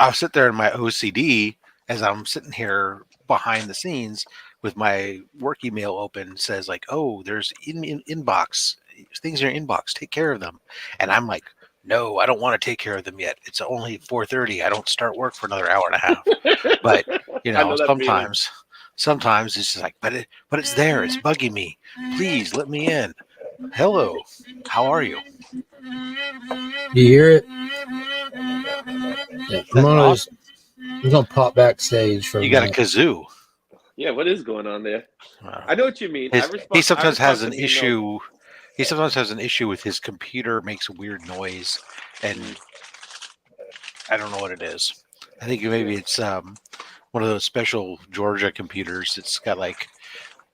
I'll sit there in my OCD as I'm sitting here behind the scenes with my work email open. Says like, "Oh, there's inbox things in your inbox. Take care of them." And I'm like, "No, I don't want to take care of them yet. It's only 4:30. I don't start work for another hour and a half." But I know that feeling. sometimes it's just like, but it's there. It's bugging me. Please let me in. Hello, how are you? You hear it? Yeah, That dog? He's gonna pop backstage from. You got a kazoo. Yeah, what is going on there? I know what you mean. He sometimes has an to emails. issue. He sometimes has an issue with his computer. Makes a weird noise, and I don't know what it is. I think maybe it's one of those special Georgia computers. It's got like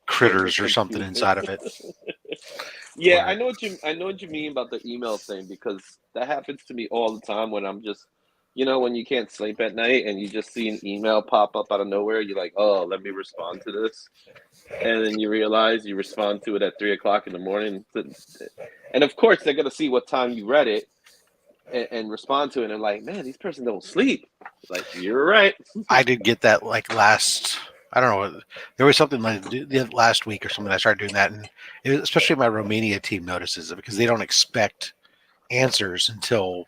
critters or something inside of it. Yeah, I know what you mean about the email thing, because that happens to me all the time when I'm just, when you can't sleep at night and you just see an email pop up out of nowhere. You're like, oh, let me respond to this, and then you realize you respond to it at 3:00 in the morning, and of course they're gonna see what time you read it and respond to it, and like, man, these person don't sleep. Like, you're right. I did get that like last. I don't know. There was something like the last week or something. I started doing that, and especially my Romania team notices it because they don't expect answers until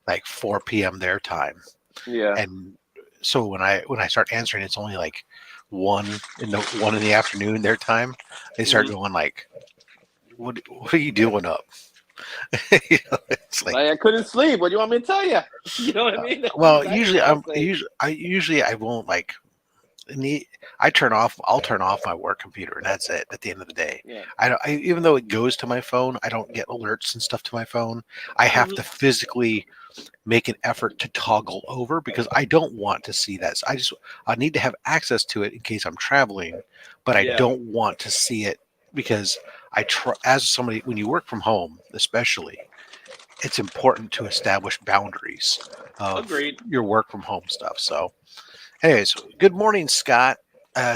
like 4 p.m. their time. Yeah. And so when I start answering, it's only like 1 in the afternoon their time. They start going like, "What are you doing up?" It's like, I couldn't sleep. What do you want me to tell you? You know what I mean? Well, exactly. usually I won't like. I'll turn off my work computer, and that's it. At the end of the day, yeah. Even though it goes to my phone, I don't get alerts and stuff to my phone. I have to physically make an effort to toggle over because I don't want to see that. So I need to have access to it in case I'm traveling, but I don't want to see it because as somebody, when you work from home, especially, it's important to establish boundaries of your work from home stuff. So. Anyways, good morning, Scott.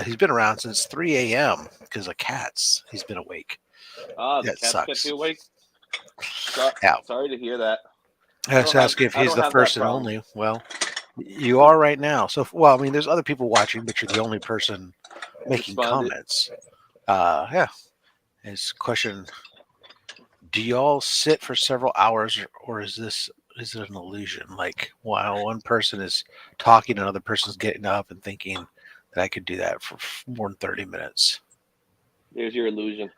He's been around since 3 a.m. because of cats. He's been awake. The cats kept you awake? Sorry to hear that. I was asking if he's the first and only. Well, you are right now. So, I mean, there's other people watching, but you're the only person making comments. Yeah. His question, do y'all sit for several hours, or is it an illusion? Like, while one person is talking, another person's getting up and thinking that I could do that for more than 30 minutes. There's your illusion.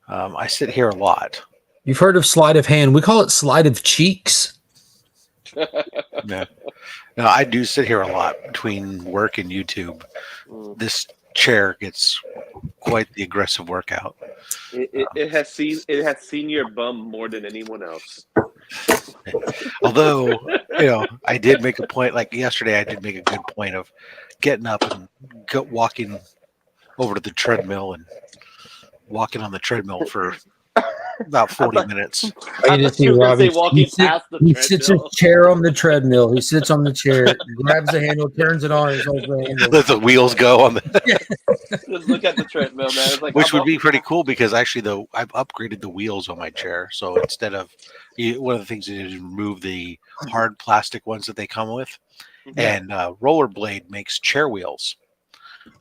I sit here a lot. You've heard of sleight of hand. We call it sleight of cheeks. Yeah. No, I do sit here a lot between work and YouTube. This chair gets quite the aggressive workout. It has seen your bum more than anyone else. Although, I did make a point, like yesterday, I did make a good point of getting up and walking over to the treadmill and walking on the treadmill for about 40 minutes. I just see Robbie. He sits his chair on the treadmill. He sits on the chair, grabs the handle, turns it on, let the wheels go on the. Just look at the treadmill, man. It's like, which would be pretty cool because actually, though, I've upgraded the wheels on my chair. So instead of one of the things is remove the hard plastic ones that they come with, and Rollerblade makes chair wheels.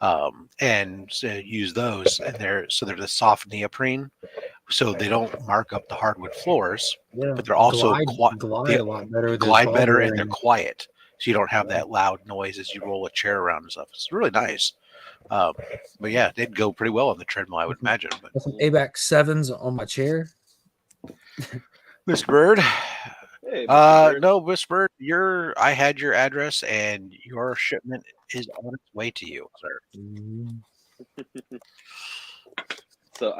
And so use those, and they're the soft neoprene, so they don't mark up the hardwood floors, but they're also glide a lot better. Glide better, and they're quiet, so you don't have that loud noise as you roll a chair around and stuff. It's really nice. But yeah, they'd go pretty well on the treadmill, I would imagine. But some ABAC 7s on my chair, Mr. Bird. Hey, Mr. Bird. No, Miss Bird, I had your address, and your shipment is on its way to you, sir. So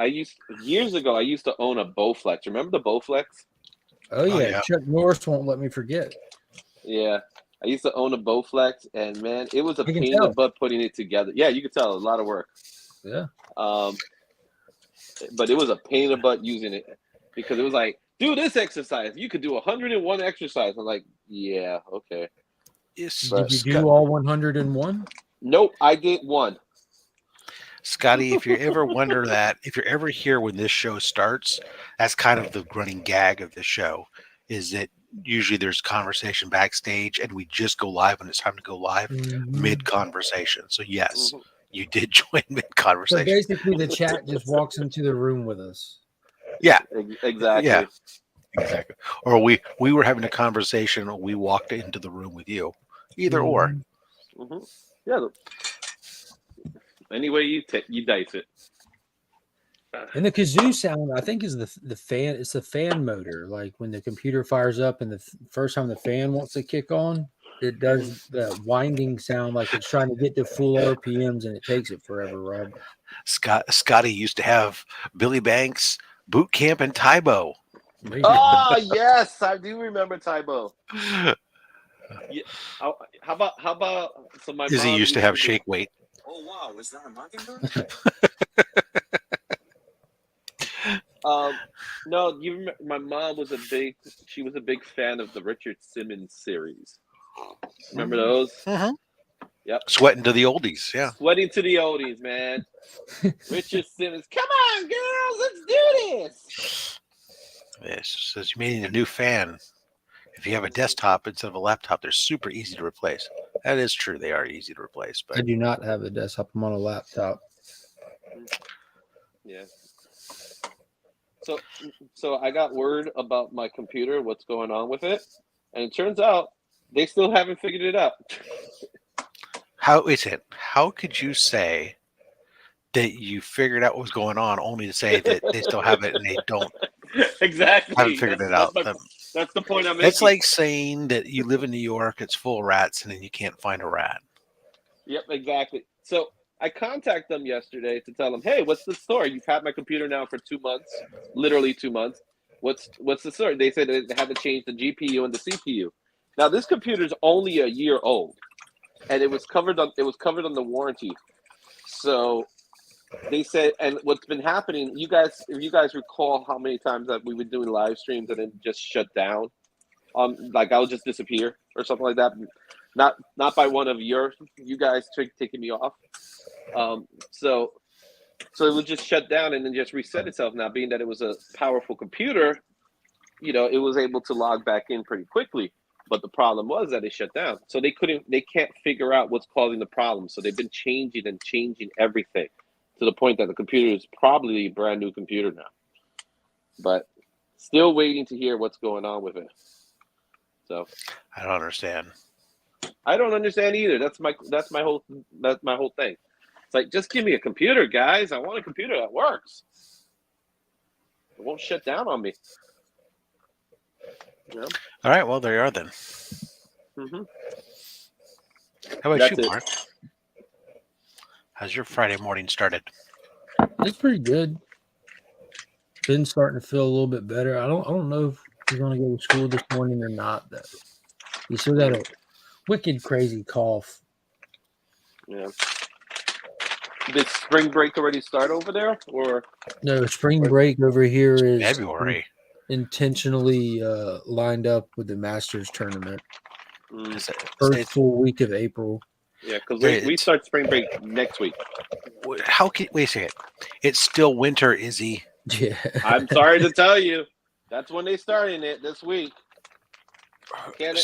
years ago, I used to own a Bowflex. Remember the Bowflex? Oh yeah. Chuck Norris won't let me forget. Yeah, I used to own a Bowflex, and man, it was a pain in the butt putting it together. Yeah, you could tell, a lot of work. Yeah. But it was a pain in the butt using it because it was like, do this exercise. You could do 101 exercise. I'm like, yeah, okay. Yes. Did you do all 101? Nope, I did one. Scotty, if you ever wonder that, if you're ever here when this show starts, that's kind of the running gag of the show, is that usually there's conversation backstage, and we just go live when it's time to go live mid conversation. So yes, you did join mid So conversation. basically, the chat just walks into the room with us. Yeah, exactly. Yeah, exactly. Or we were having a conversation, or we walked into the room with you. Either or. Yeah. Anyway, you dice it. And the kazoo sound, I think, is the fan. It's the fan motor. Like when the computer fires up, and the first time the fan wants to kick on, it does the winding sound, like it's trying to get to full RPMs, and it takes it forever. Rob. Scotty used to have Billy Banks, Boot Camp, and Tybo. Oh yes, I do remember Tybo. Yeah. How about so my Izzy mom used to have Shake Weight. Oh wow, was that a mockingbird? No, you remember, my mom was a big fan of the Richard Simmons series. Remember those? Yep. Sweating to the oldies, yeah. Sweating to the oldies, man. Richard Simmons, come on, girls, let's do this. Yes, says you made a new fan. If you have a desktop instead of a laptop, they're super easy to replace. That is true; they are easy to replace. But I do not have a desktop. I'm on a laptop. Yeah. So I got word about my computer, what's going on with it, and it turns out they still haven't figured it out. How is it? How could you say that you figured out what was going on, only to say that they still have it and they don't? Exactly. Haven't figured it out. That's the point I'm making. It's like saying that you live in New York, it's full of rats, and then you can't find a rat. Yep, exactly. So I contacted them yesterday to tell them, hey, what's the story? You've had my computer now for 2 months, literally 2 months. What's the story? They said they had to change the GPU and the CPU. Now this computer is only a year old, and it was covered on the warranty. So they said, and what's been happening, if you guys recall how many times that we were doing live streams and then just shut down, like I'll just disappear or something like that. Not by one of you guys taking me off. So it would just shut down and then just reset itself. Now, being that it was a powerful computer, it was able to log back in pretty quickly. But the problem was that it shut down. So they can't figure out what's causing the problem. So they've been changing everything to the point that the computer is probably a brand new computer now. But still waiting to hear what's going on with it. So I don't understand. I don't understand either. That's my whole thing. It's like, just give me a computer, guys. I want a computer that works. It won't shut down on me. Yeah. All right, well, there you are then. How about you, Mark? How's your Friday morning started? It's pretty good. Been starting to feel a little bit better. I don't know if he's going to go to school this morning or not, though. He still got a wicked crazy cough. Yeah. Did spring break already start over there, or no? Spring break over here is February. Intentionally lined up with the Masters tournament. First full week of April. Yeah, because we start spring break next week. Wait a second. It's still winter, Izzy. Yeah. I'm sorry to tell you, that's when they starting it this week. I can't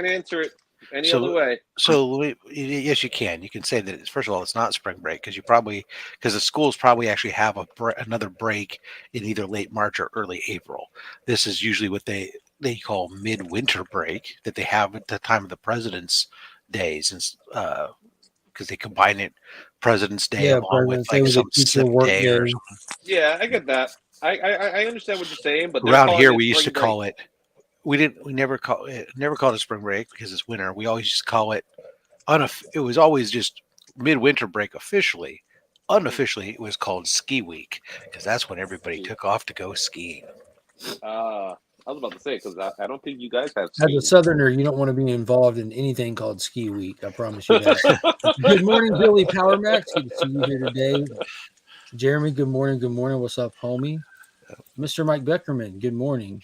answer it any other way. So yes, you can. You can say that. First of all, it's not spring break because the schools probably actually have another break in either late March or early April. This is usually what they call midwinter break that they have at the time of the President's Days, and because they combine it President's Day along with like some SIP day or something. Yeah, I get that. I understand what you're saying, but around here we used to call it. We never called it a spring break because it's winter. We always just call it it was always just midwinter break officially. Unofficially, it was called ski week because that's when everybody took off to go skiing. I was about to say, because I don't think you guys have skiing. As a Southerner, you don't want to be involved in anything called ski week. I promise you that. Good morning, Billy Power Max. Good to see you here today. Jeremy, good morning. Good morning. What's up, homie? Mr. Mike Beckerman, good morning.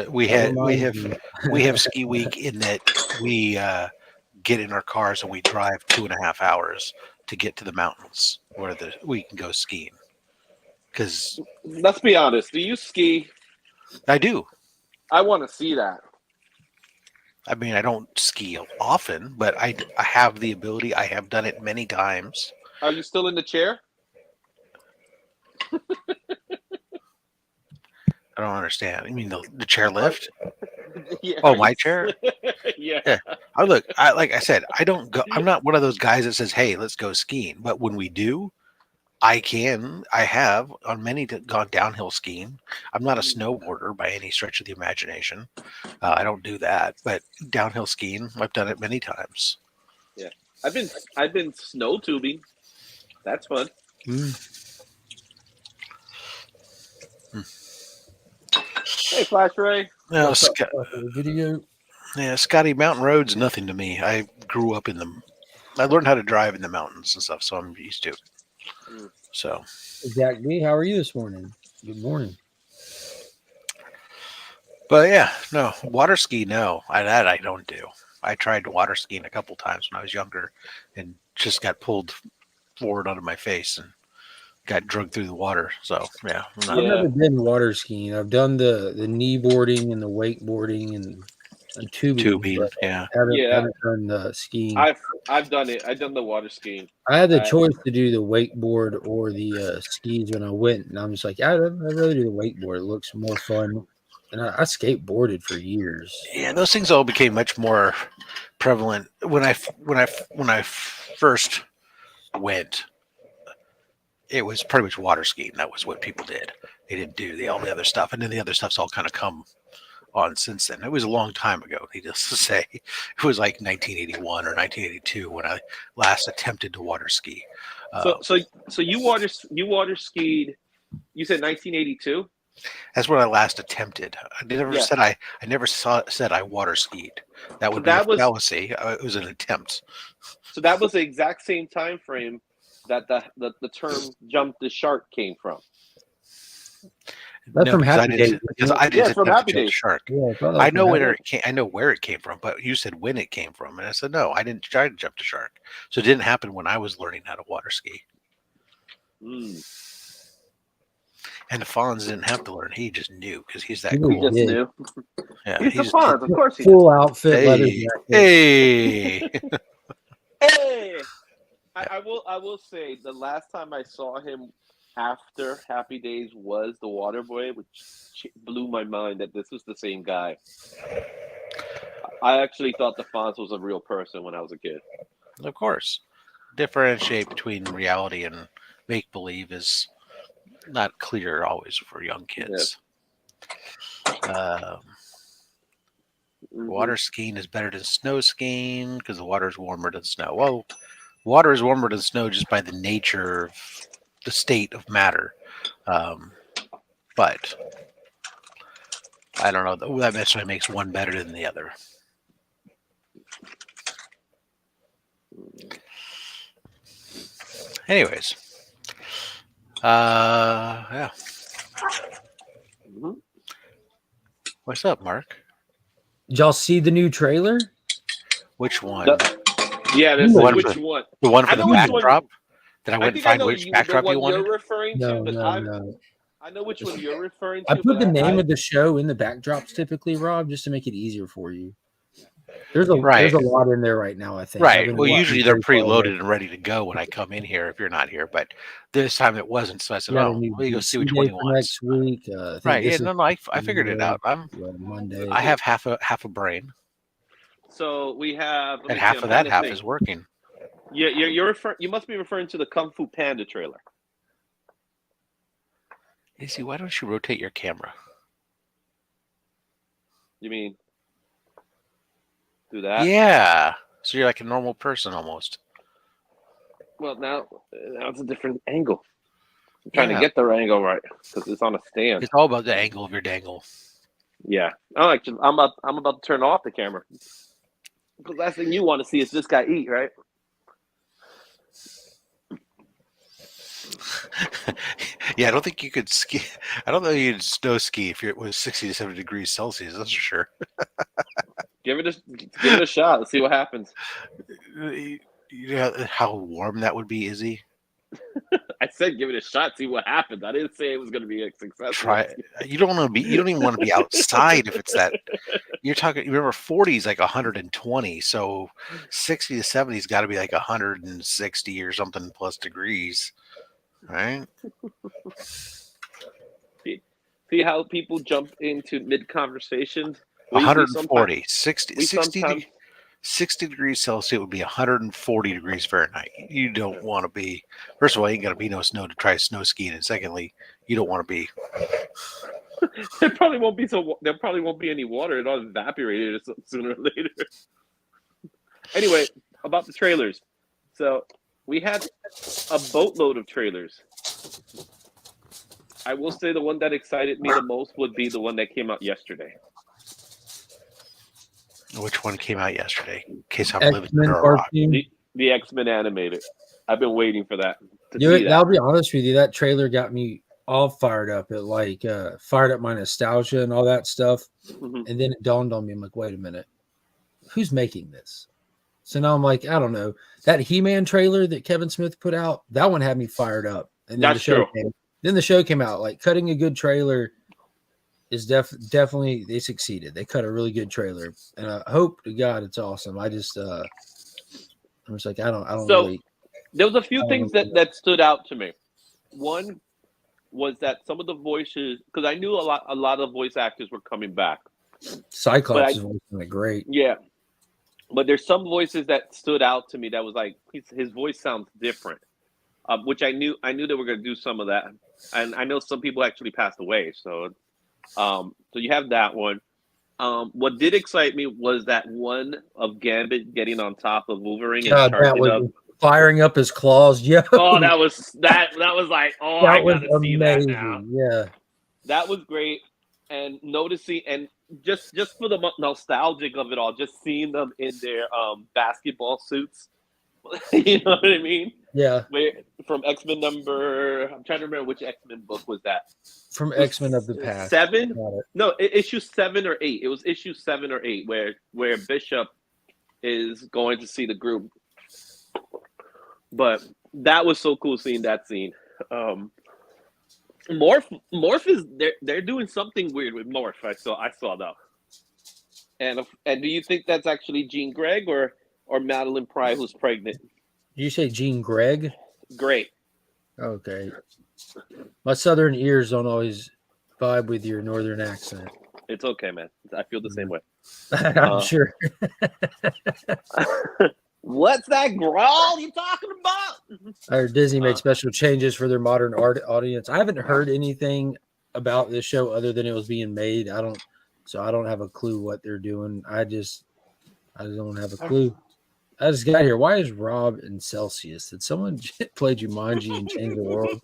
We have ski week in that we get in our cars and we drive 2.5 hours to get to the mountains where we can go skiing. Because let's be honest, do you ski? I do. I want to see that. I mean, I don't ski often, but I have the ability. I have done it many times. Are you still in the chair? I don't understand. You mean the chair lift? Yeah. Oh, my chair? Yeah. Yeah. Like I said, I don't go. I'm not one of those guys that says, "Hey, let's go skiing." But when we do, I have on many gone downhill skiing. I'm not a snowboarder by any stretch of the imagination. I don't do that, but downhill skiing, I've done it many times. Yeah. I've been snow tubing. That's fun. Hey, Flash Ray. No, What's up, video? yeah, Scotty Mountain Road's nothing to me. I grew up in them. I learned how to drive in the mountains and stuff, so I'm used to it. So, Jack B, how are you this morning? Good morning. but yeah, no water ski. No, that I don't do. I tried water skiing a couple times when I was younger, and just got pulled forward onto my face and got drugged through the water. So yeah, I've never been water skiing. I've done the knee boarding and the wakeboarding and tubing. But yeah. haven't done the skiing. I've done it. I've done the water skiing. I had the choice to do the wakeboard or the skis when I went, and I'm just like, I'd rather do the wakeboard. It looks more fun. And I skateboarded for years. Yeah, those things all became much more prevalent when I first went. It was pretty much water skiing. That was what people did. They didn't do all the other stuff, and then the other stuff's all kind of come on since then. It was a long time ago, needless to say. It was like 1981 or 1982 when I last attempted to water ski. So you water skied. You said 1982. That's what I last attempted. I never said I never said I water skied. That would be a fallacy. It was an attempt. So that was the exact same time frame that the term "jump the shark" came from. That's from Happy Days. Because I didn't from Happy Days. Shark. Yeah, I know where it came. I know where it came from, but you said when it came from, and I said no. I didn't try to jump the shark, so it didn't happen when I was learning how to water ski. And the Fonz didn't have to learn; he just knew because he's that cool. He just knew. Yeah, he's the Fonz, of course. Full outfit, leather jacket. Hey. I will say the last time I saw him after Happy Days was the Water Boy, which blew my mind that this was the same guy. I actually thought the Fonz was a real person when I was a kid. Of course, differentiate between reality and make believe is not clear always for young kids. Water skiing is better than snow skiing because the water is warmer than snow. Well, water is warmer than snow just by the nature of the state of matter. But I don't know. That necessarily makes one better than the other. Anyways. Yeah. What's up, Mark? Did y'all see the new trailer? Which one? There's which one? The one for the backdrop? Did I went and find which backdrop you wanted? You're referring to, but no. I know which one you're referring to. I put the name of the show in the backdrops typically, Rob, just to make it easier for you. There's a lot in there right now, I think. Right. Well, usually they're preloaded and ready to go when I come in here if you're not here. But this time it wasn't. So I said, we'll go see which one you want. Next week. Right. Yeah, I figured it out. Monday. I have half a brain. So we have... And half of that half is working. Yeah, you must be referring to the Kung Fu Panda trailer. Izzy, why don't you rotate your camera? You mean... do that? Yeah. So you're like a normal person almost. Well, now it's a different angle. I'm trying to get the angle right because it's on a stand. It's all about the angle of your dangle. Yeah. I'm about to turn off the camera. Because last thing you want to see is this guy eat, right? Yeah, I don't think you could ski. I don't know you'd snow ski if it was 60 to 70 degrees Celsius. That's for sure. Give it a shot. Let's see what happens. You know how warm that would be, Izzy? I said give it a shot, see what happens. I didn't say it was going to be a success. Try it. You don't want to be. You don't even want to be outside if it's that. You're talking. Remember, 40 is like 120, so 60 to 70 has got to be like 160 or something plus degrees, right? See how people jump into mid conversations. 140, 60, we 60, sometimes 60 degrees Celsius would be 140 degrees Fahrenheit. You don't want to be. First of all, ain't gonna be no snow to try snow skiing, and secondly, you don't want to be. there probably won't be there probably won't be any water. It all evaporated sooner or later. Anyway, about the trailers. So we had a boatload of trailers. I will say the one that excited me the most would be the one that came out yesterday. Which one came out yesterday? In case I'm living X-Men under a Part rock. 2. The X-Men animated. I've been waiting for that. I'll be honest with you. That trailer got me all fired up. It fired up my nostalgia and all that stuff. Mm-hmm. And then it dawned on me. I'm like, wait a minute, who's making this? So now I'm like, I don't know. That He-Man trailer that Kevin Smith put out, that one had me fired up. And then That's true. Then the show came out. Like, cutting a good trailer is definitely, they succeeded. They cut a really good trailer, and I hope to God it's awesome. I just I'm just like, I don't So, really. There was a few things that stood out to me. One was that some of the voices, because I knew a lot of voice actors were coming back. Cyclops is voicing great. Yeah, but there's some voices that stood out to me that was like his voice sounds different, which I knew they were going to do some of that, and I know some people actually passed away. So you have that one. What did excite me was that one of Gambit getting on top of Wolverine and charging up. Firing up his claws. Yeah. Oh, that was like, oh, I gotta see that now. Yeah. That was great. And noticing, and just for the nostalgic of it all, just seeing them in their basketball suits. You know what I mean? Yeah. From X-Men number, I'm trying to remember which X-Men book was that. From X-Men of the Past. 7? No, issue 7 or 8. It was issue 7 or 8 where Bishop is going to see the group. But that was so cool seeing that scene. Morph is they're doing something weird with Morph. I saw that. And do you think that's actually Jean Grey or Madeline Pry who's pregnant? Did you say Jean Grey? Great. Okay. My southern ears don't always vibe with your northern accent. It's okay, man. I feel the same way. I'm sure. What's that growl you talking about? Or Disney made special changes for their modern art audience. I haven't heard anything about this show other than it was being made. I don't have a clue what they're doing. I don't have a clue. I just got here. Why is Rob in Celsius? Did someone play Jumanji and change the world?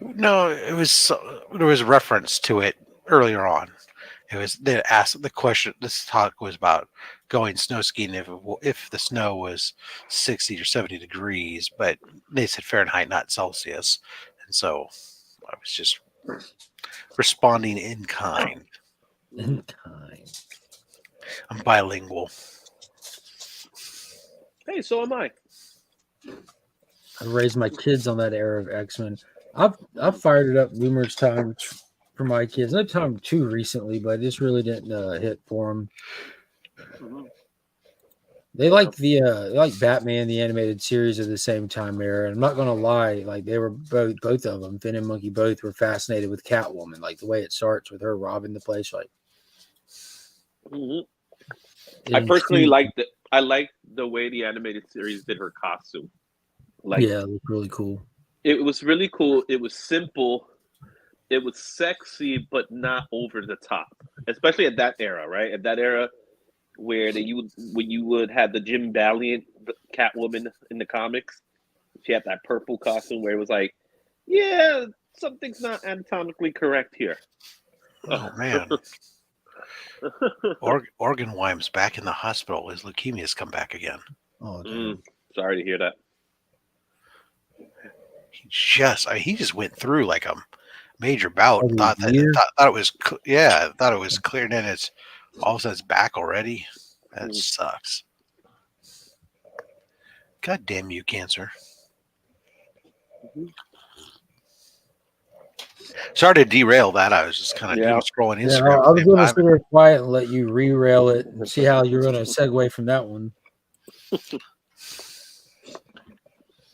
No, there was reference to it earlier on. It was they asked the question. This talk was about going snow skiing if the snow was 60 or 70 degrees, but they said Fahrenheit, not Celsius, and so I was just responding in kind. In kind. I'm bilingual. Hey, so am I. I raised my kids on that era of X-Men. I've fired it up numerous times for my kids. No time too recently, but this really didn't hit for them. Mm-hmm. They like they like Batman the animated series of the same time era. And I'm not gonna lie, like they were both of them, Finn and Monkey, both were fascinated with Catwoman. Like the way it starts with her robbing the place. Like, I personally liked it. I liked the way the animated series did her costume. Like, yeah, it looked really cool. It was really cool. It was simple. It was sexy, but not over the top. Especially at that era, right? At that era where you would have the Jim Valiant Catwoman in the comics. She had that purple costume where it was like, yeah, something's not anatomically correct here. Oh man. Organ Wime's back in the hospital. His leukemia's come back again. Oh, sorry to hear that. He just went through like a major bout. Thought it was thought it was clear, and then it's all of a sudden it's back already. That sucks. God damn you, cancer. Sorry to derail that. I was just kind of scrolling Yeah, Instagram. I was going to sit there quiet and let you re-rail it and see how you're going to segue from that one.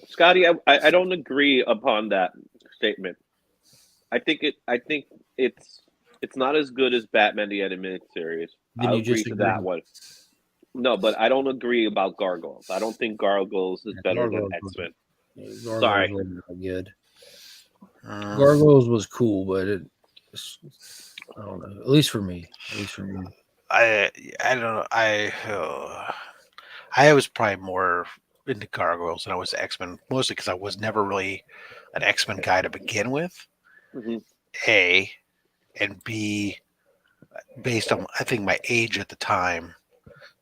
Scotty, I don't agree upon that statement. I think it's not as good as Batman the Animated Series. Then I'll you agree just to agree. that one. No, but I don't agree about Gargoyles. I don't think Gargoyles is better than X-Men. Sorry. Wasn't good. Gargoyles was cool, but I don't know. At least for me. I don't know. I was probably more into Gargoyles than I was X-Men, mostly because I was never really an X-Men guy to begin with. Mm-hmm. A and B, based on I think my age at the time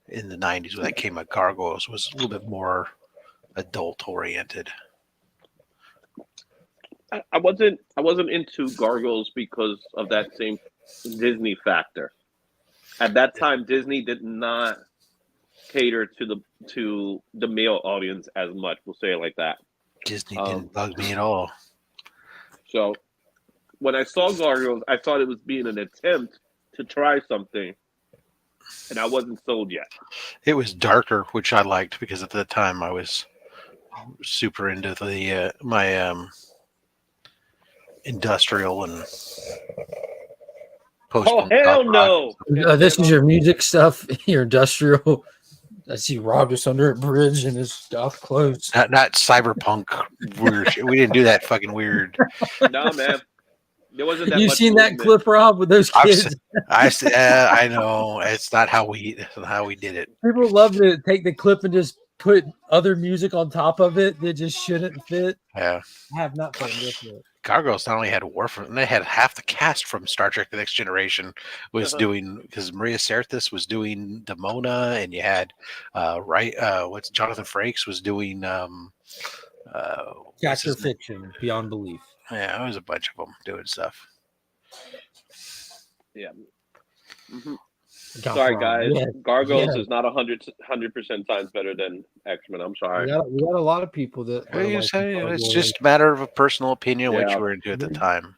in the 90s when that came out, Gargoyles was a little bit more adult oriented. I wasn't into Gargoyles because of that same Disney factor. At that time, Disney did not cater to the male audience as much. We'll say it like that. Disney didn't bug me at all. So when I saw Gargoyles, I thought it was being an attempt to try something, and I wasn't sold yet. It was darker, which I liked because at the time I was super into the my industrial and post. Oh hell no! This is your music stuff, your industrial. I see Rob just under a bridge and his stuff closed. Not cyberpunk weird shit. We didn't do that fucking weird. No, man. There wasn't that You much seen movement. that clip, Rob, with those kids? I know it's not how we did it. People love to take the clip and just put other music on top of it that just shouldn't fit. Yeah, I have not played with it. Gargoyles not only had Warframe, they had half the cast from Star Trek: The Next Generation was doing, because Maria Sirtis was doing Demona, and you had what's Jonathan Frakes was doing Fact or fiction, beyond belief. Yeah, there was a bunch of them doing stuff. Yeah. Mm-hmm. Sorry, guys. Yeah. Gargoyles is not 100% times better than X-Men. I'm sorry. We got a lot of people that. It's just a matter of a personal opinion, which you were into at the time.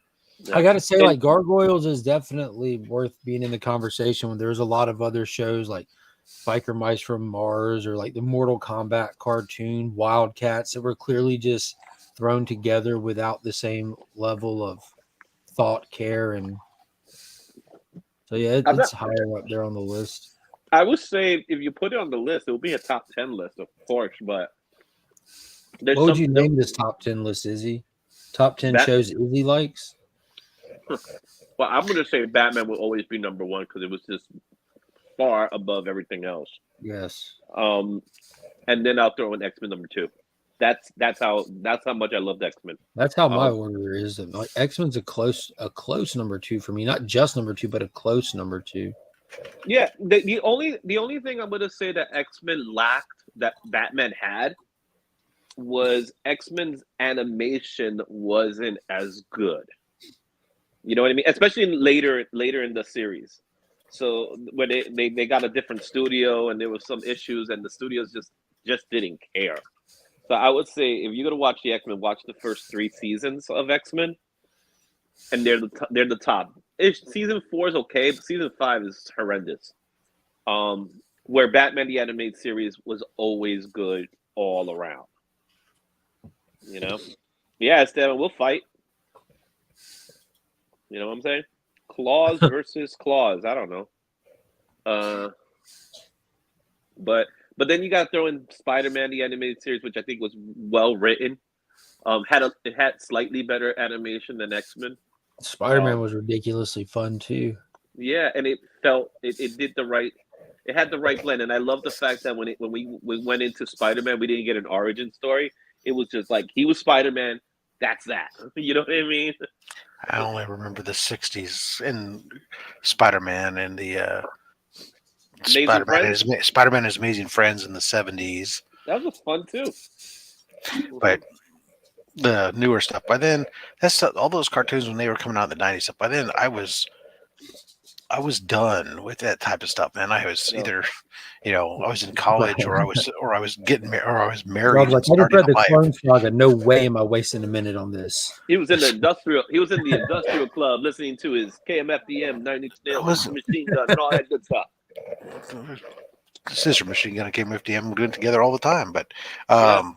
I got to say, like, Gargoyles is definitely worth being in the conversation when there's a lot of other shows like Biker Mice from Mars or like the Mortal Kombat cartoon, Wildcats, that were clearly just thrown together without the same level of thought, care, and so yeah, it's higher up there on the list. I would say if you put it on the list, it would be a top 10 list, of course. But what would you name this top 10 list, Izzy? Top 10 shows Izzy likes? Well, I'm going to say Batman will always be number one because it was just far above everything else. Yes. And then I'll throw in X-Men number two. That's how much I love X-Men. That's how my order is. Like, X-Men's a close number two for me. Not just number two, but a close number two. Yeah, the only thing I'm gonna say that X-Men lacked that Batman had was X-Men's animation wasn't as good. You know what I mean? Especially later in the series. So when they got a different studio and there was some issues and the studios just didn't care. So I would say if you're gonna watch the X-Men, watch the first 3 seasons of X-Men, and they're the top. If season 4 is okay, but season 5 is horrendous. Where Batman the Animated Series was always good all around. You know, yeah, Esteban, we'll fight. You know what I'm saying? Claws versus claws. I don't know. But then you got to throw in Spider-Man the Animated Series, which I think was well written. It had slightly better animation than X-Men. Spider-Man was ridiculously fun too. Yeah, and it did the right. It had the right blend, and I love the fact that when we went into Spider-Man, we didn't get an origin story. It was just like he was Spider-Man. That's that. You know what I mean? I only remember the '60s and Spider-Man and the Spider-Man and His Amazing Friends in the '70s. That was fun too. But the newer stuff. By then, all those cartoons when they were coming out in the '90s. By then, I was I was done with that type of stuff, man. I was No. either, I was in college or I was getting married or I was So I married was and like, I just starting read a the life. Clone Saga. No way am I wasting a minute on this. He was in the industrial club listening to his KMFDM 9 Inch I Nails was machine gun and all that good stuff. Sister Machine Gun and KMFDM doing it together all the time, but Yeah.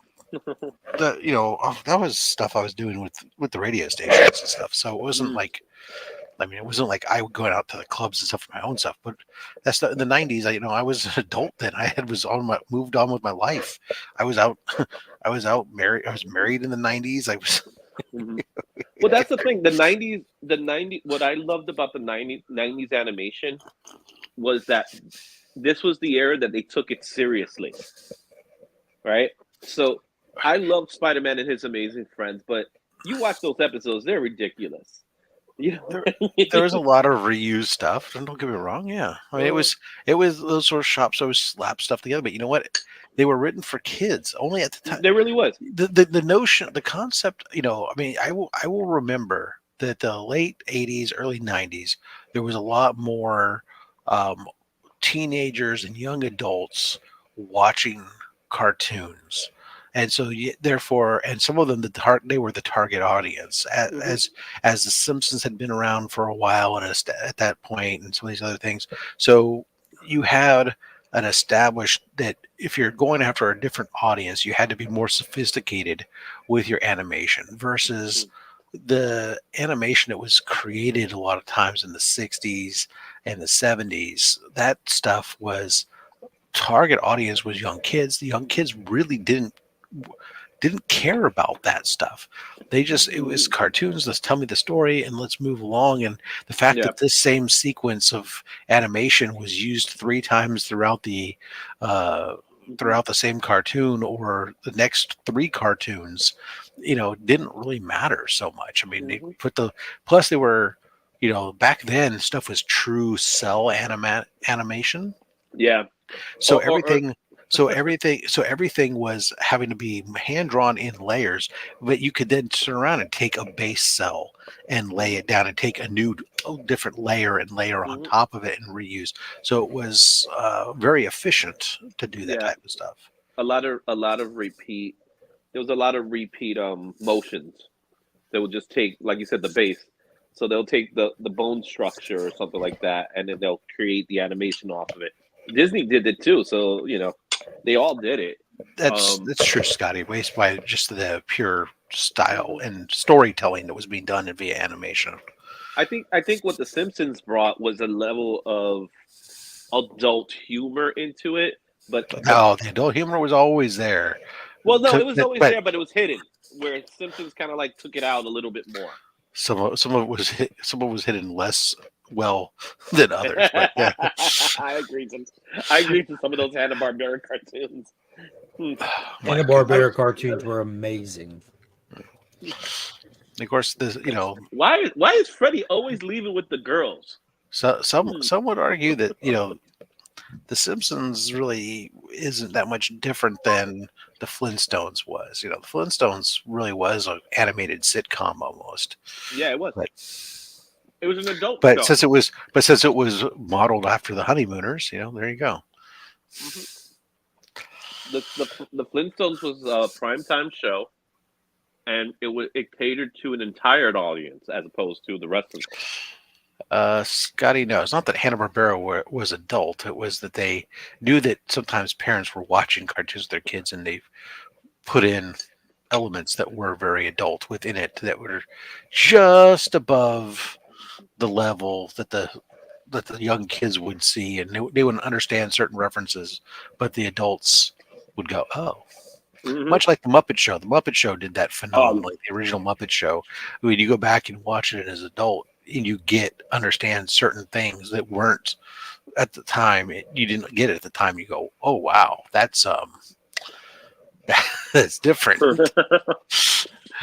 that was stuff I was doing with the radio stations and stuff. So it wasn't Mm. like, it wasn't like I would go out to the clubs and stuff for my own stuff. But that's in the '90s. I was an adult then. Moved on with my life. I was out. I was out married. I was married in the '90s. I was. Mhm. Well, that's the thing. The '90s. What I loved about the '90s animation was that this was the era that they took it seriously, right? So I love Spider-Man and His Amazing Friends, but you watch those episodes; they're ridiculous. You know? There was a lot of reused stuff. Don't get me wrong. Yeah, I mean, it was those sort of shops always slap stuff together. But you know what? They were written for kids only at the time. There really was. The notion, the concept. I will remember that the late '80s, early '90s, there was a lot more teenagers and young adults watching cartoons. And so, therefore, and some of them, they were the target audience. As the Simpsons had been around for a while, and at that point, and some of these other things, so you had an established that if you're going after a different audience, you had to be more sophisticated with your animation versus the animation that was created a lot of times in the '60s and the '70s. That stuff was target audience was young kids. The young kids really didn't care about that stuff. It was cartoons. Let's tell me the story and let's move along. And the fact that this same sequence of animation was used 3 times throughout the same cartoon or the next 3 cartoons, didn't really matter so much. I mean, they plus they were, back then stuff was true cell animation. Yeah. So everything was having to be hand drawn in layers, but you could then turn around and take a base cell and lay it down and take a new different layer and layer on top of it and reuse. So it was very efficient to do that type of stuff. A lot of repeat. There was a lot of repeat motions. They would just take, like you said, the base. So they'll take the bone structure or something like that, and then they'll create the animation off of it. Disney did it too, so they all did it. That's true, Scotty. Based by just the pure style and storytelling that was being done via animation. I think what the Simpsons brought was a level of adult humor into it, but no, the adult humor was always there. Well, no, it was always there, but it was hidden. Where Simpsons kind of like took it out a little bit more. Some of it was hidden less well than others. But yeah. I agree to some of those Hanna-Barbera cartoons. Hanna-Barbera cartoons were amazing. Of course, why is Freddy always leaving with the girls? So some would argue that the Simpsons really isn't that much different than the Flintstones was. The Flintstones really was an animated sitcom almost. Yeah, it was. But it was an adult show. Since it was modeled after the Honeymooners, there you go. The Flintstones was a primetime show, and it catered to an entire audience as opposed to the rest of them. Scotty, no, it's not that Hanna-Barbera was adult. It was that they knew that sometimes parents were watching cartoons with their kids, and they put in elements that were very adult within it that were just above the level that the young kids would see, and they wouldn't understand certain references, but the adults would go, oh. Much like the Muppet Show. The Muppet Show did that phenomenally. The original Muppet Show. When you go back and watch it as an adult, and you understand certain things that weren't at the time. You didn't get it at the time. You go, oh wow, that's that's different.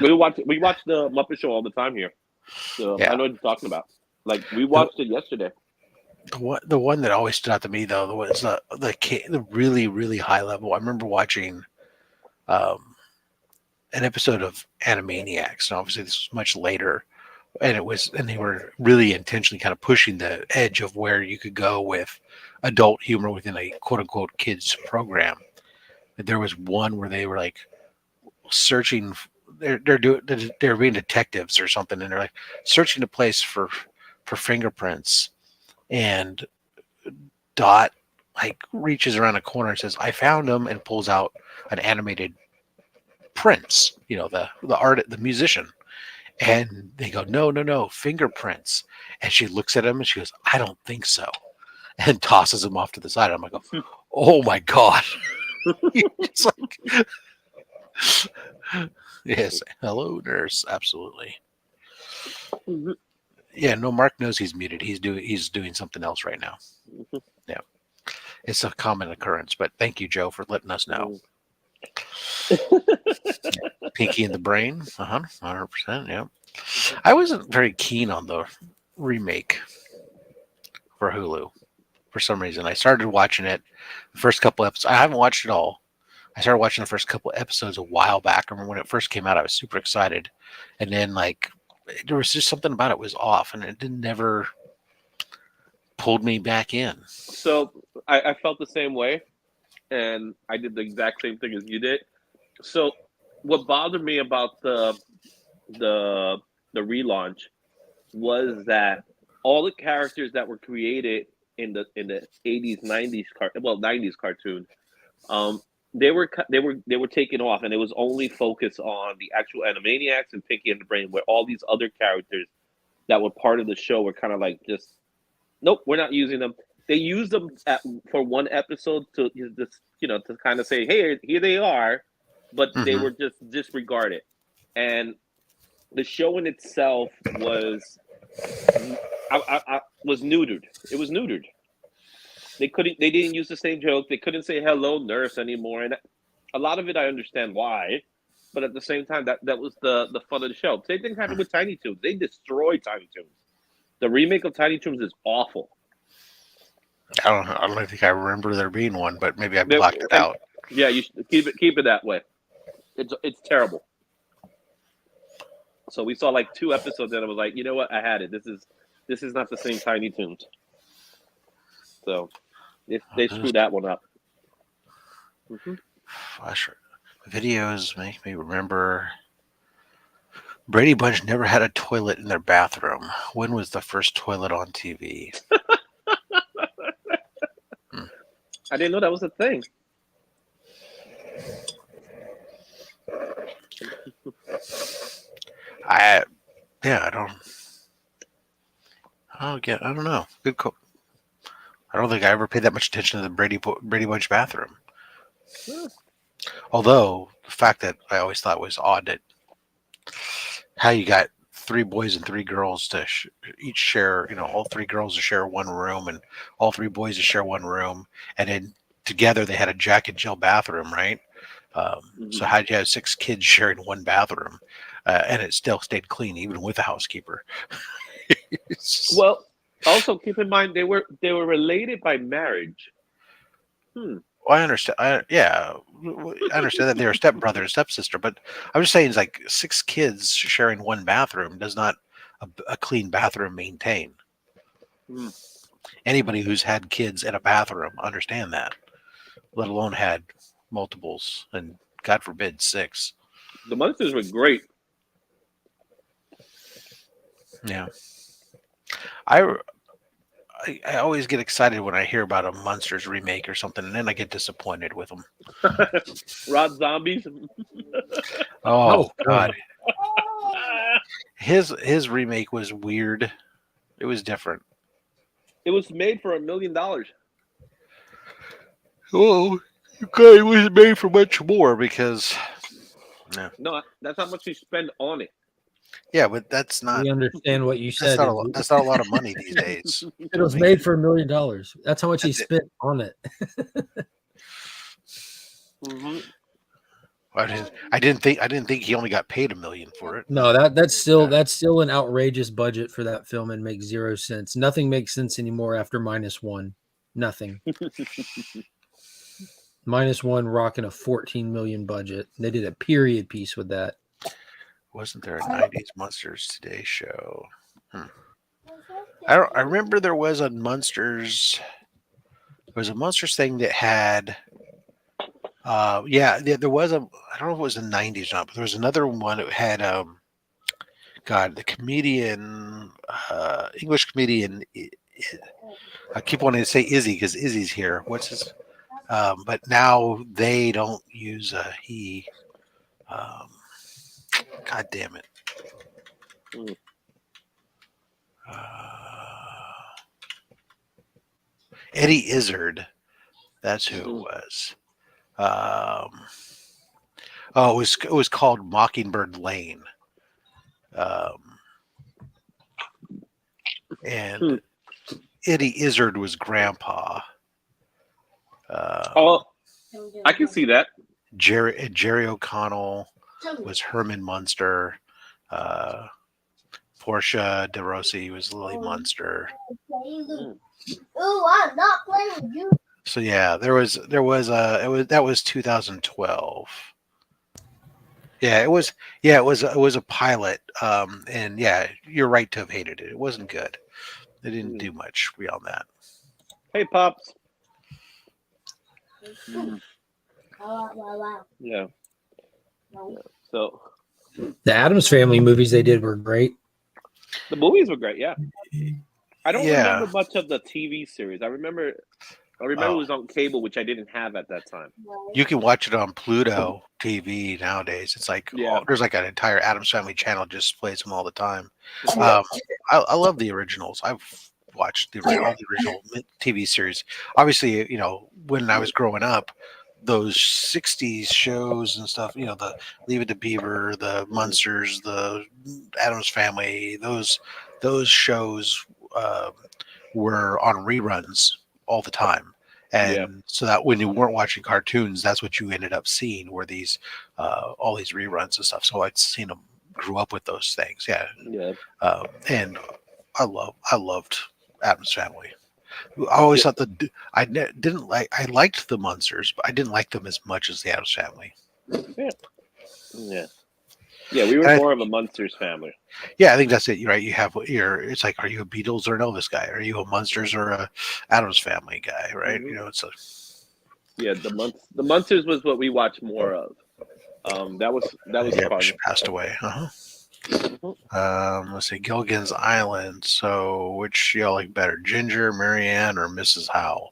we watch the Muppet Show all the time here, so I know what you're talking about. Like we watched it yesterday. The one that always stood out to me though was the really really high level. I remember watching an episode of Animaniacs, and obviously this was much later. and they were really intentionally kind of pushing the edge of where you could go with adult humor within a quote unquote kids program. There was one where they were like searching. They're being detectives or something, and they're like searching a place for fingerprints, and Dot like reaches around a corner and says, "I found them," and pulls out an animated Prince, the musician. And they go, no, fingerprints. And she looks at him and she goes, I don't think so. And tosses him off to the side. I'm like, oh my God. It's like, yes. Hello, nurse. Absolutely. Yeah, no, Mark knows he's muted. He's doing something else right now. Yeah. It's a common occurrence, but thank you, Joe, for letting us know. Pinky in the Brain, 100%. Yeah, I wasn't very keen on the remake for Hulu for some reason. I started watching it the first couple episodes. I haven't watched it all. I started watching the first couple episodes a while back. I remember when it first came out, I was super excited, and then like there was just something about it was off, and it never pulled me back in. So I felt the same way, and I did the exact same thing as you did. So what bothered me about the relaunch was that all the characters that were created in the 80s 90s 90s cartoon, they were taken off, and it was only focused on the actual Animaniacs and Pinky and the Brain, where all these other characters that were part of the show were kind of like just, nope, we're not using them. They used them for one episode to just to kind of say, hey, here they are, but they were just disregarded. And the show in itself was was neutered. It was neutered. They didn't use the same joke. They couldn't say hello nurse anymore. And a lot of it I understand why, but at the same time that was the fun of the show. Same thing happened with Tiny Toons. They destroyed Tiny Toons. The remake of Tiny Toons is awful. I don't think I remember there being one, but maybe I blocked it out. Yeah, you should keep it that way. It's terrible. So we saw like 2 episodes, and I was like, you know what? I had it. This is not the same Tiny Toons. So they screwed that one up. Flash videos make me remember. Brady Bunch never had a toilet in their bathroom. When was the first toilet on TV? I didn't know that was a thing. I don't know. Good call. I don't think I ever paid that much attention to the Brady Bunch bathroom. Although the fact that I always thought was odd that how you got 3 boys and 3 girls to each share, all 3 girls to share one room and all 3 boys to share one room, and then together they had a Jack and Jill bathroom, right? So how'd you have 6 kids sharing one bathroom, and it still stayed clean even with a housekeeper? Well, also keep in mind they were related by marriage. Well, I understand. I understand that they're stepbrother and stepsister, but I'm just saying, it's like 6 kids sharing one bathroom does not a clean bathroom maintain. Anybody who's had kids in a bathroom understand that, let alone had multiples, and God forbid 6. The Munsters were great. Yeah, I always get excited when I hear about a Munsters remake or something, and then I get disappointed with them. Rob Zombies. Oh God, his remake was weird. It was different. It was made for $1 million. Oh, okay, it was made for much more because. No, that's how much you spend on it. Yeah, but that's not. We understand what you said. That's not a lot of money these days. It was made for $1 million. That's how much he spent on it. I didn't think he only got paid $1 million for it. No, that's still an outrageous budget for that film and makes 0 sense. Nothing makes sense anymore after -1. Nothing. -1 rocking a 14 million budget. They did a period piece with that. Wasn't there a 90s Monsters Today show? I remember there was a Monsters. There was a Monsters thing that had. There was a. I don't know if it was the 90s or not, but there was another one that had. God, the comedian, English comedian. I keep wanting to say Izzy because Izzy's here. What's his? But now they don't use a he. God damn it. Eddie Izzard. That's who it was. It was called Mockingbird Lane. And Eddie Izzard was Grandpa. I can see that. Jerry O'Connell was Herman Munster. Portia de Rossi was Lily Munster. I'm not playing with you. So yeah, that was 2012. Yeah, it was a pilot. And yeah, you're right to have hated it. It wasn't good. They didn't do much beyond that. Hey, Pops. Wow. Yeah. So The Addams Family movies they did were great. the movies were great. Yeah. I don't Yeah. remember much of the TV series. I remember it was on cable, which I didn't have at that time. You can watch it on Pluto TV nowadays. It's like there's like an entire Addams Family channel just plays them all the time. I love the originals. I've watched all the original TV series. Obviously, when I was growing up, those 60s shows and stuff, the Leave It to Beaver, the Munsters, the Addams Family, those shows were on reruns all the time. And so that when you weren't watching cartoons, that's what you ended up seeing were these all these reruns and stuff. So I'd seen them, grew up with those things. Yeah. And I loved Addams Family. I always thought I liked the Munsters, but I didn't like them as much as the Addams Family. Yeah, we were more of a Munsters family. Yeah, I think that's it. You're right. It's like, are you a Beatles or an Elvis guy? Are you a Munsters or a Addams Family guy? Right? The Munsters was what we watched more of. That was fun. She passed away. Let's see, Gilligan's Island. So, which y'all like better, Ginger, Marianne, or Mrs. Howe?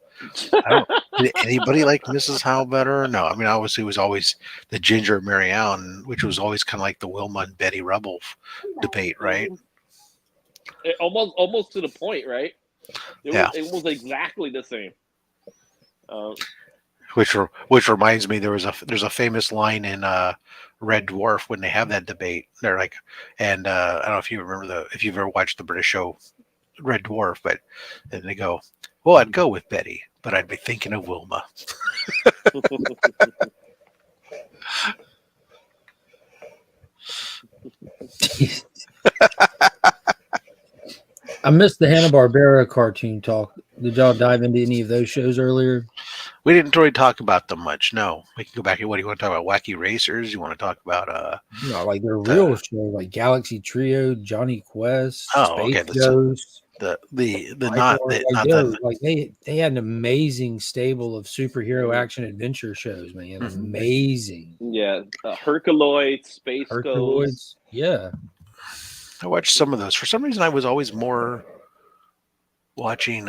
Did anybody like Mrs. Howe better? No, I mean, obviously it was always the Ginger Marianne, which was always kind of like the Wilma and Betty Rubble debate, right? Almost to the point, right? It was exactly the same. Which reminds me, there's a famous line in Red Dwarf when they have that debate. They're like, and I don't know if you remember if you've ever watched the British show Red Dwarf, but then they go, well, I'd go with Betty, but I'd be thinking of Wilma. I missed the Hanna-Barbera cartoon talk. Did y'all dive into any of those shows earlier? We didn't really talk about them much. No, we can go back. What do you want to talk about? Wacky Racers? You want to talk about? Like their real show, like Galaxy Trio, Johnny Quest, Space Ghost. They had an amazing stable of superhero action adventure shows, man. Amazing. Yeah, Herculoids, Space Ghost. Yeah, I watched some of those. For some reason, I was always more watching.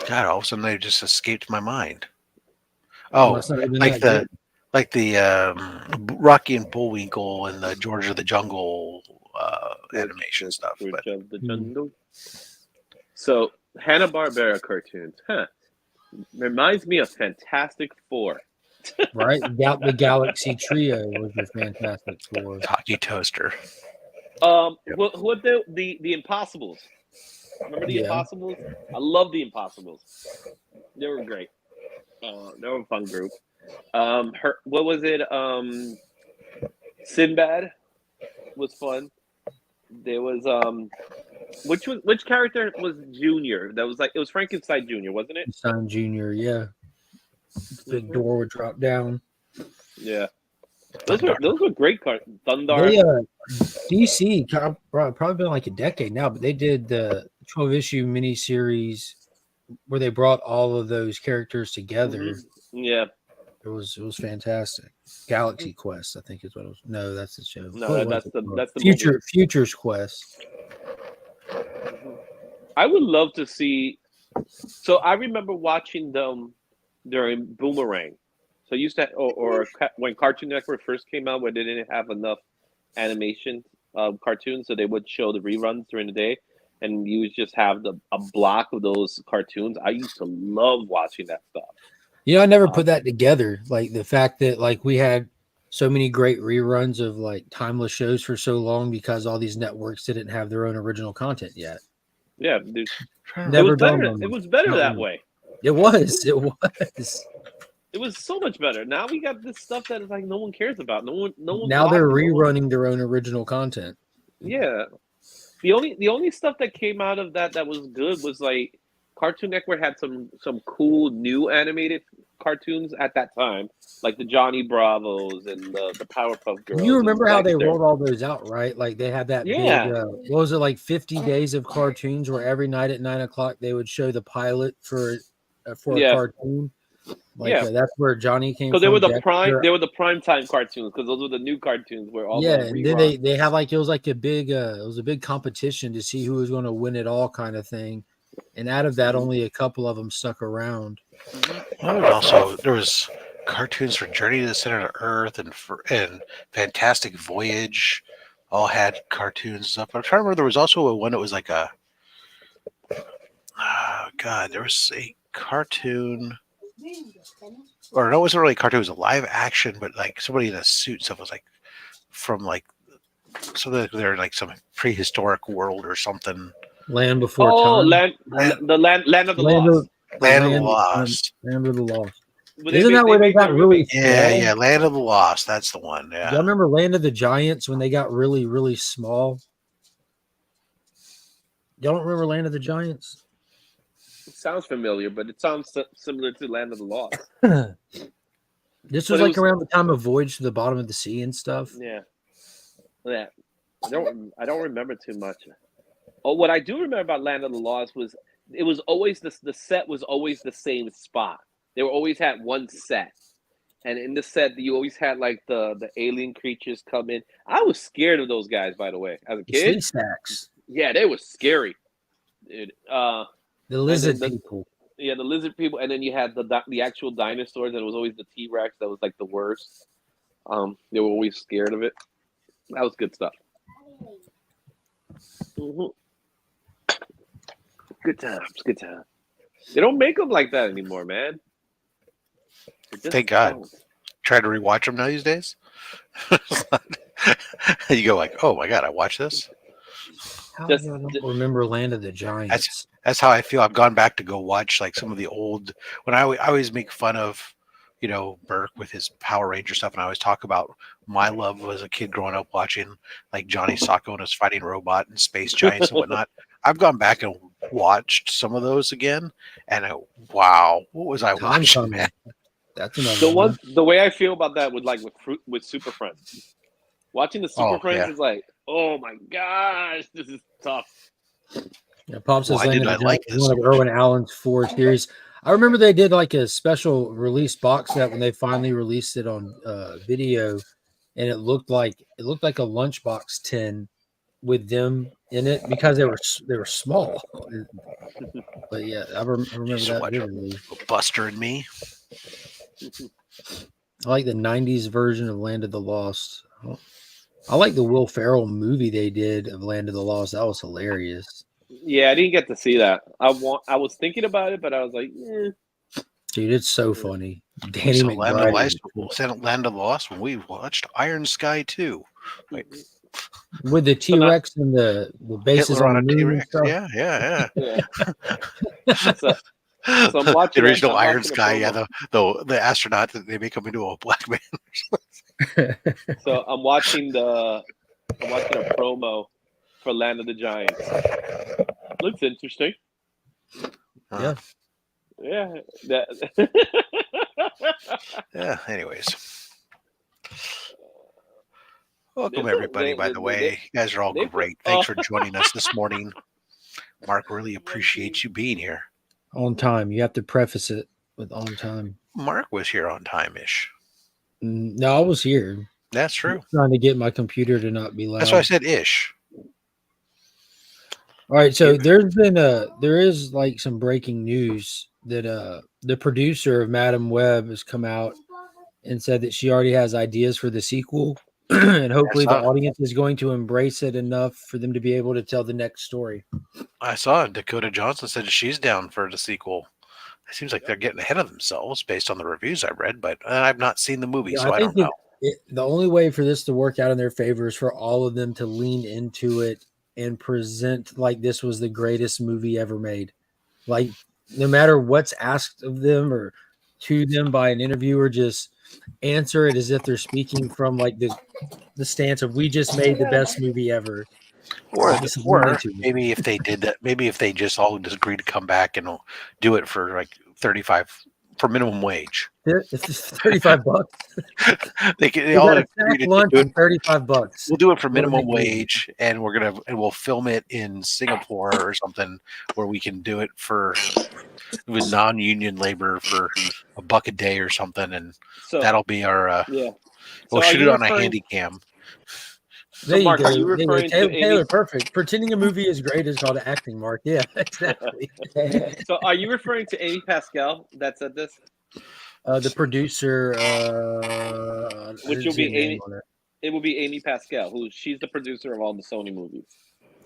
God, all of a sudden they just escaped my mind. Oh, like the Rocky and Bullwinkle and the George of the Jungle animation stuff. Of the Jungle. So Hanna-Barbera cartoons, reminds me of Fantastic Four. Right, the Galaxy Trio was your Fantastic Four. Hockey Toaster. What the Impossibles? Remember the Impossibles? I love the Impossibles. They were great. They were a fun group. What was it? Sinbad was fun. There was which character was Junior? That was it was Frankenstein Junior, wasn't it? Frankenstein Junior, yeah. The door would drop down. Yeah. Those were great cards. Thundar. They DC probably been like a decade now, but they did the 12-issue miniseries where they brought all of those characters together. Yeah. It was fantastic. Galaxy Quest, I think is what it was. No, that's the show. No, that's the Futures Quest. I would love to see. So I remember watching them during Boomerang. So I used to, or when Cartoon Network first came out, where they didn't have enough animation cartoons, so they would show the reruns during the day, and you would just have a block of those cartoons. I used to love watching that stuff. You know, I never put that together. Like the fact that like we had so many great reruns of like timeless shows for so long because all these networks didn't have their own original content yet. Yeah, dude. Never It was better that way. It was. It was. It was so much better. Now we got this stuff that is like no one cares about. No one. Now they're rerunning their own original content. Yeah, the only stuff that came out of that was good was like Cartoon Network had some cool new animated cartoons at that time, like the Johnny Bravos and the Powerpuff Girls. You remember how they rolled all those out, right? Like they had that big, what was it, like 50 days of cartoons where every night at 9 o'clock they would show the pilot for a cartoon. Like that's where Johnny came from. Because they were the prime time cartoons, because those were the new cartoons where all and then they had like it was like a big competition to see who was going to win it all kind of thing. And out of that, only a couple of them stuck around. There was cartoons for Journey to the Center of Earth and Fantastic Voyage. All had cartoons up. I'm trying to remember. There was also one that was like there was a cartoon. Or no, it wasn't really a cartoon. It was a live action, but like somebody in a suit. Stuff was like from like they're like some prehistoric world or something. Land Before Time. Land of the Lost. Land of the Lost. Land of the Lost. Isn't that where they got really small? Yeah, Land of the Lost. That's the one. Yeah. Do you remember Land of the Giants when they got really, really small? Y'all don't remember Land of the Giants? It sounds familiar, but it sounds similar to Land of the Lost. This was around the time of Voyage to the Bottom of the Sea and stuff. Yeah. I don't remember too much. Oh, what I do remember about Land of the Lost was it was always the set was always the same spot. They were always had one set, and in the set you always had like the alien creatures come in. I was scared of those guys, by the way, as a kid. Sea stacks. Yeah, they were scary, dude. The lizard people. Yeah, the lizard people, and then you had the actual dinosaurs, and it was always the T-Rex that was like the worst. They were always scared of it. That was good stuff. Mm-hmm. Good times. They don't make them like that anymore, man. Thank God. Try to rewatch them now these days. You go like, oh my God, I watched this. How do I don't remember Land of the Giants? That's how I feel. I've gone back to go watch like some of the old. When I always make fun of, Burke with his Power Ranger stuff, and I always talk about my love as a kid growing up watching like Johnny Sacco and his fighting robot and Space Giants and whatnot. I've gone back and watched some of those again, and wow, what was I watching, man? That's another one. The way I feel about that with Super Friends, watching the Super Friends is like, oh my gosh, this is tough. Yeah, Pop says one of Irwin Allen's 4 series. I remember they did like a special release box set when they finally released it on video, and it looked like a lunchbox tin with them in it because they were small. But yeah, I remember that. Buster and Me. I like the 90s version of Land of the Lost. I like the Will Ferrell movie they did of Land of the Lost. That was hilarious. Yeah, I didn't get to see that. I was thinking about it, but I was like, Dude, it's so funny. Danny McBride. Land of the Lost when we watched Iron Sky 2. Like, with the T-Rex and the bases Hitler on the T-Rex. Yeah. So I'm watching the original Iron Sky, the astronaut that they make him into a black man. So I'm watching a promo for Land of the Giants. Looks interesting. Yeah. Yeah. Yeah. Anyways. Welcome, They- everybody, they- by they- the they- way. You guys are all they- great. oh. Thanks for joining us this morning. Mark, really appreciates you being here. On time. You have to preface it with on time. Mark was here on time-ish. No, I was here. That's true. Trying to get my computer to not be loud. That's why I said ish. All right, so there is like some breaking news that the producer of Madam Web has come out and said that she already has ideas for the sequel, and hopefully the saw it. audience is going to embrace it enough for them to be able to tell the next story. I saw Dakota Johnson said she's down for the sequel. It seems like they're getting ahead of themselves based on the reviews I read, but I've not seen the movie, so I don't know. The only way for this to work out in their favor is for all of them to lean into it and present like this was the greatest movie ever made. Like, no matter what's asked of them or to them by an interviewer, just answer it as if they're speaking from like the stance of, we just made the best movie ever. Or Just lean into it. maybe if they did that, maybe if they just all just agreed to come back and do it for like 35 for minimum wage. It's just $35. They all agree to Lunch do and it. $35. We'll do it for What do minimum they do? wage, and we'll film it in Singapore or something where we can do it with non-union labor for $1 a day or something, and So that'll be our. yeah. We'll So are shoot it you on a referring- handy cam. So, Mark, are you There you go. referring to Taylor, Amy? perfect. Pretending a movie is great is called acting, Mark. Yeah, exactly. So are you referring to Amy Pascal that said this? The producer, Which will be Amy. It will be Amy Pascal, she's the producer of all the Sony movies.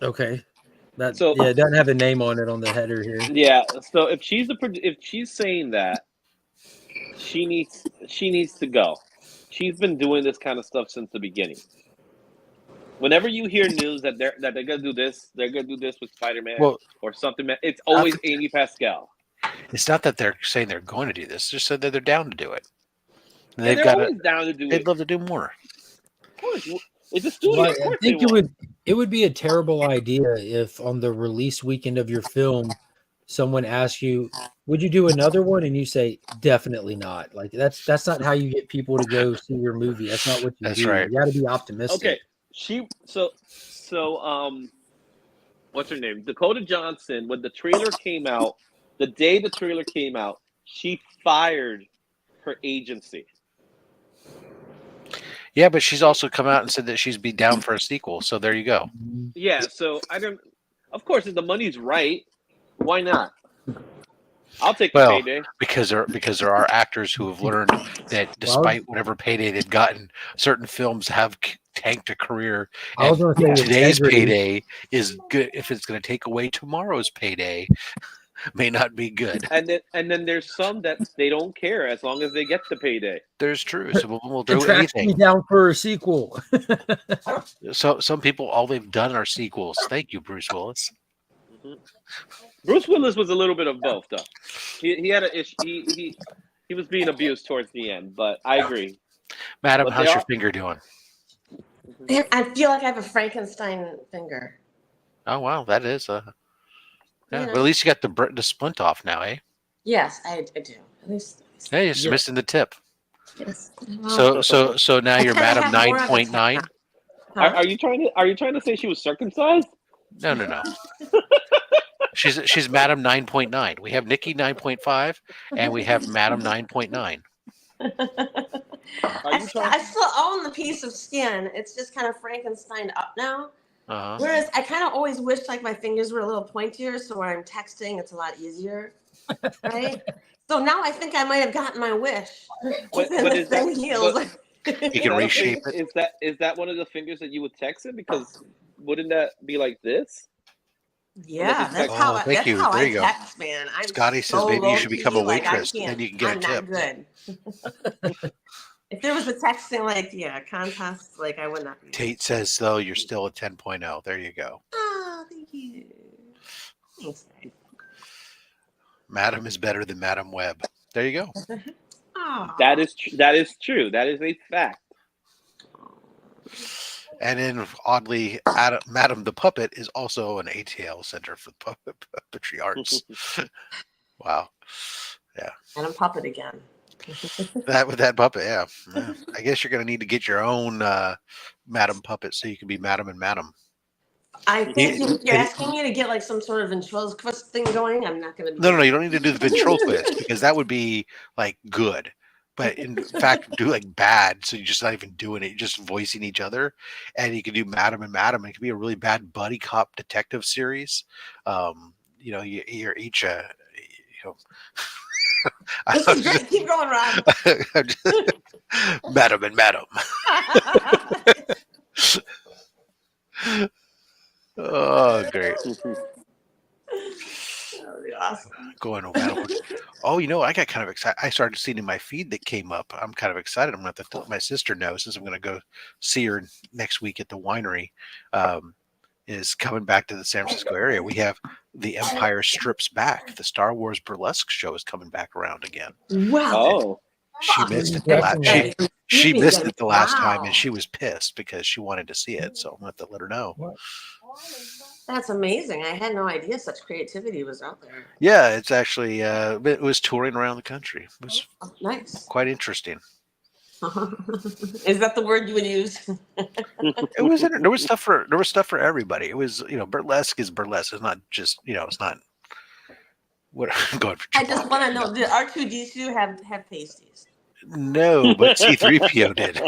Okay, it So- doesn't have a name on it on the header here. Yeah. So if she's saying that, she needs to go. She's been doing this kind of stuff since the beginning. Whenever you hear news that they're gonna do this, they're gonna do this with Spider-Man Well, or something. It's always Amy Pascal. it's not that they're saying they're going to do this; just said that they're down to do it. And And they've they're got always down to do They'd it. love to do more. Of course, it's a studio. Well, Of I course think they want. it would be a terrible idea if on the release weekend of your film, someone asks you, "Would you do another one?" and you say, "Definitely not." Like that's not how you get people to go see your movie. That's not what you That's do. right. You got to be optimistic. Okay, what's her name? Dakota Johnson. When the trailer came out, the day the trailer came out, she fired her agency. Yeah, but she's also come out and said that she's be down for a sequel. So there you go. Yeah, so I don't. Of course, if the money's right, why not? I'll take the Well, payday. because there are actors who have learned that despite whatever payday they've gotten, certain films have tanked a career. I was And gonna say today's integrity. payday is good. If it's going to take away tomorrow's payday, may not be good. And then there's some that they don't care as long as they get the payday. There's true. So we'll do Contract me anything. down for a sequel. So some people, all they've done are sequels. Thank you, Bruce Willis. Bruce Willis was a little bit of both, though. He had a issue. He was being abused towards the end, but I agree. Madam, But how's they your are- finger doing? I feel like I have a Frankenstein finger. Oh wow, that is yeah. You know. Well, at least you got the splint off now, eh? Yes, I do. At least. Hey, you're just missing the tip. Yes. So now you're I kinda Madam have more of a 9.9. tip now. Huh? Are you trying to say she was circumcised? No. She's Madam 9.9. We have Nikki 9.5 and we have Madam 9.9. I still own the piece of skin. It's just kind of Frankenstein up now. Uh-huh. Whereas I kind of always wish like my fingers were a little pointier, so when I'm texting, it's a lot easier, right? So now I think I might have gotten my wish. But And the is that- thing heals. You can reshape it. Is that one of the fingers that you would text in? Because wouldn't that be like this? Yeah, that's Oh, how thank you. There I you go. text, man. I'm Scotty says so maybe you should low-key, become a like, I waitress, can't- then you can get a I'm tip. not good. If there was a texting contest, like I would not be. Tate says though you're still a 10.0. There you go. Oh, thank you. Thanks, guys. Madam is better than Madam Web. There you go. Aw. That is true. That is a fact. And then oddly, Madam the Puppet is also an ATL Center for Puppetry Arts. Wow. And I'm puppet again. That with that puppet, yeah. I guess you're gonna need to get your own Madam puppet so you can be Madam and Madam. I think Yeah, you're asking me to get like some sort of ventriloquist thing going. I'm not going to. No, you don't need to do the ventriloquist because that would be like good, but in fact, do like bad. So you're just not even doing it; you're just voicing each other, and you can do Madam and Madam. It could be a really bad buddy cop detective series. You're each a. This is great. Keep going, Rob. Madam and Madam. Oh, great. Awesome. Going over Madam. Oh, I got kind of excited. I started seeing in my feed that came up. I'm kind of excited. I'm going to have to let my sister know since I'm going to go see her next week at the winery. Is coming back to the San Francisco area. We have The Empire Strips Back. The Star Wars burlesque show is coming back around again. Wow. She missed it. She missed it the last time, and she was pissed because she wanted to see it. So I'm going to have to let her know. That's amazing. I had no idea such creativity was out there. Yeah, it's actually it was touring around the country. It was nice. Quite interesting. Is that the word you would use? It was. There was stuff for everybody. It was burlesque is burlesque. It's not just it's not. What I'm going for. I just want to know: did R2D2 have pasties? No, but C3PO did.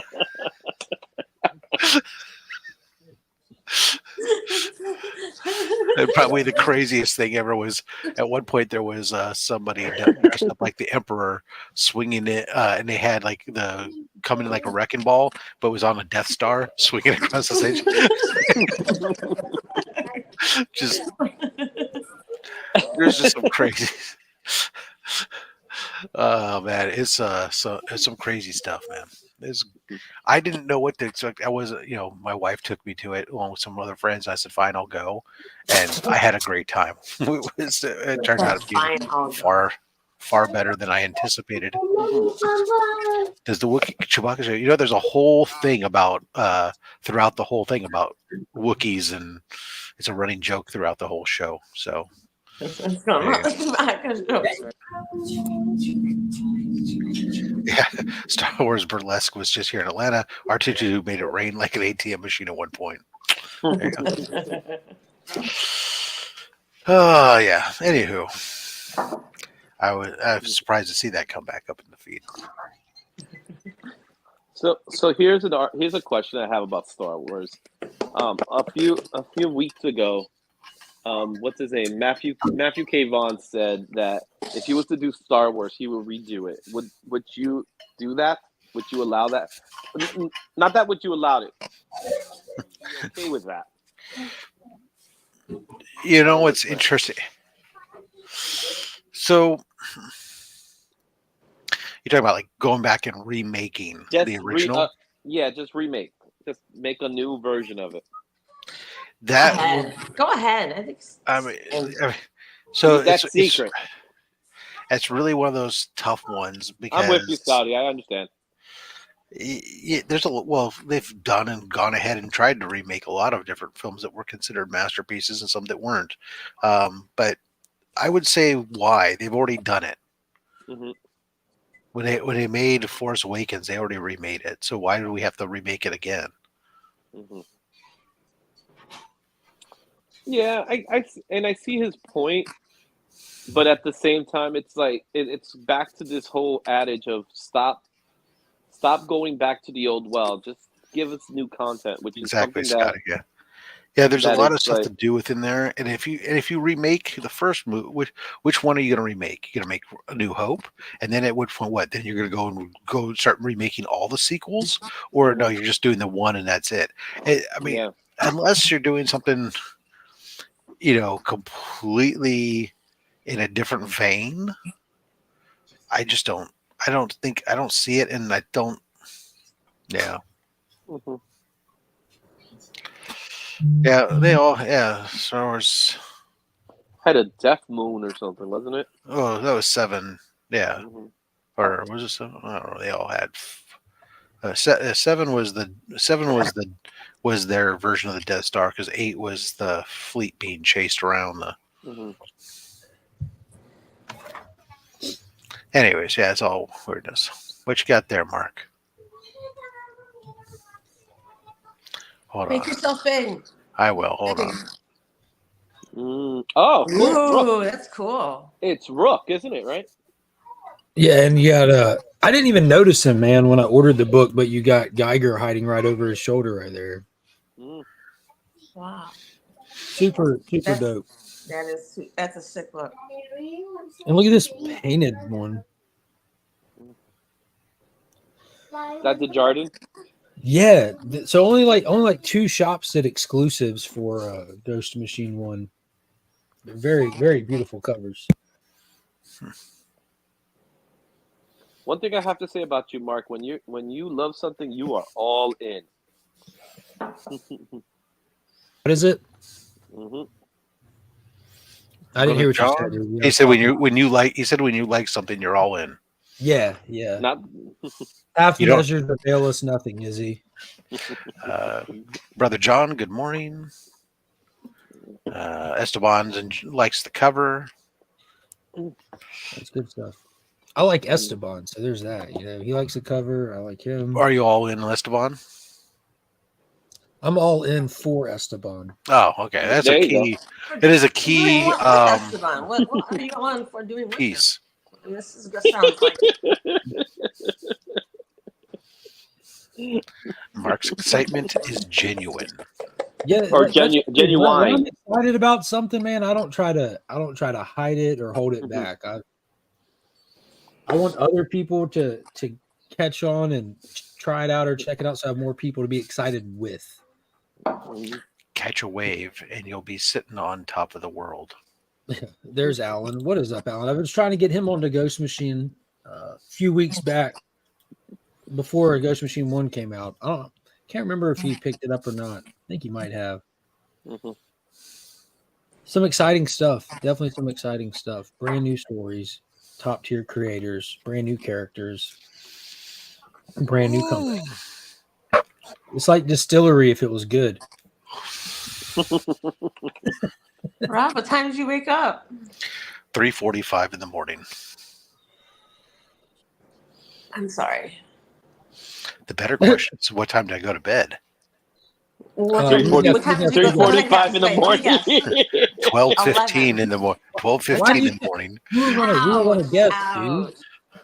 And probably the craziest thing ever was at one point there was somebody dressed up like the Emperor swinging it, and they had like coming in like a wrecking ball, but was on a Death Star swinging across the stage. There's just some crazy. Oh man, it's some crazy stuff, man. I didn't know what to expect. I was, my wife took me to it along with some other friends. I said, "Fine, I'll go," and I had a great time. It turned out to be far better than I anticipated. Does the Wookiee Chewbacca show? There's a whole thing about throughout the whole thing about Wookiees, and it's a running joke throughout the whole show. So. Yeah, Star Wars burlesque was just here in Atlanta. R2D2 made it rain like an ATM machine at one point. There you go. Oh yeah. Anywho, I was surprised to see that come back up in the feed. So here's a question I have about Star Wars. A few weeks ago, what's his name? Matthew Kvon said that if he was to do Star Wars, he would redo it. Would you do that? Would you allow that? Not that would you allow it. Okay with that. What's interesting? So you're talking about like going back and remaking the original? Just remake. Just make a new version of it. Go ahead. I think. So that's secret. It's really one of those tough ones because I'm with you, Scotty. I understand. They've done and gone ahead and tried to remake a lot of different films that were considered masterpieces and some that weren't. But I would say why they've already done it. Mm-hmm. When they made Force Awakens, they already remade it. So why do we have to remake it again? Mm-hmm. Yeah, I see his point, but at the same time, it's like it's back to this whole adage of stop going back to the old well. Just give us new content, which is something Scotty, yeah. There's a lot of stuff to do within there, and if you remake the first movie, which one are you going to remake? You're going to make A New Hope, and then at which point, what? Then you're going to go start remaking all the sequels, or no? You're just doing the one and that's it. Unless you're doing something. Completely in a different vein. I don't see it, and I don't. Yeah. Mm-hmm. Yeah, they all. Yeah, Star Wars had a Death Moon or something, wasn't it? Oh, that was 7. Yeah, Mm-hmm. or was it 7? I don't know. They all had. 7 was their version of the Death Star because 8 was the fleet being chased around the. Mm-hmm. Anyways, yeah, it's all weirdness. What you got there, Mark? Hold Make on. yourself in. I will. Hold on. Oh, cool. Ooh, that's cool. It's Rook, isn't it? Right? Yeah, and you got I didn't even notice him, man, when I ordered the book, but you got Geiger hiding right over his shoulder right there. Wow. Super dope. That's a sick look. And look at this painted one. That's the Jordan. Yeah, so only like 2 shops did exclusives for Ghost Machine 1. They're very, very beautiful covers. One thing I have to say about you, Mark, when you love something, you are all in. What is it? Mm-hmm. I didn't hear what John? you said. dude. He said when you like something, you're all in. Yeah. Not Half You don't- measured avail us nothing, is he? Brother John, good morning. Esteban likes the cover. That's good stuff. I like Esteban, so there's that. He likes the cover. I like him. Are you all in, Esteban? I'm all in for Esteban. Oh, okay. That's There a you key. It is a key What Esteban? What are you on for doing with piece. him? This is good. Sounds like Mark's excitement is genuine. Yeah, Or that's genuine. when I'm excited about something, man. I don't try to hide it or hold it back. I want other people to catch on and try it out or check it out, so I have more people to be excited with. Catch a wave, and you'll be sitting on top of the world. There's Alan. What is up, Alan? I was trying to get him onto Ghost Machine a few weeks back before Ghost Machine 1 came out. Can't remember if he picked it up or not. I think he might have. Some exciting stuff. Definitely some exciting stuff. Brand new stories, top tier creators, brand new characters, brand new company. It's like Distillery if it was good. Rob, what time did you wake up? 3:45 in the morning. I'm sorry. The better question is, what time did I go to bed? What 3:45 in the morning. 12:15 in the morning. 12:15 in the morning. You were gonna guess, dude.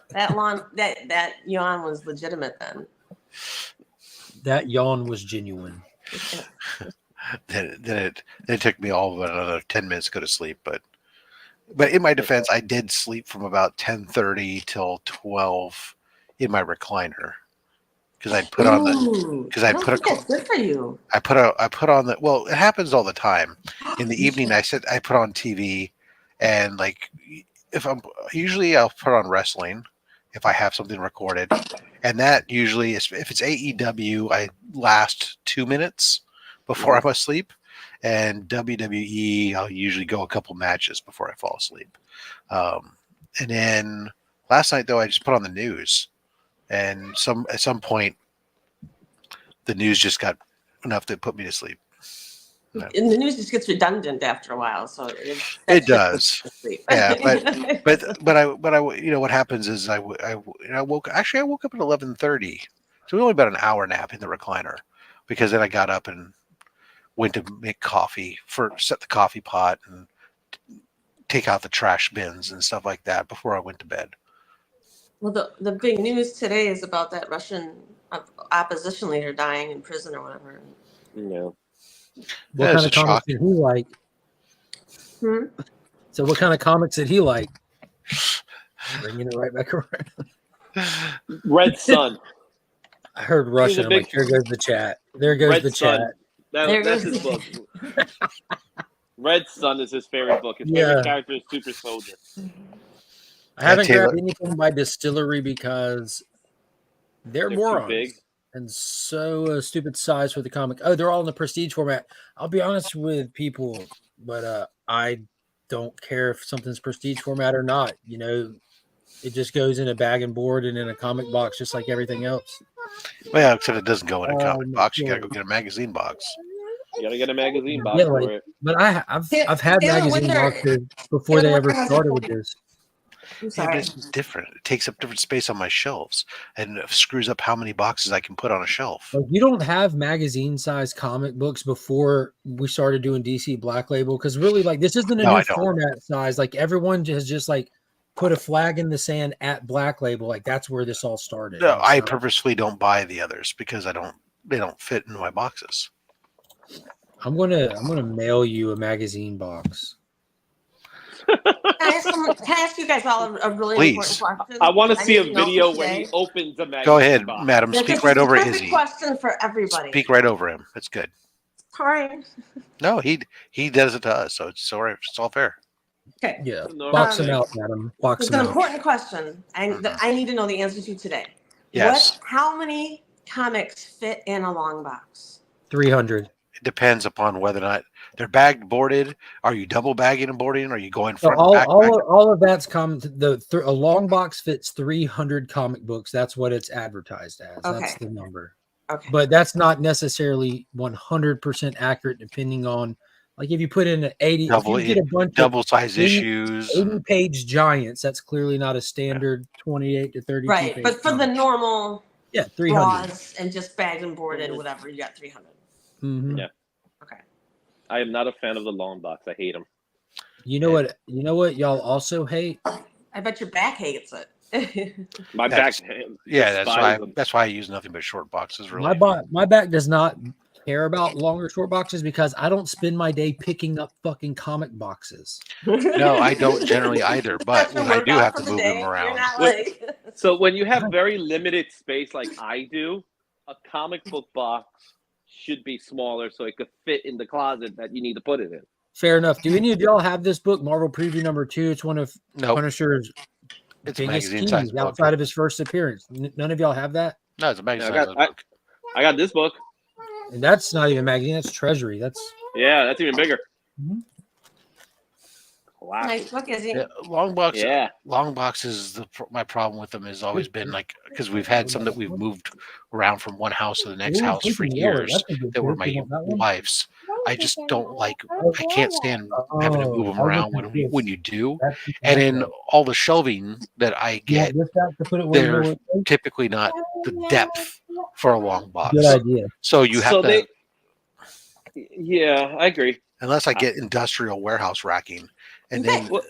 That yawn was legitimate then. That yawn was genuine. Then it took me all of another 10 minutes to go to sleep. But in my defense, I did sleep from about 10:30 till 12 in my recliner because I'd put on the that's good for you. I put on the well. It happens all the time. In the evening, I put on TV, and like I'll put on wrestling if I have something recorded, and that usually is if it's AEW, I last 2 minutes before I'm asleep, and WWE, I'll usually go a couple matches before I fall asleep. And then last night though, I just put on the news, and at some point, the news just got enough to put me to sleep. No. And the news just gets redundant after a while, so it does. Yeah, but I what happens is I woke up at 11:30, so only about an hour nap in the recliner, because then I got up and went to make coffee, set the coffee pot and take out the trash bins and stuff like that before I went to bed. Well, the big news today is about that Russian opposition leader dying in prison or whatever. Yeah. What kind of comics did he like? So what kind of comics did he like? Bringing it right back around. Red Sun. I heard Russian. I'm like, there goes the chat. There goes Red the Sun. chat. That's his book. Red Sun is his favorite book. His favorite character is Super Soldier. I haven't grabbed anything by Distillery because they're morons. Too big. And so stupid size for the comic. Oh, they're all in the prestige format. I'll be honest with people, but I don't care if something's prestige format or not. It just goes in a bag and board and in a comic box, just like everything else. Well, except it doesn't go in a comic box. You gotta go get a magazine box. You gotta get a magazine box for it. But I've had magazine boxes before they ever started with this. I'm Yeah, but sorry. it's different. It takes up different space on my shelves and it screws up how many boxes I can put on a shelf. Like, you don't have magazine-sized comic books before we started doing DC Black Label, because really, like, this isn't a No, new I don't. format size. Like, everyone has just like put a flag in the sand at Black Label. Like, that's where this all started. No, And it's I not- purposefully don't buy the others because they don't fit into my boxes. I'm gonna mail you a magazine box. Can I ask you guys all a really Please. important question? I want to see a need know video for when he today. opens a magazine Go ahead, box. madam. This Speak is right the over perfect Izzy. question for everybody. Speak right over him. It's good. Sorry. No, he does it to us, so it's all right. It's all fair. Okay. Yeah, No, box um, them out, madam. Box It's them an out. important question. I need to know the answer to today. Yes. How many comics fit in a long box? 300. It depends upon whether or not they're bagged, boarded. Are you double bagging and boarding? Are you going So front and back? all of that's come. A long box fits 300 comic books. That's what it's advertised as. That's Okay. the number. Okay. But that's not necessarily 100% accurate, depending on, like, if you put in an 80, Double, if you get a bunch of double size 80 issues. 80-page giants, that's clearly not a standard 28 to 32 Right. page But for the comic. normal Yeah, 300. draws and just bagged and boarded, whatever, you got 300. Mhm. Yeah. Okay. I am not a fan of the long box. I hate them. You know what? You know what y'all also hate? I bet your back hates it. My That's- back. Yeah, despises that's why I use nothing but short boxes. Really, My back does not care about longer short boxes because I don't spend my day picking up fucking comic boxes. no, I don't generally either. But That's your when I do workout have for to the move day. them You're around, not Wait. like So when you have very limited space like I do, a comic book box should be smaller so it could fit in the closet that you need to put it in. Fair enough. Do any of y'all have this book, Marvel Preview number 2? It's one of no, Punisher's it's a biggest magazine size keys book. outside of his first appearance. None of y'all have that? No, it's a Yeah, magazine I size got book. I got this book. And that's not even magazine. That's Treasury. That's Yeah, that's even bigger. Mhm. Wow. nice book, is he? Yeah, long box. Yeah. Long boxes. My problem with them has always been like because we've had some that we've moved around from one house to the next Ooh, house for freaking yellow. years That's a good that were book. my You want that one? wife's. I just don't like. I can't stand having to move them Oh, around look at when this. you do. That's And then all the shelving that I you get, want this back to put it where you they're know it typically not the depth for a long box. is? Good idea. So you have to, Yeah, I agree. unless I get industrial warehouse racking, and You then Well,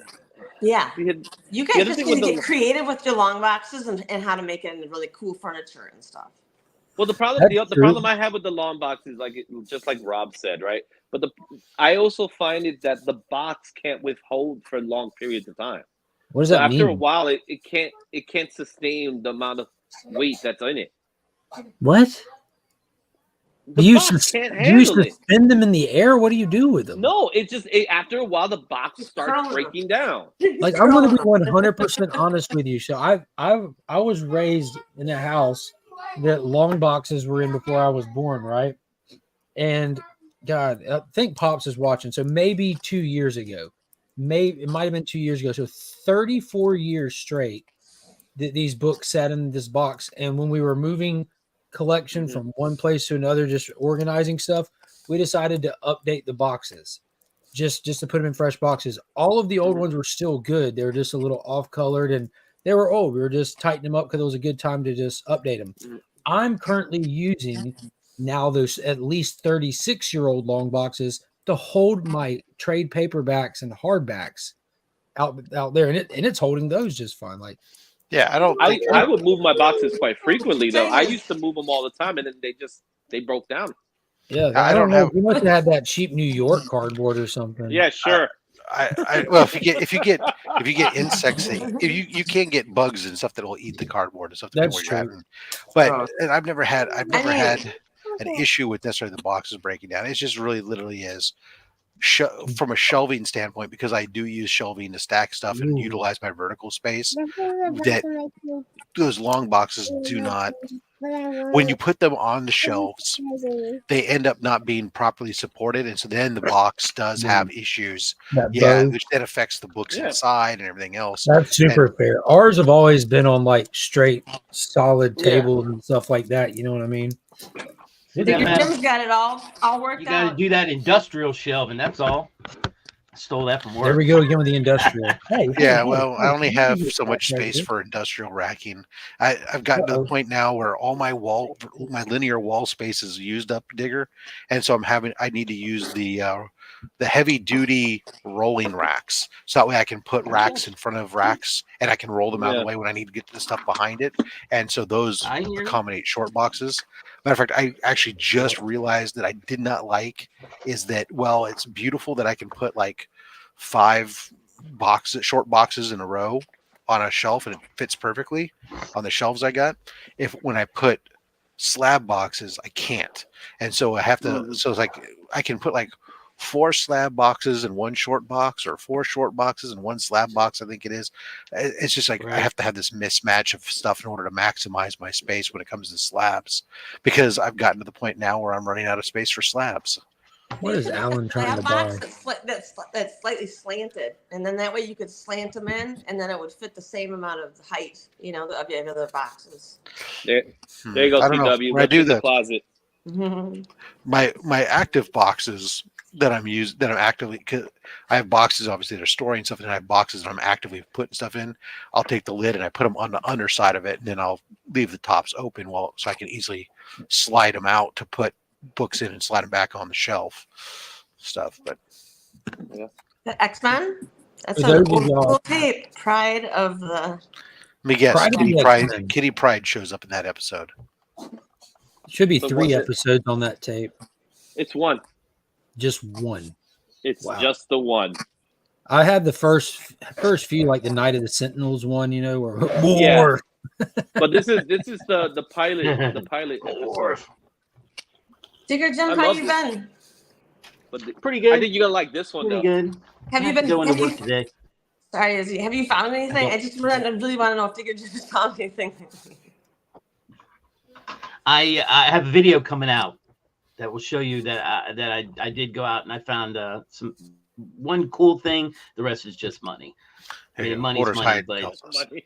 Yeah. we had- You The guys other just thing need to with get the- creative with your long boxes and how to make it into really cool furniture and stuff. well, the problem That's the true. problem I have with the long box is just like Rob said, right? But I also find it that the box can't withhold for long periods of time. What does So that after a mean? while, it can't sustain the amount of weight that's in it. What? The Do you, box can't do you handle it. suspend them in the air? What do you do with them? No, after a while the box starts Curl them. breaking down. Like, I'm going to be 100% honest with you. So I was raised in a house that long boxes were in before I was born, right? And God, I think Pops is watching. So maybe 2 years ago, it might have been 2 years ago. So 34 years straight that these books sat in this box. And when we were moving collection from one place to another, just organizing stuff, we decided to update the boxes. Just to put them in fresh boxes. All of the old ones were still good. They were just a little off colored and they were old. We were just tightening them up because it was a good time to just update them. I'm currently using now those at least 36-year-old long boxes to hold my trade paperbacks and hardbacks out there, and it's holding those just fine. Like, yeah, I don't. I would move my boxes quite frequently though. I used to move them all the time, and then they broke down. yeah, I I don't don't know. have- You must have had that cheap New York cardboard or something. Yeah, sure. Well, if you get insects, you can get bugs and stuff that will eat the cardboard and stuff. That's where true. you're having, but Oh. and I've never had mean- an issue with necessarily the boxes breaking down. It's just really literally is from a shelving standpoint, because I do use shelving to stack stuff and Ooh. utilize my vertical space. That those long boxes do not. When you put them on the shelves, they end up not being properly supported, and so then the box does have issues. That Yeah, bow. which then affects the books Yeah. inside and everything else. That's super fair. Ours have always been on like straight, solid Yeah. tables and stuff like that. You know what I mean? I think your Jim's got it all worked You got to out. do that industrial shelving. That's all. Stole that from work. There we go again with the industrial. Hey, Yeah, well, I only have so much space for industrial racking. I've gotten to the point now where all my linear wall space is used up, Digger, and so I need to use the heavy duty rolling racks, so that way I can put racks in front of racks and I can roll them out of the way when I need to get the stuff behind it, and so those accommodate short boxes. Matter of fact, I actually just realized that I did not like is that, well, it's beautiful that I can put like 5 short boxes in a row on a shelf and it fits perfectly on the shelves I got. When I put slab boxes, I can't. And so I have to, so it's like I can put like 4 slab boxes in one short box or 4 short boxes in one slab box, I think it is. It's just like I have to have this mismatch of stuff in order to maximize my space when it comes to slabs, because I've gotten to the point now where I'm running out of space for slabs. What is Alan trying to buy? That's slightly slanted, and then that way you could slant them in, and then it would fit the same amount of height, of the other boxes. There you go, CW. When I do the closet. My active boxes that I'm actively, because I have boxes obviously that are storing stuff, and I have boxes that I'm actively putting stuff in. I'll take the lid and I put them on the underside of it, and then I'll leave the tops open so I can easily slide them out to put books in and slide them back on the shelf stuff. But the X-Men, that's a cool tape. Pride of the, let me guess, Kitty Pride shows up in that episode. Should be 3 episodes on that tape. It's 1. Just 1. It's just the 1. I had the first few, like the Night of the Sentinels one, where more. But this is the pilot. The pilot episode. Digger Jim, how you been? Pretty good. I think you're gonna like this one. Pretty good. Have you been going to work today? Sorry, Izzy. Have you found anything? I just really want to know if Digger Jim has found anything. I have a video coming out that will show you that I did go out and I found one cool thing. The rest is just money. I mean, money's money, but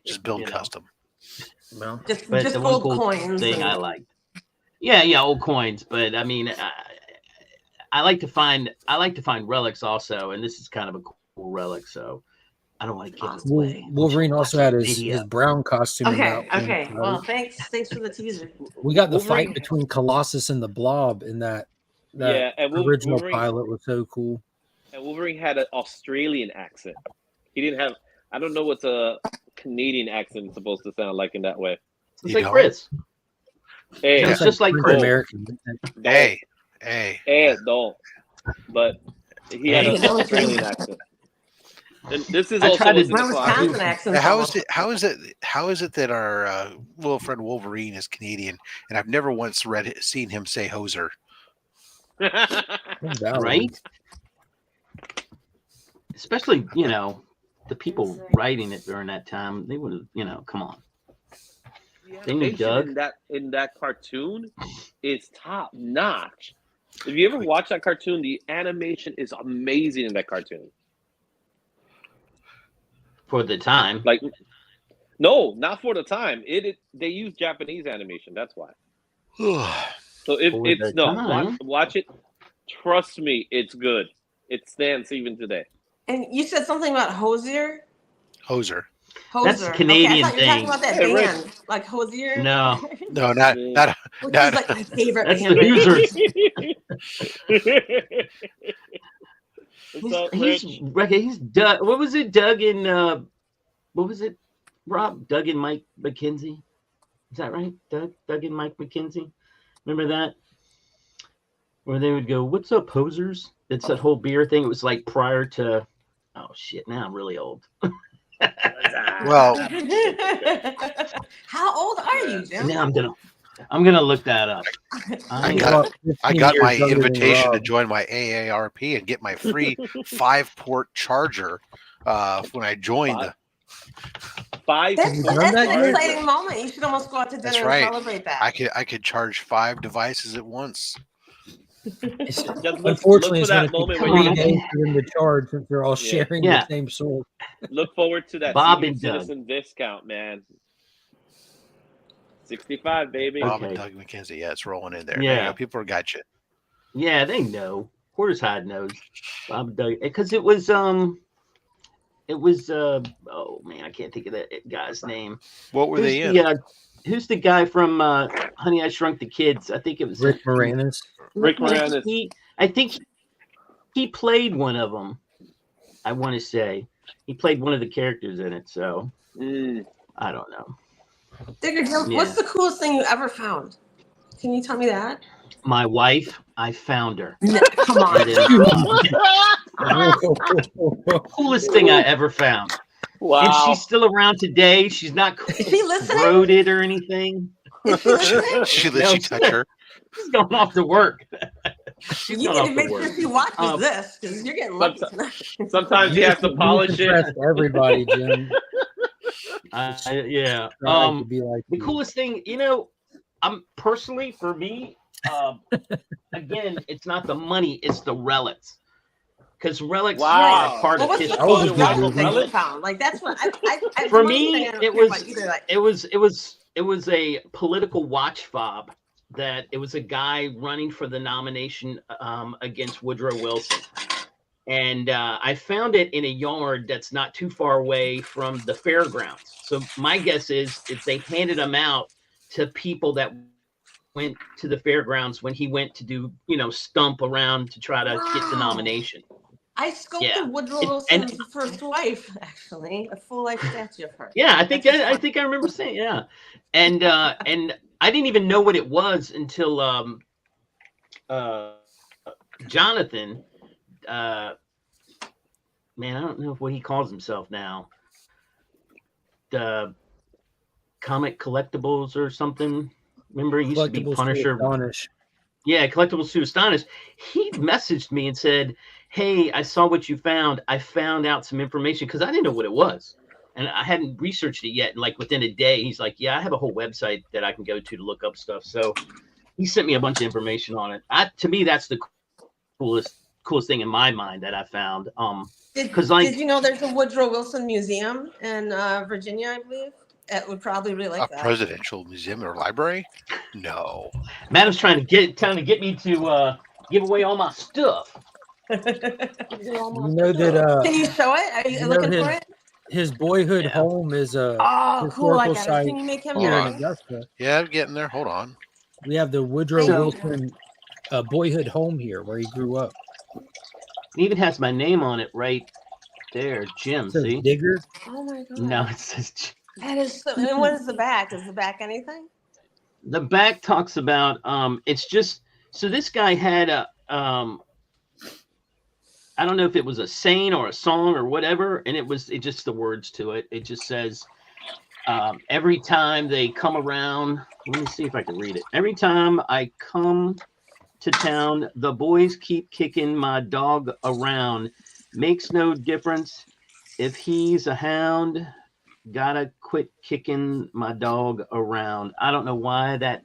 just build custom. Well, just old coins. Thing I liked. Yeah, old coins. But I mean, I like to find relics also, and this is kind of a cool relic. So I don't want to give it away. Wolverine also had his brown costume. Okay. Well, thanks for the teaser. We got the fight between Colossus and the Blob in that original pilot was so cool. And Wolverine had an Australian accent. He didn't have. I don't know what a Canadian accent is supposed to sound like in that way. It's like Chris. Hey, it's just like Chris. American. Hey, don't. But he had an Australian accent. And this is also Wisconsin accent. How is it that our little friend Wolverine is Canadian, and I've never once seen him say hoser? Right? Especially, the people writing it during that time, they would have, come on. They knew Doug. In that cartoon is top notch. If you ever watch that cartoon, the animation is amazing in that cartoon. For the time. No, not for the time. They use Japanese animation. That's why. So watch it. Trust me, it's good. It stands even today. And you said something about Hoser. That's a Canadian thing. I thought you were talking about that band, like Hosier. No, not. Which is like my favorite that's band. He's Doug. What was it? Doug and what was it? Rob? Doug and Mike McKenzie. Is that right? Doug and Mike McKenzie. Remember that? Where they would go, "What's up, posers?" It's that whole beer thing. It was like prior to. Oh shit! Now I'm really old. Well, how old are you, Jim? Now I'm gonna look that up. I got my invitation to join my AARP and get my free 5-port charger when I joined. That's an exciting moment. You should almost go out to dinner and celebrate that. I could charge 5 devices at once. Unfortunately, it's going to take 3 days for them to charge since they're all sharing the same source. Look forward to that Bob and Citizen discount, man. 65, baby. Bob and Doug McKenzie. Yeah, it's rolling in there. Yeah, people got you. Yeah, they know. Porter's knows. Bob Duggan, because it was oh man, I can't think of that guy's name. What were they in? Who's the guy from Honey, I Shrunk the Kids? I think it was Rick Moranis. Rick Moranis. I think he played one of them. I want to say he played one of the characters in it. So I don't know. Digger, what's the coolest thing you ever found? Can you tell me that? My wife, I found her. No, come on. Coolest thing I ever found. Wow. And she's still around today. She's not corroded or anything. She lets you touch her. She's going off to work. You need to make sure she watches this because you're getting lucky tonight. Sometimes you have to polish it. Everybody, Jim. Yeah. The coolest thing, I'm personally, for me, again, it's not the money, it's the relics. Because relics are part of history. Relics found? Like that's what I for me, it was a political watch fob that it was a guy running for the nomination against Woodrow Wilson. And I found it in a yard that's not too far away from the fairgrounds. So my guess is if they handed them out to people that went to the fairgrounds when he went to do, stump around to try to get the nomination. I sculpted Woodrow Wilson's first wife, actually, a full-life statue of her. Yeah, I think I remember saying, yeah. And I didn't even know what it was until Jonathan, man, I don't know what he calls himself now. The Comic Collectibles or something. Remember, he used to be Punisher. Yeah, Collectibles to Astonish. He messaged me and said, hey, I saw what you found. I found out some information because I didn't know what it was. And I hadn't researched it yet. And like within a day, he's like, yeah, I have a whole website that I can go to look up stuff. So he sent me a bunch of information on it. To me, that's the coolest thing in my mind that I found. Did you know there's a Woodrow Wilson Museum in Virginia, I believe? It would probably really like that. A presidential museum or library? No. Madam's trying to get me to give away all my stuff. You know that? Can you show it? Are you looking for it? His boyhood home is a cool! site Can you make him here in Augusta. Yeah, I'm getting there. Hold on. We have the Woodrow Wilson boyhood home here where he grew up. It even has my name on it right there, Jim. See, Digger. Oh my god! No, it says. That is so. And what is the back? Is the back anything? The back talks about it's just so this guy had a I don't know if it was a saying or a song or whatever, and it just the words to it. It just says every time they come around, let me see if I can read it. Every time I come to town, the boys keep kicking my dog around. Makes no difference if he's a hound. Gotta quit kicking my dog around. I don't know why that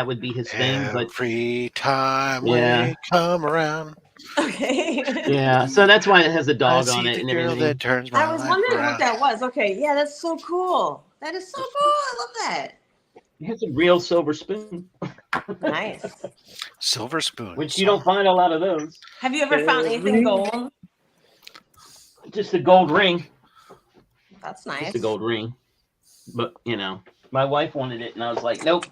would be his thing, but every time we come around. Okay. Yeah, so that's why it has a dog on it and everything. That turns my I was wondering what that was. Okay, yeah, that's so cool. That is so cool. I love that. It has a real silver spoon. Nice. Silver spoon. Which you don't find a lot of those. Have you ever found anything gold? Just a gold ring. That's nice. Just a gold ring. But, my wife wanted it, and I was like, nope.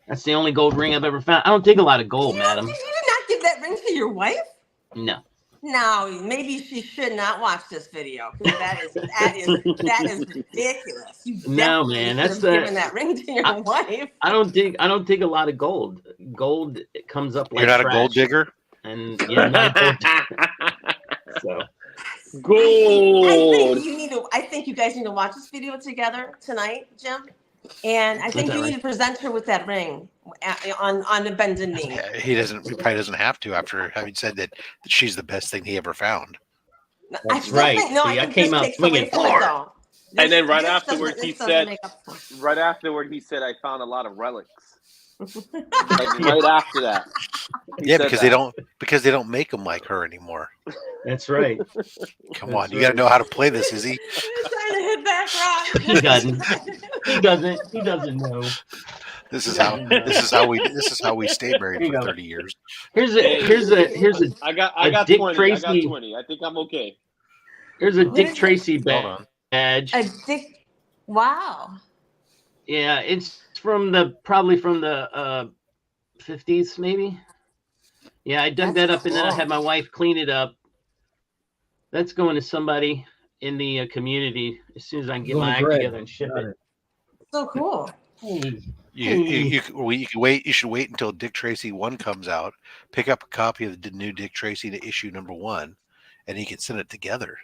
That's the only gold ring I've ever found. I don't dig a lot of gold, madam. You did not give that ring to your wife? No. No, maybe she should not watch this video because that is ridiculous. No, man, that's giving that ring to your wife. I don't dig a lot of gold. Gold it comes up like you're not trash. A gold digger. And yeah, not a gold digger. So gold. I think you guys need to watch this video together tonight, Jim. And I think you need to present her with that ring on the bended knee. Yeah, he probably doesn't have to after having said that she's the best thing he ever found. That's right. I came out swinging hard. And then right afterward, he said, I found a lot of relics. Like right after that. Yeah, because they don't make them like her anymore. That's right. Come on, you got to know how to play this, Izzy. He's trying to hit back right. He doesn't know. This is how we stayed married for 30 years. Here's a I got Dick 20. Tracy. I got 20. I think I'm okay. Here's a What Dick is it? Tracy Hold on. badge. A dick. Wow. Yeah, it's probably from the 50s, maybe. Yeah, I dug That's that up and then I cool. had my wife clean it up. That's going to somebody in the community as soon as I can get Going my to act Greg. together and ship Got it. So cool. You can wait. You should wait until Dick Tracy 1 comes out. Pick up a copy of the new Dick Tracy to issue number 1, and you can send it together.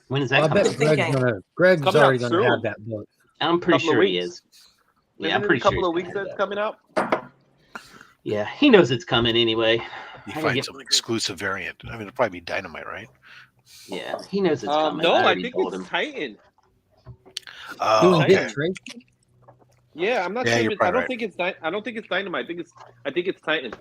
When is I that bet coming? Greg's coming out already going to soon. have that book. I'm pretty Couple of sure he weeks. is. Yeah, Isn't I'm it pretty a couple sure of he's weeks gonna that's have coming out. that. Yeah, he knows it's coming anyway. You I find get- some exclusive variant. I mean, it'll probably be Dynamite, right? Yeah, he knows it's coming. No, I already think told it's him. Titan. Oh, Doing okay. Dick Tracy? Yeah, I'm not Yeah, sure. you're I probably don't right. think it's I don't think it's Dynamite. I think it's Titan.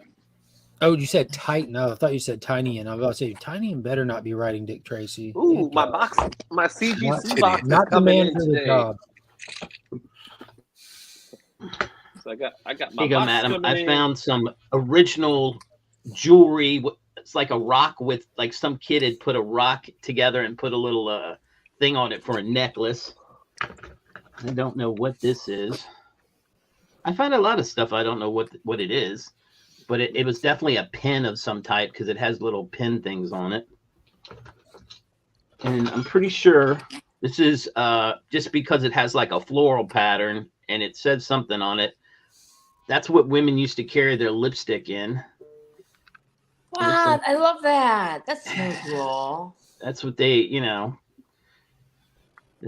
Oh, you said Titan. No, I thought you said Tiny. And I was about to say, Tiny and better not be writing Dick Tracy. Ooh, Good my God. box, my CGC Not- box is Not the coming man in for the today. job. So I got Here my you go, box madam. coming I in. found some original jewelry. It's like a rock with like some kid had put a rock together and put a little thing on it for a necklace. I don't know what this is. I find a lot of stuff I don't know what it is, but it was definitely a pin of some type because it has little pin things on it. And I'm pretty sure this is just because it has like a floral pattern and it said something on it. That's what women used to carry their lipstick in. Wow, I love that. That's so cool. That's what they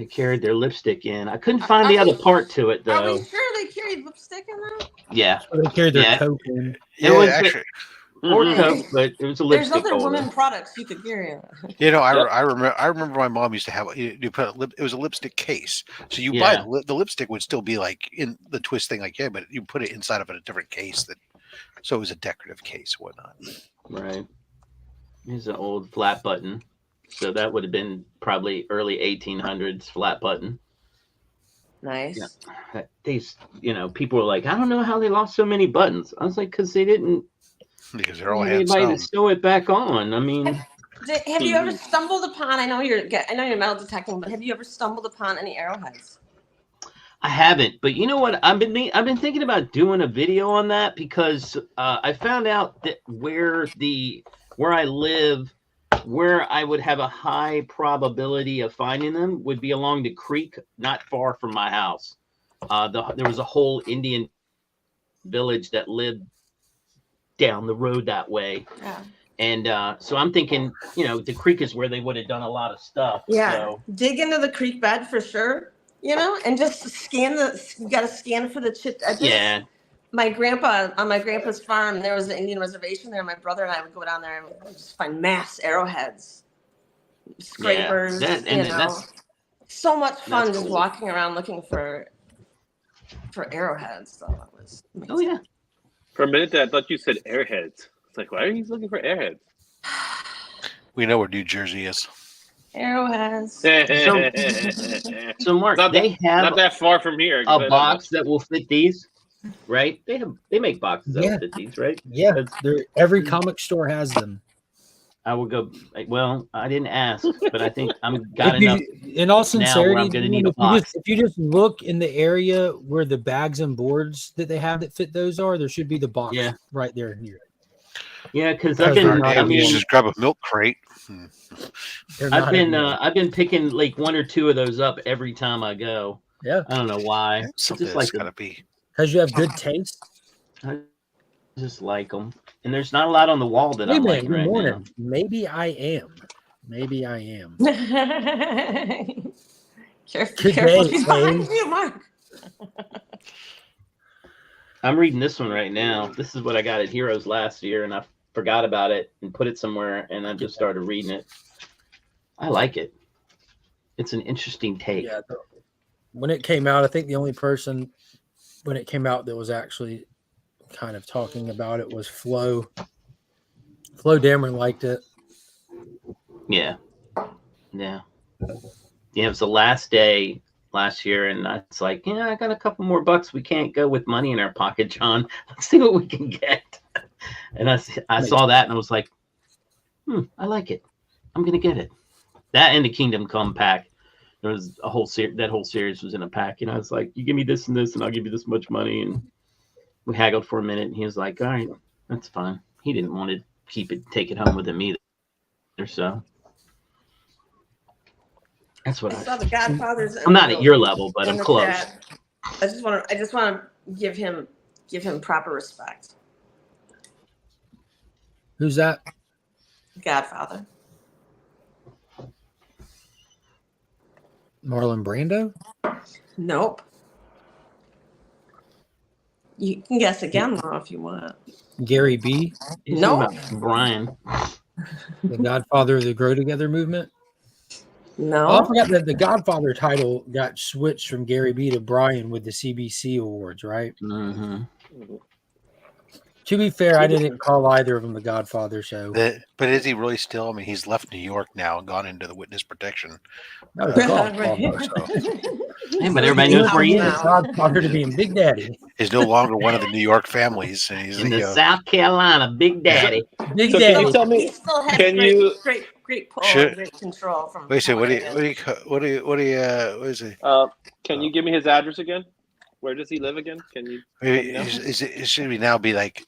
carried their lipstick in. I couldn't find the other part to it Are though. we sure they carried lipstick in that? Yeah, So they carry their Yeah. coat in. Yeah, was actually, or Mhm. coat, but it was a There's lipstick other holder. women products you could carry. Yep. I remember my mom used to have you put it was a lipstick case. So you buy Yeah. the lipstick would still be like in the twist thing, like but you put it inside of a different case so it was a decorative case, whatnot. Right. Here's an old flat button. So that would have been probably early 1800s flat button. Nice. These, people were like, I don't know how they lost so many buttons. I was like, because they didn't Because they're all have anybody hand to sewn. sew it back on. I mean, Have you ever stumbled upon? I know you're metal detecting, but have you ever stumbled upon any arrowheads? I haven't, but you know what? I've been thinking about doing a video on that because I found out that where I live, where I would have a high probability of finding them would be along the creek, not far from my house. There was a whole Indian village that lived down the road that way. Yeah. And so I'm thinking, the creek is where they would have done a lot of stuff. Yeah. So, Dig into the creek bed for sure. And just scan you got to scan for the chip. yeah. On my grandpa's farm, there was an Indian reservation there. My brother and I would go down there and we'd just find mass arrowheads, scrapers. That's so much fun that's just cool. walking around looking for arrowheads. So it was amazing. Oh yeah. For a minute there, I thought you said airheads. It's like, why are you looking for airheads? We know where New Jersey is. Arrowheads. So Mark, Not they have Not that far from here. a box that will fit these, right? They make boxes that Yeah. will fit these, right? Yeah, every comic store has them. I will go. Well, I didn't ask, but I think I'm got If you- enough. in all where sincerity, I'm gonna Dylan, need a if you box. if you just look in the area where the bags and boards that they have that fit those are, there should be the box Yeah. right there near it. Yeah, because Those I've been. are not I we mean, just grab a milk crate. They're I've not been. everywhere. I've been picking like one or two of those up every time I go. Yeah, I don't know why. I Something just that's like them. gotta be. because you have good taste. I just like them, and there's not a lot on the wall that Hey I'm man, liking good right morning. now. Maybe I am. Maybe I am. Careful, Today, He's behind Hayes. you, Mark. I'm reading this one right now. This is what I got at Heroes last year, and I forgot about it and put it somewhere, and I just started reading it. I like it. It's an interesting take. Yeah. When it came out, I think the only person when it came out that was actually kind of talking about it was Flo. Flo Dameron liked it. Yeah. Yeah. Yeah, it was the last day last year, and I was like, yeah, I got a couple more bucks. We can't go with money in our pocket, John. Let's see what we can get. And I saw that, and I was like, I like it. I'm gonna get it. That and the Kingdom Come pack. There was a whole that whole series was in a pack. I was like, you give me this and this, and I'll give you this much money. And we haggled for a minute, and he was like, all right, that's fine. He didn't want to take it home with him either. So that's what I saw the Godfathers. I'm not at your level, but I'm close. Chat. I just want to give him proper respect. Who's that? Godfather. Marlon Brando? Nope. You can guess again though if you want. Gary B? No. Brian. The Godfather of the Grow Together movement? No. Oh, I forgot that the Godfather title got switched from Gary B to Brian with the CBC awards, right? Mm-hmm. To be fair, I didn't call either of them the Godfather show. But is he really still? I mean, he's left New York now and gone into the witness protection. No, the Godfather. Hey, but everybody knows where he is. Godfather to being Big Daddy. He's no longer one of the New York families. And he's in the South Carolina, Big Daddy. Big So Daddy. can you tell me? He still has Can great, you? great pull and great control from. Wait a second. What is it? Can you give me his address again? Where does he live again? Can you? Should we now be like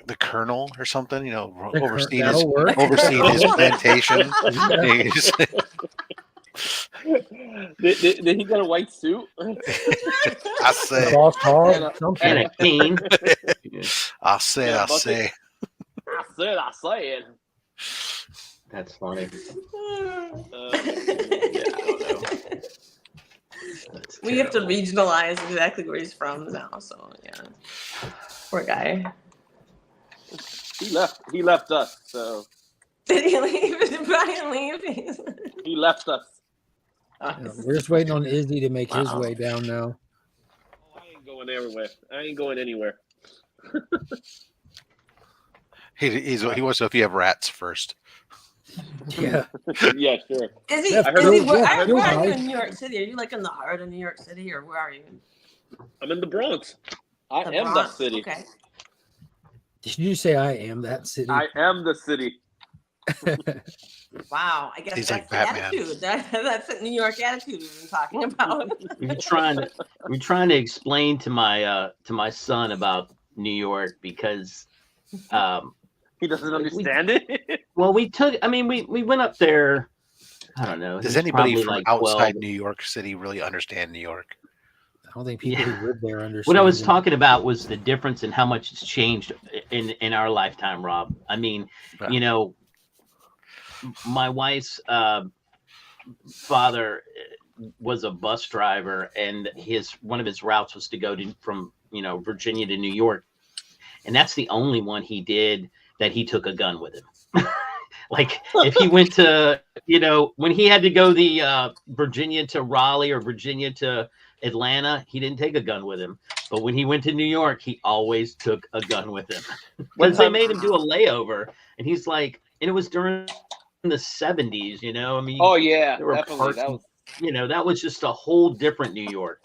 the Colonel or something? Overseeing his plantation. Did he get a white suit? I say. And a cane. I say. I said. That's funny. I don't know. We have to regionalize exactly where he's from now. So yeah, poor guy. He left us. So did he leave? Did Brian leave? He left us. We're just waiting on Izzy to make his way down now. I ain't going everywhere. I ain't going anywhere. He wants to know if you have rats first. Yeah. Yeah, sure. Is he? I heard Where are you nice. in New York City? Are you like in the heart of New York City, or where are you? I'm in the Bronx. I The am that Bronx? city. Okay. Did you say I am that city? I am the city. Wow. I guess He's that's like the Batman. attitude. That's the New York attitude we've been talking about. We're trying to explain to my son about New York because He doesn't understand it. well we went up there. I don't know. Does he's anybody probably from like outside 12. New York City really understand New York? I don't think people who live there understand. What I was it. talking about was the difference in how much it's changed in our lifetime, Rob. I mean, Yeah. My wife's father was a bus driver, and one of his routes was to go from Virginia to New York, and that's the only one he did that he took a gun with him. Like if he went to when he had to go the Virginia to Raleigh or Virginia to Atlanta, he didn't take a gun with him. But when he went to New York, he always took a gun with him because they made him do a layover, and he's like, and it was during the 70s, I mean, Oh yeah, there were definitely. parts, That was that was just a whole different New York.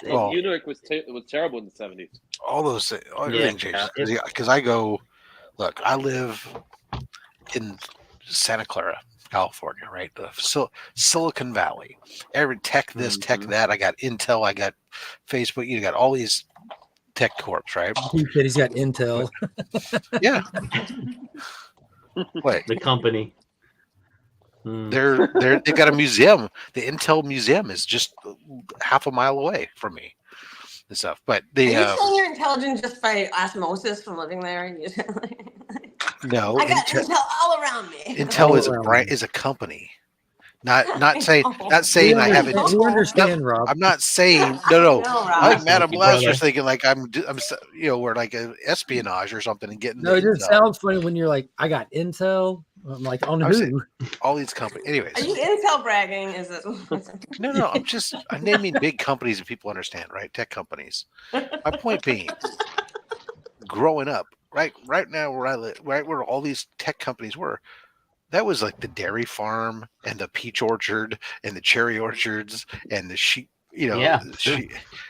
Well, New York was terrible in the 70s. all those everything changed because I I live in Santa Clara, California, right? The Silicon Valley. Every tech this, tech that. I got Intel, I got Facebook. You got all these tech corps, right? He said he's got Intel. Yeah. Wait, The company. they got a museum. The Intel Museum is just half a mile away from me and stuff. But Are you saying you're intelligent just by osmosis from living there? no, I got Intel all around me. Intel is a company. Not saying I haven't. You understand, Rob? I'm not saying no. I think Madam Blast brother. is thinking like I'm we're like a espionage or something and getting. No, it just sounds funny when you're like, I got Intel. I'm like, on who? saying, all these companies. Anyways, Are you Intel bragging? Is it? no. I'm naming big companies that people understand, right? Tech companies. My point being, growing up, right now where I live, right where all these tech companies were. That was like the dairy farm and the peach orchard and the cherry orchards and the sheep Yeah, sure.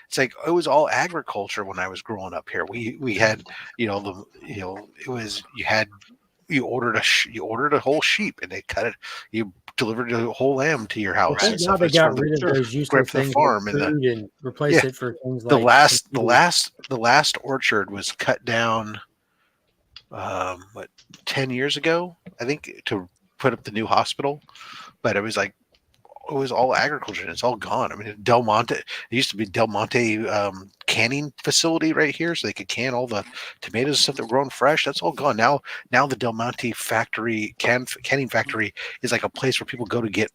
It's like it was all agriculture when I was growing up here. We had it was you ordered a whole sheep and they cut it. You delivered a whole lamb to your house. Thank And God stuff. they It's got from the- rid of those right useless from the things farm like and food and replace it for things the like last orchard was cut down 10 years ago, I think, to put up the new hospital. But it was like it was all agriculture and it's all gone. I mean, Del Monte, it used to be Del Monte canning facility right here, so they could can all the tomatoes and stuff that were grown fresh. That's all gone now. Now the Del Monte factory canning factory is like a place where people go to get.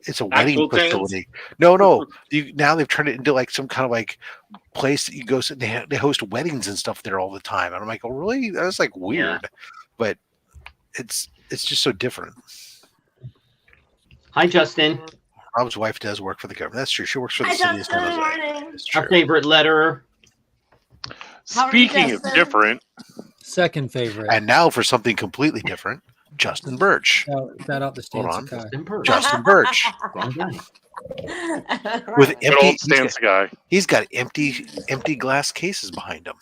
It's a wedding Actual cans? facility. No. Now they've turned it into like some kind of like place that you go. They host weddings and stuff there all the time. And I'm like, oh really? That's like weird, but it's just so different. Hi, Justin. Rob's wife does work for the government. That's true. She works for the Hi, city of Justin. San Good Jose. morning. That's true. Our favorite letterer. How are you, Speaking of Justin? different, second favorite. And now for something completely different, Justin Birch. Shout out to Stan Hold on. Sakai. Emperor. Justin Birch Wrong guy. with Right. good old stance guy. he's got empty glass cases behind him.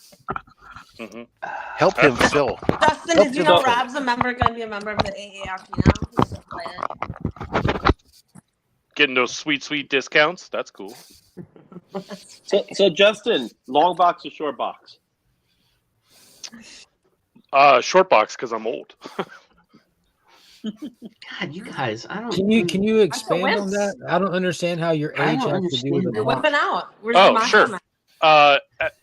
Mhm. Help him fill. Justin, did you know Rob's going to be a member of the AARP now? He's so excited. Getting those sweet discounts. That's cool. So Justin, long box or short box? Short box because I'm old. God, you guys, I don't. Can you expand on wimps. that? I don't understand how your I age don't has to do with understand a You're that. box. whipping out. Where's Oh, your mom sure. from?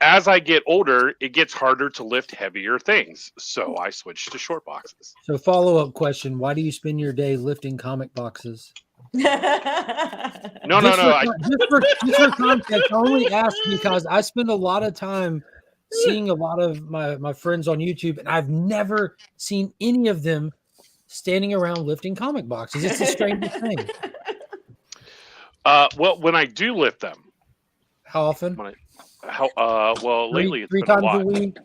As I get older, it gets harder to lift heavier things, so I switched to short boxes. So follow-up question: why do you spend your day lifting comic boxes? No. Just for context, I only ask because I spend a lot of time seeing a lot of my friends on YouTube, and I've never seen any of them standing around lifting comic boxes. It's the strangest thing. Well, when I do lift them, How often? lately it's Three been a times a lot. week.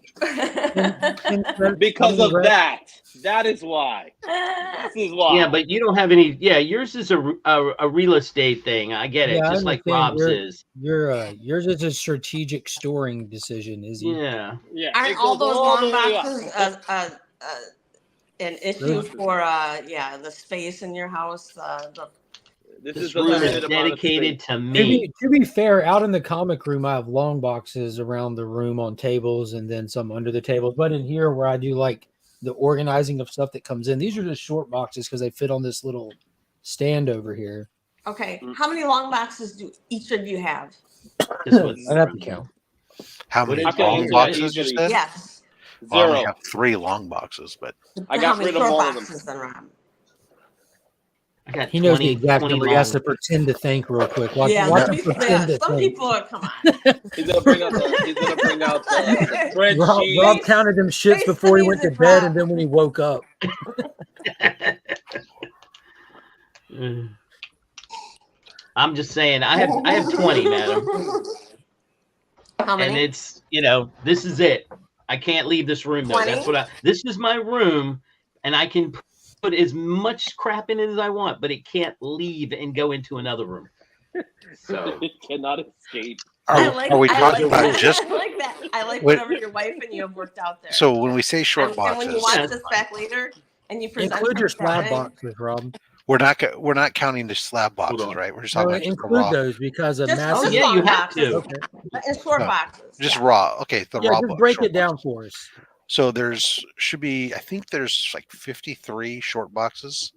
Because of Reps? that. That is why. This is why. Yeah, but you don't have any. Yeah, yours is a real estate thing. I get it, Yeah, I just like understand. Rob's is. Yours is a strategic storing decision, is it? Yeah. Yeah. Aren't it all goes those all the long way up. boxes an issue for the space in your house? This This is the room is limited amount of dedicated space. to me. To be fair, out in the comic room, I have long boxes around the room on tables and then some under the tables. But in here, where I do like the organizing of stuff that comes in, these are just short boxes because they fit on this little stand over here. Okay. How many long boxes do each of you have? This was- I'd have to count. How What many is that? long Easily, boxes you easily. said? Yes. Well, I only Zero. have 3 long boxes, but I How got many rid of short all of them. boxes then, Rob? I got He knows 20, the exact 20 number. He has to long. pretend to think real quick. Watch Yeah, him some people, pretend to some think. people are, come on. He's gonna bring out the spreadsheet. Rob counted them shits Face before he the went to music, bed Rob. and then when he woke up. I'm just saying, I have 20, madam, How and many? it's this is it. I can't leave this room though. 20? That's what this is my room, and I can put as much crap in it as I want, but it can't leave and go into another room. So It cannot escape. are we talking about that. just I like that. I like Wait. whatever your wife and you have worked out there. so when we say short and when you boxes, watch Yeah. this back later and you present Include your them slab Friday, boxes, Rob. we're not counting the slab boxes, on. right? We're just No, talking about just the include raw, those because a Just- oh massive. yeah, long you have boxes. to. Okay. in short No, boxes. just yeah. raw. Okay, the Yeah, raw. just break short it down boxes. for us. So should be. I think there's like 53 short boxes,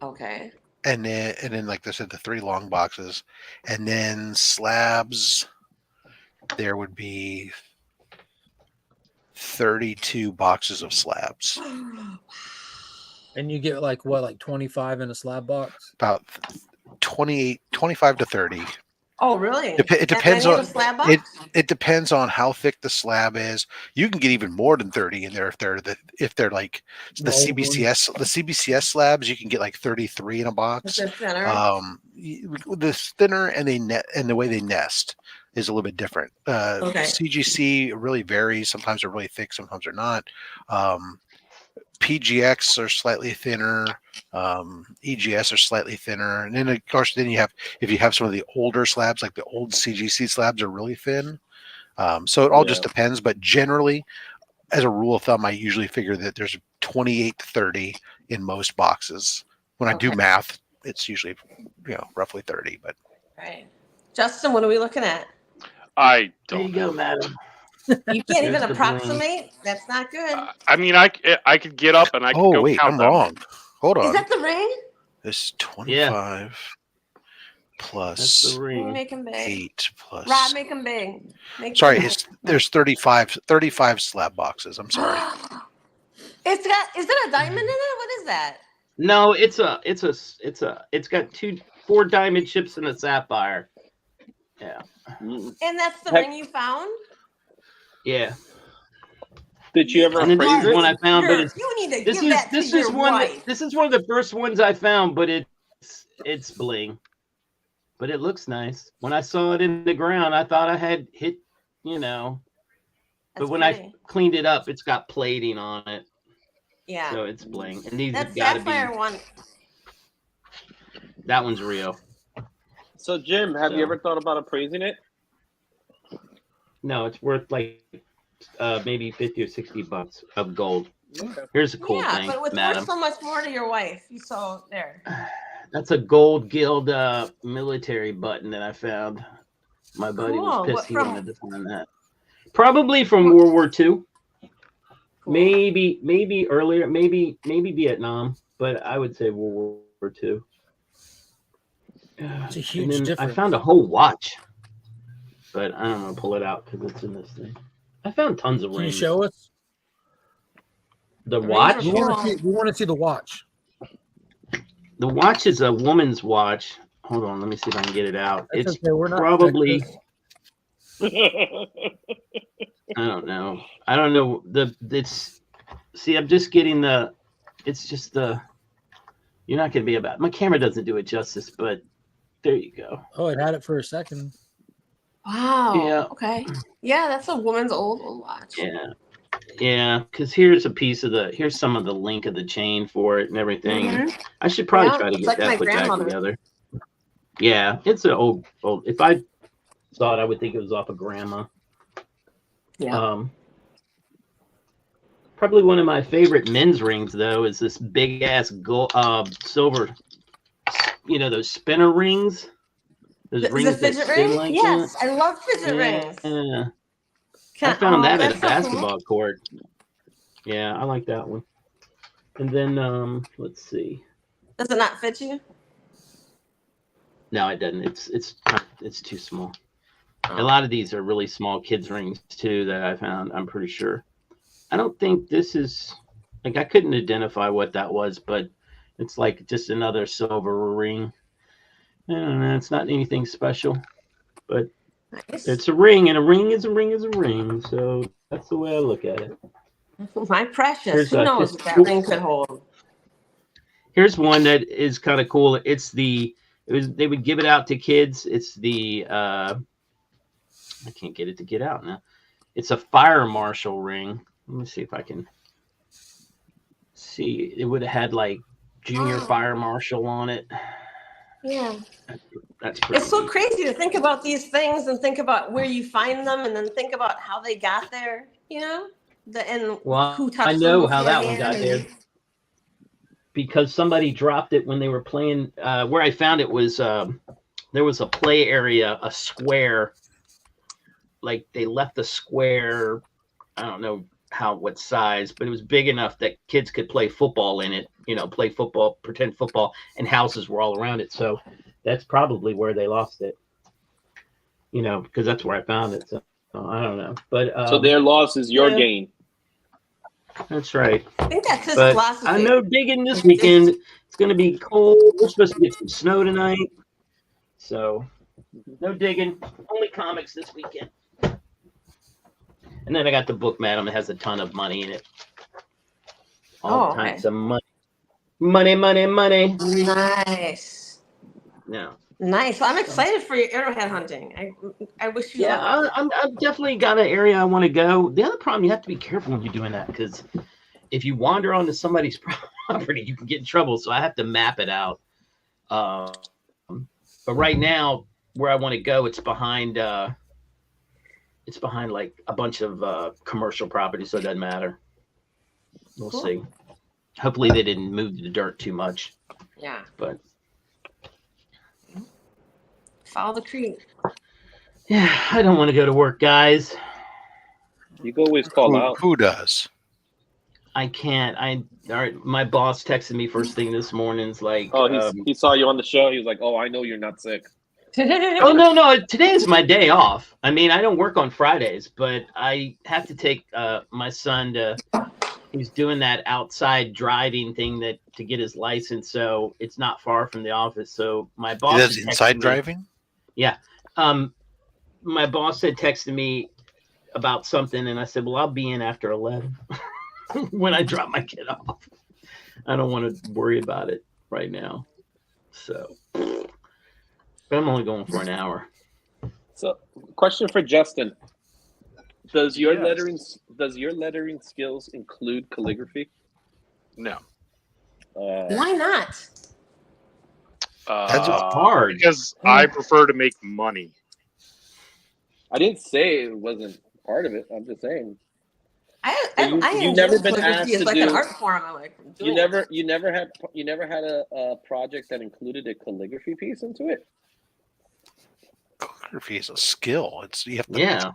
Okay. and then like I said, the 3 long boxes, and then slabs. There would be 32 boxes of slabs. And you get like 25 in a slab box? About 25 to 30. Oh, really? It depends Any on of the slab it. box? It depends on how thick the slab is. You can get even more than 30 in there if they're like the The old CBCS slabs. You can get like 33 in a If box. they're thinner. The thinner and the way they nest is a little bit different. Okay. CGC really varies. Sometimes they're really thick, sometimes they're not. PGX are slightly thinner. EGS are slightly thinner, and then of course, then you have if you have some of the older slabs, like the old CGC slabs, are really thin. So it all just depends, but generally, as a rule of thumb, I usually figure that there's 28 to 30 in most boxes. When I do math, it's usually roughly 30. But right, Justin, what are we looking at? I There don't you know. go, madam. You can't even There's the approximate. That's not good. I mean, I could get up and I could oh go wait, count I'm them. wrong. Hold Is on. that the ring? This 25 plus That's the ring. Make them big. 8 plus. Rob, make them big. Sorry, there's 35 slab boxes. I'm sorry. Is there a diamond in it? What is that? No, it's got 4 diamond chips and a sapphire. Yeah. And that's the ring you found? Yeah. Did you ever And then appraise this is one I found, but You need to this give that is to your one wife. this is one of the first ones I found, but it's bling. But it looks nice. When I saw it in the ground, I thought I had hit, but That's when pretty. I cleaned it up, it's got plating on it. Yeah. So it's bling. And these That have got to sapphire be. one. That one's real. So, Jim, have you ever thought about appraising it? No, it's worth like maybe $50 or $60 of gold. Okay. Here's a cool Yeah, thing, but it's madam. worth so much more to your wife. So there. That's a gold guild military button that I found. My buddy was Cool. pissed What he from? wanted to find that. Probably from World War II. Cool. Maybe earlier, maybe Vietnam, but I would say World War II. It's a And huge then difference. I found a whole watch, but I don't want to pull it out because it's in this thing. I found tons of Can you rings. show us? The rings watch? are We want to see the watch. The watch is a woman's watch. Hold on, let me see if I can get it out. That's It's okay. We're not probably. sexist. I don't know. I'm just getting the. It's just the. You're not going to be about. My camera doesn't do it justice, but there you go. Oh, it had it for a second. Wow. Yeah. Okay. Yeah, that's a woman's old watch. Yeah. Because here's some of the link of the chain for it and everything. Mhm. I should probably Yeah, try to it's get like that my put back grandmother. together. Yeah, it's an old. If I saw it, I would think it was off of grandma. Yeah. Probably one of my favorite men's rings, though, is this big ass gold, silver. Those spinner rings. Those The rings that fidget spin ring? like Yes, that. I love fidget rings. Yeah. Can I found that at that's a so cool. basketball court. Yeah, I like that one. And then let's see. Does it not fit you? No, it doesn't. It's too small. A lot of these are really small kids rings too that I found. I'm pretty sure. I don't think this is I couldn't identify what that was, but it's like just another silver ring. I don't know. It's not anything special, but Nice. it's a ring, and a ring is a ring is a ring. So that's the way I look at it. My precious. Here's Who a- knows what that ring could hold? Here's one that is kind of cool. They would give it out to kids. It's the I can't get it to get out now. It's a fire marshal ring. Let me see if I can see. It would have had like junior fire marshal on it. Yeah. That's pretty It's so neat. crazy to think about these things and think about where you find them and then think about how they got there, and Well, who touched I know them how that one beforehand got there. Because somebody dropped it when they were playing. Where I found it was there was a play area, a square. Like they left the square. I don't know what size, but it was big enough that kids could play football in it. Play football, pretend football, and houses were all around it. So that's probably where they lost it. Because that's where I found it. So I don't know, but So their loss is your yeah. gain. That's right. I think that's his But philosophy. I know digging this weekend. It's going to be cold. We're supposed to get some snow tonight. So no digging. Only comics this weekend. And then I got the book, madam. It has a ton of money in it. All okay. kinds of money. Money. Nice. No. Nice. Well, I'm excited for your arrowhead hunting. I wish you Yeah, luck. I've definitely got an area I want to go. The other problem, you have to be careful when you're doing that because if you wander onto somebody's property, you can get in trouble. So I have to map it out. But right now, where I want to go, it's behind like a bunch of commercial property, so it doesn't matter. We'll see. Hopefully they didn't move the dirt too much. Yeah. But Follow the creek. yeah, I don't want to go to work, guys. You can always call out. Who does? I can't. All right, my boss texted me first thing this morning. It's like, Oh, he saw you on the show. He was like, "Oh, I know you're not sick." oh no, today is my day off. I mean, I don't work on Fridays, but I have to take my son to. He's doing that outside driving thing to get his license, so it's not far from the office. So my boss. He does inside driving? Yeah. My boss had texted me about something, and I said, "Well, I'll be in after 11 when I drop my kid off. I don't want to worry about it right now." So, but I'm only going for an hour. So, question for Justin: Does your Yes. lettering skills include calligraphy? No. Why not? That's hard. Because I prefer to make money. I didn't say it wasn't part of it. I'm just saying. I You enjoy never been calligraphy asked as to like an do- art form. I'm like, You never had a project that included a calligraphy piece into it. Calligraphy is a skill. You have to. Yeah,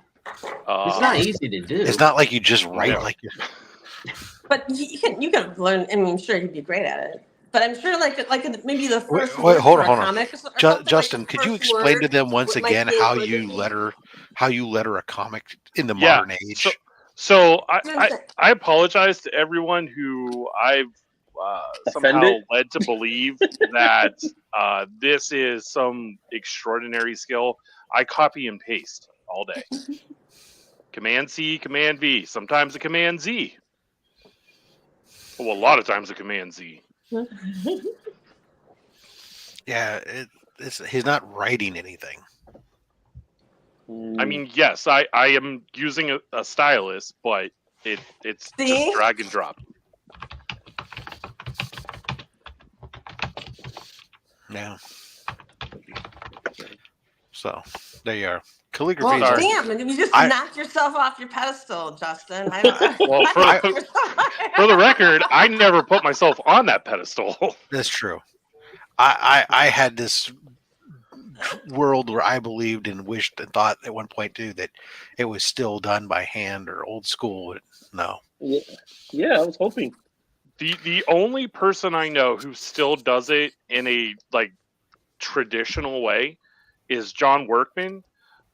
it's not easy to do. It's not like you just write No. like you. But you can learn. I mean, sure, you'd be great at it. But I'm sure, like maybe the Wait, first wait, word hold for on, a hold on. comic or something, like Justin, the could you first explain to word them once might again be a how calligraphy. you letter a comic in the Yeah, modern age? So You know what I'm saying? I apologize to everyone who I've somehow Offended? led to believe that this is some extraordinary skill. I copy and paste all day. Command C, Command V, sometimes a Command Z. Well, a lot of times a Command Z. Yeah, he's not writing anything. I mean, yes, I am using a stylus, but it's See? just drag and drop. Yeah. So there you are. Calligraphy. Well, Sorry. damn! And you just I- knocked yourself off your pedestal, Justin. I don't. Well, for the record, I never put myself on that pedestal. That's true. I had this world where I believed and wished and thought at one point too that it was still done by hand or old school. But no. Yeah, I was hoping. The only person I know who still does it in a like traditional way is John Workman.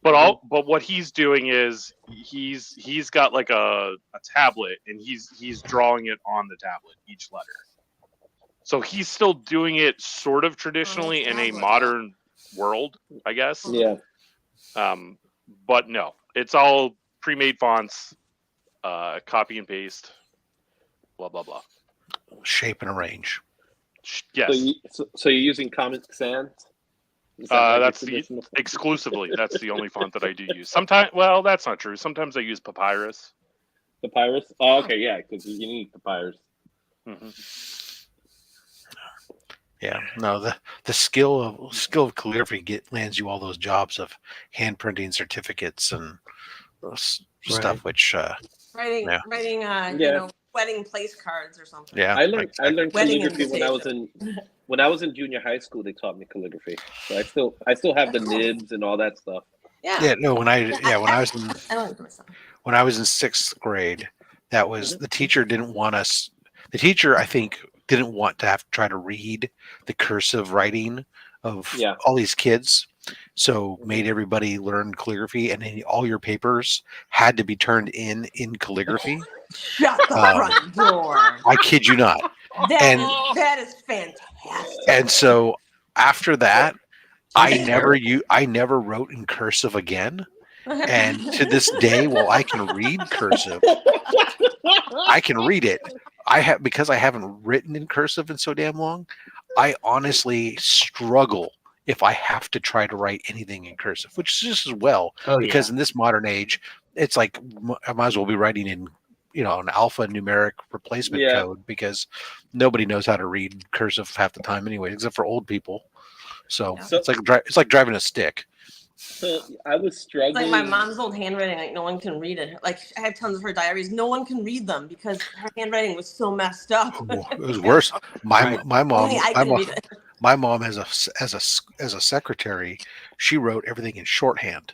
But what he's doing is he's got like a tablet and he's drawing it on the tablet, each letter. So he's still doing it sort of traditionally in a modern world, I guess. Yeah. But no, it's all pre-made fonts, copy and paste, blah blah blah. Shape and arrange. Yes, So you're using Comic Sans? Is that like your that's traditional- exclusively. That's the only font that I do use. Sometimes, well, that's not true. Sometimes I use Papyrus. Papyrus. Oh, okay, yeah, because you need Papyrus. hmm Yeah. No, the skill of calligraphy lands you all those jobs of hand printing certificates and stuff, which writing, Yeah. you know, wedding place cards or something. yeah. I learned Wedding calligraphy when I was in junior high school. They taught me calligraphy, so I still have the nibs and all that stuff. Yeah. Yeah, no, when I was in I learned myself. when I was in 6th grade, that was the teacher didn't want us. The teacher, I think, didn't want to have to try to read the cursive writing of all these kids, so made everybody learn calligraphy, and then all your papers had to be turned in calligraphy. Shut the front door. I kid you not. That is fantastic. And so after that, I never wrote in cursive again. And to this day, while I can read cursive, I can read it. Because I haven't written in cursive in so damn long, I honestly struggle if I have to try to write anything in cursive, which is just as well, because in this modern age, it's like I might as well be writing an alphanumeric replacement Yeah. code because nobody knows how to read cursive half the time anyway, except for old people. So So- it's like driving a stick. So I was It's struggling. like my mom's old handwriting, like no one can read it. Like I have tons of her diaries. No one can read them because her handwriting was so messed up. It was worse. My mom, Only I can read it. my mom as a secretary, she wrote everything in shorthand.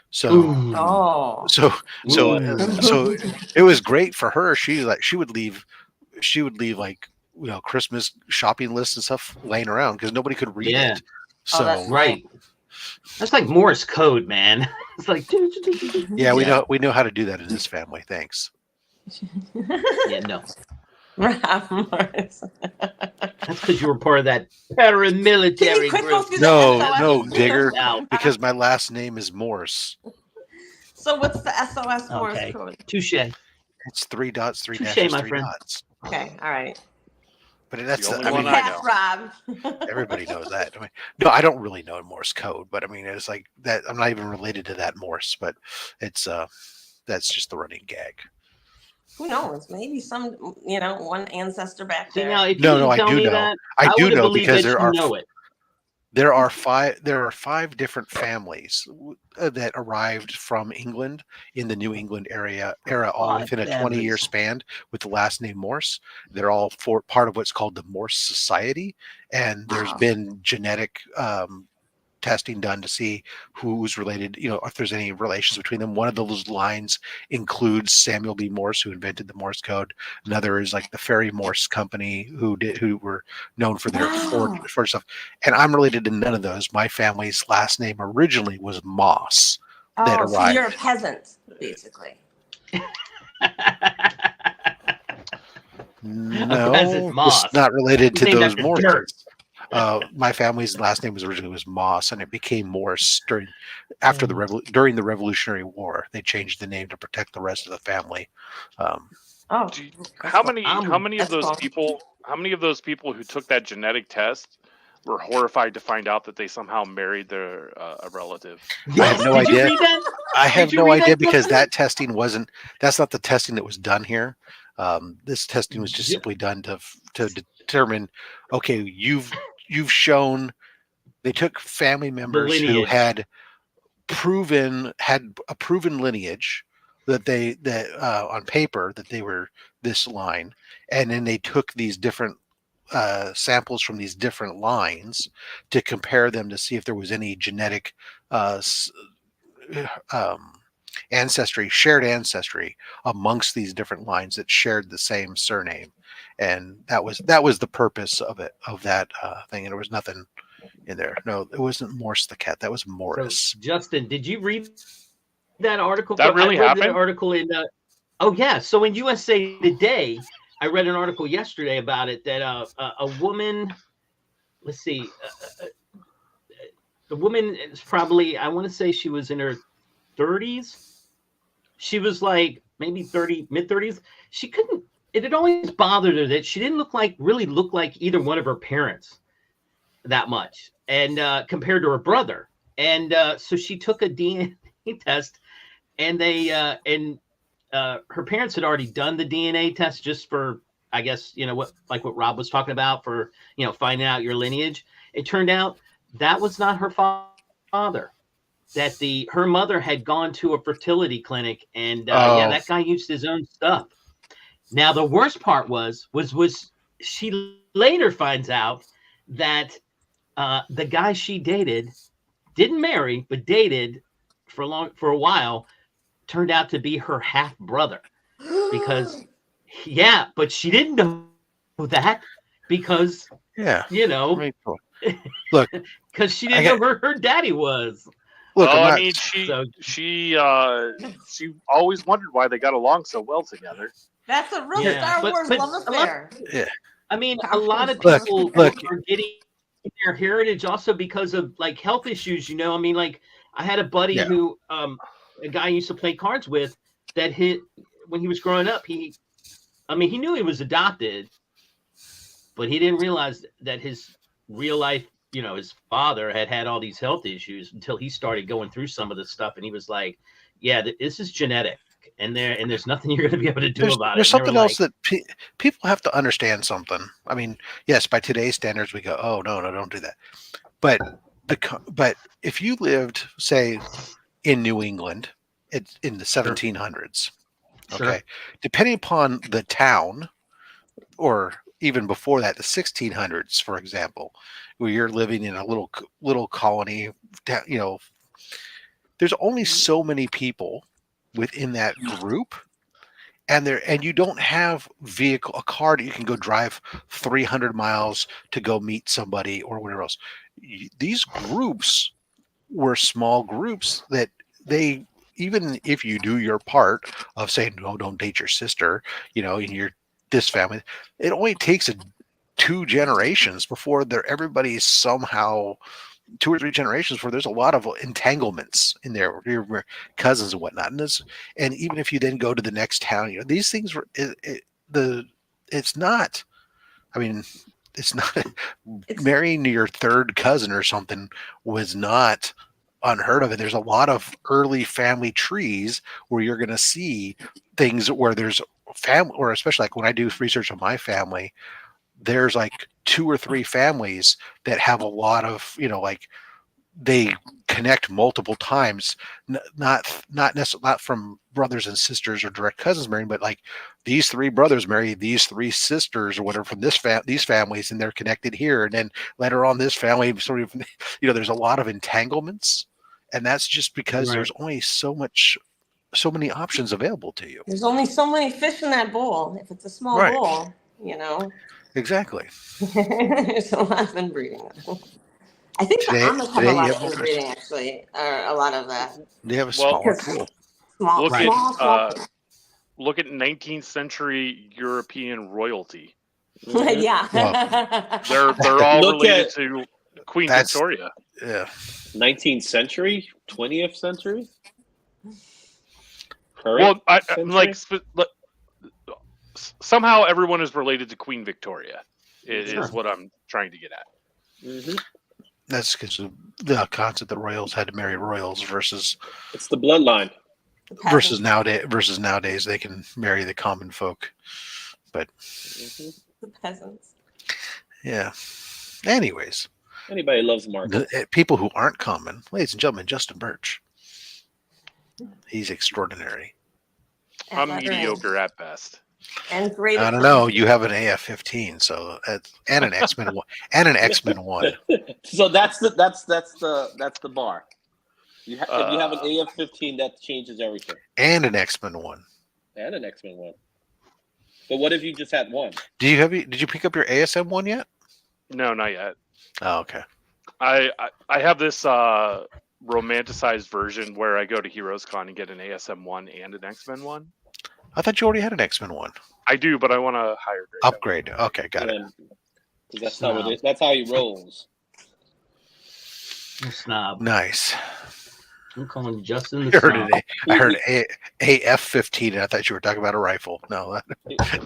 So Ooh. Oh. so Ooh. so it was great for her. She would leave like Christmas shopping lists and stuff laying around because nobody could read Yeah. it. So that's Right. That's like Morse code, man. It's like yeah, we know how to do that in this family. Thanks. yeah, no. Morse. That's because you were part of that paramilitary Quit group. focusing No, SOS. no, Digger, Wow. because my last name is Morse. So what's the SOS Morse Okay. code? Touche. It's 3 dots, 3 Touche, dashes, my 3 friend. dots. Okay, all right. But that's The only I one mean, I Pass, know. Rob. everybody knows that. I mean, no, I don't really know Morse code, but I mean, it's like that. I'm not even related to that Morse, but it's that's just the running gag. Who knows? Maybe some, one ancestor back See there. now, if you No, didn't I tell do me know. that, I do would've know believed because that there you are know it. there are five different families that arrived from England in the New England era all Five within a families. 20-year span with the last name Morse. They're all part of what's called the Morse Society, and there's Wow. been genetic testing done to see who's related, if there's any relations between them. One of those lines includes Samuel B. Morse, who invented the Morse code. Another is like the Ferry Morse Company, who were known for their Wow. Ford stuff. And I'm related to none of those. My family's last name originally was Moss. That Oh, so you're a arrived. peasant, basically. No, peasant Moss. it's not related to Named those after Morses. dirt. My family's last name was originally Moss, and it became Morse after during the Revolutionary War. They changed the name to protect the rest of the family. Oh, How many of That's those cool. people? How many of those people who took that genetic test were horrified to find out that they somehow married their a relative? I have no Did you idea. read that? I have Did you no read idea that, because Justin? that testing wasn't. That's not the testing that was done here. This testing was just Yeah. simply done to determine. Okay, you've shown. They took family members who lineage. had a proven lineage that on paper that they were this line, and then they took these different samples from these different lines to compare them to see if there was any genetic shared ancestry amongst these different lines that shared the same surname, and that was the purpose of that thing. And there was nothing in there. No, it wasn't Morse the cat. That was Morris. So, Justin, did you read that article? That really I read happened? that article in. Oh yeah. So in USA Today, I read an article yesterday about it that a woman. Let's see. The woman is probably, I want to say she was in her 30s. She was like maybe mid 30s. She couldn't. It had always bothered her that she didn't really look like either one of her parents that much, and compared to her brother. And so she took a DNA test, and her parents had already done the DNA test just for, I guess, what Rob was talking about for, finding out your lineage. It turned out that was not her father. That her mother had gone to a fertility clinic, and that guy used his own stuff. Now the worst part was she later finds out that the guy she dated, didn't marry but dated for a while, turned out to be her half brother. Because but she didn't know that because Look, because she didn't know who her daddy was. Look, I mean, she always wondered why they got along so well together. That's a real Star Wars love affair. I mean, a lot of people are getting their heritage also because of health issues. I mean, I had a buddy who, a guy I used to play cards with, that when he was growing up, he knew he was adopted, but he didn't realize that his real life, his father had all these health issues until he started going through some of this stuff. And he was like, yeah, this is genetic. and there's nothing you're going to be able to do about There's it. And they something were else like, that people have to understand something. I mean, yes, by today's standards, we go, oh no, don't do that. But but if you lived, say, in New England, it's in the 1700s, Sure. okay, depending upon the town, or even before that, the 1600s, for example, where you're living in a little colony, you know, there's only so many people within that group, and you don't have a car that you can go drive 300 miles to go meet somebody or whatever else. These groups were small groups that they, even if you do your part of saying no, don't date your sister, you know, in your this family, it only takes 2 generations before everybody's somehow 2 or 3 generations where there's a lot of entanglements in there, your cousins and whatnot. And even if you then go to the next town, you know, these things were it's not. I mean, it's not marrying your third cousin or something was not unheard of. And there's a lot of early family trees where you're going to see things where there's family, or especially like when I do research on my family, there's like 2 or 3 families that have a lot of, you know, like they connect multiple times, not from brothers and sisters or direct cousins marrying, but like these 3 brothers marry these 3 sisters or whatever from these families, and they're connected here, and then later on this family sort of, you know, there's a lot of entanglements, and that's just because Right. there's only so many options available to you. There's only so many fish in that bowl. If it's a small Right. bowl, you know, Exactly. there's a lot of inbreeding. I think the Amish have a lot of inbreeding, actually, or a lot of that. They have a Well, smaller pool. Small, Look small. look at 19th century European royalty. Yeah. They're all Look related at- to Queen That's- Victoria. Yeah. 19th century, 20th century. Current Well, century? somehow everyone is related to Queen Victoria. Sure. Is what I'm trying to get at. Mm-hmm. That's because of the concept that royals had to marry royals versus It's the bloodline. nowadays they can marry the common folk. But Mm-hmm. The peasants. yeah. Anyways, Anybody loves Mark. people who aren't common, ladies and gentlemen, Justin Birch. He's extraordinary. I'm mediocre at best. And great. I don't know. You have an AF-15, so and an X-Men one, and an X-Men one. So that's the bar. If you have an AF-15, that changes everything. And an X-Men one. And an X-Men one. But what if you just had one? Did you pick up your ASM one yet? No, not yet. Oh, okay. I have this romanticized version where I go to Heroes Con and get an ASM one and an X-Men one. I thought you already had an X-Men one. I do, but I want a higher grade. Upgrade. Okay, got it. That's how it is. That's how he rolls. Snob. Nice. I'm calling Justin the I heard snob. I heard AF-15, and I thought you were talking about a rifle. No,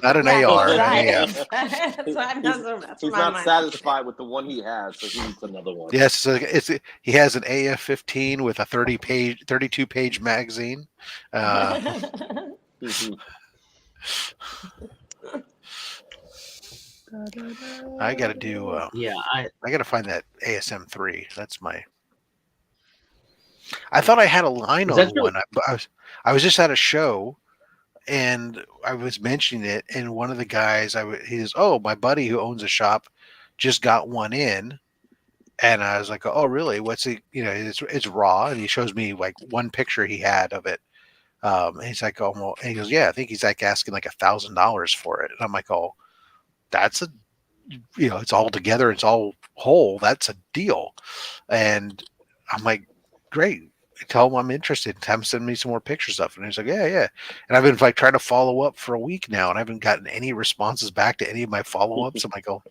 not an Yeah, AR, right. an AF. He's not satisfied with the one he has, so he needs another one. Yes, he has an AF-15 with a 32-page magazine. Mhm. I got to do. Yeah, I got to find that ASM-3. That's my. I thought I had a line Is on that true? one. I was just at a show, and I was mentioning it, and one of the guys, he says, "Oh, my buddy who owns a shop just got one in," and I was like, "Oh, really? What's it? You know, it's raw," and he shows me like one picture he had of it. And he's like, "Oh, well," and he goes, "Yeah, I think he's like asking like $1,000 for it," and I'm like, "Oh, that's a, you know, it's all together, it's all whole. That's a deal," and I'm like, "Great." Tell him I'm interested. Have him send me some more pictures of it. And he's like, yeah. And I've been like trying to follow up for a week now, and I haven't gotten any responses back to any of my follow-ups. I'm like, oh,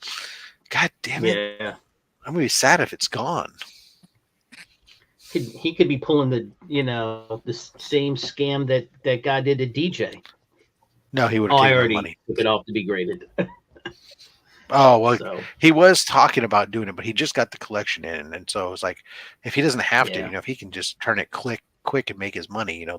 God damn it. yeah. I'm gonna be sad if it's gone. He could be pulling the same scam that guy did to DJ. No, he would Oh, have I given already money. took it off to be graded. Oh, well, So he was talking about doing it, but he just got the collection in. And so it was like, if he doesn't have to, Yeah. you know, if he can just turn it click, quick and make his money. You know,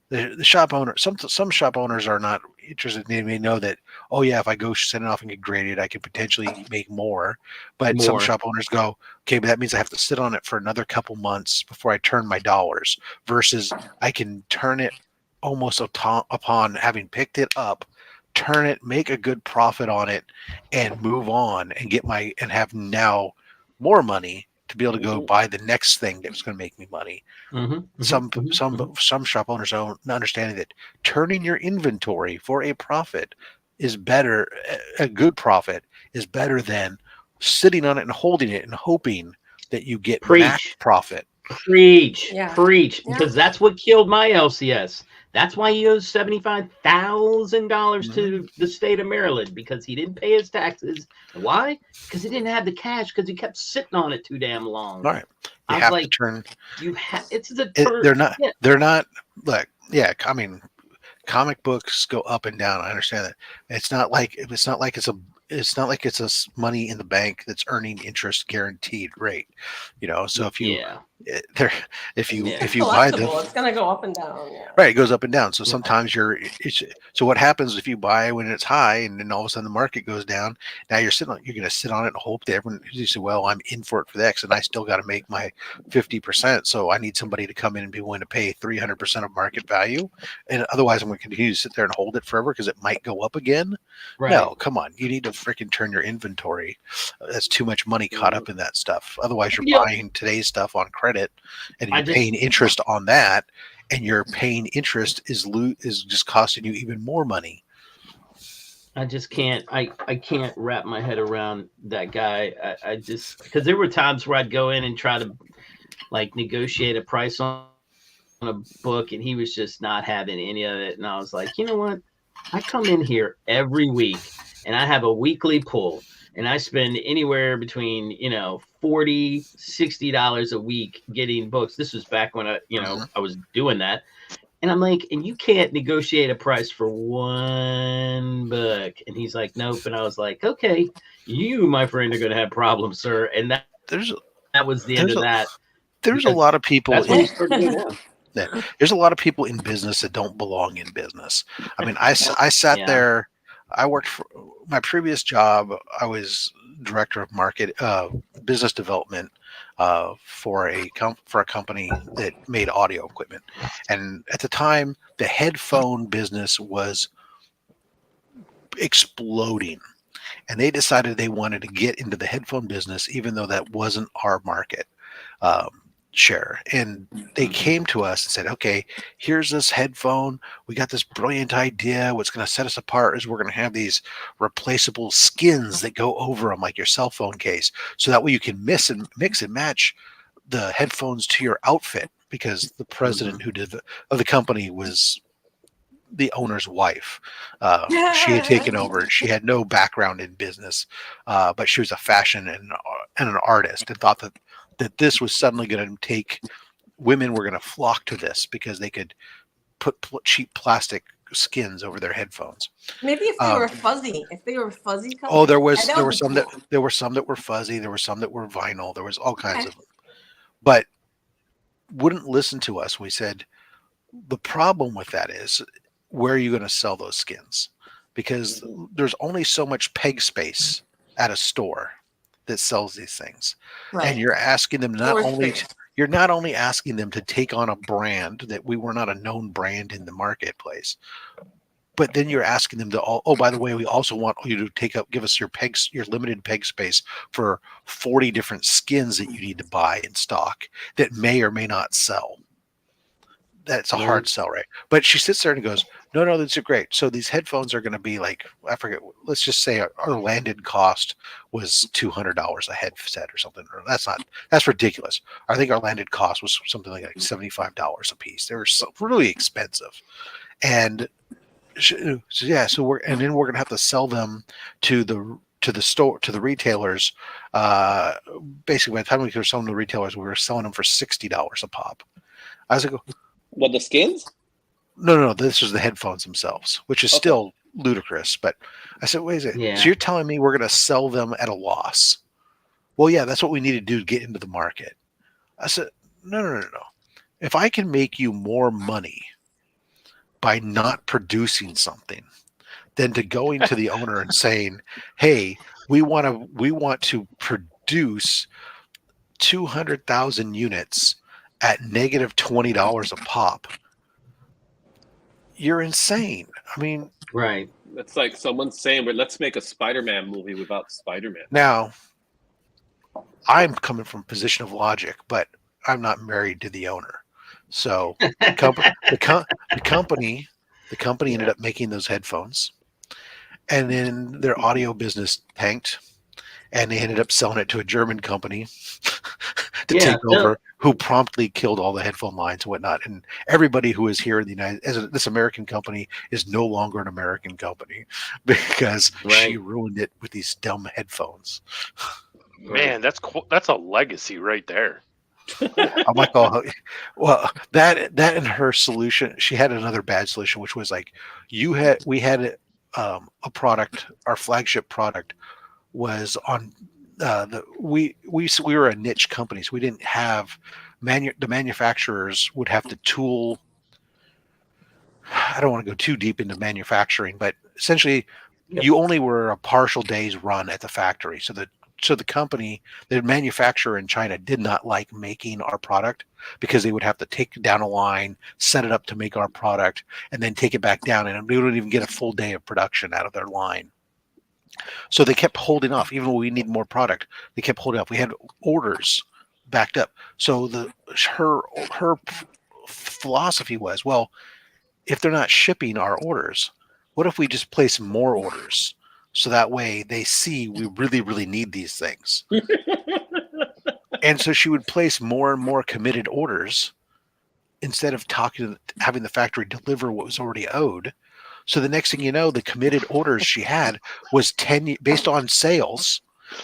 the shop owner, some shop owners are not interested. They may know that, oh yeah, if I go send it off and get graded, I could potentially make more. But some More. shop owners go, okay, but that means I have to sit on it for another couple months before I turn my dollars. Versus I can turn it almost upon having picked it up, turn it, make a good profit on it, and move on and and have now more money to be able to go buy the next thing that's going to make me money. Some shop owners don't understanding that turning your inventory for a profit is better. A good profit is better than sitting on it and holding it and hoping that you get max profit. Preach, Yeah. preach, Yeah. because that's what killed my LCS. That's why he owes $75,000 to the state of Maryland, because he didn't pay his taxes. Why? Because he didn't have the cash, because he kept sitting on it too damn long. All right, I was have like, to turn. They're not. Look, yeah, I mean, comic books go up and down. I understand that. It's not like it's a money in the bank that's earning interest guaranteed rate. You know, so if you if you buy them, Collectible, it's gonna go up and down. Yeah. right, it goes up and down. So sometimes so what happens if you buy when it's high and then all of a sudden the market goes down? Now you're going to sit on it and hope that everyone, you say, well, I'm in for it for the X and I still got to make my 50%. So I need somebody to come in and be willing to pay 300% of market value. And otherwise I'm going to continue to sit there and hold it forever because it might go up again. Right. No, come on. You need to freaking turn your inventory. That's too much money caught up in that stuff. Otherwise you're buying today's stuff on credit and you're paying interest on that. And your paying interest is just costing you even more money. I just can't. I can't wrap my head around that guy. I just, because there were times where I'd go in and try to like negotiate a price on a book, and he was just not having any of it. And I was like, you know what? I come in here every week, and I have a weekly pull, and I spend anywhere between $40, $60 a week getting books. This was back when I was doing that. And I'm like, and you can't negotiate a price for one book. And he's like, nope. And I was like, okay, you, my friend, are going to have problems, sir. And that was the end of that. There's a lot of people. That's there's a lot of people in business that don't belong in business. I mean, I sat there. I worked for my previous job. I was director of business development for a company that made audio equipment, and at the time the headphone business was exploding, and they decided they wanted to get into the headphone business even though that wasn't our market share. And they came to us and said, okay, here's this headphone. We got this brilliant idea. What's going to set us apart is we're going to have these replaceable skins that go over them like your cell phone case. So that way you can mix and match the headphones to your outfit, because the president of the company was the owner's wife. She had taken over. She had no background in business, but she was a fashion and an artist, and thought that this was suddenly going to take women were going to flock to this because they could put cheap plastic skins over their headphones. Maybe if they were fuzzy, colors. Oh, there were some that were fuzzy. There were some that were vinyl. There was all kinds of them, but wouldn't listen to us. We said the problem with that is, where are you going to sell those skins? Because there's only so much peg space at a store that sells these things, and you're asking them you're not only asking them to take on a brand that we were not a known brand in the marketplace, but then you're asking them to by the way, we also want you to give us your limited peg space for 40 different skins that you need to buy in stock that may or may not sell. That's a hard sell, right? But she sits there and goes, no, these are great. So these headphones are going to be like, I forget, let's just say our landed cost was $200 a headset or something. That's ridiculous. I think our landed cost was something like $75 a piece. They were really expensive. And so we're going to have to sell them to the store, to the retailers. Basically, by the time we were selling to the retailers, we were selling them for $60 a pop. I was like, what, the skins? No. This was the headphones themselves, which is still ludicrous. But I said, wait a second. Yeah. So you're telling me we're going to sell them at a loss? Well, yeah, that's what we need to do to get into the market. I said, no. if I can make you more money by not producing something than to going to the owner and saying, "Hey, we want to produce 200,000 units at negative $20 a pop." You're insane. I mean, Right. It's like someone saying, "Well, let's make a Spider-Man movie without Spider-Man." now I'm coming from a position of logic, but I'm not married to the owner. So the company ended up making those headphones, and then their audio business tanked, and they ended up selling it to a German company to take over, who promptly killed all the headphone lines and whatnot. And everybody who is here in the this American company is no longer an American company because she ruined it with these dumb headphones. Man, that's a legacy right there. I'm like, oh, well, that and her solution. She had another bad solution, which was like, we had a product. Our flagship product was on we were a niche company, so we didn't have the manufacturers would have to tool. I don't want to go too deep into manufacturing, but essentially, you only were a partial day's run at the factory. So the company, the manufacturer in China, did not like making our product because they would have to take down a line, set it up to make our product, and then take it back down, and we wouldn't even get a full day of production out of their line. So they kept holding off, even though we need more product. They kept holding off. We had orders backed up. So her philosophy was, well, if they're not shipping our orders, what if we just place more orders? So that way they see we really, really need these things. And so she would place more and more committed orders instead of having the factory deliver what was already owed. So the next thing you know, the committed orders she had was 10 based on sales,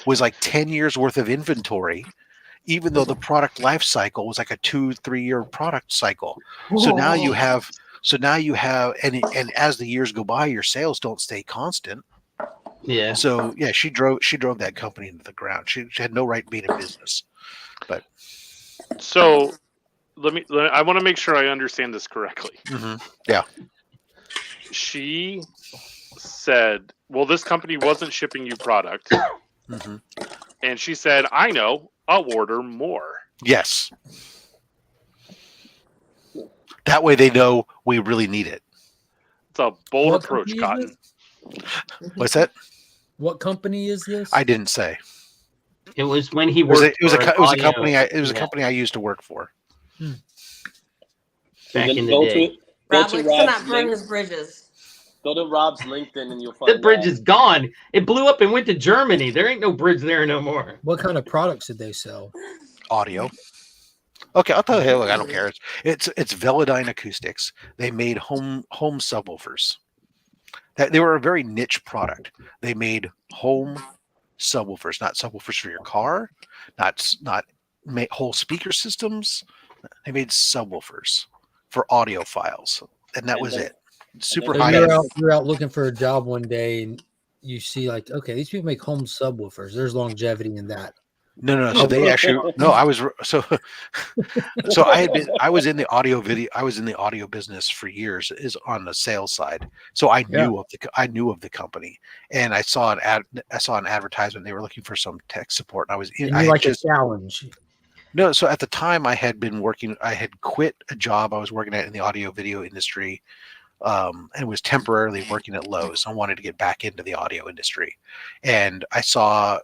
was like 10 years worth of inventory, even though the product life cycle was like a 2-3 year product cycle. So now you have, and as the years go by, your sales don't stay constant. Yeah. So yeah, she drove that company into the ground. She had no right being in business. But so I want to make sure I understand this correctly. Mm-hmm. Yeah. She said, well, this company wasn't shipping you product. Mm-hmm. And she said, I know, I'll order more. Yes. That way they know we really need it. It's a bold approach, Cotton. What's that? What company is this? I didn't say. It was when he worked. It was a company. It was a company I used to work for. Back in the day. Rob, let's not burn his bridges. Go to Rob's LinkedIn and you'll find the bridge is gone. It blew up and went to Germany. There ain't no bridge there no more. What kind of products did they sell? Audio. Okay, I'll tell you. Look, I don't care. It's Velodyne Acoustics. They made home subwoofers. They were a very niche product. They made home subwoofers, not subwoofers for your car, not whole speaker systems. They made subwoofers for audiophiles, and that was it. Super high. You're out looking for a job one day, and you see like, okay, these people make home subwoofers. There's longevity in that. No. So they actually I was I was in the audio video. I was in the audio business for years. Is on the sales side. So I knew of the company, and I saw an advertisement. They were looking for some tech support, and I was in. I like a challenge. No, so at the time I had been working. I had quit a job I was working at in the audio video industry, and was temporarily working at Lowe's. I wanted to get back into the audio industry, and I saw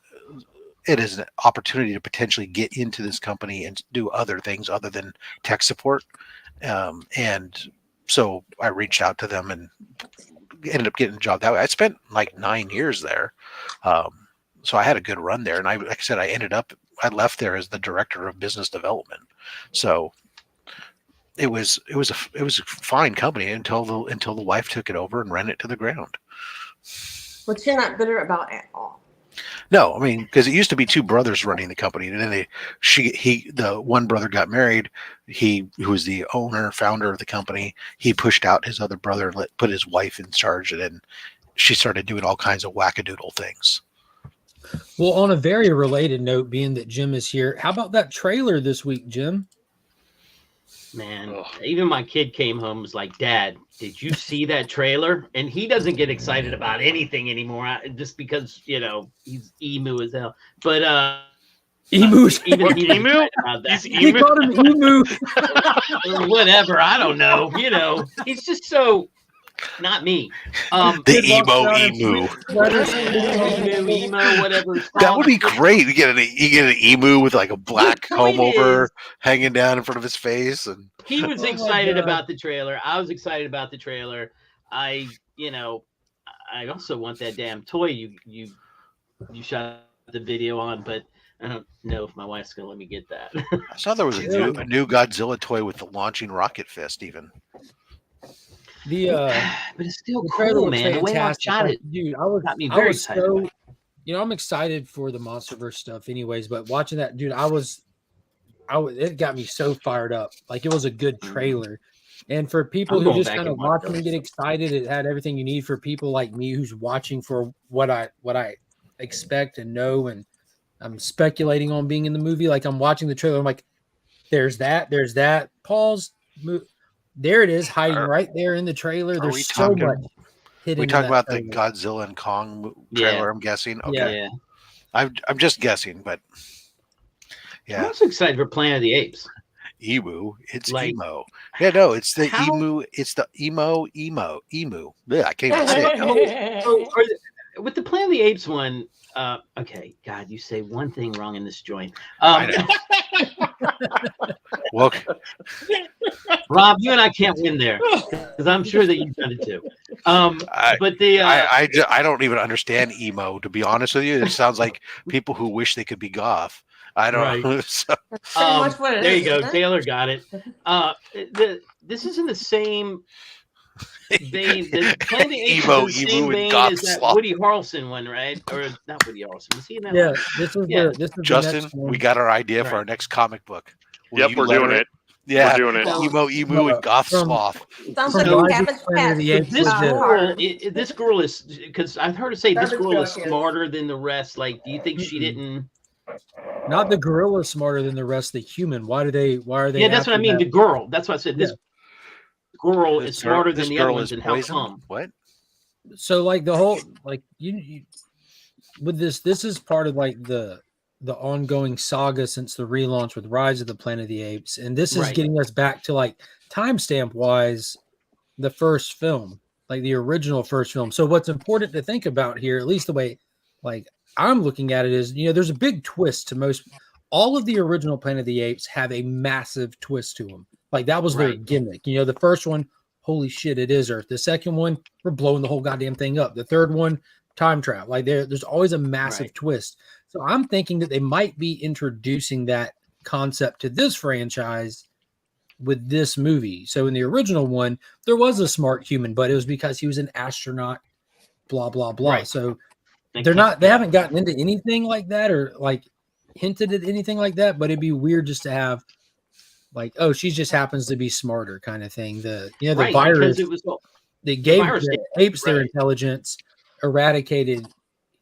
it as an opportunity to potentially get into this company and do other things other than tech support. And so I reached out to them and ended up getting a job that way. I spent like 9 years there. So I had a good run there. And like I said, I left there as the director of business development. So it was a fine company until the wife took it over and ran it to the ground. Which you're not bitter about at all. No, I mean, because it used to be two brothers running the company, and then the one brother got married. Who was the founder of the company, he pushed out his other brother and put his wife in charge, and then she started doing all kinds of wackadoodle things. Well, on a very related note, being that Jim is here, how about that trailer this week, Jim? Man, Ugh. even my kid came home and was like, "Dad, did you see that trailer?" And he doesn't get excited about anything anymore, just because he's emu as hell. But Emu. even What, he was emu? excited about that. He's He emu. called him emu. Or whatever. I don't know. He's just so not me. The Kid walks emo around in emu. Emo, whatever. It's That called. would be great. You get an emu with like a black point comb over is- hanging down in front of his face, and He was Oh my excited God. about the trailer. I was excited about the trailer. I also want that damn toy you shot the video on, but I don't know if my wife's gonna let me get that. I saw there was a new Godzilla toy with the launching rocket fist. Even The But it's still the trailer cool, was man. The way I fantastic. shot Like, it dude, got me very excited. so I'm excited for the MonsterVerse stuff, anyways. But watching that, dude, it got me so fired up. Like, it was a good trailer. And for people I'm who going just back kind and of watch watch and those. get excited, it had everything you need for people like me who's watching for what I expect and know, and I'm speculating on being in the movie. Like, I'm watching the trailer, I'm like, there's that. Pause. There it is, hiding right there in the trailer. we There's so talking- much hidden. we in talk that about the trailer. Godzilla and Kong trailer. I'm guessing. Okay, Yeah. I'm just guessing, but I'm yeah, also excited for Planet of the Apes. emu. It's Like, emo. Yeah, no, it's the how- emu. It's the emo. Blech, I can't even say it. With the Planet of the Apes one, okay, God, you say one thing wrong in this joint. I know. Well, Rob, you and I can't win there because I'm sure that you've done it too. I, But the I don't even understand emo, to be honest with you. It sounds like people who wish they could be goth. I don't know. So, That's pretty much what it is. there you go. isn't it? Taylor got it. This is in the same vein. The Planet of the Apes Emo, is in the emu, same and vein goth as that sloth. Woody Harrelson one, right? Or not Woody Harrelson. Was he in that Yeah, one? this is Yeah. the Justin, next one. we got our idea for our Right. next comic book. Will Yep, you we're letter doing it. Yeah, We're doing it. emo, and goth from- sloth. Sounds From like a Rise of Cabbage Planet of Patch. the Apes This was the- girl, card. this girl is because I've heard her say this Garbage girl is bucket. smarter than the rest. Like, do you think she Mm-mm. didn't? Not the gorilla smarter than the rest of the human. Why are they? Yeah, that's what I after mean. that? The girl. That's what I said. This girl is smarter This than the other girl ones, is and how poisoned? come? What? So like the whole like you with this is part of like the ongoing saga since the relaunch with Rise of the Planet of the Apes, and this is Right. getting us back to like timestamp wise the first film, like the original first film. So what's important to think about here, at least the way like I'm looking at it, is there's a big twist to most. All of the original Planet of the Apes have a massive twist to them. Like that was their Right. gimmick. The first one, holy shit, it is Earth. The second one, we're blowing the whole goddamn thing up. The third one, time travel. Like there's always a massive Right. twist. So I'm thinking that they might be introducing that concept to this franchise with this movie. So in the original one, there was a smart human, but it was because he was an astronaut, blah, blah, blah. Right. So They they haven't gotten into anything like that or like hinted at anything like that, but it'd be weird just to have like, oh, she just happens to be smarter kind of thing. The right, virus, because it was they gave virus the did- apes their right. intelligence, eradicated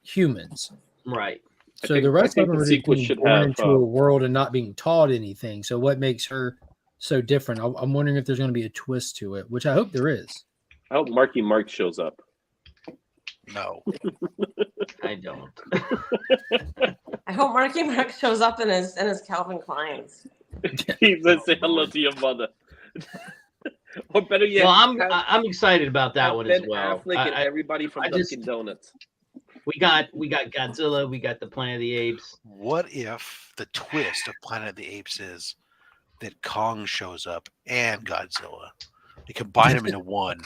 humans. right. So the rest think of them the are just sequel being should born have, into a world and not being taught anything. So what makes her so different? I'm wondering if there's going to be a twist to it, which I hope there is. I hope Marky Mark shows up. No. I don't. I hope Marky Mark shows up in his Calvin Klein's. He's gonna say hello to your mother. Or better yet, Well, have- I'm excited about that have one Ben as well. Affleck and everybody from I just- Dunkin' Donuts. We got Godzilla. We got the Planet of the Apes. What if the twist of Planet of the Apes is that Kong shows up and Godzilla? They combine them into one.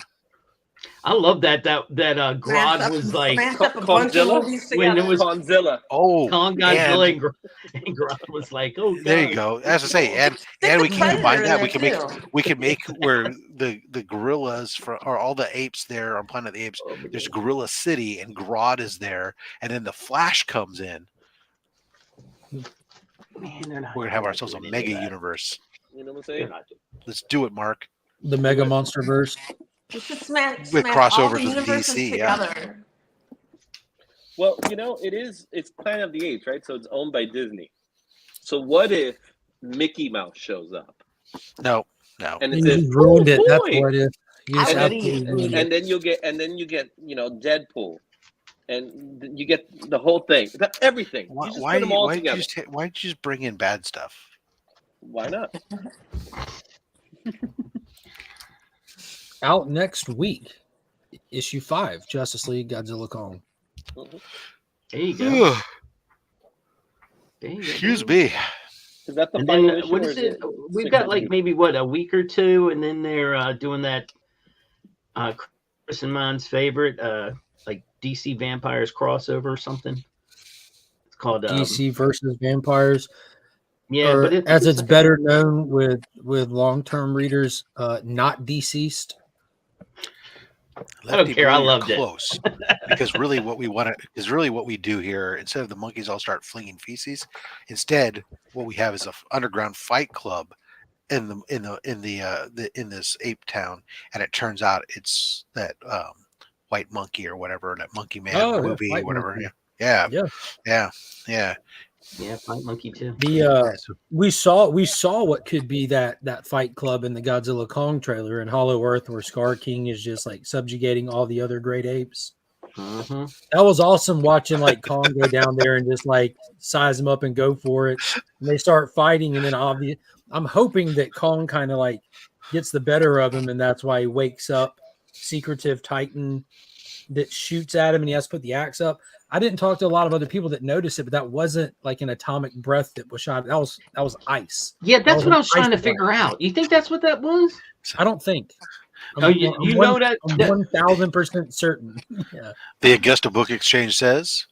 I love that Grodd was like smash up a bunch of Conzilla? movies when together. it was Conzilla. Oh, Kong, Godzilla, and Grodd was like, oh, there you God. go. As I say, and Stick we the can combine Predator that. in We can there, make too. we can make where the gorillas or all the apes there on Planet of the Apes. Oh, my There's God. Gorilla City and Grodd is there, and then the Flash comes in. Man, they're not We're gonna have ourselves a doing any of mega that. universe. You know what I'm They're saying? not doing- Let's do it, Mark. The Mega Monster Verse. We should smash With all crossovers the with universes DC, yeah. together. Well, it's Planet of the Apes, right? So it's owned by Disney. So what if Mickey Mouse shows up? No, No. and it You says just ruined it. That's boy. what it is. You just And then, absolutely ruined it. and then you get Deadpool, and you get the whole thing, everything. You just put them all together. Why did you just bring in bad stuff? Why not? Out next week, issue 5, Justice League Godzilla Kong. There you go. Excuse me. Is that the And final then issue? what or is it? We've 6 got of like you? maybe a week or two, and then they're doing that Chris and mine's favorite like DC Vampires crossover or something. It's called DC versus Vampires. yeah, Or, but as it's better known with long-term readers, not deceased. I don't care. I loved it. Close. Because really what we do here, instead of the monkeys all start flinging feces, instead what we have is a underground fight club in this ape town, and it turns out it's that white monkey or whatever, that Monkey Man movie, White whatever. Monkey. Yeah. Yeah, Fight Monkey too. We saw what could be that fight club in the Godzilla Kong trailer in Hollow Earth, where Scar King is just like subjugating all the other great apes. Mm-hmm. That was awesome watching like Kong go down there and just like size him up and go for it. And they start fighting, and then I'm hoping that Kong kind of like gets the better of him, and that's why he wakes up secretive Titan that shoots at him, and he has to put the axe up. I didn't talk to a lot of other people that noticed it, but that wasn't like an atomic breath that was shot. That was ice. Yeah, that's what I was an trying to ice figure out. You think that's what that was? I don't think. Oh, you know that? I'm 1,000% certain. Yeah. The Augusta Book Exchange says,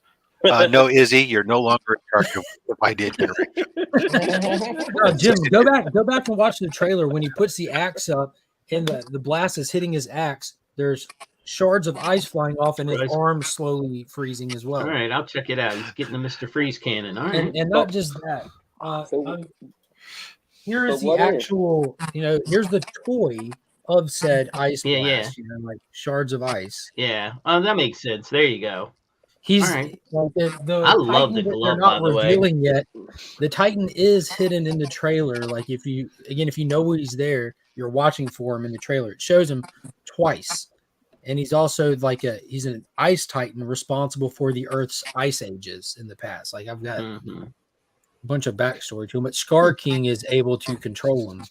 "No, Izzy, you're no longer in charge of the my did generation." Jim, go back and watch the trailer when he puts the axe up and the blast is hitting his axe. There's shards of ice flying off and his arms slowly freezing as well. All right, I'll check it out. He's getting the Mr. Freeze cannon. All right. And not just that. Here is the actual, here's the toy of said ice blast, like shards of ice. Yeah, that makes sense. There you go. He's right. I love the glove, not by the way. revealing yet. The Titan is hidden in the trailer. Like if you know he's there, you're watching for him in the trailer. It shows him twice. And he's also he's an ice Titan responsible for the Earth's ice ages in the past. Like I've got a bunch of backstory to him, but Scar King is able to control him.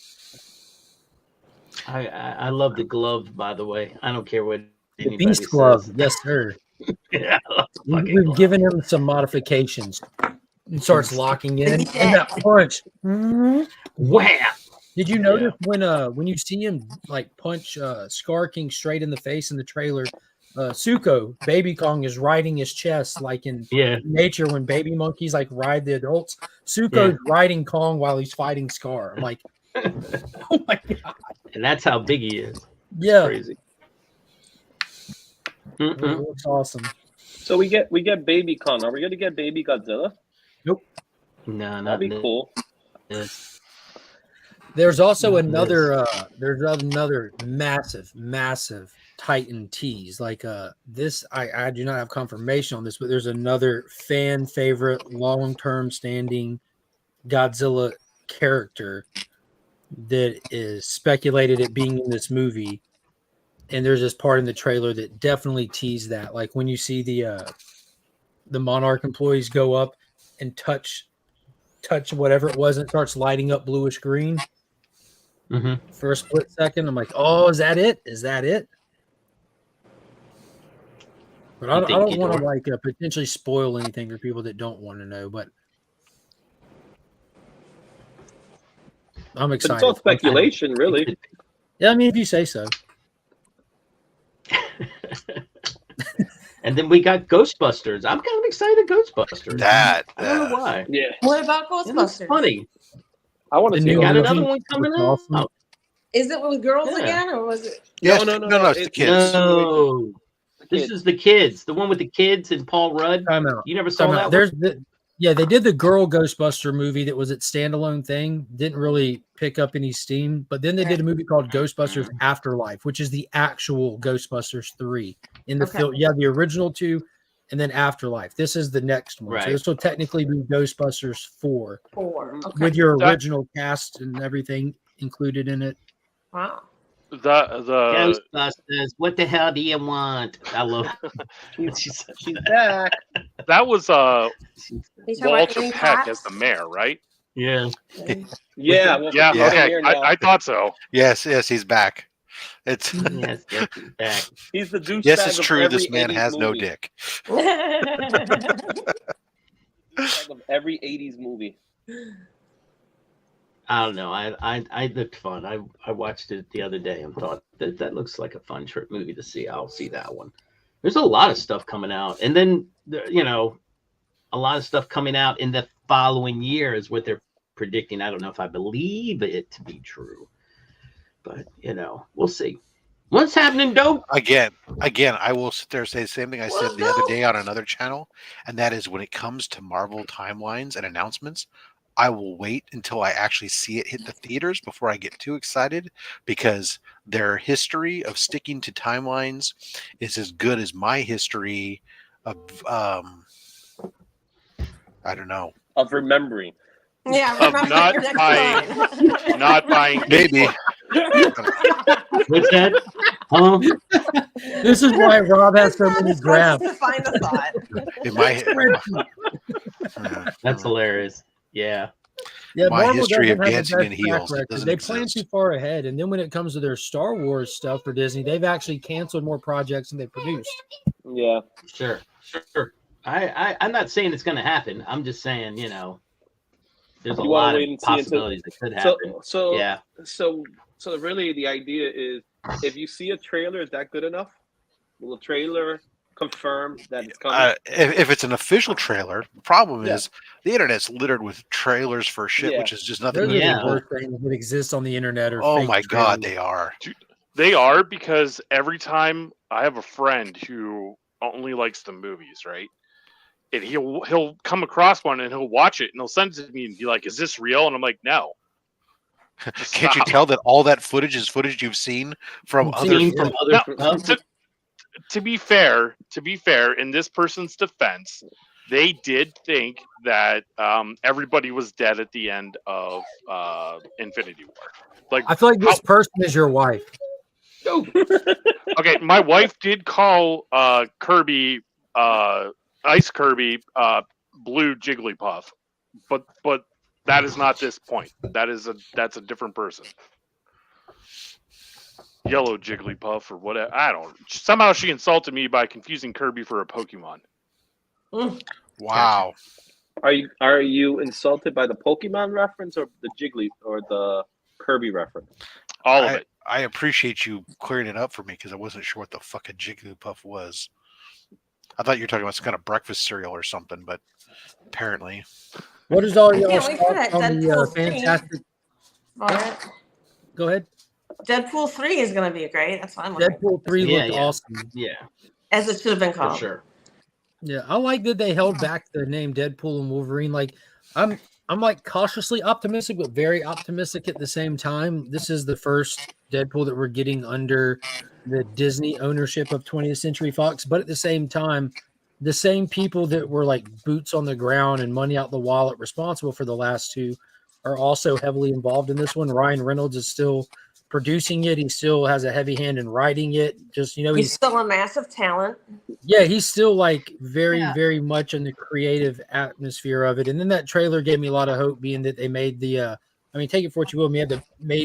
I love the glove, by the way. I don't care what the Beast Glove, yes sir. Yeah, we've given him some modifications. He starts locking in, and that punch. Wham! Did you notice when you see him like punch Scar King straight in the face in the trailer? Suko, Baby Kong, is riding his chest like in nature when baby monkeys like ride the adults. Suko's riding Kong while he's fighting Scar. I'm like, oh my god! And that's how big he is. Yeah, crazy. It looks awesome. So we get Baby Kong. Are we gonna get Baby Godzilla? Nope. No, not that'd be cool. There's also another massive Titan tease. Like this, I do not have confirmation on this, but there's another fan favorite, long-term standing Godzilla character that is speculated at being in this movie. And there's this part in the trailer that definitely teased that. Like when you see the Monarch employees go up and touch whatever it was, and it starts lighting up bluish green. For a split second, I'm like, "Oh, is that it? Is that it?" But I don't want to potentially spoil anything for people that don't want to know. But I'm excited. But it's all speculation, really. Yeah, I mean, if you say so. And then we got Ghostbusters. I'm kind of excited. Ghostbusters. I don't know why. Yeah. What about Ghostbusters? Funny. I want to see. Got another one coming out. Awesome. Is it with girls again, or was it? Yes, No, it's the kids. No, this is the kids. The one with the kids and Paul Rudd. Time out. You never saw that one? They did the Girl Ghostbuster movie that was its standalone thing. Didn't really pick up any steam. But then they did a movie called Ghostbusters Afterlife, which is the actual Ghostbusters 3 in the film. Yeah, the original 2, and then Afterlife. This is the next one. Right. So this will technically be Ghostbusters 4. Okay. With your original cast and everything included in it. Wow. The Ghostbusters. What the hell do you want? I love. She's back. that was You talking about Walter eating Peck hot? as the mayor, right? Yeah. Yeah, well, Yeah, Yeah. okay. here now. I thought so. Yes, he's back. It's Yes. Yes. He's back. He's the douchebag yes, it's of true. every This man 80s has no movie. dick. Of every 80s movie. I don't know. I looked fun. I watched it the other day and thought that looks like a fun trip movie to see. I'll see that one. There's a lot of stuff coming out, and then a lot of stuff coming out in the following year is what they're predicting. I don't know if I believe it to be true, but we'll see. What's happening, dope? Again, I will sit there and say the same thing I said the other day on another channel, and that is when it comes to Marvel timelines and announcements, I will wait until I actually see it hit the theaters before I get too excited, because their history of sticking to timelines is as good as my history of I don't know. Of remembering. Yeah, Of remember not your next buying- line. Not buying Maybe. What's that? Huh? This is why Rob has so many Just graphs. to find a thought. In my That's hilarious. Yeah. Yeah, My Marvel history doesn't of have the dancing best in track heels, it record. doesn't They plan exist. too far ahead, and then when it comes to their Star Wars stuff for Disney, they've actually canceled more projects than they produced. Yeah. Sure. I'm not saying it's going to happen. I'm just saying, there's a You wanna lot wait of and see until- possibilities that could happen. So Yeah. So really, the idea is, if you see a trailer, is that good enough? Will a trailer confirm that it's coming? if it's an official trailer, the problem Yeah. is the internet's littered with trailers for shit, Yeah. which is just Those nothing. are but Yeah. the people- worst things that exist on the internet. Or Oh fake my god, trailers. they are. They are, because every time I have a friend who only likes the movies, right? And he'll come across one and he'll watch it and he'll send it to me and be like, "Is this real?" And I'm like, "No." Just Can't you stop. tell that all that footage is footage you've seen from You've other? seen From No, other to be fair, in this person's defense, they did think that everybody was dead at the end of Infinity War. Like, I feel like this person is your wife. okay, my wife did call Kirby Ice Kirby Blue Jigglypuff, but that is not this point. That's a different person. Yellow Jigglypuff or whatever. I don't. Somehow she insulted me by confusing Kirby for a Pokemon. Wow. Are you insulted by the Pokemon reference or the Jiggly or the Kirby reference? All of it. I appreciate you clearing it up for me, because I wasn't sure what the fuck a Jigglypuff was. I thought you were talking about some kind of breakfast cereal or something, but apparently. What is all I your can't wait for that thoughts on the Deadpool 3. fantastic? All right. Go ahead. Deadpool 3 is going to be great. That's what I'm looking for. Deadpool 3 Yeah, looked yeah. awesome. Yeah, As it should have been for called. sure. Yeah, I like that they held back the name Deadpool and Wolverine. Like, I'm like cautiously optimistic, but very optimistic at the same time. This is the first Deadpool that we're getting under the Disney ownership of 20th Century Fox. But at the same time, the same people that were like boots on the ground and money out the wallet responsible for the last two are also heavily involved in this one. Ryan Reynolds is still producing it. He still has a heavy hand in writing it. Just, He's still a massive talent. yeah, he's still like very, Yeah. very much in the creative atmosphere of it. And then that trailer gave me a lot of hope, being that they made the take it for what you will, made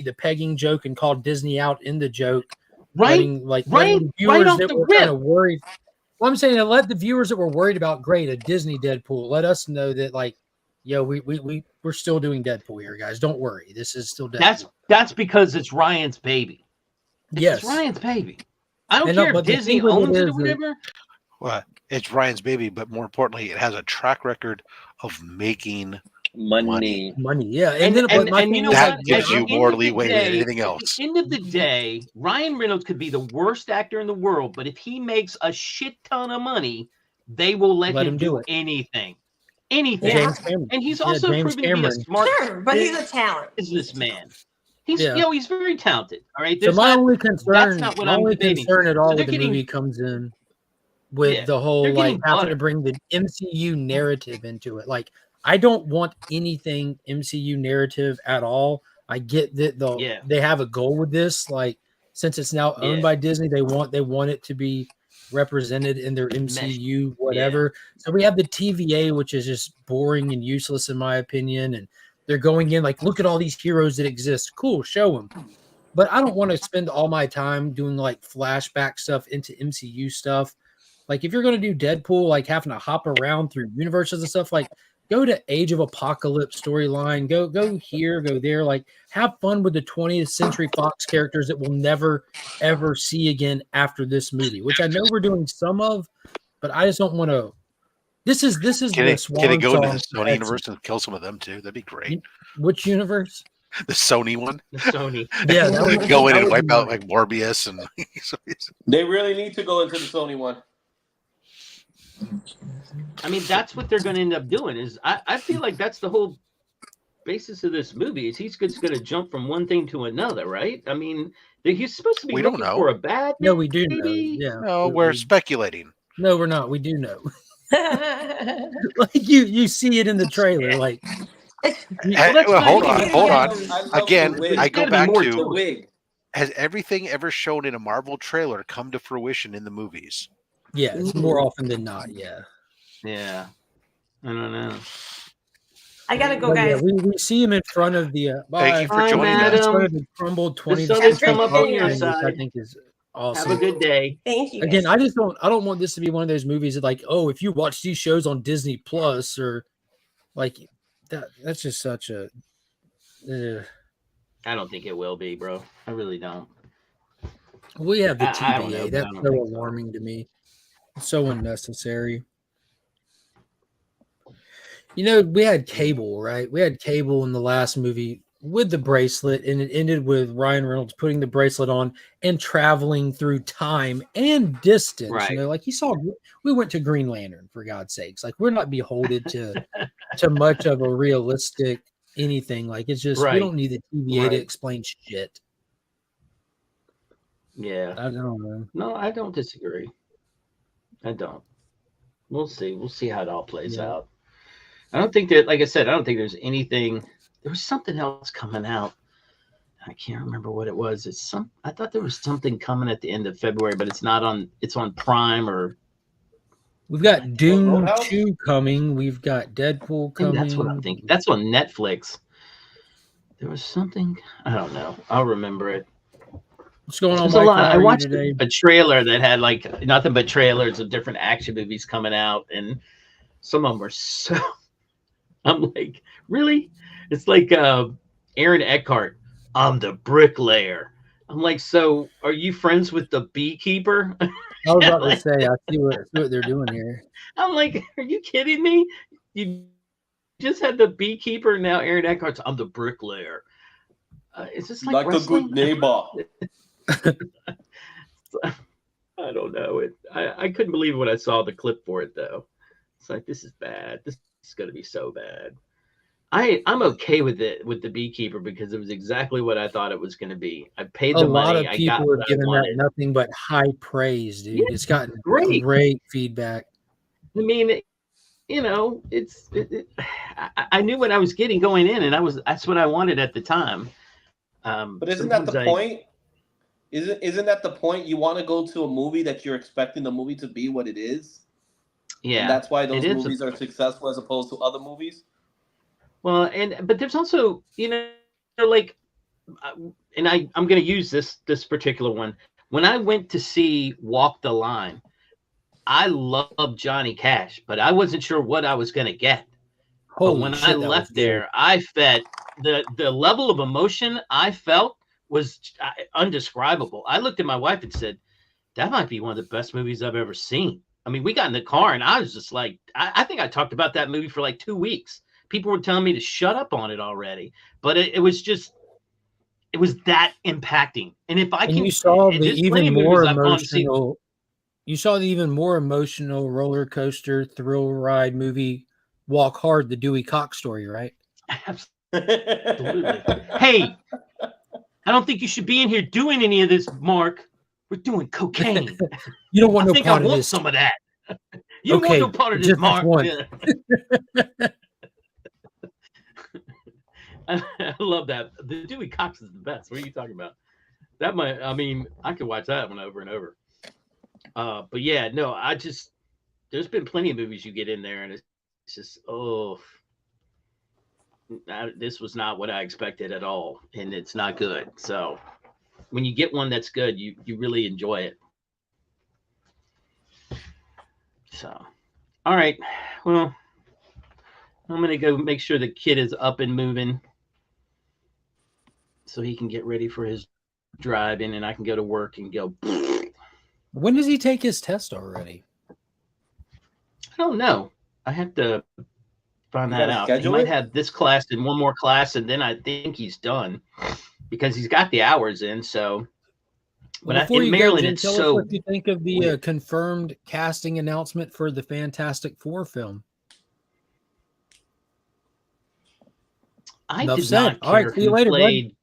the pegging joke and called Disney out in the joke. Right? Letting Right off that the were rip. kind of worried. Well, I'm saying to let the viewers that were worried about a Disney Deadpool, let us know that we're still doing Deadpool here, guys. Don't worry. This is still Deadpool. That's because it's Ryan's baby. Yes. It's Ryan's baby. I don't And no, care but if the Disney thing with it owns it or is that- whatever. Well, it's Ryan's baby, but more importantly, it has a track record of making Money. money. Yeah. And then but my you thing know is that what? gives At the you end more of the leeway than day- anything At else. the end of the day, Ryan Reynolds could be the worst actor in the world, but if he makes a shit ton of money, they will let him do it. anything. Anything. Yeah. James Cameron. And he's Yeah, also James proven to be a Cameron. smart Sure, but he's a talent. businessman. He's Yeah. he's very talented. All right. So There's my not- only concern, not what my I'm only debating. concern at all So they're with the getting- movie comes in with Yeah, the whole they're like getting having butter. to bring the MCU narrative into it. Like, I don't want anything MCU narrative at all. I get that Yeah. they have a goal with this. Like, since it's now owned Yeah. by Disney, they want it to be represented in their MCU, whatever. So we have the TVA, which is just boring and useless in my opinion. And they're going in like, look at all these heroes that exist. Cool, show them. But I don't want to spend all my time doing like flashback stuff into MCU stuff. Like, if you're going to do Deadpool, like having to hop around through universes and stuff, like go to Age of Apocalypse storyline, go here, go there, like have fun with the 20th Century Fox characters that we'll never ever see again after this movie, which I know we're doing some of, but I just don't want to. This is the swan Can it go into the song Sony universe and kill some of them too? That'd be great. Which universe? The Sony one. The Sony. Yeah, that would, Go in that and would wipe be out nice. like Morbius and. They really need to go into the Sony one. I mean, that's what they're going to end up doing. Is I feel like that's the whole basis of this movie. Is he's just going to jump from one thing to another, right? I mean, he's supposed to be We don't looking know. for a bad. No, we do know. maybe? Yeah. No, we're speculating. No, we're not. We do know. Like you see it in the trailer. Like, Well, hold on. I love Again, the wig. I go gotta be back more The to wig. has everything ever shown in a Marvel trailer come to fruition in the movies? yeah, it's more often than not. Yeah. Yeah. I don't know. I gotta go, But yeah, guys. we see him in front of the. Thank you for Bye, joining madam. us. In front of the crumbled 20. sun has come up on your which I side. think is Have awesome. a good day. Thank you. Again, guys. I don't want this to be one of those movies that like, oh, if you watch these shows on Disney Plus or like that's just such a. I don't think it will be, bro. I really don't. We have the I don't know, TVA. but I That's don't so think so. alarming to me. It's so unnecessary. You know, we had cable, right? We had cable in the last movie with the bracelet, and it ended with Ryan Reynolds putting the bracelet on and traveling through time and distance. Right. You know, like we went to Green Lantern, for God's sakes. Like, we're not beholden to much of a realistic anything. Like, it's just we Right. don't need the TVA Right. to explain shit. Yeah. I don't know. No, I don't disagree. I don't. We'll see. We'll see how it all plays Yeah. out. I don't think that, like I said, I don't think there's anything. There was something else coming out. I can't remember what it was. I thought there was something coming at the end of February, but it's not on. It's on Prime or. We've got Doom Roadhouse? 2 coming. We've got Deadpool I think coming. that's what I'm thinking. That's on Netflix. There was something. I don't know. I'll remember it. What's going on, There's a Mike? lot. How I are you watched today? a trailer that had like nothing but trailers of different action movies coming out, and some of them were so. I'm like, really? It's like Aaron Eckhart. I'm the bricklayer. I'm like, so are you friends with the beekeeper? I was about to say, I see what they're doing here. I'm like, are you kidding me? You just had the beekeeper, now Aaron Eckhart's. I'm the bricklayer. Is this like Like a wrestling? good neighbor. I don't know. I couldn't believe when I saw the clip for it though. It's like, this is bad. This is going to be so bad. I'm okay with it with the beekeeper because it was exactly what I thought it was going to be. I paid A the lot money. of I got people what have I given that wanted. nothing but high praise, dude. Yeah, It's gotten great. great feedback. I mean, you know, I knew what I was getting going in, and that's what I wanted at the time. But isn't that the point? Isn't that the point? You want to go to a movie that you're expecting the movie to be what it is? Yeah, And that's why those it is movies are successful as opposed to other movies? well, but there's also, you know, like, and I'm going to use this particular one. When I went to see Walk the Line, I love Johnny Cash, but I wasn't sure what I was going to get. But when I left there, I felt the level of emotion I felt was undescribable. I looked at my wife and said, that might be one of the best movies I've ever seen. I mean, we got in the car and I was just like, I think I talked about that movie for like 2 weeks. People were telling me to shut up on it already, but it was that impacting. And if I can, you saw the just even plenty of more movies I've gone to see- emotional. You saw the even more emotional roller coaster thrill ride movie, Walk Hard, the Dewey Cox story, right? Absolutely. Hey, I don't think you should be in here doing any of this, Mark. We're doing cocaine. You don't want I no think part I of want this. some of that. You Okay, want no part of this, just Mark. one. Yeah. I love that. The Dewey Cox is the best. What are you talking about? That might. I mean, I could watch that one over and over. But yeah, no, there's been plenty of movies you get in there, and it's just this was not what I expected at all, and it's not good. So when you get one that's good, you really enjoy it. So, all right, well, I'm gonna go make sure the kid is up and moving, so he can get ready for his driving, and I can go to work and go. When does he take his test already? I don't know. I have to find You that gotta out. He schedule might it? have this class and one more class, and then I think he's done because he's got the hours in. So, Well, but in Maryland, Jen, it's tell us so. what you think of the weird. confirmed casting announcement for the Fantastic Four film. I Enough did said. not All right, care see you who later, bud. played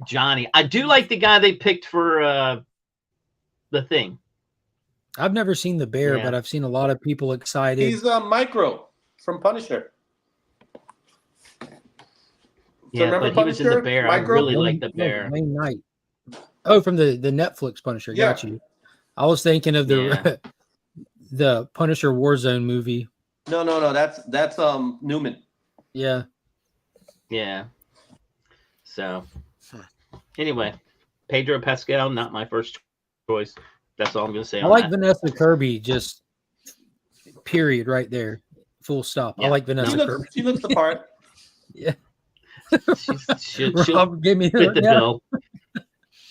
Johnny. I do like the guy they picked for the Thing. I've never seen The Bear, Yeah. but I've seen a lot of people excited. He's Micro from Punisher. Yeah, remember but he was in the Punisher? Bear. I Micro? really like the Bear. Wayne Knight. Oh, from the Netflix Punisher. Yeah. Got you. I was thinking of the the Punisher Warzone movie. No. That's Newman. Yeah. Yeah. So, anyway, Pedro Pascal, not my first choice. That's all I'm going to say I on like that. Vanessa Kirby, just period right there. Full stop. I Yeah. like Vanessa Kirby. She looks the part. Yeah. She'll Rob, give me fit the yeah. bill.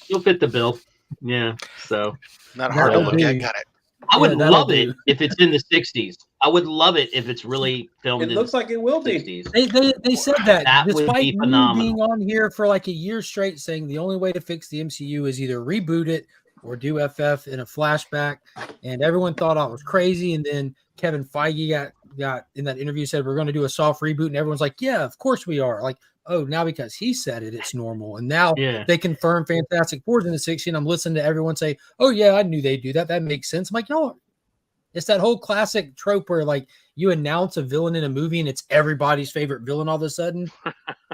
She'll fit the bill. Yeah. So Not hard to That'll look at. do. Got it. I would that'll love do. it if it's in the 60s. I would love it if it's really filmed It in looks the like it will be. 60s. They said that, That would despite be me phenomenal. being on here for like a year straight saying the only way to fix the MCU is either reboot it or do FF in a flashback, and everyone thought I was crazy. And then Kevin Feige got in that interview said we're going to do a soft reboot, and everyone's like, "Yeah, of course we are." Like, oh, now because he said it, it's normal. And now Yeah. they confirm Fantastic Four's in the 60s, and I'm listening to everyone say, "Oh yeah, I knew they'd do that. That makes sense." I'm like, no. It's that whole classic trope where like you announce a villain in a movie and it's everybody's favorite villain all of a sudden.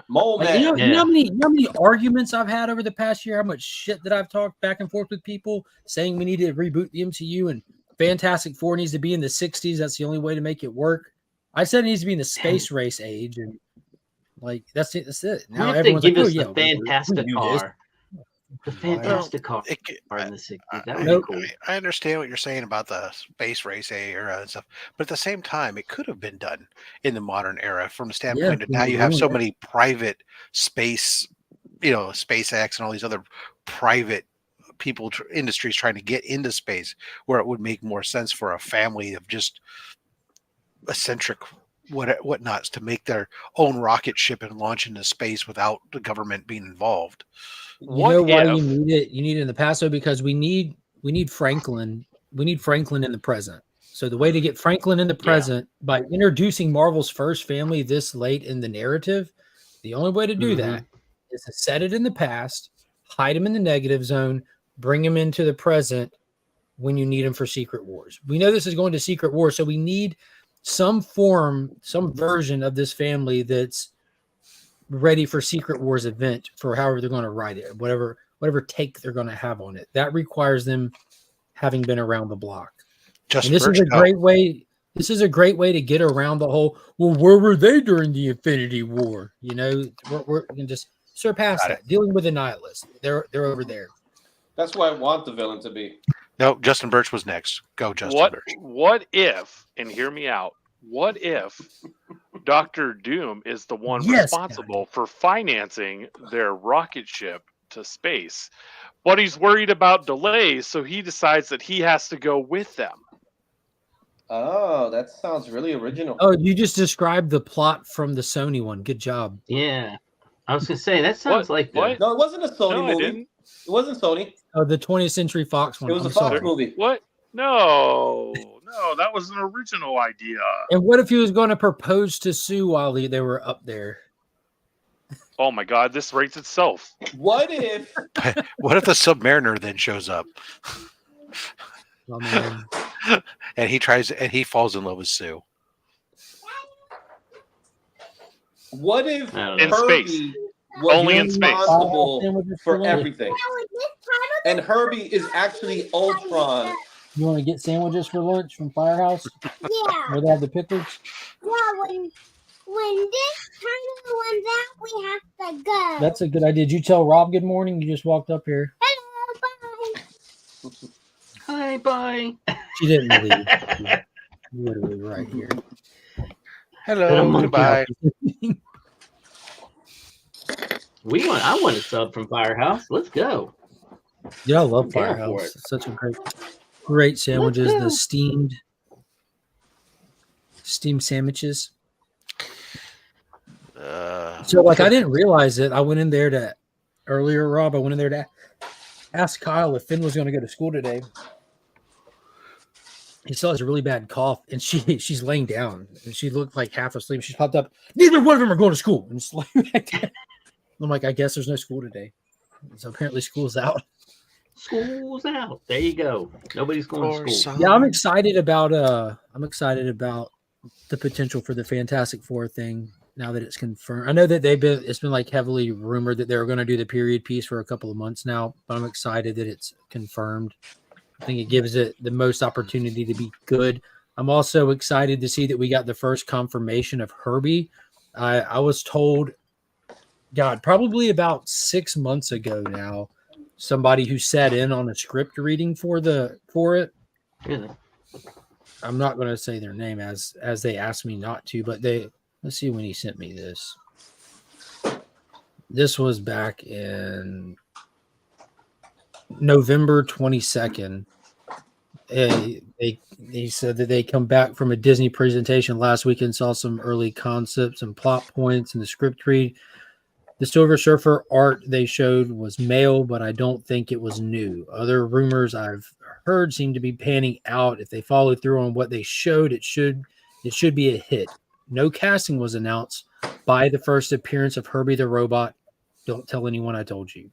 Mole Like, Man. you know how many arguments I've had over the past year, how much shit that I've talked back and forth with people saying we need to reboot the MCU and Fantastic Four needs to be in the 60s. That's the only way to make it work. I said it needs to be in the space race age, and like that's it. Now Now if they everyone's give like, us "Oh yeah, the Fantastic we do this." Car. The Fantastic Car It, in the 60s. That would Nope. be cool. I understand what you're saying about the space race era and stuff, but at the same time, it could have been done in the modern era from the standpoint that now you have so many private space, SpaceX and all these other private people, industries trying to get into space, where it would make more sense for a family of just eccentric whatnots to make their own rocket ship and launch into space without the government being involved. You know why you need it? You need it in the past, though, because we need Franklin. We need Franklin in the present. So the way to get Franklin in the present by introducing Marvel's first family this late in the narrative, the only way to do that is to set it in the past, hide him in the negative zone, bring him into the present when you need him for Secret Wars. We know this is going to Secret Wars, so we need some form, some version of this family that's ready for Secret Wars event for however they're going to write it, whatever take they're going to have on it. That requires them having been around the block. And this is a great way. This is a great way to get around the whole. Well, where were they during the Infinity War? We can just surpass that. Dealing with the nihilists, they're over there. That's why I want the villain to be. No, Justin Birch was next. Go, Justin Birch. What if, and hear me out, what if Dr. Doom is the one responsible for financing their rocket ship to space, but he's worried about delays, so he decides that he has to go with them? Oh, that sounds really original. Oh, you just described the plot from the Sony one. Good job. Yeah. I was going to say, that sounds like No, it wasn't a Sony movie. It wasn't Sony. Oh, the 20th Century Fox one. It was a Fox movie. What? No, that was an original idea. And what if he was going to propose to Sue while they were up there? Oh my God, this writes itself. What if? What if the Submariner then shows up? Oh, man. And he falls in love with Sue. What if I don't know. In space. Herbie was Only in space. responsible for lunch? everything, and Herbie is actually Ultron? You want to get sandwiches for lunch from Firehouse? Yeah. Where they have the pickles? Yeah, when this timer runs out, we have to go. That's a good idea. Did you tell Rob good morning? You just walked up here. Hello, bye. Hi, bye. She didn't leave. She's literally right here. Put a Hello, monkey goodbye. I want a sub from Firehouse. Let's go. Yeah, I love Yeah, for Firehouse. it. It's such a great sandwiches. go. The steamed sandwiches. So like I didn't realize it. I went in there to earlier, Rob. I went in there to ask Kyle if Finn was going to go to school today. He still has a really bad cough, and she's laying down, and she looked like half asleep. She popped up. Neither one of them are going to school, and just laying back down. I'm like, I guess there's no school today. So apparently school's out. School's out. There you go. Nobody's going to school. Yeah, I'm excited about the potential for the Fantastic Four thing now that it's confirmed. I know that it's been like heavily rumored that they were going to do the period piece for a couple of months now, but I'm excited that it's confirmed. I think it gives it the most opportunity to be good. I'm also excited to see that we got the first confirmation of Herbie. I was told, God, probably about 6 months ago now, somebody who sat in on a script reading for it. Really? I'm not going to say their name as they asked me not to, but let's see when he sent me this. This was back in November 22nd. He said that they come back from a Disney presentation last week and saw some early concepts and plot points in the script read. The Silver Surfer art they showed was male, but I don't think it was new. Other rumors I've heard seem to be panning out. If they follow through on what they showed, it should be a hit. No casting was announced by the first appearance of Herbie the Robot. Don't tell anyone I told you.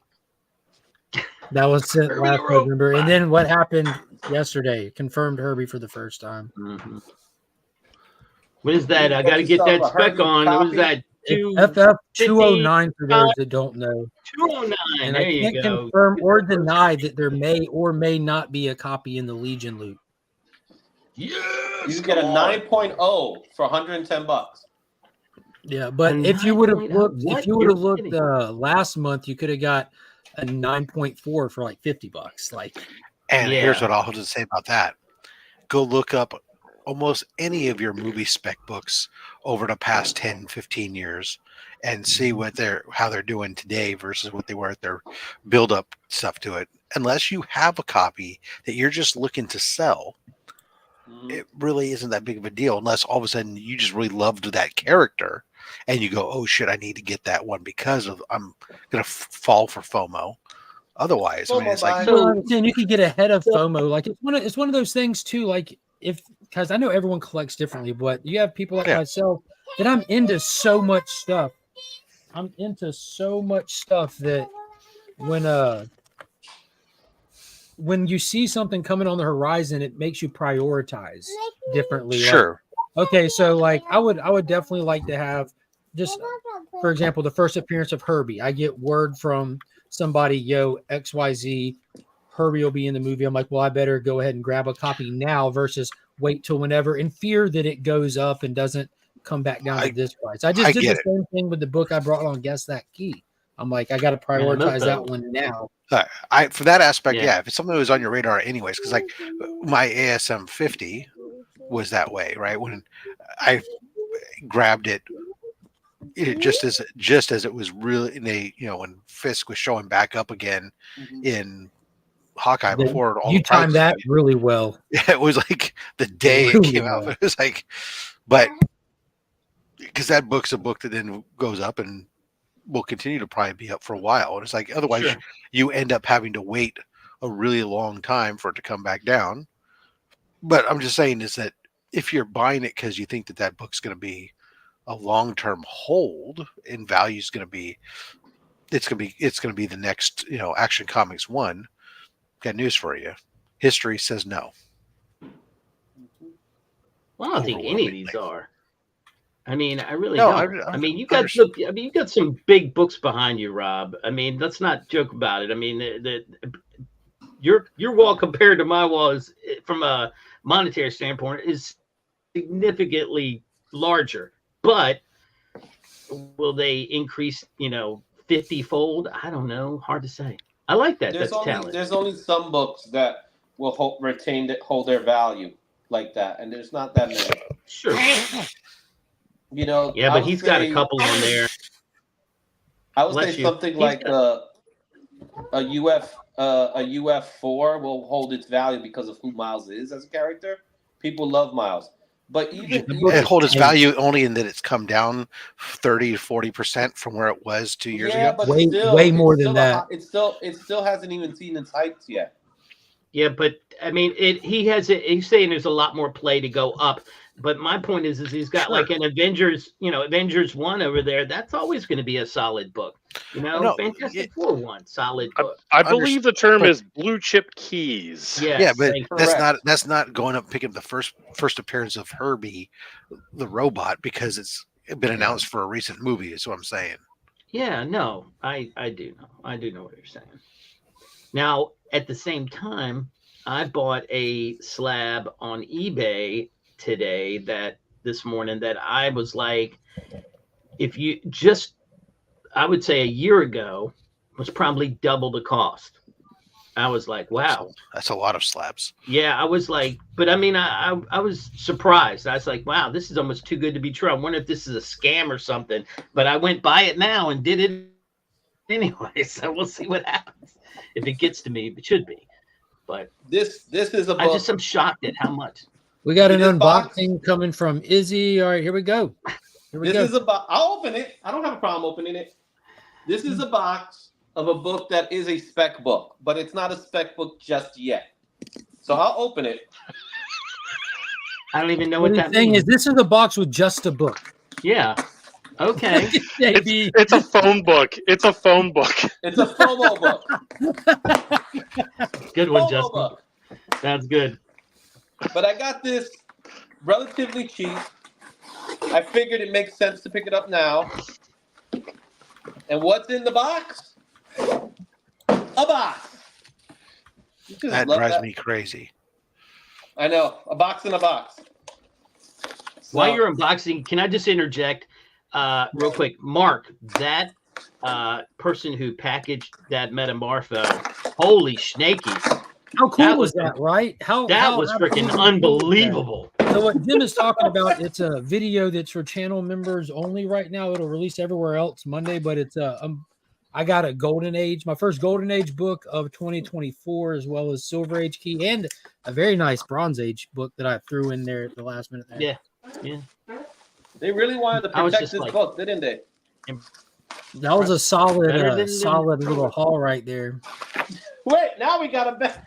That was sent last November. And then what happened yesterday? Confirmed Herbie for the first time. Mm-hmm. What is that? I got to get that spec on. What is that? FF 209 for those that don't know. 209. And There I you can't go. confirm or deny that there may or may not be a copy in the Legion loot. Yes, you get a 9.0 for $110. Yeah, but if you would have looked, last month, you could have got a 9.4 for like $50. Like, and here's what I'll have to say about that: go look up almost any of your movie spec books over the past 10, 15 years and see how they're doing today versus what they were at their build up stuff to it. Unless you have a copy that you're just looking to sell, it really isn't that big of a deal unless all of a sudden you just really loved that character and you go, oh shit, I need to get that one because I'm going to fall for FOMO. Otherwise, I mean, it's like, you can get ahead of FOMO. Like it's one of those things too. Like because I know everyone collects differently, but you have people like myself that I'm into so much stuff. I'm into so much stuff that when you see something coming on the horizon, it makes you prioritize differently. Sure. Like, okay, so like I would definitely like to have just, for example, the first appearance of Herbie. I get word from somebody, XYZ, Herbie will be in the movie. I'm like, well, I better go ahead and grab a copy now versus wait till whenever, in fear that it goes up and doesn't come back down to this price. I just did the same thing with the book I brought on Guess That Key. I'm like, I got to prioritize that one now. For that aspect, if it's something that was on your radar anyways, because like my ASM 50 was that way, right? When I grabbed it, just as it was really, when Fisk was showing back up again in Hawkeye before all you timed that really well. Yeah, it was like the day it came out. It was like, but because that book's a book that then goes up and will continue to probably be up for a while. And it's like, otherwise you end up having to wait a really long time for it to come back down. But I'm just saying is that if you're buying it because you think that book's going to be a long-term hold and value is going to be, it's going to be the next, Action Comics 1. Got news for you. History says no. Well, I don't think any of these are. I mean, I really No, don't. I I mean, you got some big books behind you, Rob. I mean, let's not joke about it. I mean, your wall compared to my wall is, from a monetary standpoint, is significantly larger. But will they increase, 50-fold? I don't know. Hard to say. I like that. That's talent. There's only some books that will hold their value like that, and there's not that many. Sure. Yeah, but he's got a couple on there. I would say something like a UF4 will hold its value because of who Miles is as a character. People love Miles. But it holds its value only in that it's come down 30 to 40% from where it was 2 years ago. But way more than that. It still hasn't even seen its heights yet. Yeah, but I mean, he's saying there's a lot more play to go up. But my point is he's got like an Avengers 1 over there. That's always going to be a solid book. Fantastic Four 1, solid book. I believe the term is blue chip keys. Yes, yeah, but that's not going up picking up the first appearance of Herbie, the robot, because it's been announced for a recent movie. Is what I'm saying. Yeah, no, I do know. I do know what you're saying. Now, at the same time, I bought a slab on eBay this morning that I was like, I would say a year ago was probably double the cost. I was like, wow. That's a lot of slabs. Yeah, I was like, but I mean, I was surprised. I was like, wow, this is almost too good to be true. I wonder if this is a scam or something. But I went buy it now and did it anyway. So we'll see what happens. If it gets to me, it should be. But this is a book. I'm shocked at how much. We got an unboxing coming from Izzy. All right, here we go. Is a box. I'll open it. I don't have a problem opening it. This is a box of a book that is a spec book, but it's not a spec book just yet. So I'll open it. I don't even know what that thing means. is. This is a box with just a book. Yeah. Okay. It's a phone book. It's a phone book. It's a FOMO book. Good one, Justin. That's good. But I got this relatively cheap. I figured it makes sense to pick it up now. And what's in the box? A box. That drives me crazy. I know. A box in a box. While you're unboxing, can I just interject real quick? Mark, that person who packaged that Metamorpho, holy snakies. How cool was that, right? That was freaking unbelievable. So what Jim is talking about, it's a video that's for channel members only right now. It'll release everywhere else Monday, but it's I got a Golden Age, my first Golden Age book of 2024, as well as Silver Age Key, and a very nice Bronze Age book that I threw in there at the last minute. Yeah. They really wanted to protect this book, didn't they? That was a solid, solid little haul right there. Wait, now we got a bet.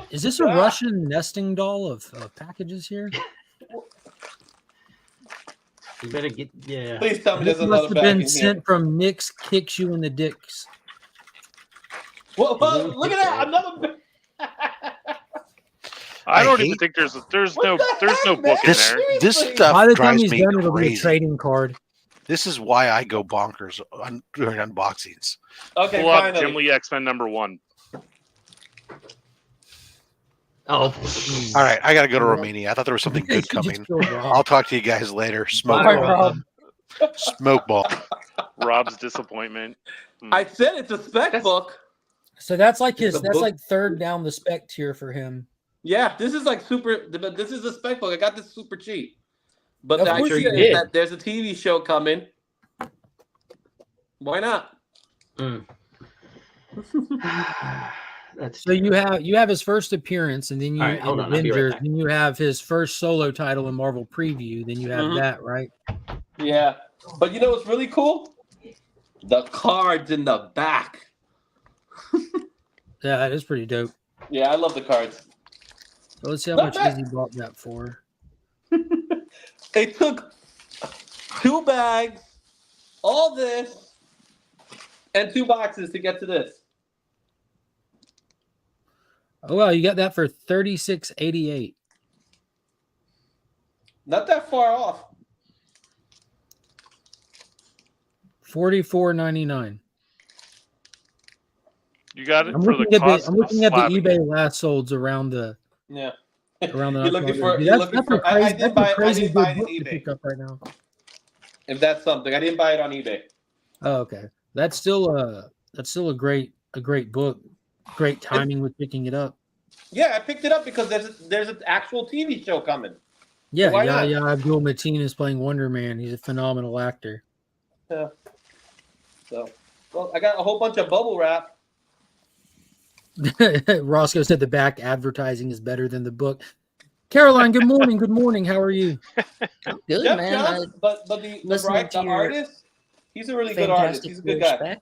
Is this a Russian nesting doll of packages here? You better get, yeah. Please tell me This there's must another have bag been in sent here. from Nick's Kicks You in the Dicks. Well, look at that, another. I don't even think there's no book in there. This stuff By the time drives he's me done, it'll be a crazy. trading card. This is why I go bonkers during unboxings. Okay, Pull up finally. Jim Lee X-Men #1. Oh, All right, I got to go to Romania. I thought there was something good coming. I'll talk to you guys later. Smoke Bye, ball. Rob. Smoke ball. Rob's disappointment. I said it's a spec book. So that's like It's a book. like third down the spec tier for him. Yeah, this is like super. This is a spec book. I got this super cheap. But Of the course idea you is did. that there's a TV show coming. Why not? So you have his first appearance, and then you All right, hold in on, I'll be right Avengers, back. then you have his first solo title in Marvel Preview. Then you have Mhm. that, right? Yeah, but you know what's really cool? The cards in the back. Yeah, that is pretty dope. Yeah, I love the cards. So let's see how Not much bad. Izzy bought that for. It took 2 bags, all this, and 2 boxes to get to this. Oh well, you got that for $36.88. Not that far off. $44.99. You got it I'm for the looking at cost. I'm looking at the slapping eBay it. last solds around the Yeah. around the. You're looking for. Dude, You're that's looking a for. I crazy. didn't That's a buy. I crazy didn't buy good it on book to pick eBay. up right now. If that's something, I didn't buy it on eBay. Oh, okay. That's still a great book. Great timing with picking it up. Yeah, I picked it up because there's an actual TV show coming. Yeah, why not? yeah. Abdul Mateen is playing Wonder Man. He's a phenomenal actor. Yeah. So, well, I got a whole bunch of bubble wrap. Roscoe said the back advertising is better than the book. Caroline, good morning. Good morning. How are you? Good, Jeff man. Johns, but the listening to your artist, he's a really good artist. He's a good guy. Spec.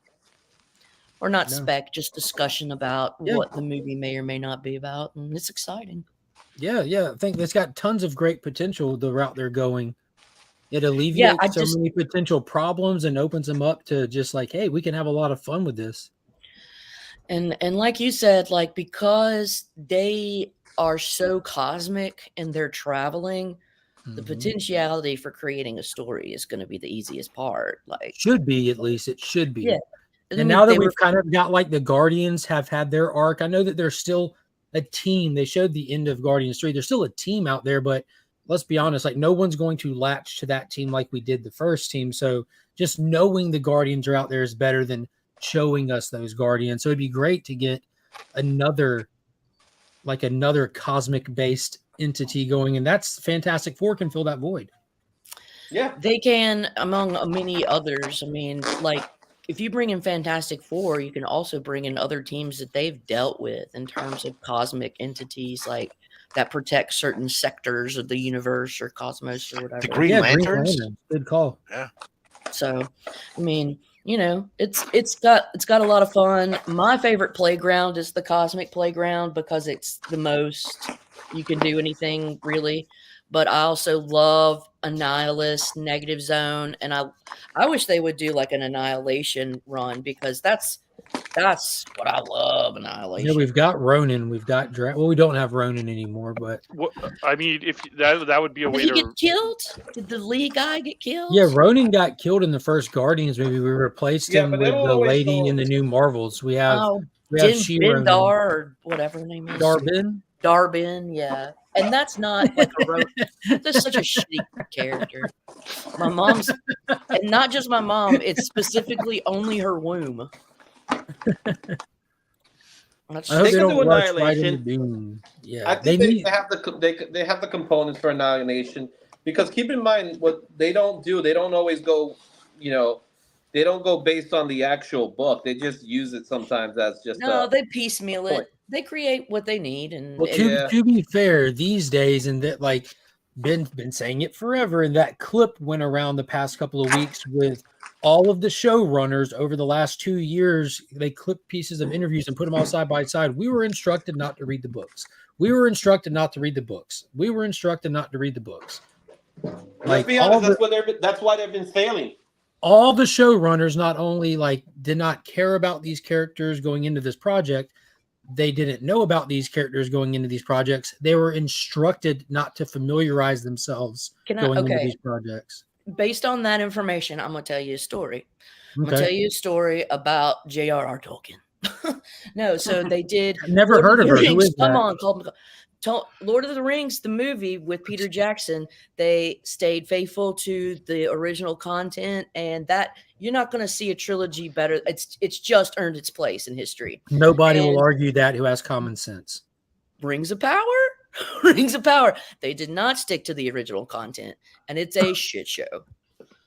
Or not No. spec, just discussion about Yeah. what the movie may or may not be about. And it's exciting. Yeah. I think it's got tons of great potential, the route they're going. It alleviates many potential problems and opens them up to just like, hey, we can have a lot of fun with this. And like you said, like because they are so cosmic and they're traveling, the potentiality for creating a story is going to be the easiest part. Like should be, at least it should be. Yeah. And now that we've kind of got like the Guardians have had their arc, I know that there's still a team. They showed the end of Guardians 3. There's still a team out there, but let's be honest, like no one's going to latch to that team like we did the first team. So just knowing the Guardians are out there is better than showing us those Guardians. So it'd be great to get another cosmic based entity going, and that's Fantastic Four can fill that void. Yeah, they can, among many others. I mean, like if you bring in Fantastic Four, you can also bring in other teams that they've dealt with in terms of cosmic entities, like that protect certain sectors of the universe or cosmos or whatever. The Green Lanterns. Good call. Yeah. So, I mean, you know, it's got a lot of fun. My favorite playground is the Cosmic Playground because it's the most you can do anything really. But I also love Annihilus, Negative Zone, and I wish they would do like an Annihilation run because that's what I love. Annihilation. Yeah, we've got Ronin. We've got we don't have Ronin anymore, but I mean, if that would be a way Did he to get killed? Did the lead guy get killed? yeah, Ronin got killed in the first Guardians movie. We replaced him but with they the don't always lady show- in the new Marvels. We have She Dindar or whatever her name is. Darbin, yeah. And that's not like a road. That's such a shitty character. My mom's, and not just my mom. It's specifically only her womb. I hope They they can don't do rush right Annihilation. into Doom. Yeah, I think they have the components for Annihilation because keep in mind what they don't do. They don't always go, they don't go based on the actual book. They just use it sometimes as just they piecemeal it. They create what they need, and well, to be fair, these days, and that like been saying it forever, and that clip went around the past couple of weeks with all of the showrunners over the last 2 years. They clipped pieces of interviews and put them all side by side. We were instructed not to read the books. We were instructed not to read the books. We were instructed not to read the books. Let's be honest. That's why they've been failing. All the showrunners not only like did not care about these characters going into this project, they didn't know about these characters going into these projects. They were instructed not to familiarize themselves going into these projects. Based on that information, I'm going to tell you a story. I'm going to tell you a story about J.R.R. Tolkien. No, so they did. Never heard of her. Who is Come that? on, Lord of the Rings, the movie with Peter Jackson, they stayed faithful to the original content, and that you're not going to see a trilogy better. It's just earned its place in history. Nobody will argue that who has common sense. Rings of Power? Rings of Power. They did not stick to the original content, and it's a shit show.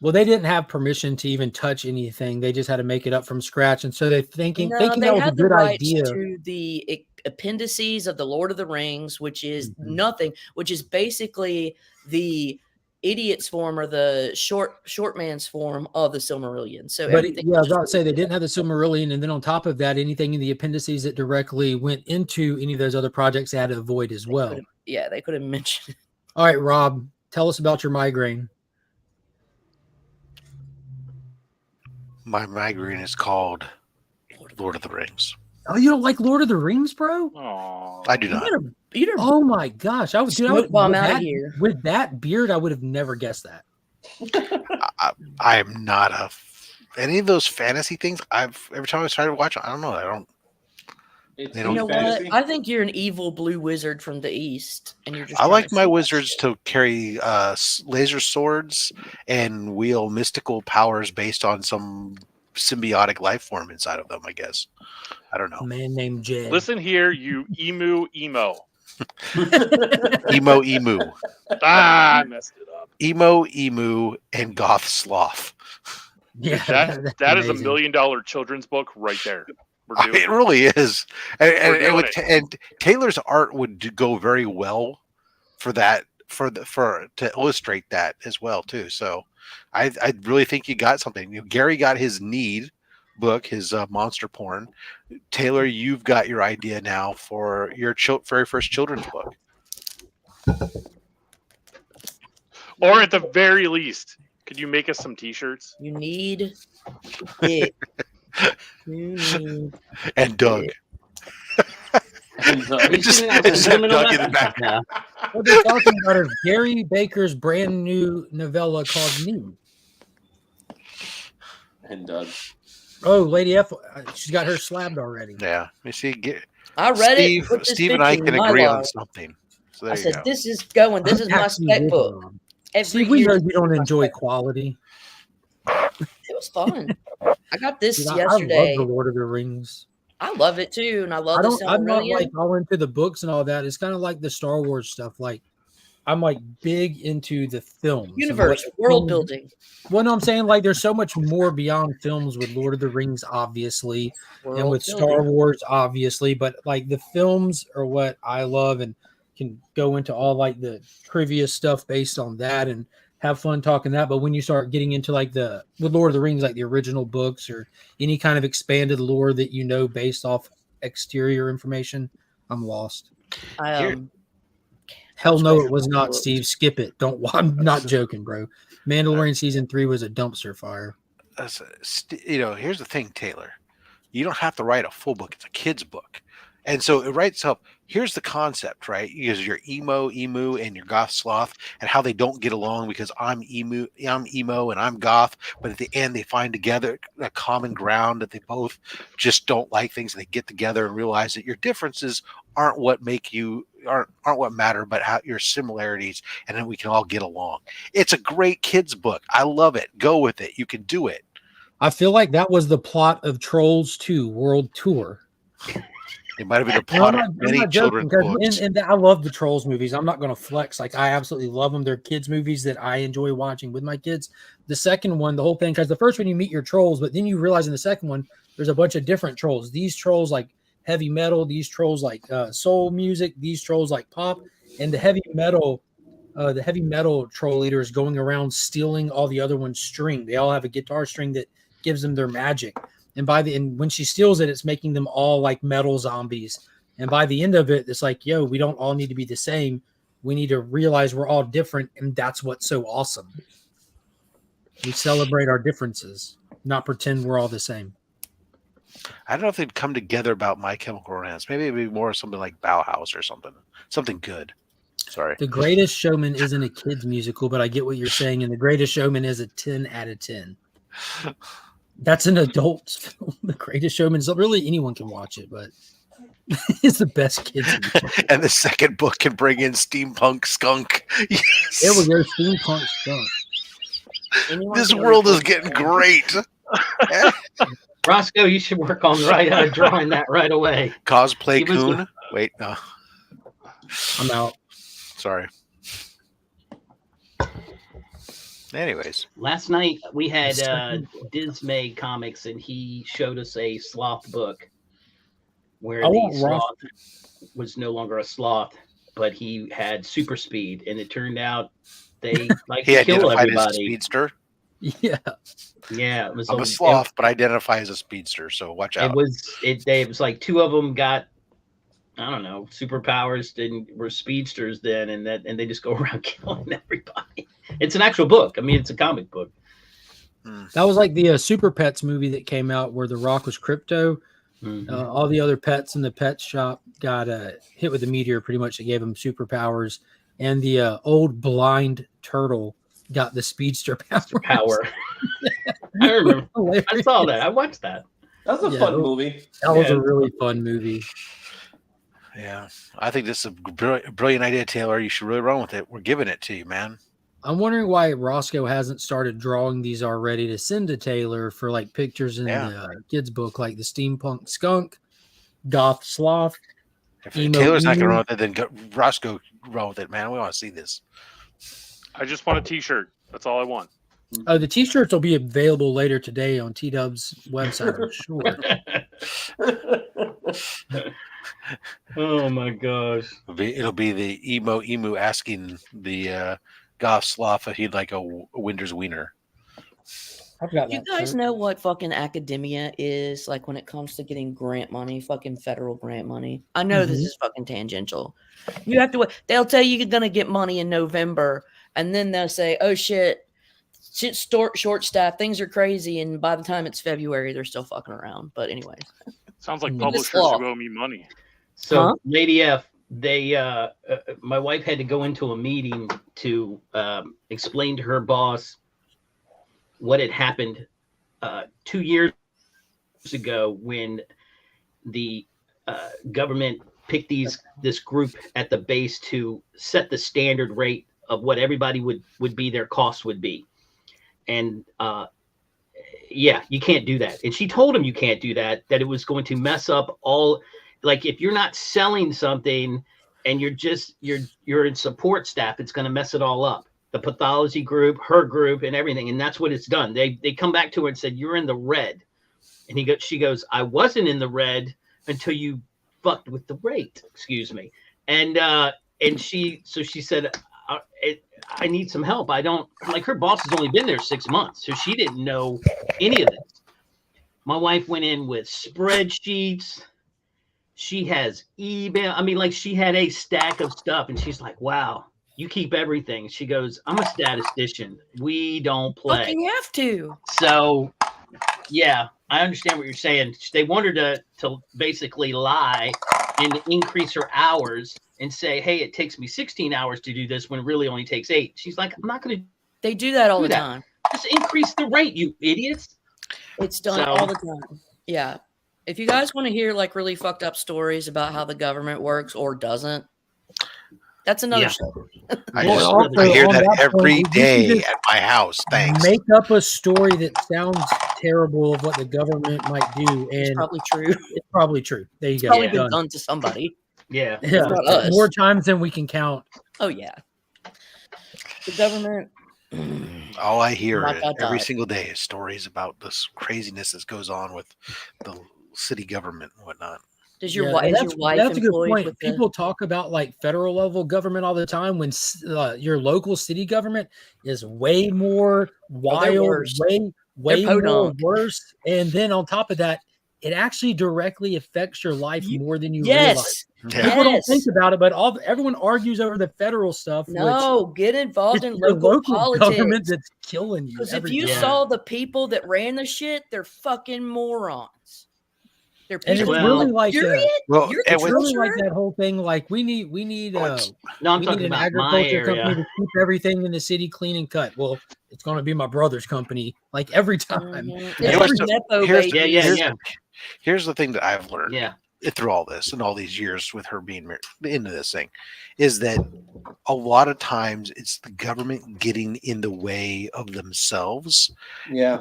Well, they didn't have permission to even touch anything. They just had to make it up from scratch. And so they're thinking that was a good idea. To the appendices of the Lord of the Rings, which is nothing, which is basically the idiot's form or the short man's form of the Silmarillion. So but I was about to say they didn't have the Silmarillion, and then on top of that, anything in the appendices that directly went into any of those other projects had to avoid as well. They could have mentioned it. All right, Rob, tell us about your migraine. My migraine is called Lord of the Rings. Oh, you don't like Lord of the Rings, bro? Aww. I do not. Oh my gosh! Out of here. With that beard, I would have never guessed that. I am not a any of those fantasy things, every time I started to watch, I don't know. It's You You know fantasy. what? I think you're an evil blue wizard from the east, and you're just. I trying like to my smash wizards it. to carry laser swords and wield mystical powers based on some symbiotic life form inside of them, I guess. I don't A know. man named Jed. Listen here, you emo. Emo. Ah, I messed it up. Emo, and goth sloth. Yeah, That that's is $1 amazing. million children's book right there. We're doing It really is. We're doing it. And Taylor's art would go very well for that, to illustrate that as well too. So I really think you got something. Gary got his Need book, his monster porn. Taylor, you've got your idea now for your very first children's book. Or at the very least, could you make us some T-shirts? You need it. You need And Doug. it. Just have Doug in the back. Yeah. What they're talking about is Gary Baker's brand new novella called Need. And Doug. Oh, Lady F, she's got her slabbed already. Yeah. You see, I read Steve, it. Put this Steve and I picture can in my agree on log. something. So there I you said, go. "This is going. This is my Actually, spec with book." Rob. Every See, we year, know this you is don't my enjoy spec book. quality. It was fun. I got this Dude, I yesterday. love the Lord of the Rings. I love it too, and I love I the don't. I'm not Silmarillion. like all into the books and all that. It's kind of like the Star Wars stuff. Like I'm like big into the films, and Universe, what world films- building. Well, no, I'm saying like there's so much more beyond films with Lord of the Rings, obviously, and World with Star building. Wars, obviously. But like the films are what I love, and can go into all like the trivia stuff based on that and have fun talking that. But when you start getting into like with Lord of the Rings, like the original books or any kind of expanded lore that you know based off exterior information, I'm lost. I Hell was no, ready it was for not, books. Steve. Skip it. Don't. I'm not joking, bro. Mandalorian season 3 was a dumpster fire. Here's the thing, Taylor. You don't have to write a full book. It's a kid's book. And so it writes up, here's the concept, right? Because you're emo, and your goth sloth, and how they don't get along because I'm emo, and I'm goth, but at the end they find together a common ground that they both just don't like things, and they get together and realize that your differences aren't what make you aren't what matter, but how your similarities, and then we can all get along. It's a great kids book. I love it. Go with it. You can do it. I feel like that was the plot of Trolls 2 World Tour. It might have been the No, plot of many children's books. And I love the Trolls movies. I'm not going to flex. Like, I absolutely love them. They're kids' movies that I enjoy watching with my kids. The second one, the whole thing, because the first one you meet your trolls, but then you realize in the second one, there's a bunch of different trolls. These trolls like heavy metal, these trolls like soul music, these trolls like pop, and the heavy metal troll leader is going around stealing all the other ones' string. They all have a guitar string that gives them their magic. And when she steals it, it's making them all like metal zombies. And by the end of it, it's like, yo, we don't all need to be the same. We need to realize we're all different. And that's what's so awesome. We celebrate our differences, not pretend we're all the same. I don't know if they'd come together about My Chemical Romance. Maybe it'd be more something like Bauhaus or something. Something good. Sorry. The Greatest Showman isn't a kid's musical, but I get what you're saying. And The Greatest Showman is a 10 out of 10. That's an adult film. The Greatest Showman. So really anyone can watch it, but it's the best kids musical. And the second book can bring in steampunk skunk. Yes. It was their steampunk skunk. This world is getting great. Roscoe, you should work on drawing that right away. Cosplay coon. Wait, no. I'm out. Sorry. Anyways, last night we had Dismay Comics, and he showed us a sloth book where the sloth was no longer a sloth, but he had super speed, and it turned out they like to kill everybody. As a speedster. Yeah. It was. I'm a sloth, but identify as a speedster, so watch out. It was like two of them got, I don't know, superpowers and were speedsters then, and they just go around killing everybody. It's an actual book. I mean, it's a comic book. That was like the Super Pets movie that came out where The Rock was Crypto. Mm-hmm. All the other pets in the pet shop got hit with a meteor pretty much that gave them superpowers. And the old blind turtle got the speedster power. Power. I remember. I saw that. I watched that. That was a fun movie. That was Yeah. a really fun movie. Yeah, I think this is a brilliant idea, Taylor. You should really run with it. We're giving it to you, man. I'm wondering why Roscoe hasn't started drawing these already to send to Taylor for like pictures in the kids' book, like the steampunk skunk, goth sloth. If Taylor's not going to run with it, then Roscoe run with it, man. We want to see this. I just want a T-shirt. That's all I want. Oh, the T-shirts will be available later today on T-Dub's website, I'm sure. Oh my gosh! It'll be the emu asking the goth sloth if he'd like a Winder's wiener. I've got You guys know what fucking academia is like when it comes to getting grant money, fucking federal grant money. I know this is fucking tangential. You have to. They'll tell you you're gonna get money in November, and then they'll say, "Oh shit, short staff, things are crazy," and by the time it's February, they're still fucking around. But anyways, sounds like publishers who owe me money. So, Lady F, they, my wife had to go into a meeting to explain to her boss what had happened 2 years ago when the government picked this group at the base to set the standard rate of what everybody would be their cost would be. And yeah, you can't do that. And she told him you can't do that, that it was going to mess up all, like if you're not selling something and you're in support staff, it's going to mess it all up. The pathology group, her group, and everything. And that's what it's done. They come back to her and said, "You're in the red." And she goes, "I wasn't in the red until you fucked with the rate." Excuse me. And she said, "I need some help. I don't," like, her boss has only been there 6 months, so she didn't know any of this. My wife went in with spreadsheets. She has email. I mean, like, she had a stack of stuff, and she's like, "Wow, you keep everything." She goes, "I'm a statistician. We don't play." fucking have to. So, yeah, I understand what you're saying. They want her to basically lie and increase her hours and say, "Hey, it takes me 16 hours to do this when it really only takes 8. She's like, "I'm not going to." They do that all the time. Just increase the rate, you idiots. It's done all the time. Yeah. If you guys want to hear like really fucked up stories about how the government works or doesn't, that's another show. I hear that every day at my house. Thanks. Make up a story that sounds terrible of what the government might do, and it's probably true. It's probably true. There you it's go. Probably been done to somebody. Yeah. Not us. More times than we can count. Oh yeah. The government. All I hear every single day is stories about this craziness that goes on with the city government and whatnot. Does your wife? That's a good point. People talk about like federal level government all the time when your local city government is way more wild, way more worse. And then on top of that, it actually directly affects your life more than you realize. People don't think about it, but everyone argues over the federal stuff. No, get involved in local politics. Government that's killing you. Because if you saw the people that ran the shit, they're fucking morons. They're and it's really like it's really like that whole thing. Like we need an agriculture company to keep everything in the city clean and cut. Well, it's going to be my brother's company. Like every time. Here's the thing that I've learned through all this and all these years with her being into this thing is that a lot of times it's the government getting in the way of themselves. Yeah.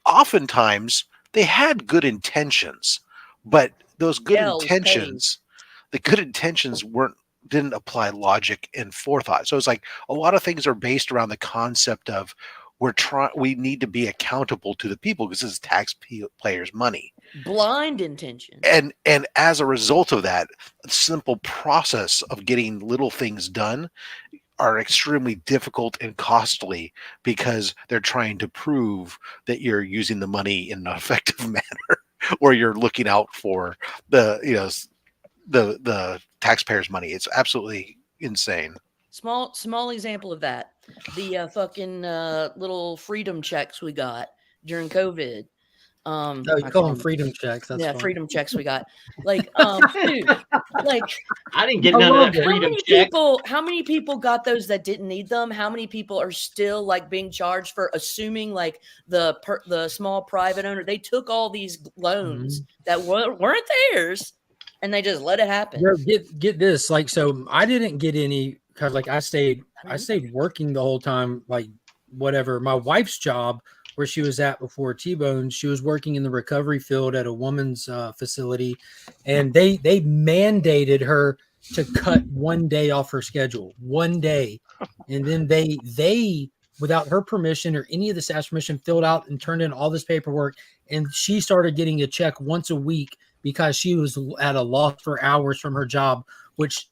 Oftentimes they had good intentions, but those good intentions, the good intentions didn't apply logic and forethought. So it's like a lot of things are based around the concept of we need to be accountable to the people because this is taxpayers' money. Blind intention. And as a result of that, the simple process of getting little things done are extremely difficult and costly because they're trying to prove that you're using the money in an effective manner or you're looking out for the taxpayers' money. It's absolutely insane. Small example of that. The fucking little freedom checks we got during COVID. No, I you can't call them remember. freedom checks. That's Yeah, fine. freedom checks we got. Like, dude, like I didn't get I none of love that it. freedom check. how many people got those that didn't need them? How many people are still like being charged for assuming like the small private owner? They took all these loans that weren't theirs and they just let it happen. Yo, get this. Like, so I didn't get any because like I stayed working the whole time, like whatever. My wife's job where she was at before T-Bone, she was working in the recovery field at a woman's facility, and they mandated her to cut 1 day off her schedule, 1 day. And then they without her permission or any of the staff's permission filled out and turned in all this paperwork, and she started getting a check once a week because she was at a loss for hours from her job, which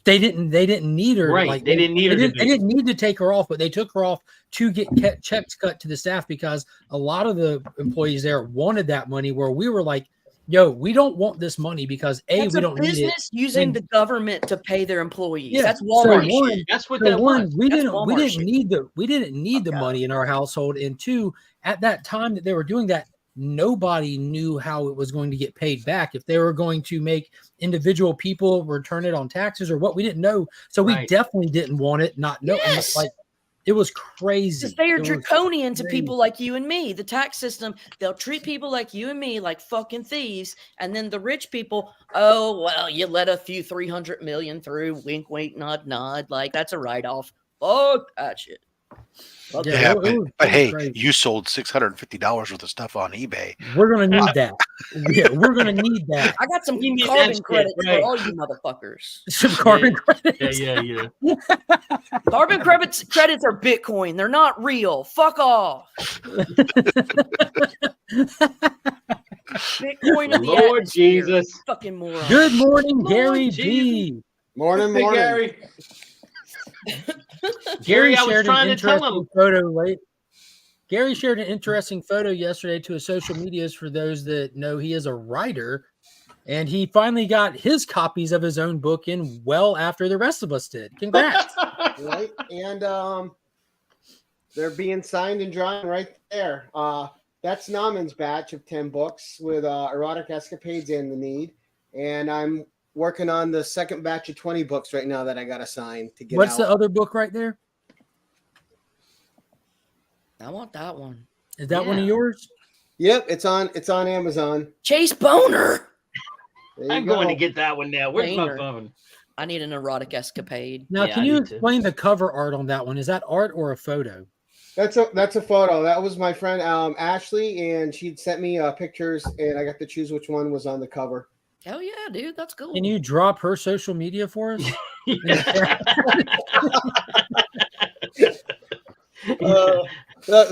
they didn't need her. Right. Like They didn't need her. They didn't need to take her off, but they took her off to get checks cut to the staff because a lot of the employees there wanted that money, where we were like, yo, we don't want this money because That's we don't need it. business using the government to pay their employees. Yeah, That's Walmart so shit. That's what that was. We That's didn't Walmart shit. need the money in our household, and two, at that time that they were doing that, nobody knew how it was going to get paid back, if they were going to make individual people return it on taxes or what. We didn't know, so we definitely didn't want it. Not know, Yes. like it was crazy. Because they are It was draconian to crazy. people like you and me. The tax system, they'll treat people like you and me like fucking thieves. And then the rich people, oh, well, you let a few 300 million through, wink, wink, nod, nod. Like, that's a write-off. Fuck that shit. Fuck Yeah, that. but hey, crazy. you sold $650 worth of stuff on eBay. We're gonna need that. Yeah, we're gonna need that. I got some You need carbon that shit, credits right. for all you motherfuckers. Some carbon credits. Yeah. Carbon credits are Bitcoin. They're not real. Fuck off. Bitcoin in the Lord atmosphere. Jesus. Fucking moron. Good morning, Lord Gary Jesus. B. Morning, Hey, morning. Gary. Gary, I was shared an trying to tell interesting him. photo late. Gary shared an interesting photo yesterday to his social medias for those that know he is a writer, and he finally got his copies of his own book in well after the rest of us did. Congrats. Right, and they're being signed and drawn right there. That's Naman's batch of 10 books with erotic escapades and the need, and I'm working on the second batch of 20 books right now that I got assigned to get What's out. the other book right there? I want that one. Is that one of yours? Yep, it's on Amazon. Chase Boner. There you I'm go. going to get that one now. Where's my Boner. phone? I need an erotic escapade. Now, Yeah, can I you need to. explain the cover art on that one? Is that art or a photo? That's a photo. That was my friend Ashley, and she'd sent me pictures, and I got to choose which one was on the cover. Hell yeah, dude. That's cool. Can you drop her social media for us?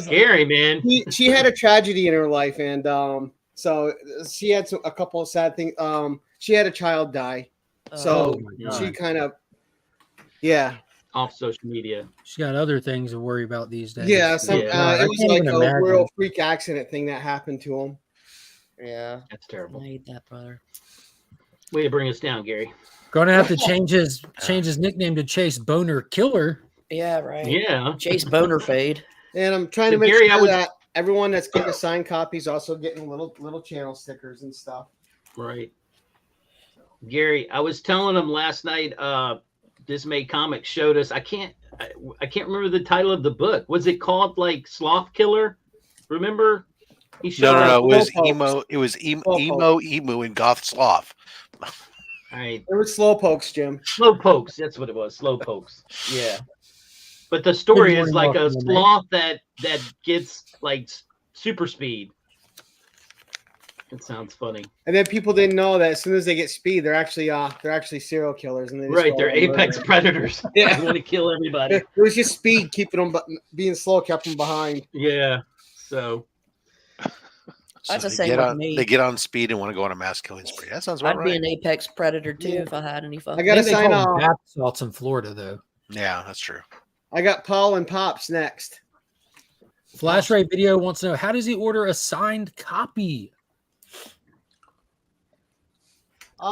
Scary, man. She had a tragedy in her life, and so she had a couple of sad things. She had a child die, so Oh my God. she kind of, yeah, Off social media. She's got other things to worry about these days. yeah. I It was can't like even a imagine. real freak accident thing that happened to him. Yeah. That's terrible. I hate that, brother. Way to bring us down, Gary. Gonna have to change his nickname to Chase Boner Killer. Yeah, right. Yeah. Chase Boner Fade. And I'm trying So, to make Gary, sure that everyone that's getting a signed copy is also getting little channel stickers and stuff. Right. Gary, I was telling him last night, Dismay Comics showed us, I can't remember the title of the book. Was it called like Sloth Killer? Remember? He showed No. us. It was Slowpokes. emo. It was emo, Slowpokes. emu, and goth sloth. All right. There were slowpokes, Jim. Slow pokes. That's what it was. Slow pokes. Yeah. But the story Good is morning, like a welcome, sloth that gets like super speed. It sounds funny. And then people didn't know that as soon as they get speed, they're actually serial killers, and they just Right. go They're out and apex murder. predators. Yeah. They want to kill everybody. It was just speed keeping them, being slow kept them behind. Yeah. So That's the they same get with on, me. They get on speed and want to go on a mass killing spree. That sounds about I'd be right. an apex predator too Yeah. if I had any fun. I got to They sign call them off. bath salts in Florida, though. Yeah, that's true. I got Paul and Pops next. Flash Ray Video wants to know, how does he order a signed copy?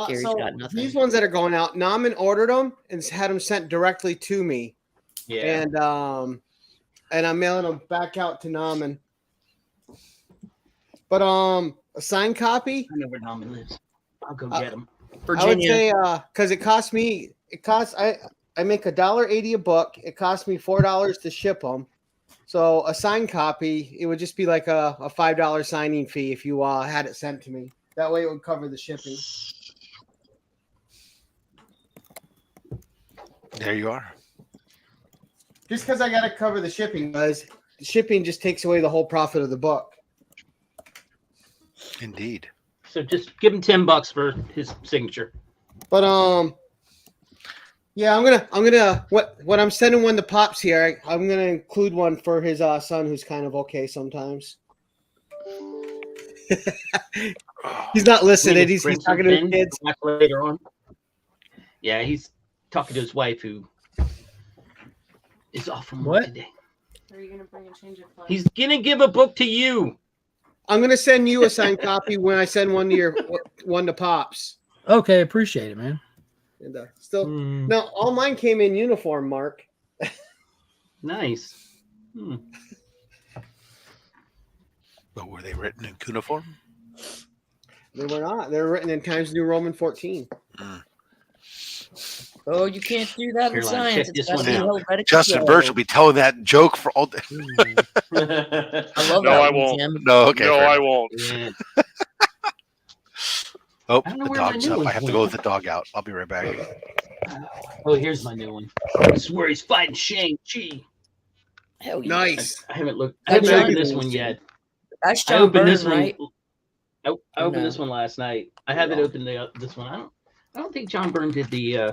Gary's So got nothing. these ones that are going out, Naman ordered them and had them sent directly to me, yeah. and I'm mailing them back out to Naman. But a signed copy. I know where Norman lives. I'll go get him. I would Virginia. say because it costs me. I make $1.80 a book. It costs me $4 to ship them. So a signed copy, it would just be like a $5 signing fee if you had it sent to me. That way it would cover the shipping. There you are. Just because I got to cover the shipping, guys. The shipping just takes away the whole profit of the book. Indeed. So just give him $10 for his signature. But yeah, I'm gonna when I'm sending one to Pops here, I'm gonna include one for his son who's kind of okay sometimes. He's not listening. He's talking to his kids later on. Yeah, he's talking to his wife who is off from work today. Are you gonna bring a change of plans? He's gonna give a book to you. I'm gonna send you a signed copy when I send one to Pops. Okay, appreciate it, man. And no, all mine came in uniform, Mark. Nice. But were they written in cuneiform? They were not. They were written in Times New Roman 14. Oh, you can't do that in Caroline, science. check It's this gotta one be out. Helvetic Justin Joe. Birch will be telling that joke for all day. I love No, that I one, won't. Jim. No, okay. No, fair I enough. won't. Yeah. Oh, I don't know the where my dog's new up. I ones have to went. go with the dog out. I'll be right back. Oh, here's my new one. This is where he's fighting Shang-Chi. Hell yeah. Nice. I haven't looked. I That's haven't John- opened this one yet. That's I John opened Byrne, this one. right? I opened no? this one last night. I haven't opened this one. I don't think John Byrne did the. I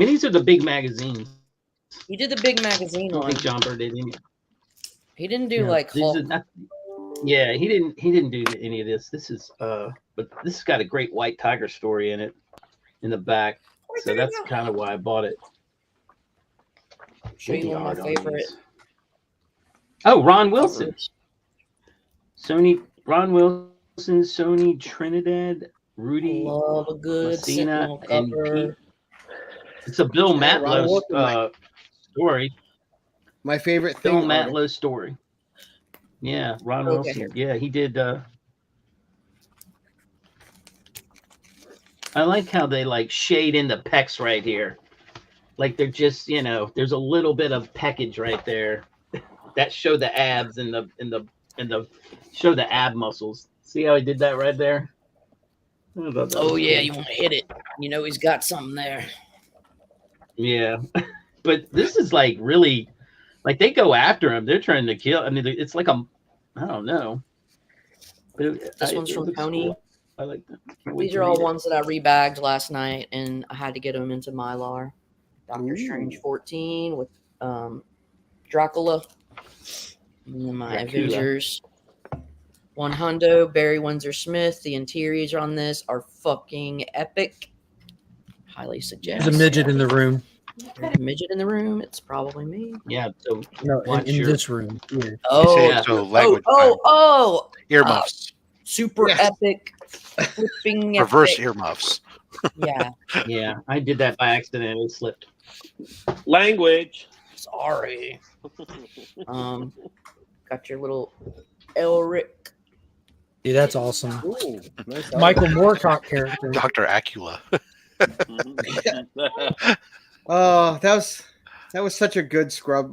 mean, these are the big magazines. He did the big magazine I don't one. think John Byrne did any. He didn't do like These Hulk. are not, yeah, he didn't do any of this. This is but this has got a great white tiger story in it in the back. So that's kind of why I bought it. Show you one of my favorite. Oh, Ron Wilson. Ron Wilson, Sony Trinidad, Rudy Love a good Messina, Sentinel and cover. Pete. It's a Bill Yeah, Ron Matlow Wilson, story. My favorite Bill thing. Matlow story. Yeah, Ron Okay. Wilson. Yeah, he did. I like how they like shade in the pecs right here. Like they're just, there's a little bit of peckage right there that show the abs and the show the ab muscles. See how I did that right there? Oh yeah, you want to hit it. You know he's got something there. Yeah. But this is like really like they go after him. They're trying to kill. I mean, it's like I don't know. But This one's from looks Tony. cool. I like that. Can't wait These to are all read it. ones that I rebagged last night, and I had to get them into Mylar. Doctor Strange 14 with Dracula. And then my Dracula. Avengers. One Hundo, Barry Windsor Smith. The interiors on this are fucking epic. Highly suggest. There's a midget in the room. There's a midget in the room. It's probably me. Yeah. So No, watch in your- this room. Here. Oh, You say it so language. Earmuffs. super Yes. epic. Flipping Reverse epic. earmuffs. Yeah. Yeah, I did that by accident. It slipped. Language. Sorry. Got your little Elric. Yeah, that's awesome. Ooh, nice. Michael Moorcock character. Dr. Acula. Oh, that was such a good Scrub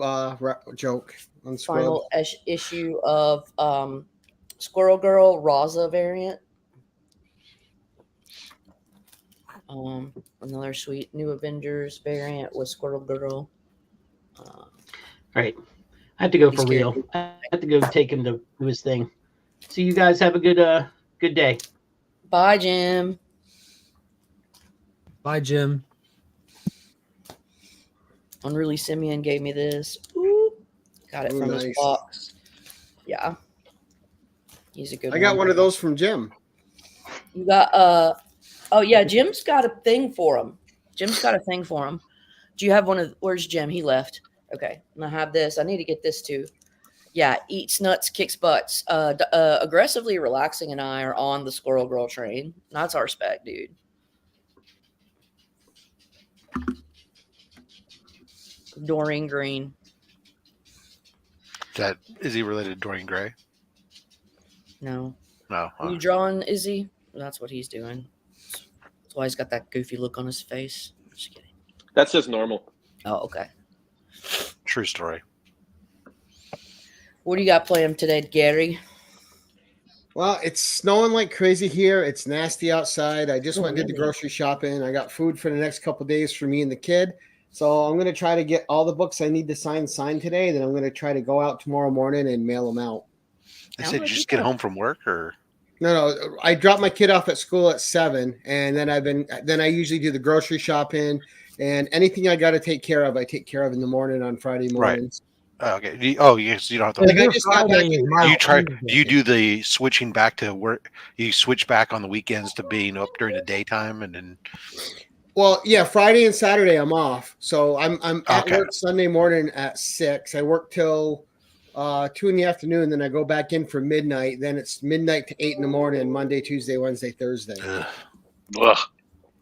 joke on Scrub. Final issue of Squirrel Girl Raza variant. Another sweet New Avengers variant with Squirrel Girl. All right. I have to go He's for real. I have to go take him to do his thing. So you guys have a good day. Bye, Jim. Bye, Jim. Unruly Simeon gave me this. Ooh. Got it Ooh, from his nice. box. Yeah. He's a good I got one of those from Jim. You got oh yeah, Jim's got a thing for him. Do you have one of where's Jim? He left. Okay. And I have this. I need to get this too. Yeah, eats nuts, kicks butts. Aggressively relaxing and I are on the Squirrel Girl train. That's our spec, dude. Doreen Green. Is he related to Dorian Gray? No. No. Are you drawing, Izzy? That's what he's doing. That's why he's got that goofy look on his face. Just kidding. That's just normal. Oh, okay. True story. What do you got planned today, Gary? Well, it's snowing like crazy here. It's nasty outside. I just went and did the grocery shopping. I got food for the next couple of days for me and the kid. So I'm going to try to get all the books I need to signed today. Then I'm going to try to go out tomorrow morning and mail them out. I said, you just get home from work, or? No. I drop my kid off at school at 7, and then I usually do the grocery shopping and anything I got to take care of. I take care of in the morning on Friday mornings. Right. Okay. Yes, you don't have to. Like I just got back in. Do you do the switching back to work? You switch back on the weekends to being up during the daytime, and then. Well, yeah, Friday and Saturday I'm off, so I'm at work Sunday morning at 6. I work till 2 in the afternoon, then I go back in for midnight. Then it's midnight to 8 in the morning, Monday, Tuesday, Wednesday, Thursday. Ugh.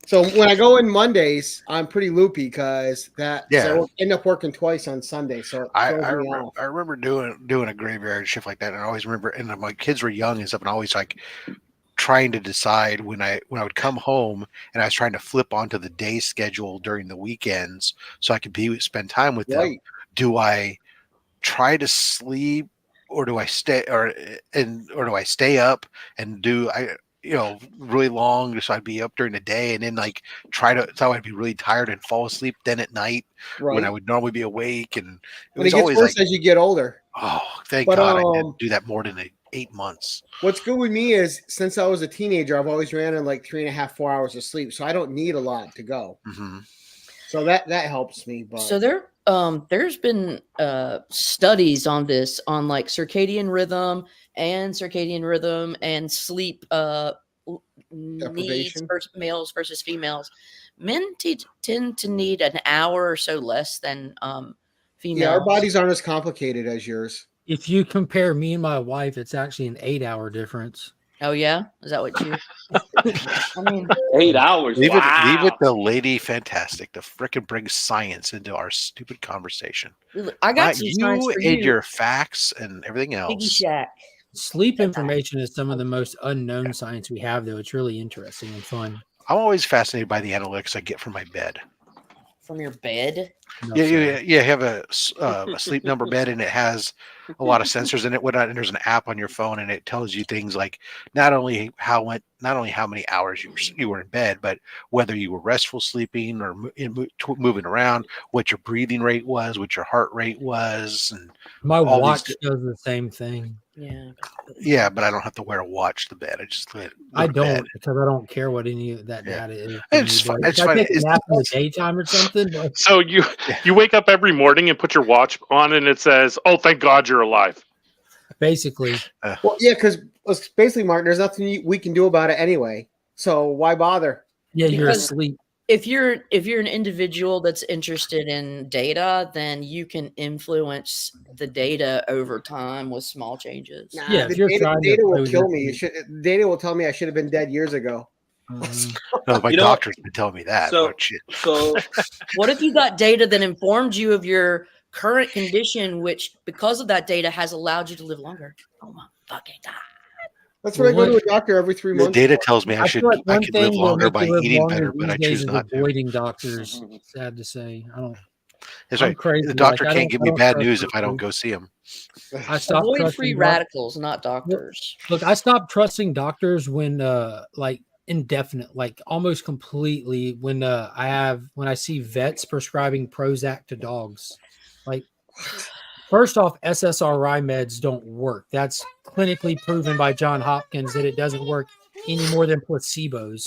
So when I go in Mondays, I'm pretty loopy because so I end up working twice on Sunday. So I remember doing a graveyard shift like that, and I always remember. And my kids were young and stuff, and always like trying to decide when I would come home, and I was trying to flip onto the day schedule during the weekends so I could spend time with them. Do I try to sleep, or do I stay or do I stay up and do really long so I'd be up during the day, and then like so I'd be really tired and fall asleep then at night when I would normally be awake, and it was always worse as you get older. Oh, thank God I didn't do that more than 8 months. What's good with me is since I was a teenager, I've always ran in like 3.5, 4 hours of sleep, so I don't need a lot to go. Mm-hmm. So that helps me. But so there's been studies on this, on like circadian rhythm and sleep needs for males versus females. Men tend to need an hour or so less than females. Yeah, our bodies aren't as complicated as yours. If you compare me and my wife, it's actually an 8-hour difference. Oh yeah, is that what you? I mean, 8 hours. Leave it the lady fantastic to frickin' bring science into our stupid conversation. I got some science for you. And your facts and everything else. Piggy Shack. Sleep information is some of the most unknown science we have, though. It's really interesting and fun. I'm always fascinated by the analytics I get from my bed. From your bed? No, you have a sleep number bed, and it has a lot of sensors in it. And there's an app on your phone, and it tells you things like not only how many hours you were in bed, but whether you were restful sleeping or moving around, what your breathing rate was, what your heart rate was, and my watch does the same thing. Yeah, but I don't have to wear a watch to bed. I just because I don't care what any of that data is. It's fine. It's I fine. take a nap in the daytime or something. So you wake up every morning and put your watch on, and it says, "Oh, thank God you're alive." Basically, well, yeah, because basically, Martin, there's nothing we can do about it anyway. So why bother? Yeah, you're asleep. If you're an individual that's interested in data, then you can influence the data over time with small changes. Nah, yeah, the data will kill me. Data will tell me I should have been dead years ago. No, my doctor's been telling me that. So what if you got data that informed you of your current condition, which because of that data has allowed you to live longer? Oh my fucking God. That's what I go to a doctor every 3 months. The data tells me I could live longer by eating better, but I choose not to. Avoiding doctors, sad to say. I don't. That's right. Crazy. The doctor can't give me bad news if I don't go see him. I stopped avoid free radicals, not doctors. Look, I stopped trusting doctors when indefinite, like almost completely when I see vets prescribing Prozac to dogs. Like, first off, SSRI meds don't work. That's clinically proven by Johns Hopkins that it doesn't work any more than placebos.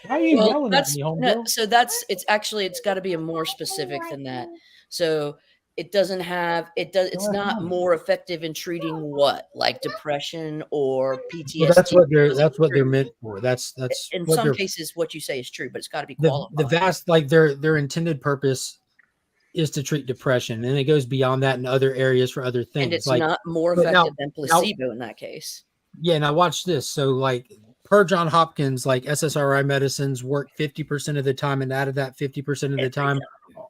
Why are you yelling at me, homegirl? It's got to be a more specific than that. So it's not more effective in treating what, like depression or PTSD. Well, that's what they're meant for. That's in some cases what you say is true, but it's got to be qualified. The vast, like their intended purpose is to treat depression, and it goes beyond that in other areas for other things. And it's not more effective than placebo in that case. Yeah, now watch this. So, like, per Johns Hopkins, like SSRI medicines work 50% of the time, and out of that 50% of the time,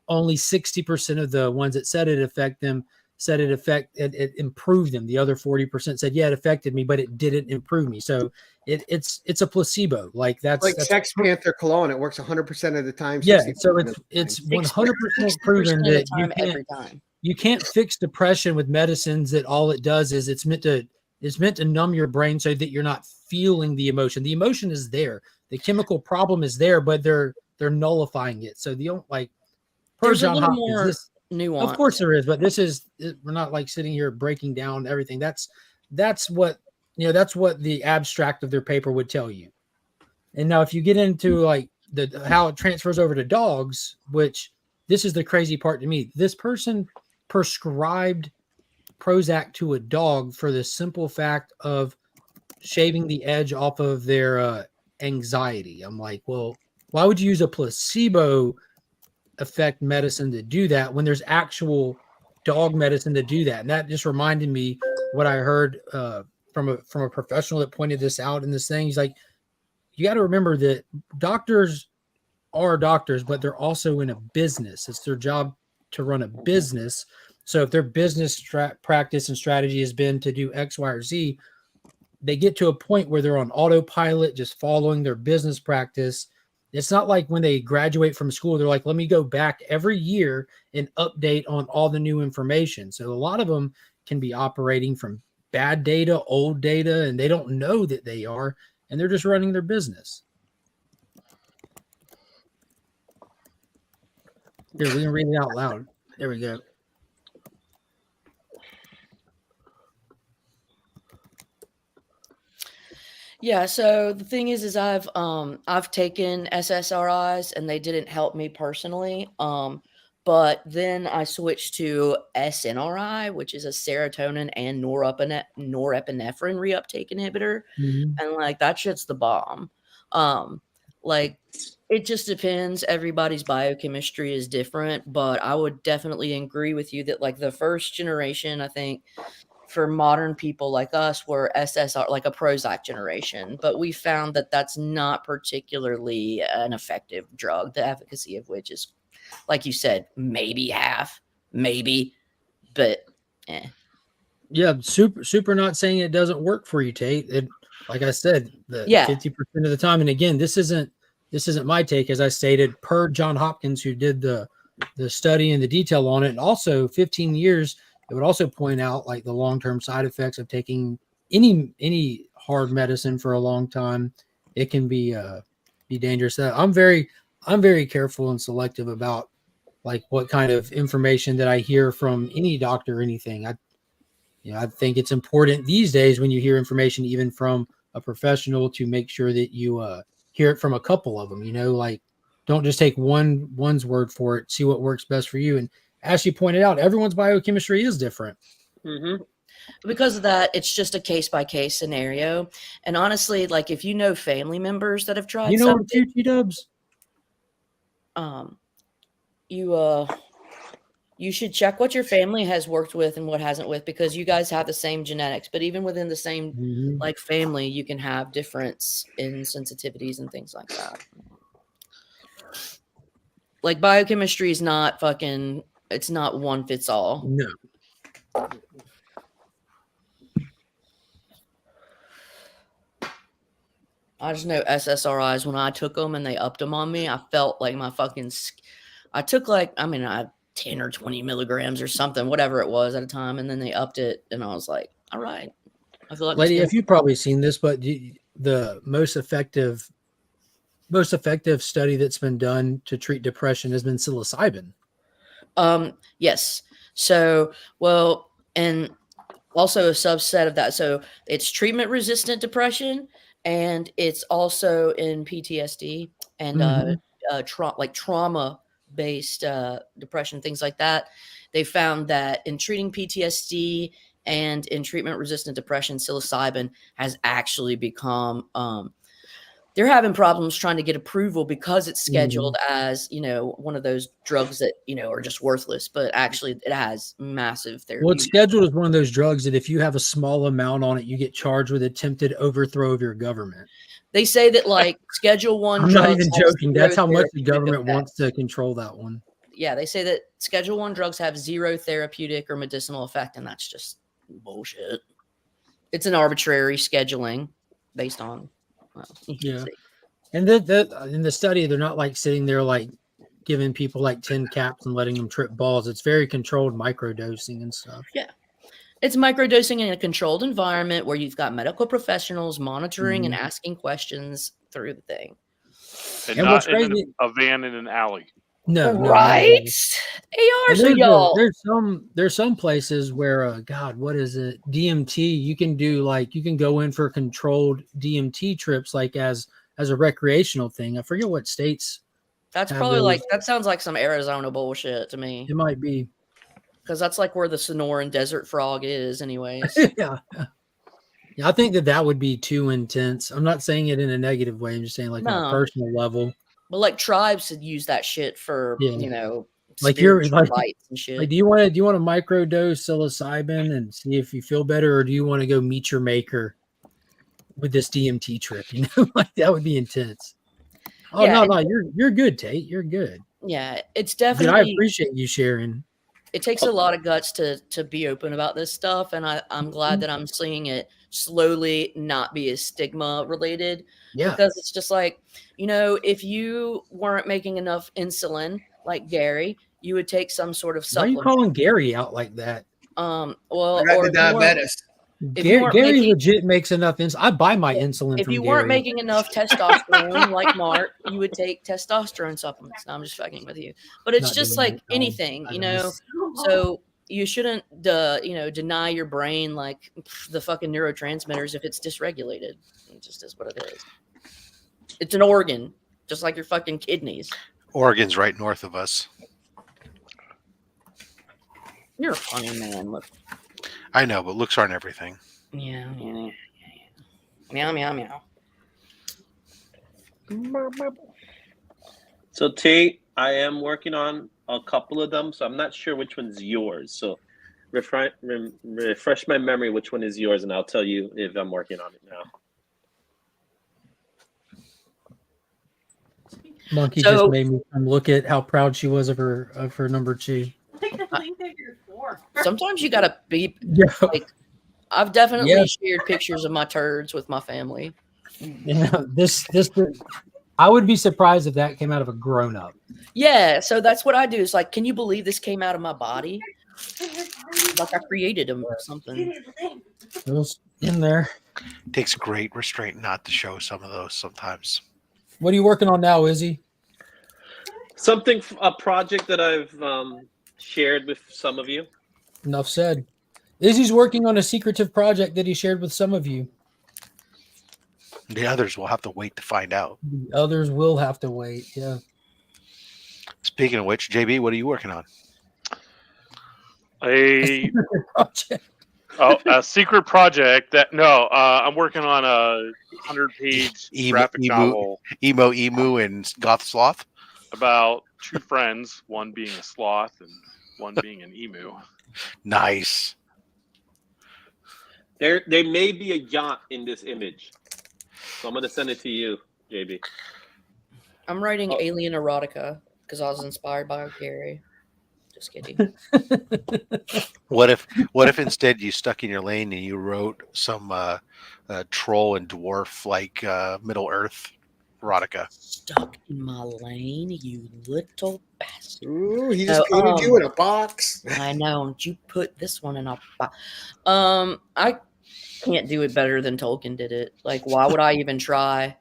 only 60% of the ones that said it affect them said it improved them. The other 40% said, yeah, it affected me, but it didn't improve me. So it's a placebo. Like that's Sex Panther cologne. It works 100% of the time. Yeah. 60% So of the it's time. 100% proven that every time. you can't fix depression with medicines. That all it does is it's meant to numb your brain so that you're not feeling the emotion. The emotion is there. The chemical problem is there, but they're nullifying it. So There's John a little Hopkins, more nuance. of course there is, but we're not like sitting here breaking down everything. That's what the abstract of their paper would tell you. And now if you get into like how it transfers over to dogs, which this is the crazy part to me. This person prescribed Prozac to a dog for the simple fact of shaving the edge off of their anxiety. I'm like, well, why would you use a placebo effect medicine to do that when there's actual dog medicine to do that? And that just reminded me what I heard from a professional that pointed this out in this thing. He's like, you got to remember that doctors are doctors, but they're also in a business. It's their job to run a business. So if their business practice and strategy has been to do X, Y, or Z, they get to a point where they're on autopilot, just following their business practice. It's not like when they graduate from school, they're like, let me go back every year and update on all the new information. So a lot of them can be operating from bad data, old data, and they don't know that they are, and they're just running their business. Here, we can read it out loud. There we go. Yeah, so the thing is I've taken SSRIs and they didn't help me personally. But then I switched to SNRI, which is a serotonin and norepinephrine reuptake inhibitor. Mm-hmm. And like that shit's the bomb. Like it just depends. Everybody's biochemistry is different, but I would definitely agree with you that like the first generation, I think, for modern people like us were SSR, like a Prozac generation, but we found that that's not particularly an effective drug, the efficacy of which is, like you said, maybe half, maybe, but Yeah, super not saying it doesn't work for you, Tate. Like I said, 50% of the time, and again, this isn't my take, as I stated, per John Hopkins, who did the study and the detail on it, and also 15 years. It would also point out like the long-term side effects of taking any hard medicine for a long time. It can be dangerous. I'm very careful and selective about like what kind of information that I hear from any doctor or anything. I think it's important these days when you hear information even from a professional to make sure that you hear it from a couple of them. Like don't just take one's word for it. See what works best for you. And as you pointed out, everyone's biochemistry is different. Mm-hmm. Because of that, it's just a case-by-case scenario. And honestly, like if you know family members that have tried something, T-dubs? You should check what your family has worked with and what hasn't with, because you guys have the same genetics, but even within the same like family, you can have difference in sensitivities and things like that. Like biochemistry is not it's not one fits all. No. I just know SSRIs, when I took them and they upped them on me, I felt like I took like, I had 10 or 20 milligrams or something, whatever it was at a time. And then they upped it and I was like, all right. I feel like Lady, if you've probably seen this, but the most effective study that's been done to treat depression has been psilocybin. Yes. So, well, and also a subset of that. So it's treatment resistant depression, and it's also in PTSD and trauma based depression, things like that. They found that in treating PTSD and in treatment resistant depression, psilocybin has actually become they're having problems trying to get approval because it's scheduled as, one of those drugs that, are just worthless, but actually it has massive therapy. Well, it's scheduled as one of those drugs that if you have a small amount on it, you get charged with attempted overthrow of your government. They say that like Schedule 1 I'm drugs. not even joking. That's how much the government wants to control that one. they say that Schedule 1 drugs have zero therapeutic or medicinal effect, and that's just bullshit. It's an arbitrary scheduling based on, well, Yeah. And in the study, they're not like sitting there like giving people like 10 caps and letting them trip balls. It's very controlled microdosing and stuff. Yeah. It's microdosing in a controlled environment where you've got medical professionals monitoring and asking questions through the thing. And not in a van in an alley. No, right? They are, so y'all. There's some places where God, what is it? DMT. You can go in for controlled DMT trips, like as a recreational thing. I forget what states. That's probably that sounds like some Arizona bullshit to me. It might be. Because that's like where the Sonoran Desert Frog is, anyways. Yeah, I think that would be too intense. I'm not saying it in a negative way. I'm just saying on a personal level. But like tribes had used that shit for like you're lights and shit. Like, do you want to microdose psilocybin and see if you feel better, or do you want to go meet your maker with this DMT trip? Like that would be intense. Oh no, you're good, Tate. You're good. Yeah, it's definitely. I appreciate you sharing. It takes a lot of guts to be open about this stuff, and I'm glad that I'm seeing it slowly not be as stigma related. Yeah, because it's just like, if you weren't making enough insulin, like Gary, you would take some sort of supplement. Why are you calling Gary out like that? Well, I got the diabetes. Gary legit makes enough insulin. I buy my insulin. If you weren't making enough testosterone, like Mark, you would take testosterone supplements. No, I'm just fucking with you. But it's just like anything, So you shouldn't, deny your brain like the fucking neurotransmitters if it's dysregulated. It just is what it is. It's an organ, just like your fucking kidneys. Oregon's right north of us. You're a funny man. Look. I know, but looks aren't everything. Yeah. Meow, meow, meow. So, Tate, I am working on a couple of them, so I'm not sure which one's yours. So, refresh my memory which one is yours, and I'll tell you if I'm working on it now. Monkey just made me look at how proud she was of her number 2. Sometimes you gotta be like, I've definitely shared pictures of my turds with my family. I would be surprised if that came out of a grown-up. Yeah, so that's what I do. It's like, can you believe this came out of my body? Like I created them or something. It was in there. It takes great restraint not to show some of those sometimes. What are you working on now, Izzy? A project that I've shared with some of you. Enough said. Izzy's working on a secretive project that he shared with some of you. The others will have to wait to find out. The others will have to wait, yeah. Speaking of which, JB, what are you working on? A secret project I'm working on a 100-page graphic novel. Emu and Goth Sloth? About 2 friends, one being a sloth and one being an emu. Nice. There may be a yacht in this image. So I'm going to send it to you, JB. I'm writing alien erotica because I was inspired by Gary. Just kidding. What if instead you stuck in your lane and you wrote some troll and dwarf like Middle Earth erotica? Stuck in my lane, you little bastard. Ooh, he just painted you in a box. I know. Don't you put this one in a box? I can't do it better than Tolkien did it. Like, why would I even try?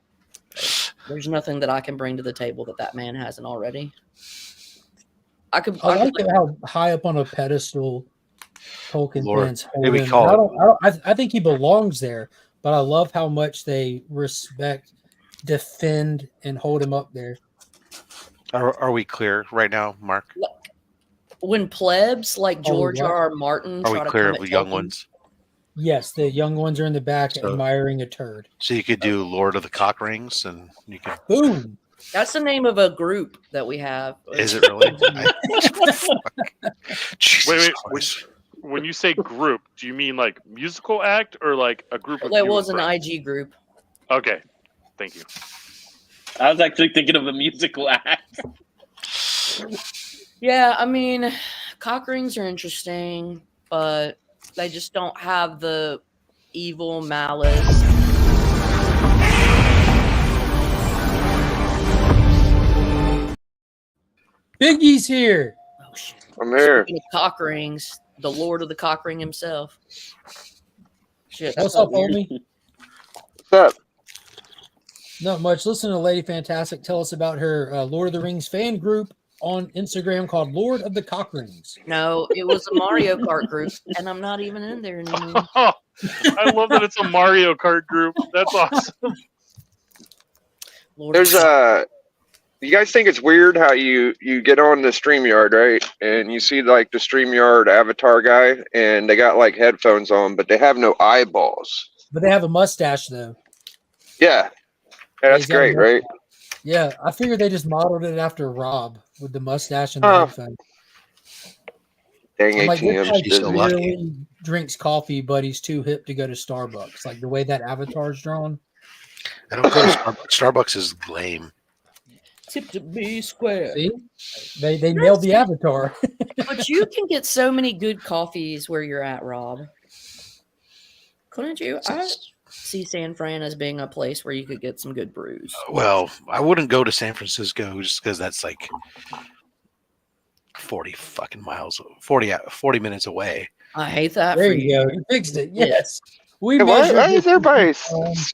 There's nothing that I can bring to the table that man hasn't already. I like how high up on a pedestal Tolkien fans hold him. I think he belongs there, but I love how much they respect, defend, and hold him up there. Are we clear right now, Mark? When plebs like George R. Martin are we clear of the young ones? Yes, the young ones are in the back admiring a turd. So you could do Lord of the Cock Rings, and you could boom. That's the name of a group that we have. Is it really? Wait. When you say group, do you mean like musical act or like a group of It was an IG group. Okay. Thank you. I was actually thinking of a musical act. Yeah, I mean, cock rings are interesting, but they just don't have the evil malice. Biggie's here. Oh shit! I'm here. Speaking of cock rings, the Lord of the cock ring himself. Shit, What's that's up, weird. homie? What's up? Not much. Listen to Lady Fantastic tell us about her Lord of the Rings fan group on Instagram called Lord of the Cock Rings. No, it was a Mario Kart group, and I'm not even in there anymore. I love that it's a Mario Kart group. That's awesome. Lord There's you guys think it's weird how you get on the StreamYard, right? And you see like the StreamYard avatar guy, and they got like headphones on, but they have no eyeballs. But they have a mustache, though. Yeah, that's he's got a great, right? Yeah, I figured they just modeled it after Rob with the mustache and the headphones. Dang I'm like, this ATM's guy busy. literally drinks coffee, but he's too hip to go to Starbucks. Like the way that avatar's drawn. I don't go to Starbucks. Starbucks is lame. Tip to be square. See, they nailed the avatar. But you can get so many good coffees where you're at, Rob. Couldn't you? I see San Fran as being a place where you could get some good brews. Well, I wouldn't go to San Francisco just because that's like 40 fucking miles, 40 minutes away. I hate that. There for you go. You fixed it. Yes. We Hey, why measured is it. everybody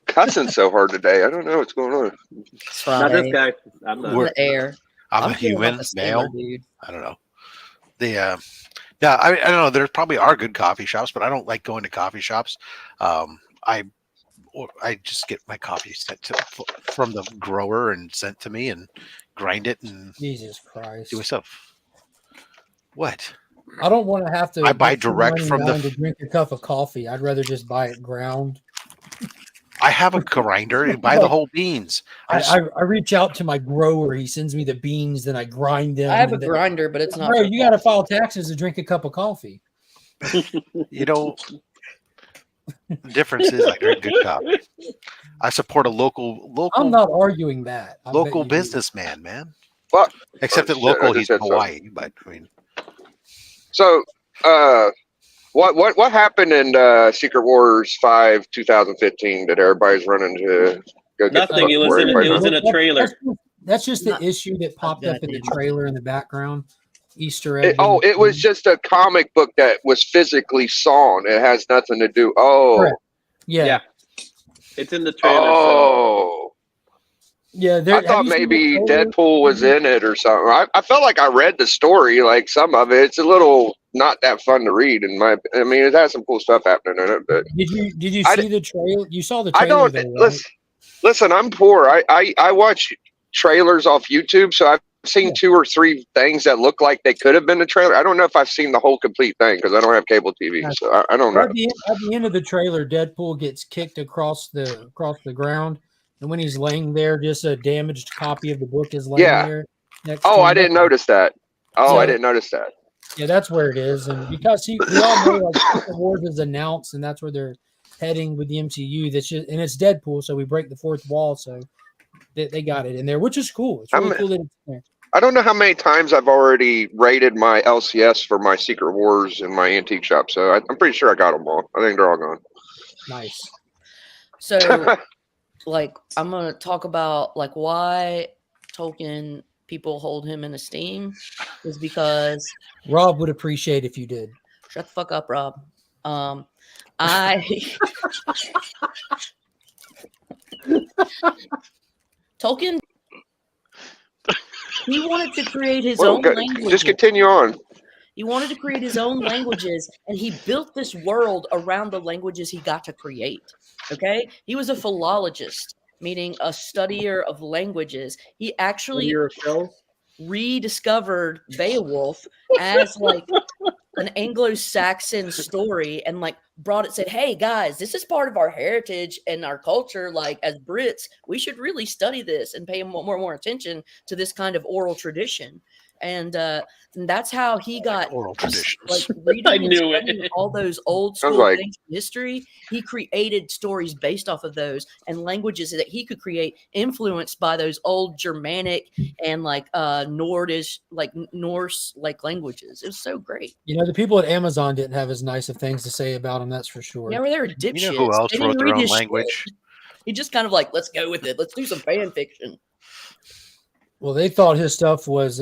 cussing so hard today? I don't know what's going on. It's Not this Friday. guy. I'm not. In the air. I'm a feeling like human a Steeler, male. dude. I don't know. Yeah, I don't know. There probably are good coffee shops, but I don't like going to coffee shops. I just get my coffee sent from the grower and sent to me and grind it and Jesus Christ. do myself. What? I don't want to have to. I buy get direct from $2.99 the. to drink a cup of coffee. I'd rather just buy it ground. I have a grinder and buy the whole beans. I reach out to my grower. He sends me the beans, then I grind them. I have a and then- grinder, but it's not. Bro, for you got to file taxes to drink a cup of coffee. You know, the difference is I drink good coffee. I support a local. I'm not arguing that. I bet local you do. businessman, man. Well, Except that shit, I local, just he's said Hawaii. But I mean, So, what happened in Secret Wars 5 2015 that everybody's running to go get Nothing. the It book was for in. everybody It was knows? in a trailer. That's just the Not- issue that popped up in the dude. trailer in the background. Easter egg. It was just a comic book that was physically sawn. It has nothing to do. Oh, Correct. Yeah. It's in the trailer. oh. Yeah. I thought maybe Deadpool was in it or something. I felt like I read the story, like some of it. It's a little not that fun to read. I mean, it has some cool stuff happening in it, but Did you I see the trailer? You saw the I trailer. don't though, right? listen. I'm poor. I watch trailers off YouTube, so I've seen 2 or 3 things that look like they could have been a trailer. I don't know if I've seen the whole complete thing because I don't have cable TV, so I don't know. At the end of the trailer, Deadpool gets kicked across the ground, and when he's laying there, just a damaged copy of the book is laying Yeah. there. Next Oh, to I him. didn't notice that. Oh, So- I didn't notice that. Yeah, that's where it is, and because we all know like Secret Wars is announced, and that's where they're heading with the MCU. That's just, and it's Deadpool, so we break the fourth wall, so they got it in there, which is cool. It's really cool that it's in there. I don't know how many times I've already rated my LCS for my Secret Wars in my antique shop, so I'm pretty sure I got them all. I think they're all gone. Nice. So, like, I'm gonna talk about like why Tolkien people hold him in esteem is because Rob would appreciate if you did. shut the fuck up, Rob. I Tolkien. He wanted to create his Well, own language. just continue on. He wanted to create his own languages, and he built this world around the languages he got to create. Okay? He was a philologist, meaning a studier of languages. He actually rediscovered Beowulf as like an Anglo-Saxon story and like brought it, said, hey guys, this is part of our heritage and our culture. Like as Brits, we should really study this and pay more attention to this kind of oral tradition. and that's how he got Oral just, traditions. like reading I and knew it. studying all those old Sounds school like- things from history. He created stories based off of those and languages that he could create influenced by those old Germanic and like Nordish, like Norse like languages. It was so great. You know, the people at Amazon didn't have as nice of things to say about him. That's for sure. Yeah, they were dipshits. You know who else They didn't wrote their read own his shit. language? He just kind of like, let's go with it. Let's do some fan fiction. Well, they thought his stuff was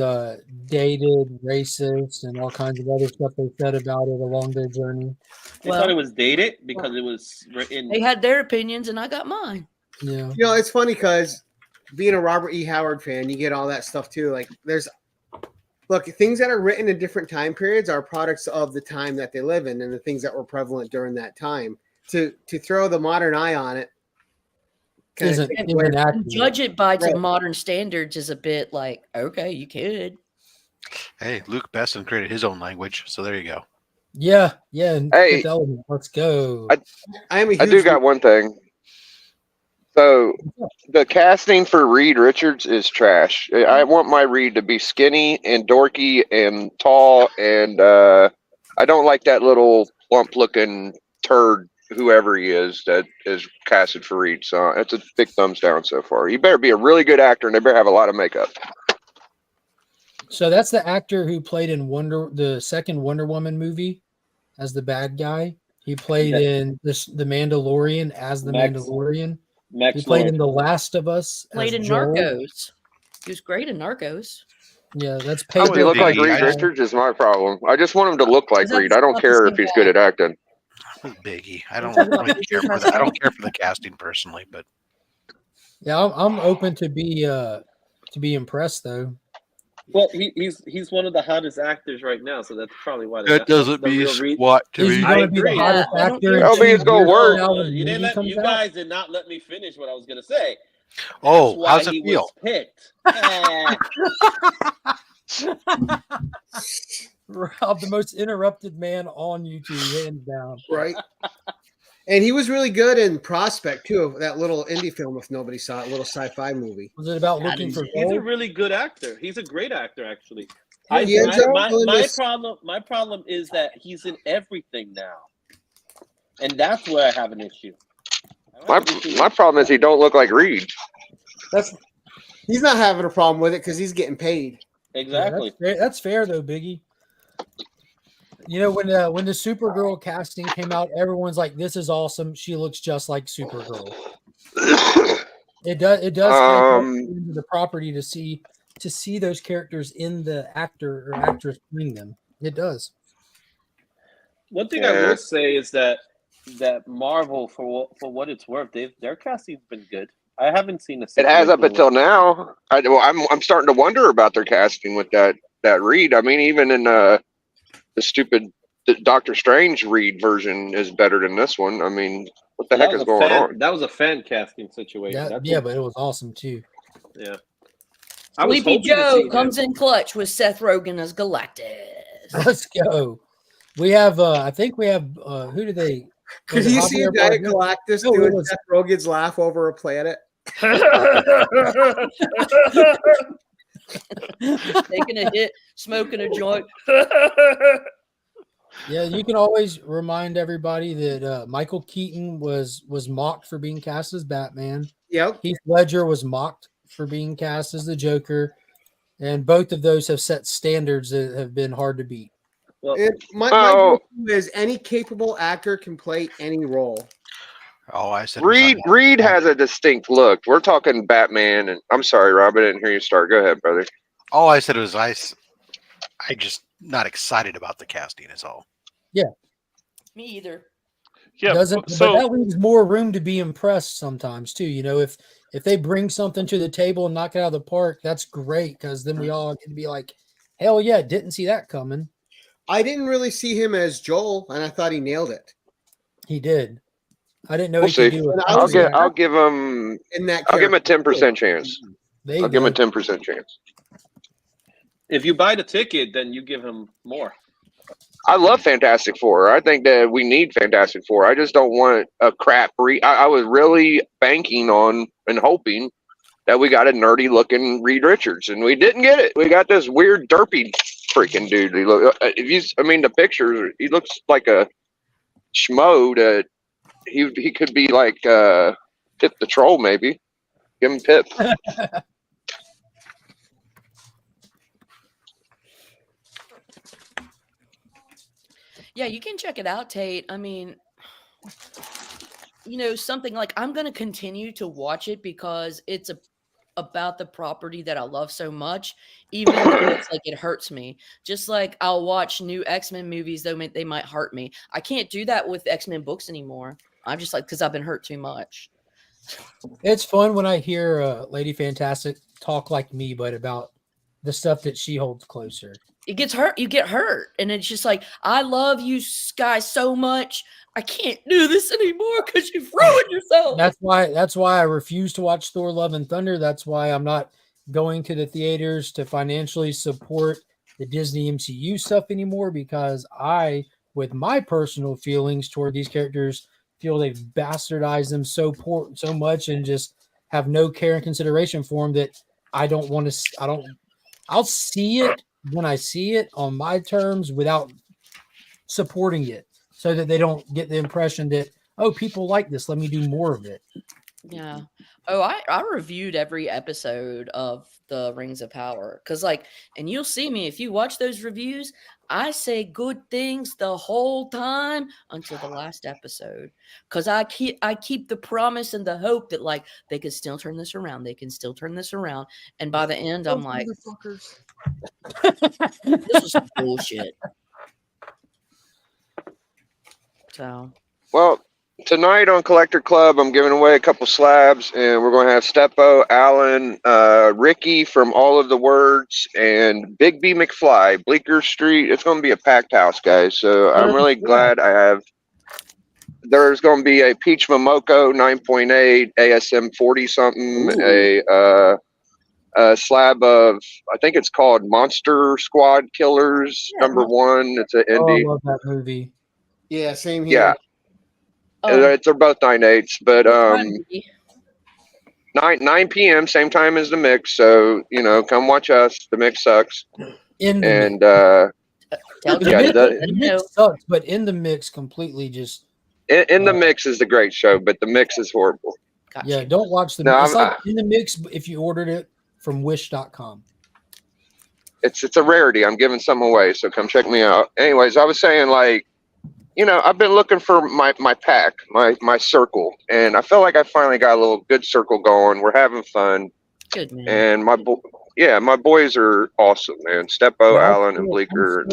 dated, racist, and all kinds of other stuff they said about it along their journey. They thought it was dated because it was written. They had their opinions, and I got mine. Yeah. You know, it's funny because being a Robert E. Howard fan, you get all that stuff too. Like, look, things that are written in different time periods are products of the time that they live in and the things that were prevalent during that time. To throw the modern eye on it Isn't accurate. Judge it by Right. to modern standards is a bit like, okay, you could. Hey, Luke Besson created his own language, so there you go. Yeah, yeah. and Hey. Fifth Element, let's go. I do got one thing. So the casting for Reed Richards is trash. I want my Reed to be skinny and dorky and tall, and I don't like that little plump-looking turd, whoever he is, that is casted for Reed. So it's a big thumbs down so far. You better be a really good actor, and they better have a lot of makeup. So that's the actor who played in the second Wonder Woman movie as the bad guy. He played in the Mandalorian as the Max- Mandalorian. Max He played Lord. in The Last of Us. Played as in Joel. Narcos. He was great in Narcos. Yeah, that's How does he look like Biggie, Reed I- Richards is my problem. I just want him to look like Is that Reed. I don't not the care same if he's guy? good at acting. Biggie. I don't really care for that. I don't care for the casting personally, but Yeah, I'm open to be impressed though. Well, he's one of the hottest actors right now, so that's probably why. that doesn't mean squat to Is me. he I going to be the agree. hottest I don't actor? care. in Oh, but 2 it's gonna years from work. now when the You movie didn't. comes You out? guys did not let me finish what I was gonna say. Oh, That's why how's it he feel? was picked. Rob, the most interrupted man on YouTube, hands down. right? And he was really good in Prospect too, that little indie film. If nobody saw it, little sci-fi movie. Was it about looking for He's a gold? really good actor. He's a great actor, actually. Yeah, he ends up doing this- My problem is that he's in everything now, and that's where I have an issue. My problem is he don't look like Reed. He's not having a problem with it because he's getting paid. Exactly. Yeah, that's fair though, Biggie. You know, when the Supergirl casting came out, everyone's like, "This is awesome. She looks just like Supergirl." It does into the property to see those characters in the actor or actress playing them. It does. One thing I will say is that Marvel, for what it's worth, their casting's been good. I haven't seen a. It has up situation until where- now. I'm starting to wonder about their casting with that Reed. I mean, even in the stupid Doctor Strange Reed version is better than this one. I mean, what the That heck was is a going fan- on? That was a fan casting situation. But it was awesome too. Yeah. I was Sleepy hoping to Joe see comes him. in clutch with Seth Rogen as Galactus. Let's go. We have I think we have who do they Could was it you see Javier Diet Bardem? Galactus No, it doing was- Seth Rogen's laugh over a planet? Taking a hit, smoking a joint. Yeah, you can always remind everybody that Michael Keaton was mocked for being cast as Batman. Yep. Heath Ledger was mocked for being cast as the Joker, and both of those have set standards that have been hard to beat. Well, My view is any capable actor can play any role. Oh, I said Reed has a distinct look. We're talking Batman, and I'm sorry, Rob, I didn't hear you start. Go ahead, brother. all I said was I just not excited about the casting is all. Yeah. Me either. Yeah. But that leaves more room to be impressed sometimes too. You know, if they bring something to the table and knock it out of the park, that's great because then we all get to be like, hell yeah, didn't see that coming. I didn't really see him as Joel, and I thought he nailed it. He did. I didn't know We'll he see. could do it. I'll give him. In that I'll give him a 10% chance. There I'll give him a 10% chance. If you buy the ticket, then you give him more. I love Fantastic Four. I think that we need Fantastic Four. I just don't want a crap. I was really banking on and hoping that we got a nerdy looking Reed Richards, and we didn't get it. We got this weird derpy freaking dude. He look, the pictures, he looks like a schmo. That he could be like Pip the Troll, maybe. Give him Pip. Yeah, you can check it out, Tate. I mean, something like I'm going to continue to watch it because it's about the property that I love so much, even though it's like it hurts me. Just like I'll watch new X-Men movies, though they might hurt me. I can't do that with X-Men books anymore. I'm just like, because I've been hurt too much. It's fun when I hear Lady Fantastic talk like me, but about the stuff that she holds closer. It gets hurt. You get hurt. And it's just like, I love you guys so much. I can't do this anymore because you've ruined yourself. That's why I refuse to watch Thor Love and Thunder. That's why I'm not going to the theaters to financially support the Disney MCU stuff anymore, because I, with my personal feelings toward these characters, feel they've bastardized them so much and just have no care and consideration for them that I don't want to. I'll see it when I see it on my terms without supporting it, so that they don't get the impression that, oh, people like this, let me do more of it. Yeah. Oh, I reviewed every episode of the Rings of Power because, and you'll see me if you watch those reviews. I say good things the whole time until the last episode, because I keep the promise and the hope that they can still turn this around. They can still turn this around, and by the end, I'm like, this was bullshit. So, well, tonight on Collector Club, I'm giving away a couple slabs, and we're going to have Steppo, Alan, Ricky from All of the Words, and Big B McFly, Bleecker Street. It's going to be a packed house, guys. So I'm really glad I have. There's going to be a Peach Momoko 9.8 ASM 40 something, a slab of, I think it's called Monster Squad Killers #1. It's an indie. I love that movie. Yeah, same here. Yeah. They're both 9.8s, but 9 p.m. same time as the mix. So come watch us. The mix sucks. The mix sucks, but in the mix completely just. In the mix is the great show, but the mix is horrible. Gotcha. Yeah, don't watch the mix. It's like in the mix if you ordered it from Wish.com. It's a rarity. I'm giving some away, so come check me out. Anyways, I was saying I've been looking for my pack, my circle, and I feel like I finally got a little good circle going. We're having fun. Good, man. And my boys are awesome, man. Steppo, Alan, and Bleecker.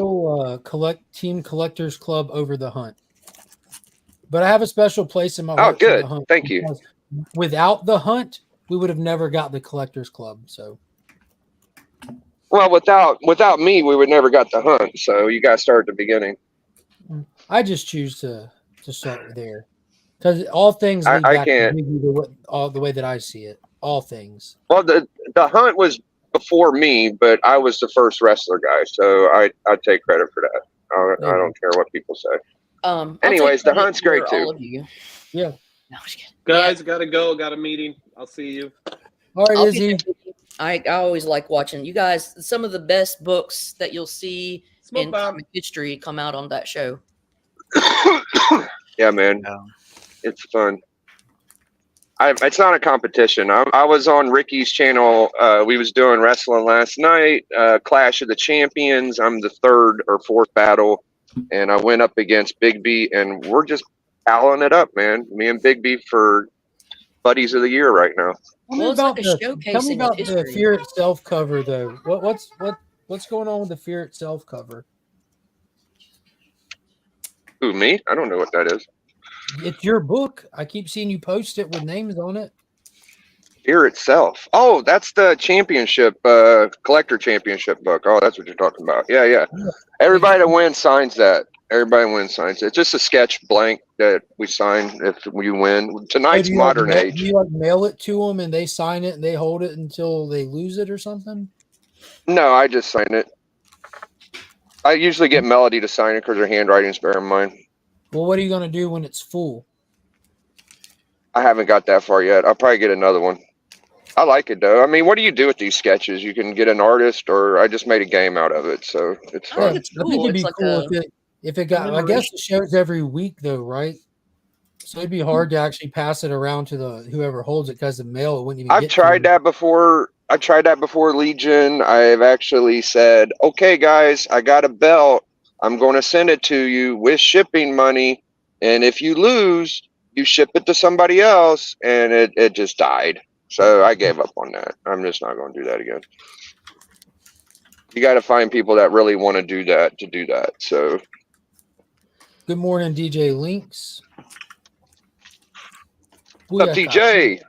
Team Collectors Club over the Hunt. But I have a special place in my heart. Oh, good. For the Hunt. Thank you. Without the Hunt, we would have never got the Collectors Club. So. Well, without me, we would never got the Hunt. So you guys start at the beginning. I just choose to start there, because all things lead I back can't. To the way that I see it. All things. Well, the Hunt was before me, but I was the first wrestler guy, so I take credit for that. I don't care what people say. Anyways, the Hunt's great too. Yeah. No, I'm just kidding. Guys, gotta go. Got a meeting. I'll see you. All right, Izzy. I always like watching you guys. Some of the best books that you'll see in comic history come out on that show. Yeah, man. It's fun. It's not a competition. I was on Ricky's channel. We was doing wrestling last night, Clash of the Champions. I'm the third or fourth battle, and I went up against Big B, and we're just palling it up, man. Me and Big B for buddies of the year right now. Tell me about the Fear Itself cover, though. What's going on with the Fear Itself cover? Who, me? I don't know what that is. It's your book. I keep seeing you post it with names on it. Fear Itself. Oh, that's the championship, collector championship book. Oh, that's what you're talking about. Yeah. Everybody that wins signs that. Everybody wins signs it. It's just a sketch blank that we sign if we win. Tonight's Modern Age. Do you mail it to them and they sign it and they hold it until they lose it or something? No, I just sign it. I usually get Melody to sign it because her handwriting's better than mine. Well, what are you going to do when it's full? I haven't got that far yet. I'll probably get another one. I like it though. I mean, what do you do with these sketches? You can get an artist, or I just made a game out of it, so it's I fun. think it's I think cool. it'd It's be like cool a if it got. I guess the show's every week though, right? So it'd be hard to actually pass it around to the whoever holds it because the mail it wouldn't even I've get tried to. that before. I tried that before Legion. I've actually said, okay, guys, I got a belt. I'm going to send it to you with shipping money. And if you lose, you ship it to somebody else. And it just died. So I gave up on that. I'm just not going to do that again. You got to find people that really want to do that to do that. So Good morning, DJ Links. what's up, TJ?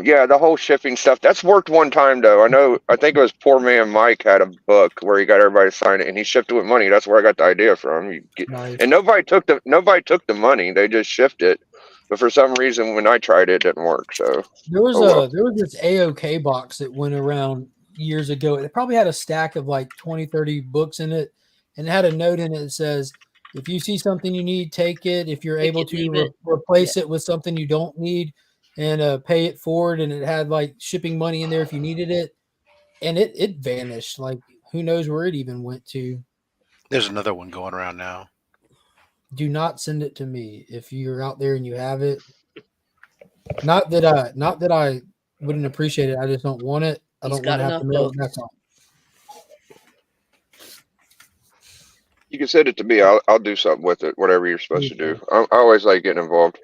Yeah, the whole shipping stuff, that's worked one time though. I think it was Poor Man Mike had a book where he got everybody to sign it and he shipped it with money. That's where I got the idea from. Nice. And nobody took the money. They just shipped it. But for some reason when I tried it didn't work. So There was this AOK box that went around years ago. It probably had a stack of like 20, 30 books in it, and it had a note in it that says, if you see something you need, take it. If you're able to replace it with something you don't need, and pay it forward. And it had like shipping money in there if you needed it. And it vanished. Like, who knows where it even went to. There's another one going around now. Do not send it to me if you're out there and you have it. Not that I wouldn't appreciate it. I just don't want it. I don't want to have to mail it back on. you can send it to me. I'll do something with it, whatever you're supposed to do. I always like getting involved.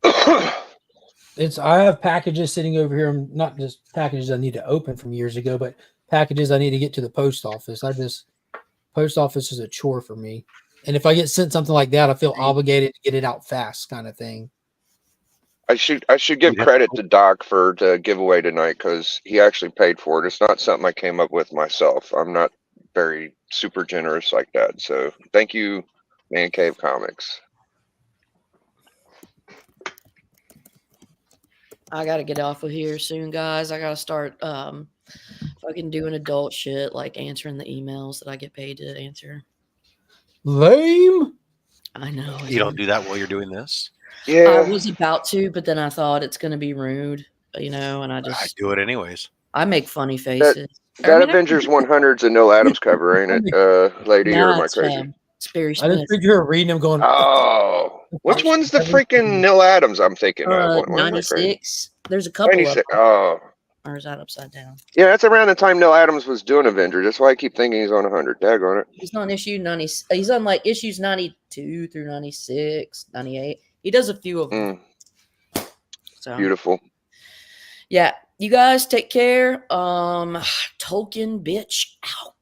I have packages sitting over here. Not just packages I need to open from years ago, but packages I need to get to the post office. Post office is a chore for me. And if I get sent something like that, I feel obligated to get it out fast, kind of thing. I should give credit to Doc for the giveaway tonight because he actually paid for it. It's not something I came up with myself. I'm not very super generous like that. So thank you, Man Cave Comics. I gotta get off of here soon, guys. I gotta start fucking doing adult shit like answering the emails that I get paid to answer. Lame. I know. You don't do that while you're doing this? Yeah. I was about to, but then I thought it's gonna be rude, and I just I do it anyways. I make funny faces. That Avengers 100's a Neil Adams cover, ain't it, lady? Or am I crazy? It's Barry I Smith. just figured you were reading them going, oh, which one's the freaking Neil Adams I'm thinking of? 96. There's a couple 96. of them. Oh. Or is that upside down? Yeah, that's around the time Neil Adams was doing Avengers. That's why I keep thinking he's on 100. Daggone it. He's on issue 90. He's on like issues 92 through 96, 98. He does a few of them. So beautiful. Yeah, you guys take care. Tolkien bitch out.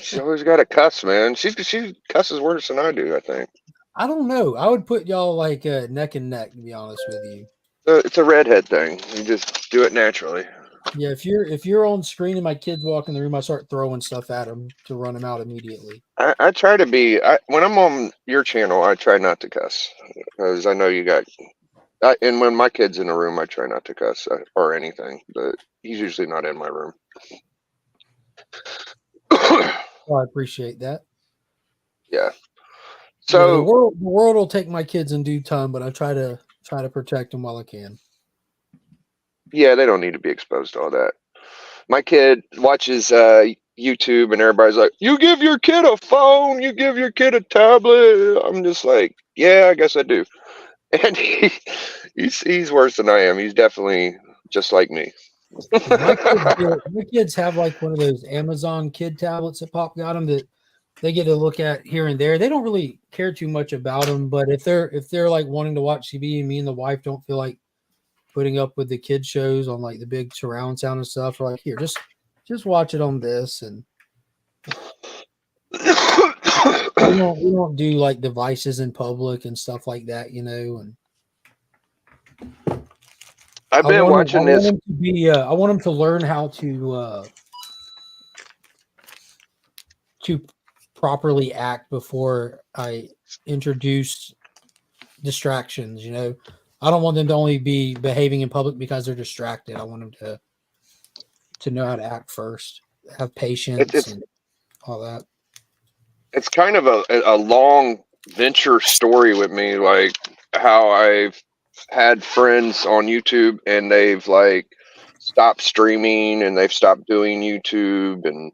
She always got a cuss, man. She cusses worse than I do, I think. I don't know. I would put y'all like neck and neck, to be honest with you. It's a redhead thing. You just do it naturally. Yeah, if you're on screen and my kids walk in the room, I start throwing stuff at them to run them out immediately. I try to be. When I'm on your channel, I try not to cuss because I know you got. And when my kid's in the room, I try not to cuss or anything. But he's usually not in my room. Well, I appreciate that. Yeah. So the world will take my kids in due time, but I try to protect them while I can. Yeah, they don't need to be exposed to all that. My kid watches YouTube, and everybody's like, "You give your kid a phone, you give your kid a tablet." I'm just like, "Yeah, I guess I do." And he's worse than I am. He's definitely just like me. My kids have like one of those Amazon kid tablets that Pop got them that they get to look at here and there. They don't really care too much about them, but if they're like wanting to watch TV and me and the wife don't feel like putting up with the kid shows on like the big surround sound and stuff, we're like, here, just watch it on this. And we don't do like devices in public and stuff like that, and I've been watching this. I want them to learn how to properly act before I introduce distractions. I don't want them to only be behaving in public because they're distracted. I want them to know how to act first, have patience, and all that. It's kind of a long venture story with me, like how I've had friends on YouTube and they've like stopped streaming and they've stopped doing YouTube, and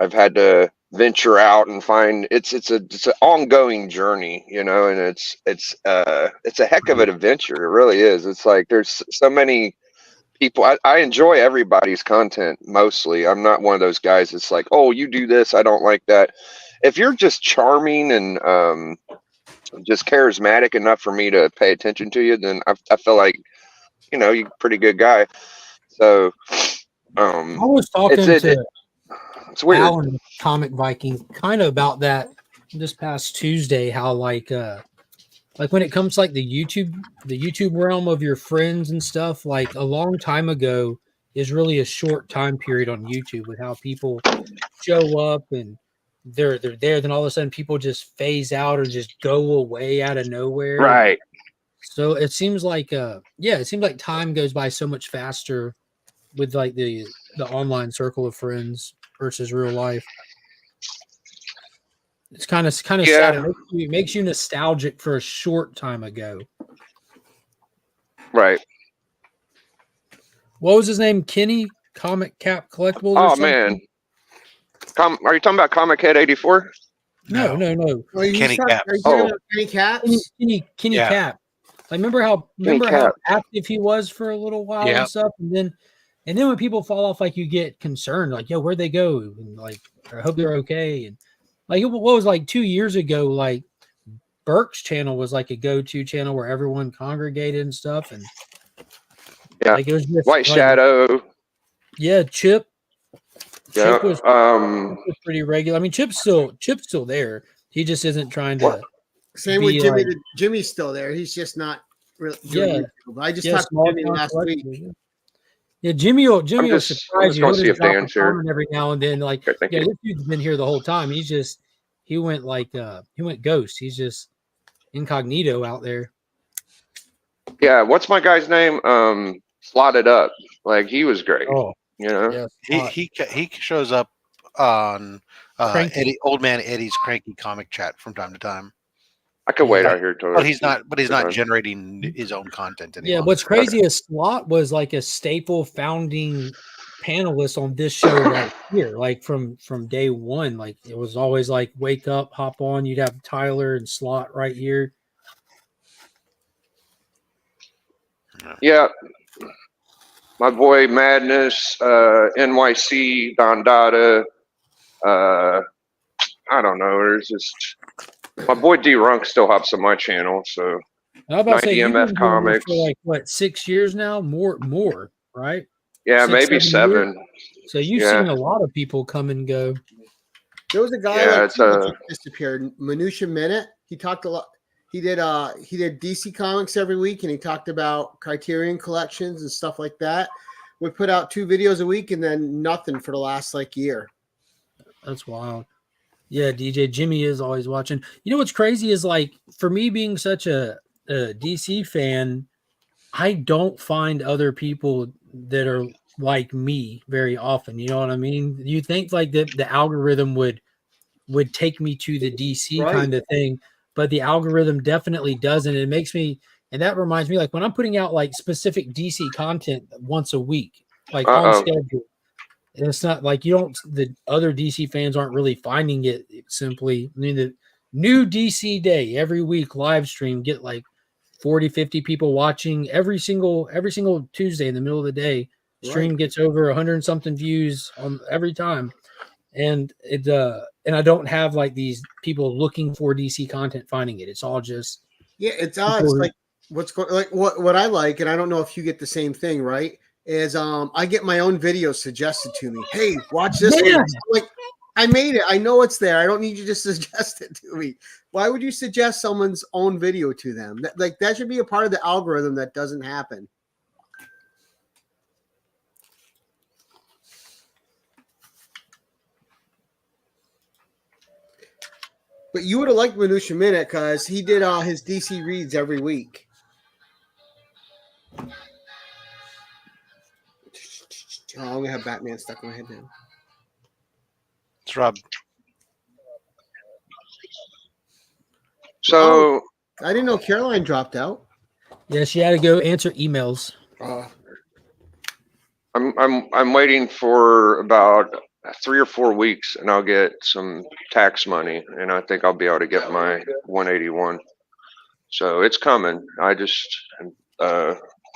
I've had to venture out and find it's an ongoing journey, you know, and it's a heck of an adventure. It really is. It's like there's so many people. I enjoy everybody's content mostly. I'm not one of those guys that's like, oh, you do this, I don't like that. If you're just charming and just charismatic enough for me to pay attention to you, then I feel like, you know, you're a pretty good guy. So I was talking to it's weird. Alan, Comic Viking, kind of about that this past Tuesday, how like when it comes to like the YouTube realm of your friends and stuff, like a long time ago is really a short time period on YouTube with how people show up and they're there, then all of a sudden people just phase out or just go away out of nowhere. Right. So it seems like it seems like time goes by so much faster with like the online circle of friends versus real life. It's kind of sad. It makes you nostalgic for a short time ago. Right. What was his name? Kenny Comic Cap Collectibles? Oh man. Are you talking about Comic Head 84? No. Well, Kenny Cap. Are you talking about Kenny Caps? Kenny Yeah. Cap. Like remember how active he was for a little while Yeah. and stuff, and then when people fall off, like you get concerned, like, yo, where'd they go? And like, I hope they're okay. And like, what was like 2 years ago, like Burke's channel was like a go-to channel where everyone congregated and stuff. And yeah, like, it was just White like, Shadow. Yeah. Yeah, Chip was pretty regular. I mean, Chip's still there. He just isn't trying to. Same with Jimmy. Jimmy's still there. He's just not really doing YouTube. I just talked to Jimmy last week. Yeah, Jimmy will surprise you. He'll He'll see if just drop a Dan's here. comment every now and then. Like, Okay, this dude's been here the whole time. He went ghost. He's just incognito out there. Yeah, what's my guy's name? Slotted Up. Like he was great. Oh, you know. Yeah, He shows up on Old Man Eddie's Cranky Comic Chat from time to time. I could wait out here till. But he's not generating his own content anymore. Yeah, what's crazy is Slot was like a staple founding panelist on this show right here, like from day one. Like it was always like wake up, hop on. You'd have Tyler and Slot right here. Yeah, my boy Madness, NYC, Don Dada. I don't know. There's just my boy D Runk still hops on my channel. So I about to say, you've been MF doing this Comics for like what, 6 years now? More, right? Yeah, 6, maybe 7 years? 7. So you've seen a lot of people come and go. There was a guy that just disappeared. Minutia Minute. He talked a lot. He did DC Comics every week, and he talked about Criterion collections and stuff like that. We put out 2 videos a week, and then nothing for the last year. That's wild. Yeah, DJ Jimmy is always watching. You know what's crazy is like for me being such a DC fan, I don't find other people that are like me very often. You know what I mean? You think like the algorithm would take me to the DC kind of thing, but the algorithm definitely doesn't. It makes me, and that reminds me, like when I'm putting out like specific DC content once a week, like on schedule. And it's not like the other DC fans aren't really finding it simply. I mean, the new DC day every week live stream, get like 40, 50 people watching every single Tuesday in the middle of the day. Stream gets over 100 and something views on every time. And and I don't have like these people looking for DC content finding it. It's all just it's odd. It's like what I like, and I don't know if you get the same thing, right? Is I get my own videos suggested to me. Hey, watch this. Yeah. Like I made it. I know it's there. I don't need you to suggest it to me. Why would you suggest someone's own video to them? That should be a part of the algorithm that doesn't happen. But you would have liked Minutia Minute because he did his DC reads every week. Oh, I'm gonna have Batman stuck in my head now. It's Rob. So I didn't know Caroline dropped out. Yeah, she had to go answer emails. I'm waiting for about 3 or 4 weeks, and I'll get some tax money, and I think I'll be able to get my 181. So it's coming. I just am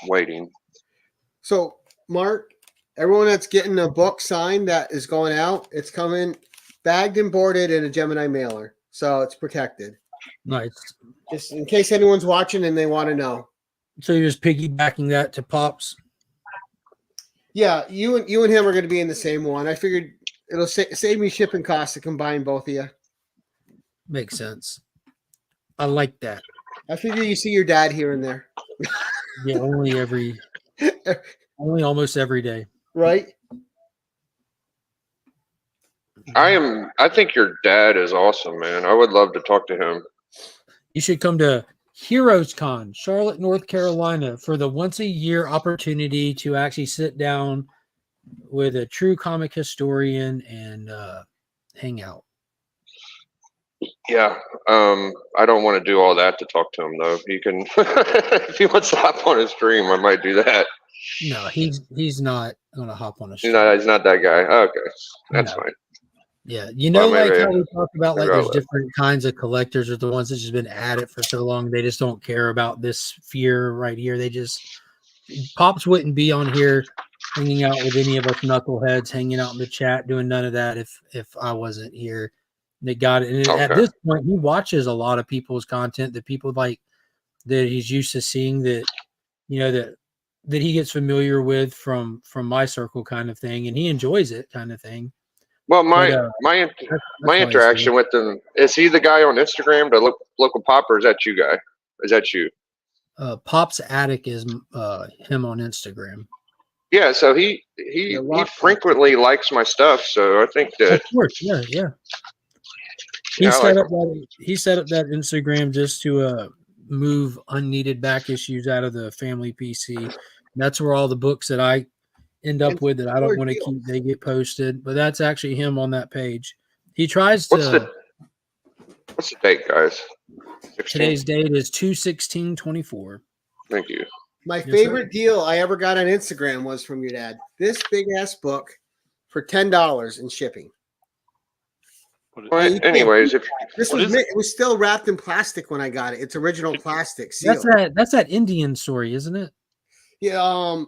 waiting. So, Mark, everyone that's getting a book signed that is going out, it's coming bagged and boarded in a Gemini mailer. So it's protected. Nice. Just in case anyone's watching and they want to know. So you're just piggybacking that to Pops? Yeah, you and him are going to be in the same one. I figured it'll save me shipping costs to combine both of you. Makes sense. I like that. I figure you see your dad here and there. Yeah, only almost every day. Right? I think your dad is awesome, man. I would love to talk to him. You should come to Heroes Con, Charlotte, North Carolina, for the once-a-year opportunity to actually sit down with a true comic historian and hang out. Yeah, I don't want to do all that to talk to him though. He can, if he wants to hop on his stream, I might do that. No, he's not going to hop on a stream. He's not that guy. Okay, that's fine. Yeah, you know, well, like how we talk about like there's different kinds of collectors, or the ones that's just been at it for so long, they just don't care about this sphere right here. They just Pops wouldn't be on here hanging out with any of us knuckleheads, hanging out in the chat, doing none of that if I wasn't here. They got it, and at this point, he watches a lot of people's content that people like that he's used to seeing, that you know that he gets familiar with from my circle, kind of thing, and he enjoys it, kind of thing. Well, my interaction with him, is he the guy on Instagram, the local pop, or is that you guy? Is that you? Pop's Attic is him on Instagram. Yeah, so he frequently likes my stuff, so I think that of course, yeah. He set up that Instagram just to move unneeded back issues out of the family PC. That's where all the books that I end up with that I don't want to keep, they get posted. But that's actually him on that page. He tries to. What's the date, guys? 16? Today's date is 2/16/24. Thank you. My favorite deal I ever got on Instagram was from your dad. This big ass book for $10 in shipping. Well, anyways, it was still wrapped in plastic when I got it. It's original plastic seal. That's that Indian story, isn't it? Yeah,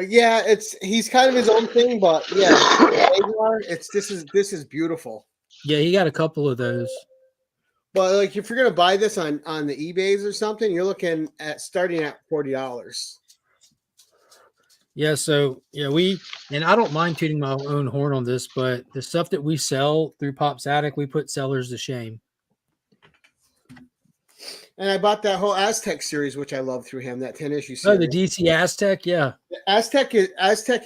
yeah, he's kind of his own thing, but yeah, this is beautiful. Yeah, he got a couple of those. But like, if you're gonna buy this on the eBays or something, you're looking at starting at $40. Yeah, so yeah, and I don't mind tooting my own horn on this, but the stuff that we sell through Pop's Attic, we put sellers to shame. And I bought that whole Aztec series, which I love through him, that 10-issue series. Oh, the DC Aztec, yeah. Aztec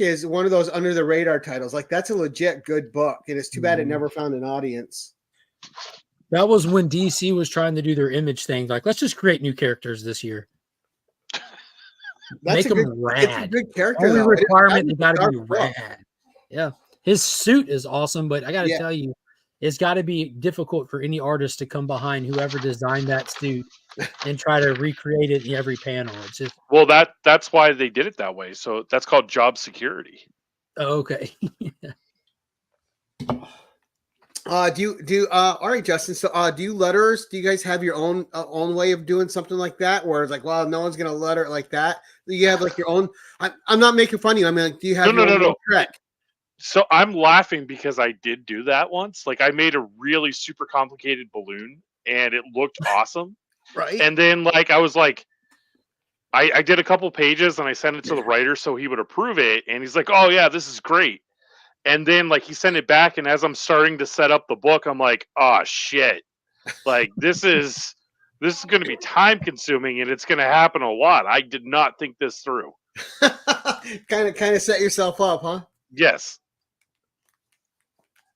is one of those under the radar titles. Like, that's a legit good book, and it's too bad it never found an audience. That was when DC was trying to do their image thing. Like, let's just create new characters this year. Make them rad. It's a good character. Only requirement, they got to be rad. Yeah. His suit is awesome, but I got to tell you, it's got to be difficult for any artist to come behind whoever designed that suit and try to recreate it in every panel. It's just that's why they did it that way. So that's called job security. Oh, okay. All right, Justin. So do you letters? Do you guys have your own way of doing something like that, where it's like, well, no one's gonna letter it like that? Do you have like your own? I'm not making fun of you. I mean, like, do you have your own trick? So I'm laughing because I did do that once. Like, I made a really super complicated balloon and it looked awesome. Right. And then like I was like, I did a couple pages and I sent it to the writer so he would approve it. And he's like, oh yeah, this is great. And then like he sent it back, and as I'm starting to set up the book, I'm like, oh shit. Like this is gonna be time consuming and it's gonna happen a lot. I did not think this through. kind of set yourself up, huh? Yes.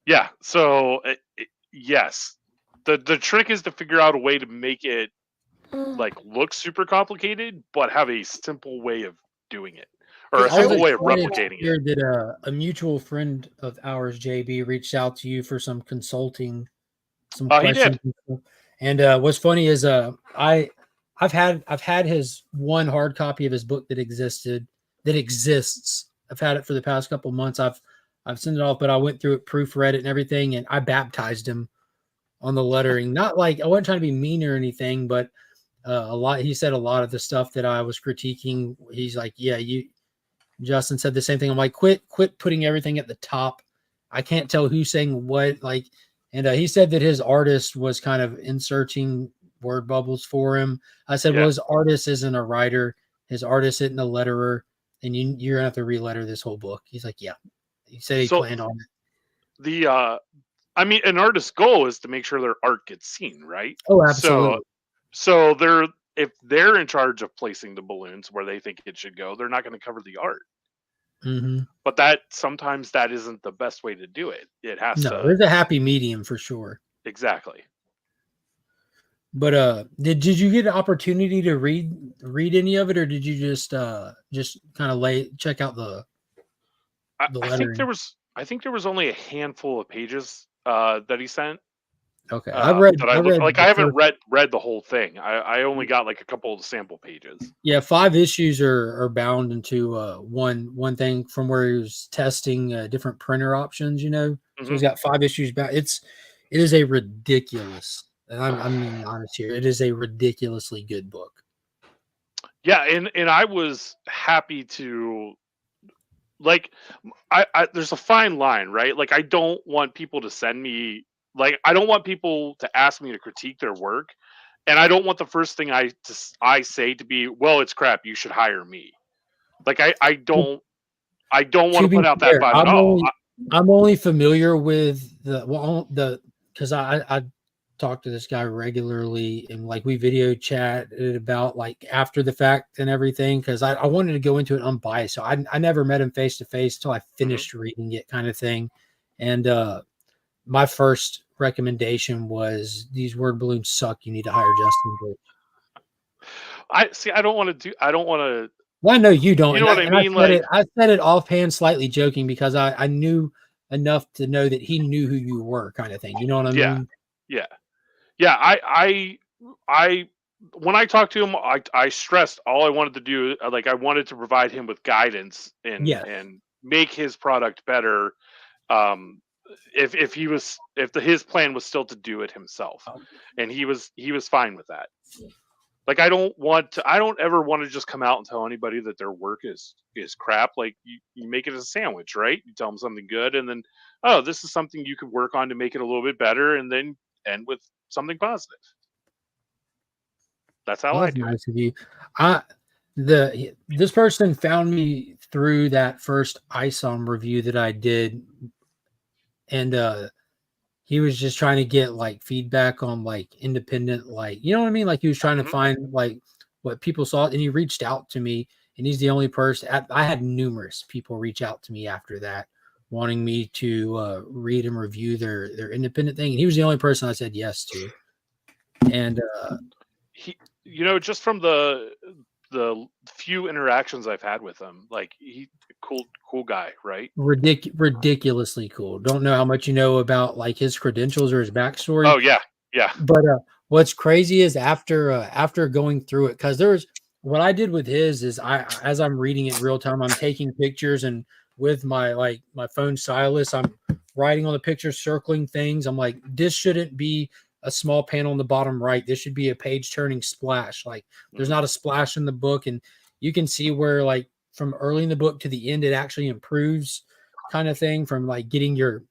Yeah. So yes. The trick is to figure out a way to make it like look super complicated, but have a simple way of doing it, or a simple way of replicating it. That a mutual friend of ours, JB, reached out to you for some consulting, some questions. He did. And what's funny is I've had his one hard copy of his book that exists. I've had it for the past couple months. I've sent it off, but I went through it, proofread it and everything, and I baptized him on the lettering. Not like I wasn't trying to be mean or anything, but he said a lot of the stuff that I was critiquing. He's like, yeah, Justin said the same thing. I'm like, quit putting everything at the top. I can't tell who's saying what, like, and he said that his artist was kind of inserting word bubbles for him. I said, well, his artist isn't a writer. His artist isn't a letterer, and you're gonna have to re-letter this whole book. He's like, yeah. He said he planned on it. I mean, an artist's goal is to make sure their art gets seen, right? Oh, absolutely. So if they're in charge of placing the balloons where they think it should go, they're not going to cover the art. Mm-hmm. But sometimes that isn't the best way to do it. It has to. There's a happy medium for sure. Exactly. But did you get an opportunity to read any of it, or did you just kind of check out the lettering? I think there was only a handful of pages that he sent. Okay, I haven't read the whole thing. I only got like a couple of sample pages. Yeah, 5 issues are bound into one thing from where he was testing different printer options. So he's got 5 issues bound. It is a ridiculous. And I'm being honest here. It is a ridiculously good book. Yeah, and I was happy to, like, there's a fine line, right? Like, I don't want people to send me, like, I don't want people to ask me to critique their work, and I don't want the first thing I say to be, well, it's crap, you should hire me. Like, I don't want to put out that vibe at all. I'm only familiar with because I talk to this guy regularly, and like we video chatted about like after the fact and everything, because I wanted to go into it unbiased. So I never met him face to face till I finished reading it, kind of thing. And my first recommendation was, these word balloons suck, you need to hire Justin Bridge. I don't want to. Well, I know you don't. You know what I mean? I said it offhand, slightly joking, because I knew enough to know that he knew who you were, kind of thing. You know what I mean? Yeah. I when I talked to him, I stressed all I wanted to do. Like, I wanted to provide him with guidance and make his product better. If his plan was still to do it himself, and he was fine with that. Like, I don't ever want to just come out and tell anybody that their work is crap. Like, you make it as a sandwich, right? You tell them something good, and then, oh, this is something you could work on to make it a little bit better, and then end with something positive. That's how I do. Nice of you. This person found me through that first ISOM review that I did, and he was just trying to get like feedback on like independent, like, you know what I mean? Like, he was trying to find like what people saw, and he reached out to me, and he's the only person. I had numerous people reach out to me after that, wanting me to read and review their independent thing, and he was the only person I said yes to. And he, just from the few interactions I've had with him, like, he cool guy, right? Ridiculously cool. Don't know how much you know about like his credentials or his backstory. Oh yeah. But what's crazy is after going through it, because what I did with his is as I'm reading it in real time, I'm taking pictures, and with my phone stylus, I'm writing on the pictures, circling things. I'm like, this shouldn't be a small panel in the bottom right. This should be a page turning splash. Like, there's not a splash in the book, and you can see where like from early in the book to the end, it actually improves, kind of thing, from like getting your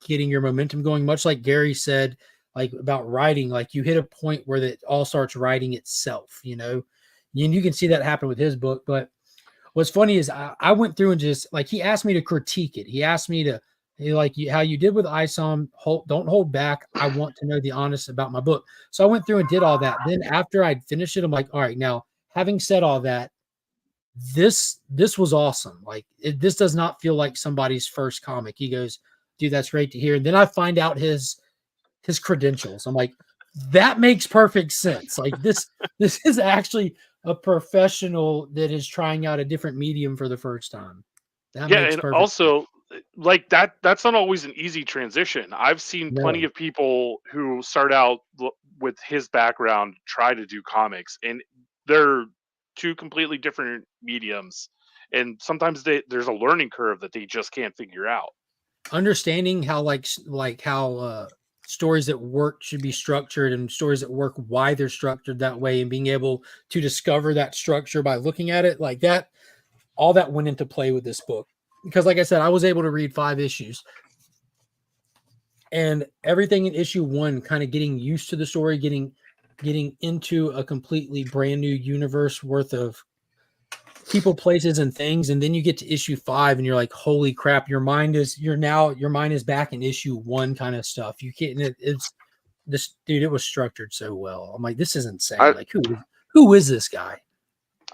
momentum going. Much like Gary said, like about writing, like you hit a point where it all starts writing itself, and you can see that happen with his book. But what's funny is I went through and just like, he asked me to critique it. He asked me to, like, how you did with ISOM, don't hold back. I want to know the honest about my book. So I went through and did all that. Then after I'd finished it, I'm like, all right, now having said all that, this was awesome. Like, this does not feel like somebody's first comic. He goes, dude, that's great to hear. And then I find out his credentials. I'm like, that makes perfect sense. Like, this is actually a professional that is trying out a different medium for the first time. And also, like, that's not always an easy transition. I've seen plenty of people who start out with his background try to do comics, and they're two completely different mediums, and sometimes there's a learning curve that they just can't figure out. Understanding how how stories that work should be structured, and stories that work why they're structured that way, and being able to discover that structure by looking at it like that, all that went into play with this book. Because like I said, I was able to read 5 issues, and everything in issue 1, kind of getting used to the story, getting into a completely brand new universe worth of people, places, and things. And then you get to issue 5 and you're like, holy crap, your mind is back in issue 1 kind of stuff. You can't, it's this dude, it was structured so well. I'm like, this is insane. Like who is this guy?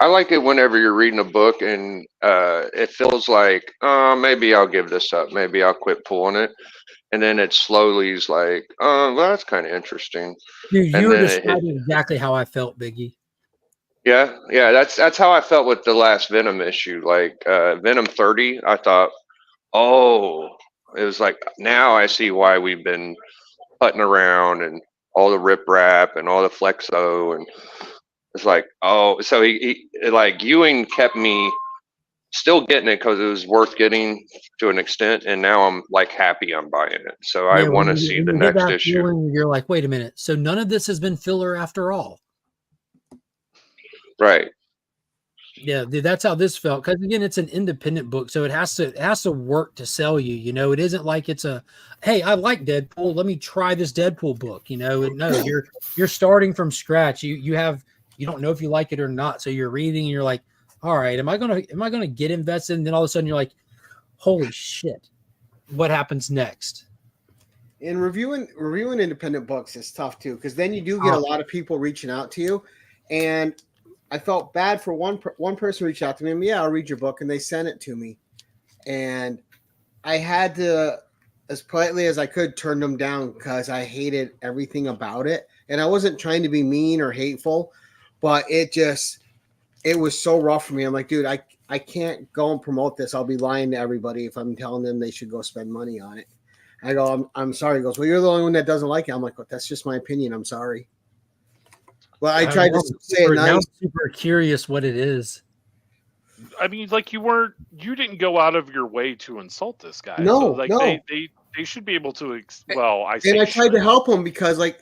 I like it whenever you're reading a book and it feels like, maybe I'll give this up. Maybe I'll quit pulling it. And then it slowly is like, well, that's kind of interesting. Dude, And you were then describing exactly how I felt, Biggie. Yeah, that's how I felt with the last Venom issue. Like Venom 30, I thought, oh, it was like, now I see why we've been putting around and all the riprap and all the flexo, and it's like, oh, so he like Ewing kept me still getting it because it was worth getting to an extent, and now I'm like happy I'm buying it. So I want to see the next issue. Feeling, you're like, wait a minute, so none of this has been filler after all. Right. Yeah, dude, that's how this felt. Because again, it's an independent book, so it has to work to sell you. You know, it isn't like it's a, hey, I like Deadpool, let me try this Deadpool book. You know, no, you're starting from scratch. You don't know if you like it or not, so you're reading and you're like, all right, am I gonna get invested? And then all of a sudden you're like, holy shit, what happens next? And reviewing independent books is tough too, because then you do get a lot of people reaching out to you, and I felt bad for one person reached out to me. And, yeah, I'll read your book, and they sent it to me, and I had to, as politely as I could, turn them down because I hated everything about it, and I wasn't trying to be mean or hateful, but it was so rough for me. I'm like, dude, I can't go and promote this. I'll be lying to everybody if I'm telling them they should go spend money on it. I go, I'm sorry. He goes, well, you're the only one that doesn't like it. I'm like, well, that's just my opinion. I'm sorry. Well, I tried to say it nice. I'm super curious what it is. I mean, like you didn't go out of your way to insult this guy. No, so, like, no. They should be able to. I tried to help him because, like,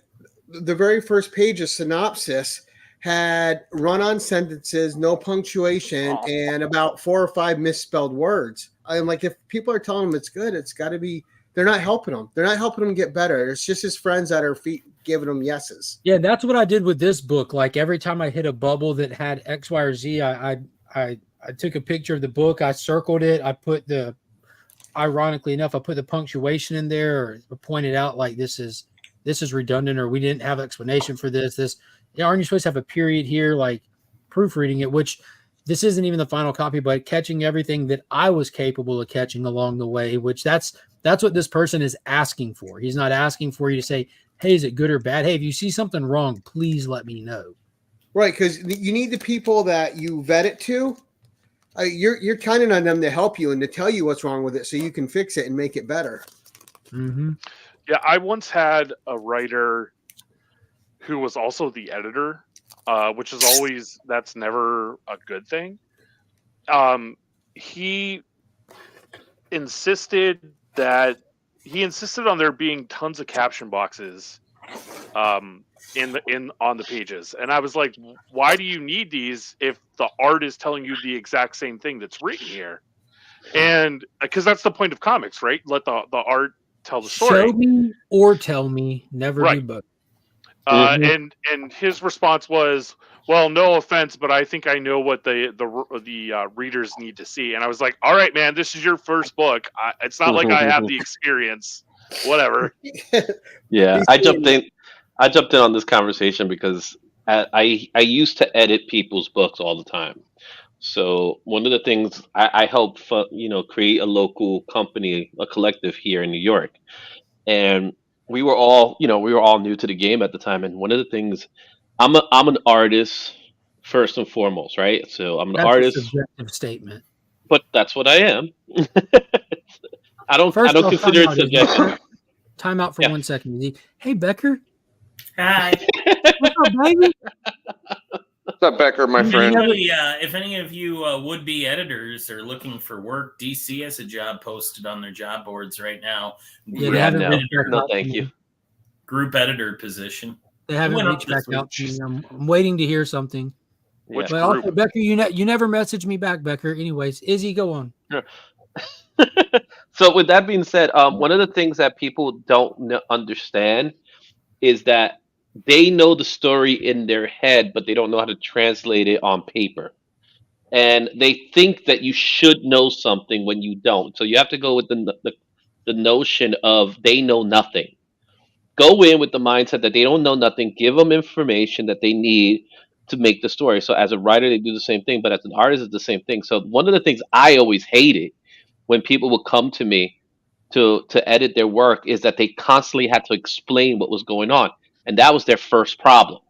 the very first page of synopsis had run-on sentences, no punctuation, and about 4 or 5 misspelled words. I'm like, if people are telling him it's good, it's got to be. They're not helping him. They're not helping him get better. It's just his friends at her feet giving him yeses. Yeah, that's what I did with this book. Like every time I hit a bubble that had X, Y, or Z, I took a picture of the book. I circled it. I put ironically enough, I put the punctuation in there, or pointed out like this is redundant, or we didn't have explanation for this. Aren't you supposed to have a period here? Like proofreading it, which this isn't even the final copy, but catching everything that I was capable of catching along the way, which that's what this person is asking for. He's not asking for you to say, hey, is it good or bad? Hey, if you see something wrong, please let me know. Right, because you need the people that you vet it to. You're counting on them to help you and to tell you what's wrong with it so you can fix it and make it better. Mm-hmm. Yeah, I once had a writer who was also the editor, which is that's never a good thing. He insisted on there being tons of caption boxes on the pages, and I was like, why do you need these if the art is telling you the exact same thing that's written here? And because that's the point of comics, right? Let the art tell the story. Show me or tell me, never do both. And his response was, well, no offense, but I think I know what the readers need to see. And I was like, all right, man, this is your first book. It's not like I have the experience. Whatever. Yeah, I jumped in on this conversation because I used to edit people's books all the time. So one of the things I help create a local company, a collective here in New York, and we were all new to the game at the time. And one of the things, I'm an artist first and foremost, right? So I'm an artist. A subjective statement, but that's what I am. I don't consider it subjective. Time out for 1 second. Hey, Becker. Hi. What's up, baby? What's up, Becker, my friend? If any of you would-be editors are looking for work, DC has a job posted on their job boards right now. No, thank you. Group editor position. They haven't went up reached back this out to me. I'm waiting to hear something. Which But group? also, Becker, you never messaged me back, Becker. Anyways, Izzy, go on. So with that being said, one of the things that people don't understand is that they know the story in their head, but they don't know how to translate it on paper. And they think that you should know something when you don't. So you have to go with the notion of they know nothing. Go in with the mindset that they don't know nothing. Give them information that they need to make the story. So as a writer, they do the same thing, but as an artist, it's the same thing. So one of the things I always hated when people would come to me to edit their work is that they constantly had to explain what was going on, and that was their first problem.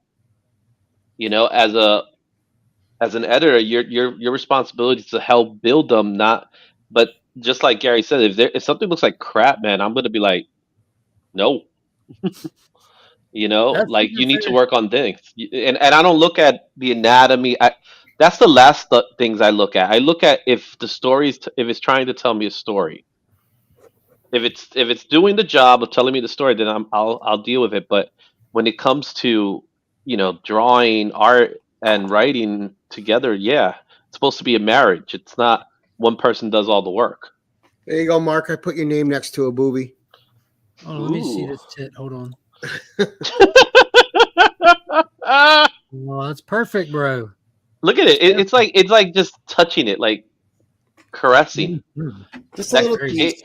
You know, as an editor, your responsibility is to help build them, not. But just like Gary said, if something looks like crap, man, I'm gonna be like, no. You know, That's like super you need to fair. work on things, and I don't look at the anatomy. That's the last things I look at. I look at if the story's if it's trying to tell me a story. If it's doing the job of telling me the story, then I'll deal with it. But when it comes to, you know, drawing, art, and writing together, yeah, it's supposed to be a marriage. It's not one person does all the work. There you go, Mark. I put your name next to a booby. Oh, let me see Ooh. this tit. Hold on. Ah, Well, that's perfect, bro. look at it. It's like just touching it, like caressing. Just a little Very piece.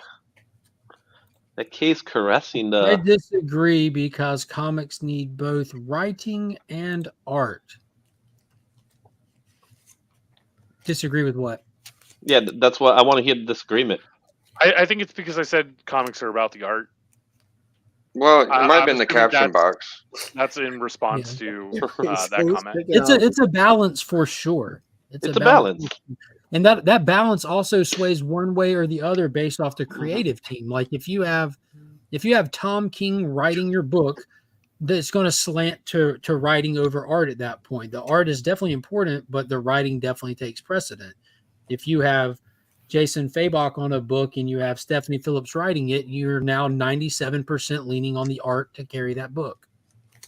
That case caressing I the. disagree because comics need both writing and art. Disagree with what? Yeah, that's what I want to hear the disagreement. I think it's because I said comics are about the art. Well, it might have I'm been the assuming caption box. That's in response to that comment. It's a balance for sure. It's a balance. And that balance also sways one way or the other based off the creative team. Like if you have Tom King writing your book, that's going to slant to writing over art at that point. The art is definitely important, but the writing definitely takes precedent. If you have Jason Fabok on a book and you have Stephanie Phillips writing it, you're now 97% leaning on the art to carry that book.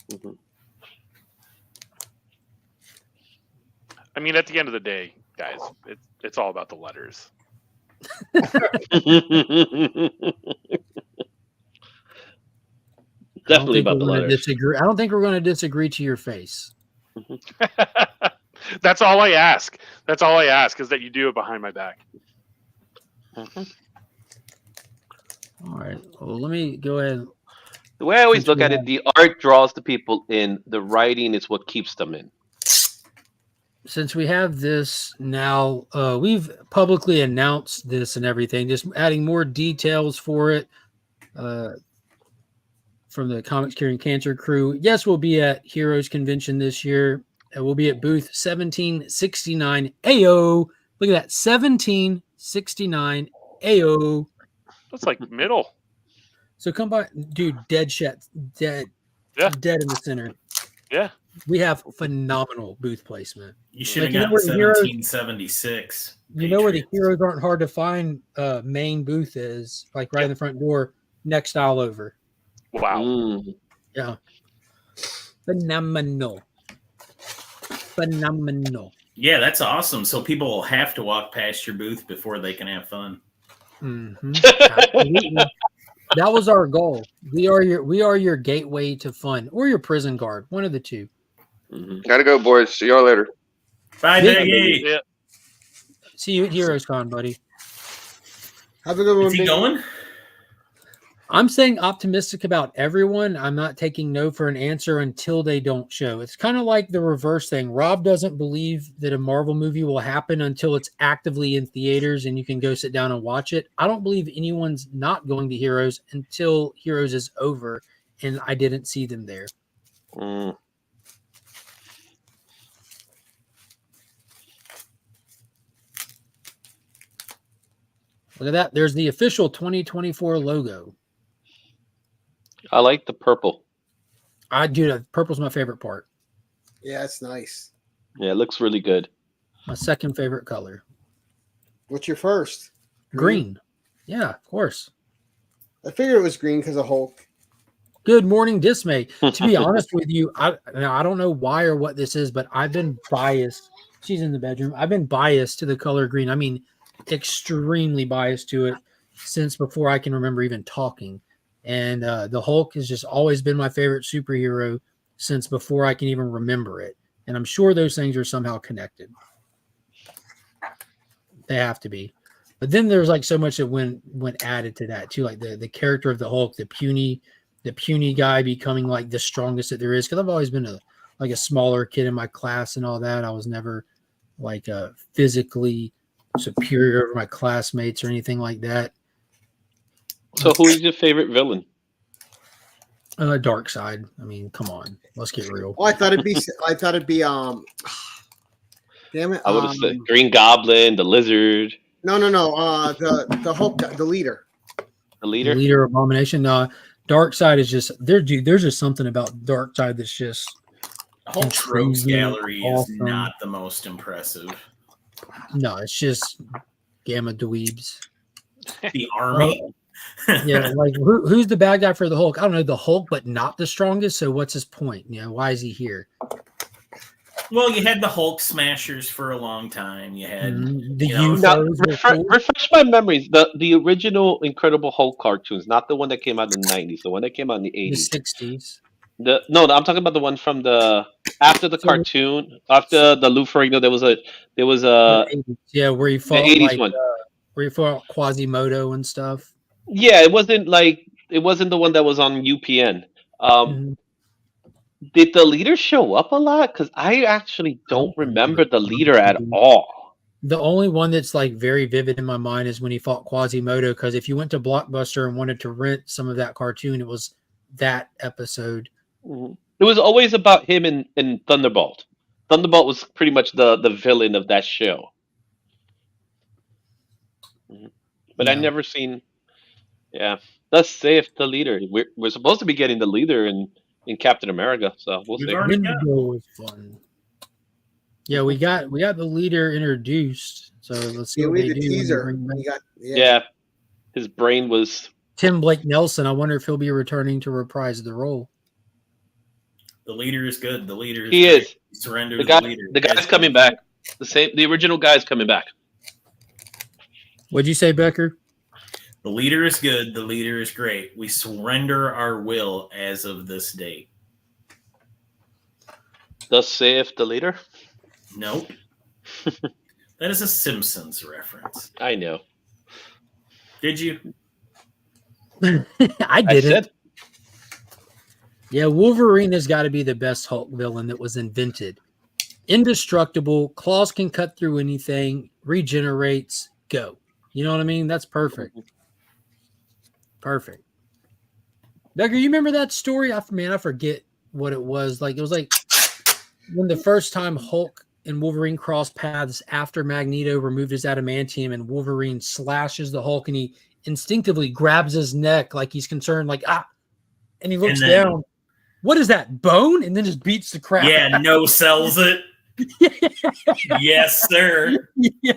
Mm-hmm. I mean, at the end of the day, guys, it's all about the letters. Definitely about the letters. Disagree. I don't think we're going to disagree to your face. That's all I ask. That's all I ask is that you do it behind my back. All right. Well, let me go ahead. The way I always look at it, the art draws the people in. The writing is what keeps them in. Since we have this now, we've publicly announced this and everything, just adding more details for it from the Comics Curing Cancer crew. Yes, we'll be at Heroes Convention this year. We'll be at booth 1769 AO. Look at that, 1769 AO. That's like middle. So come by, dude. Dead in the center. Yeah. We have phenomenal booth placement. You should have Like, gotten you know where the 1776. You know where the heroes aren't hard to find? Main booth is like right in the front door, next aisle over. Wow. Yeah. Phenomenal. Yeah, that's awesome. So people will have to walk past your booth before they can have fun. Mm-hmm. That was our goal. We are your gateway to fun, or your prison guard, one of the two. Mm-hmm. Gotta go, boys. See y'all later. Bye, Biggie. Yeah. See you at Heroes Con, buddy. Have a good one. Is he going? I'm saying optimistic about everyone. I'm not taking no for an answer until they don't show. It's kind of like the reverse thing. Rob doesn't believe that a Marvel movie will happen until it's actively in theaters and you can go sit down and watch it. I don't believe anyone's not going to Heroes until Heroes is over and I didn't see them there. Mm. Look at that. There's the official 2024 logo. I like the purple. I do. Purple's my favorite part. Yeah, it's nice. Yeah, it looks really good. My second favorite color. What's your first? Green. Yeah, of course. I figured it was green because of Hulk. Good morning, Dismay. To be honest with you, I don't know why or what this is, but I've been biased. She's in the bedroom. I've been biased to the color green. I mean, extremely biased to it since before I can remember even talking. And the Hulk has just always been my favorite superhero since before I can even remember it. And I'm sure those things are somehow connected. They have to be. But then there's like so much that went added to that too, like the character of the Hulk, the puny guy becoming like the strongest that there is. Because I've always been a smaller kid in my class and all that. I was never like physically superior over my classmates or anything like that. So, who is your favorite villain? Dark Side. I mean, come on, let's get real. Oh, I thought it'd be. Damn it! I would have said Green Goblin, the Lizard. No. The Hulk, the leader. The leader. The leader Abomination. Dark Side is just there, dude. There's just something about Dark Side that's just Hulk's rogues gallery is awesome. not the most impressive. No, it's just gamma dweebs. The army. Yeah, like who's the bad guy for the Hulk? I don't know, the Hulk, but not the strongest. So what's his point? You know, why is he here? Well, you had the Hulk Smashers for a long time. You had the Now, refresh my memories. The original Incredible Hulk cartoons, not the one that came out in the 90s, the one that came out in the 80s. The 60s. No, I'm talking about the one from after the cartoon, after the Lou Ferrigno. There was a where he fought the 80s like, one. Where he fought Quasimodo and stuff. Yeah, it wasn't the one that was on UPN. Did the leader show up a lot? Because I actually don't remember the leader at all. The only one that's like very vivid in my mind is when he fought Quasimodo. Because if you went to Blockbuster and wanted to rent some of that cartoon, it was that episode. It was always about him and Thunderbolt. Thunderbolt was pretty much the villain of that show. But I never seen. Yeah, thus saith the leader. We're supposed to be getting the leader in Captain America, so we'll see. Wendigo was fun. Yeah, we got the leader introduced. So let's see what they do. Teaser. Yeah, his brain was Tim Blake Nelson. I wonder if he'll be returning to reprise the role. The leader is good. The leader is he great. is. Surrender The to guy. the leader. The guy's coming back. The original guy's coming back. What'd you say, Becker? The leader is good. The leader is great. We surrender our will as of this date. Thus saith the leader? Nope. That is a Simpsons reference. I know. Did you? I didn't. Yeah, Wolverine has got to be the best Hulk villain that was invented. Indestructible, claws can cut through anything, regenerates, go. You know what I mean? That's perfect. Perfect. Becker, you remember that story? I forget what it was. Like, it was like when the first time Hulk and Wolverine crossed paths after Magneto removed his adamantium and Wolverine slashes the Hulk and he instinctively grabs his neck like he's concerned, like, and he looks down. What is that, bone? And then just beats the crap. Yeah, no sells it. Yes, sir. Yeah.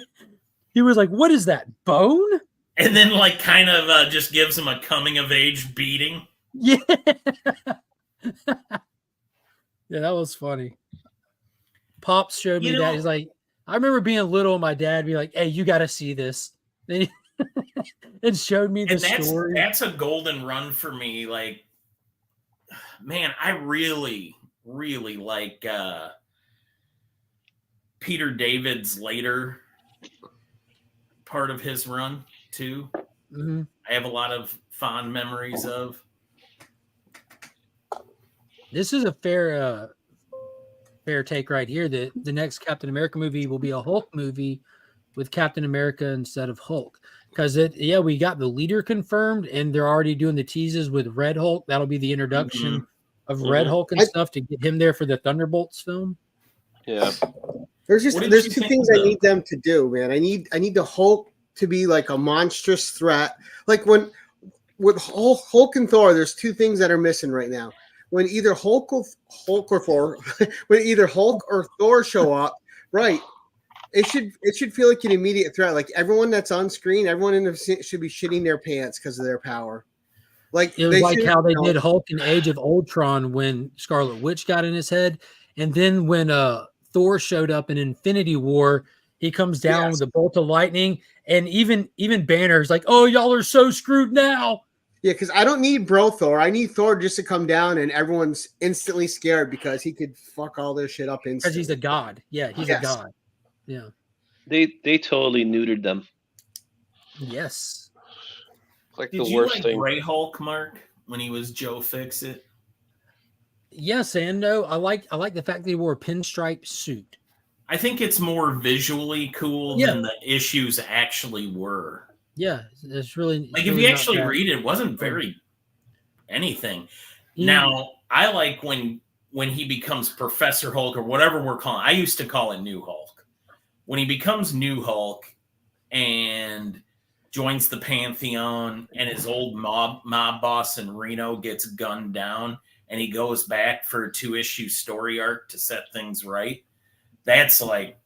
He was like, what is that, bone? And then, like, kind of just gives him a coming-of-age beating. Yeah. Yeah, that was funny. Pops showed me that. He's like, I remember being little and my dad be like, hey, you got to see this. Then he it showed me the story. That's a golden run for me. Like, man, I really, really like Peter David's later part of his run too. Mm-hmm. I have a lot of fond memories of. This is a fair take right here. That the next Captain America movie will be a Hulk movie with Captain America instead of Hulk. Because we got the leader confirmed, and they're already doing the teases with Red Hulk. That'll be the introduction of Red Hulk and stuff to get him there for the Thunderbolts film. Yeah. There's two things I need them to do, man. I need the Hulk to be like a monstrous threat. Like with Hulk and Thor, there's two things that are missing right now. when either Hulk or Thor, when either Hulk or Thor show up, right? It should feel like an immediate threat. Like everyone that's on screen, everyone in the should be shitting their pants because of their power. Like it was like how they you know, did Hulk in Age of Ultron when Scarlet Witch got in his head, and then when Thor showed up in Infinity War, he comes down with a bolt of lightning, and even Banner's like, "Oh, y'all are so screwed now." Yeah, because I don't need Bro Thor. I need Thor just to come down and everyone's instantly scared because he could fuck all this shit up instantly. Because he's a god. Yeah, he's a god. Yeah. They totally neutered them. Yes. Like Did the you worst like thing. Grey Hulk, Mark, when he was Joe Fix-It? Yes, and no, I like the fact that he wore a pinstripe suit. I think it's more visually cool than the issues actually were. Yeah, it's really Like it's if really you not actually bad. read it, it wasn't very anything. Mm. Now I like when he becomes Professor Hulk or whatever we're calling. I used to call it New Hulk. When he becomes New Hulk and joins the Pantheon, and his old mob boss in Reno gets gunned down, and he goes back for a 2-issue story arc to set things right. That's like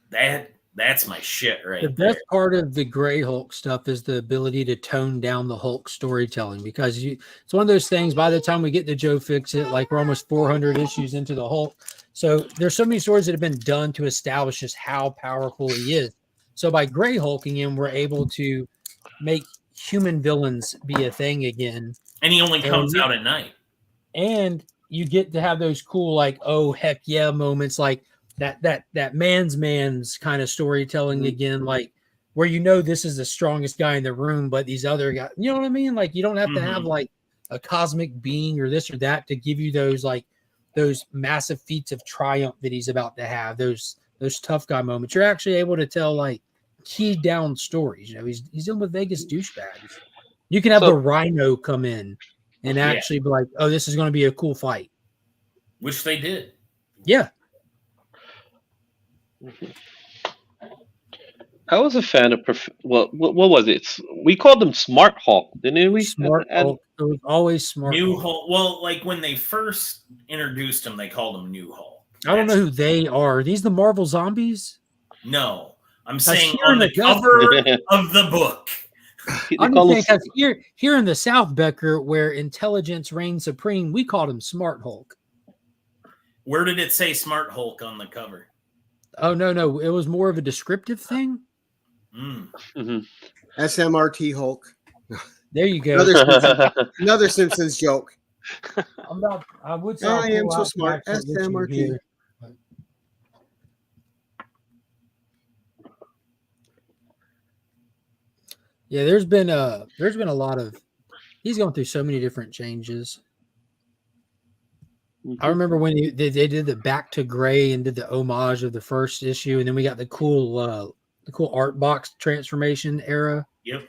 that. That's my shit right The there. best part of the Gray Hulk stuff is the ability to tone down the Hulk storytelling, because it's one of those things. By the time we get to Joe Fix-It, like we're almost 400 issues into the Hulk, so there's so many stories that have been done to establish just how powerful he is. So by Gray Hulking him, we're able to make human villains be a thing again. And he only comes out at night. And you get to have those cool, like, oh heck yeah moments, like that man's kind of storytelling again, like where this is the strongest guy in the room, but these other guys, you know what I mean? Like you don't have to have like a cosmic being or this or that to give you those massive feats of triumph that he's about to have, those tough guy moments. You're actually able to tell like keyed down stories. He's dealing with Vegas douchebags. You can have the Rhino come in and actually be like, oh, this is going to be a cool fight, which they did. Yeah. I was a fan of what was it? We called them Smart Hulk, didn't we? Smart Hulk. It was always Smart New Hulk. Hulk. Well, like when they first introduced him, they called him New Hulk. I don't know who they are. Are these the Marvel Zombies? No, I'm saying here on in the the cover of the book. I'm just saying, because here in the South, Becker, where intelligence reigns supreme, we called him Smart Hulk. Where did it say Smart Hulk on the cover? Oh no, it was more of a descriptive thing. SMRT Hulk. There you go. Another Simpsons joke. I would say I am so smart. SMRT. Yeah, there's been a lot of. He's going through so many different changes. I remember when they did the Back to Gray and did the homage of the first issue, and then we got the cool art box transformation era. Yep.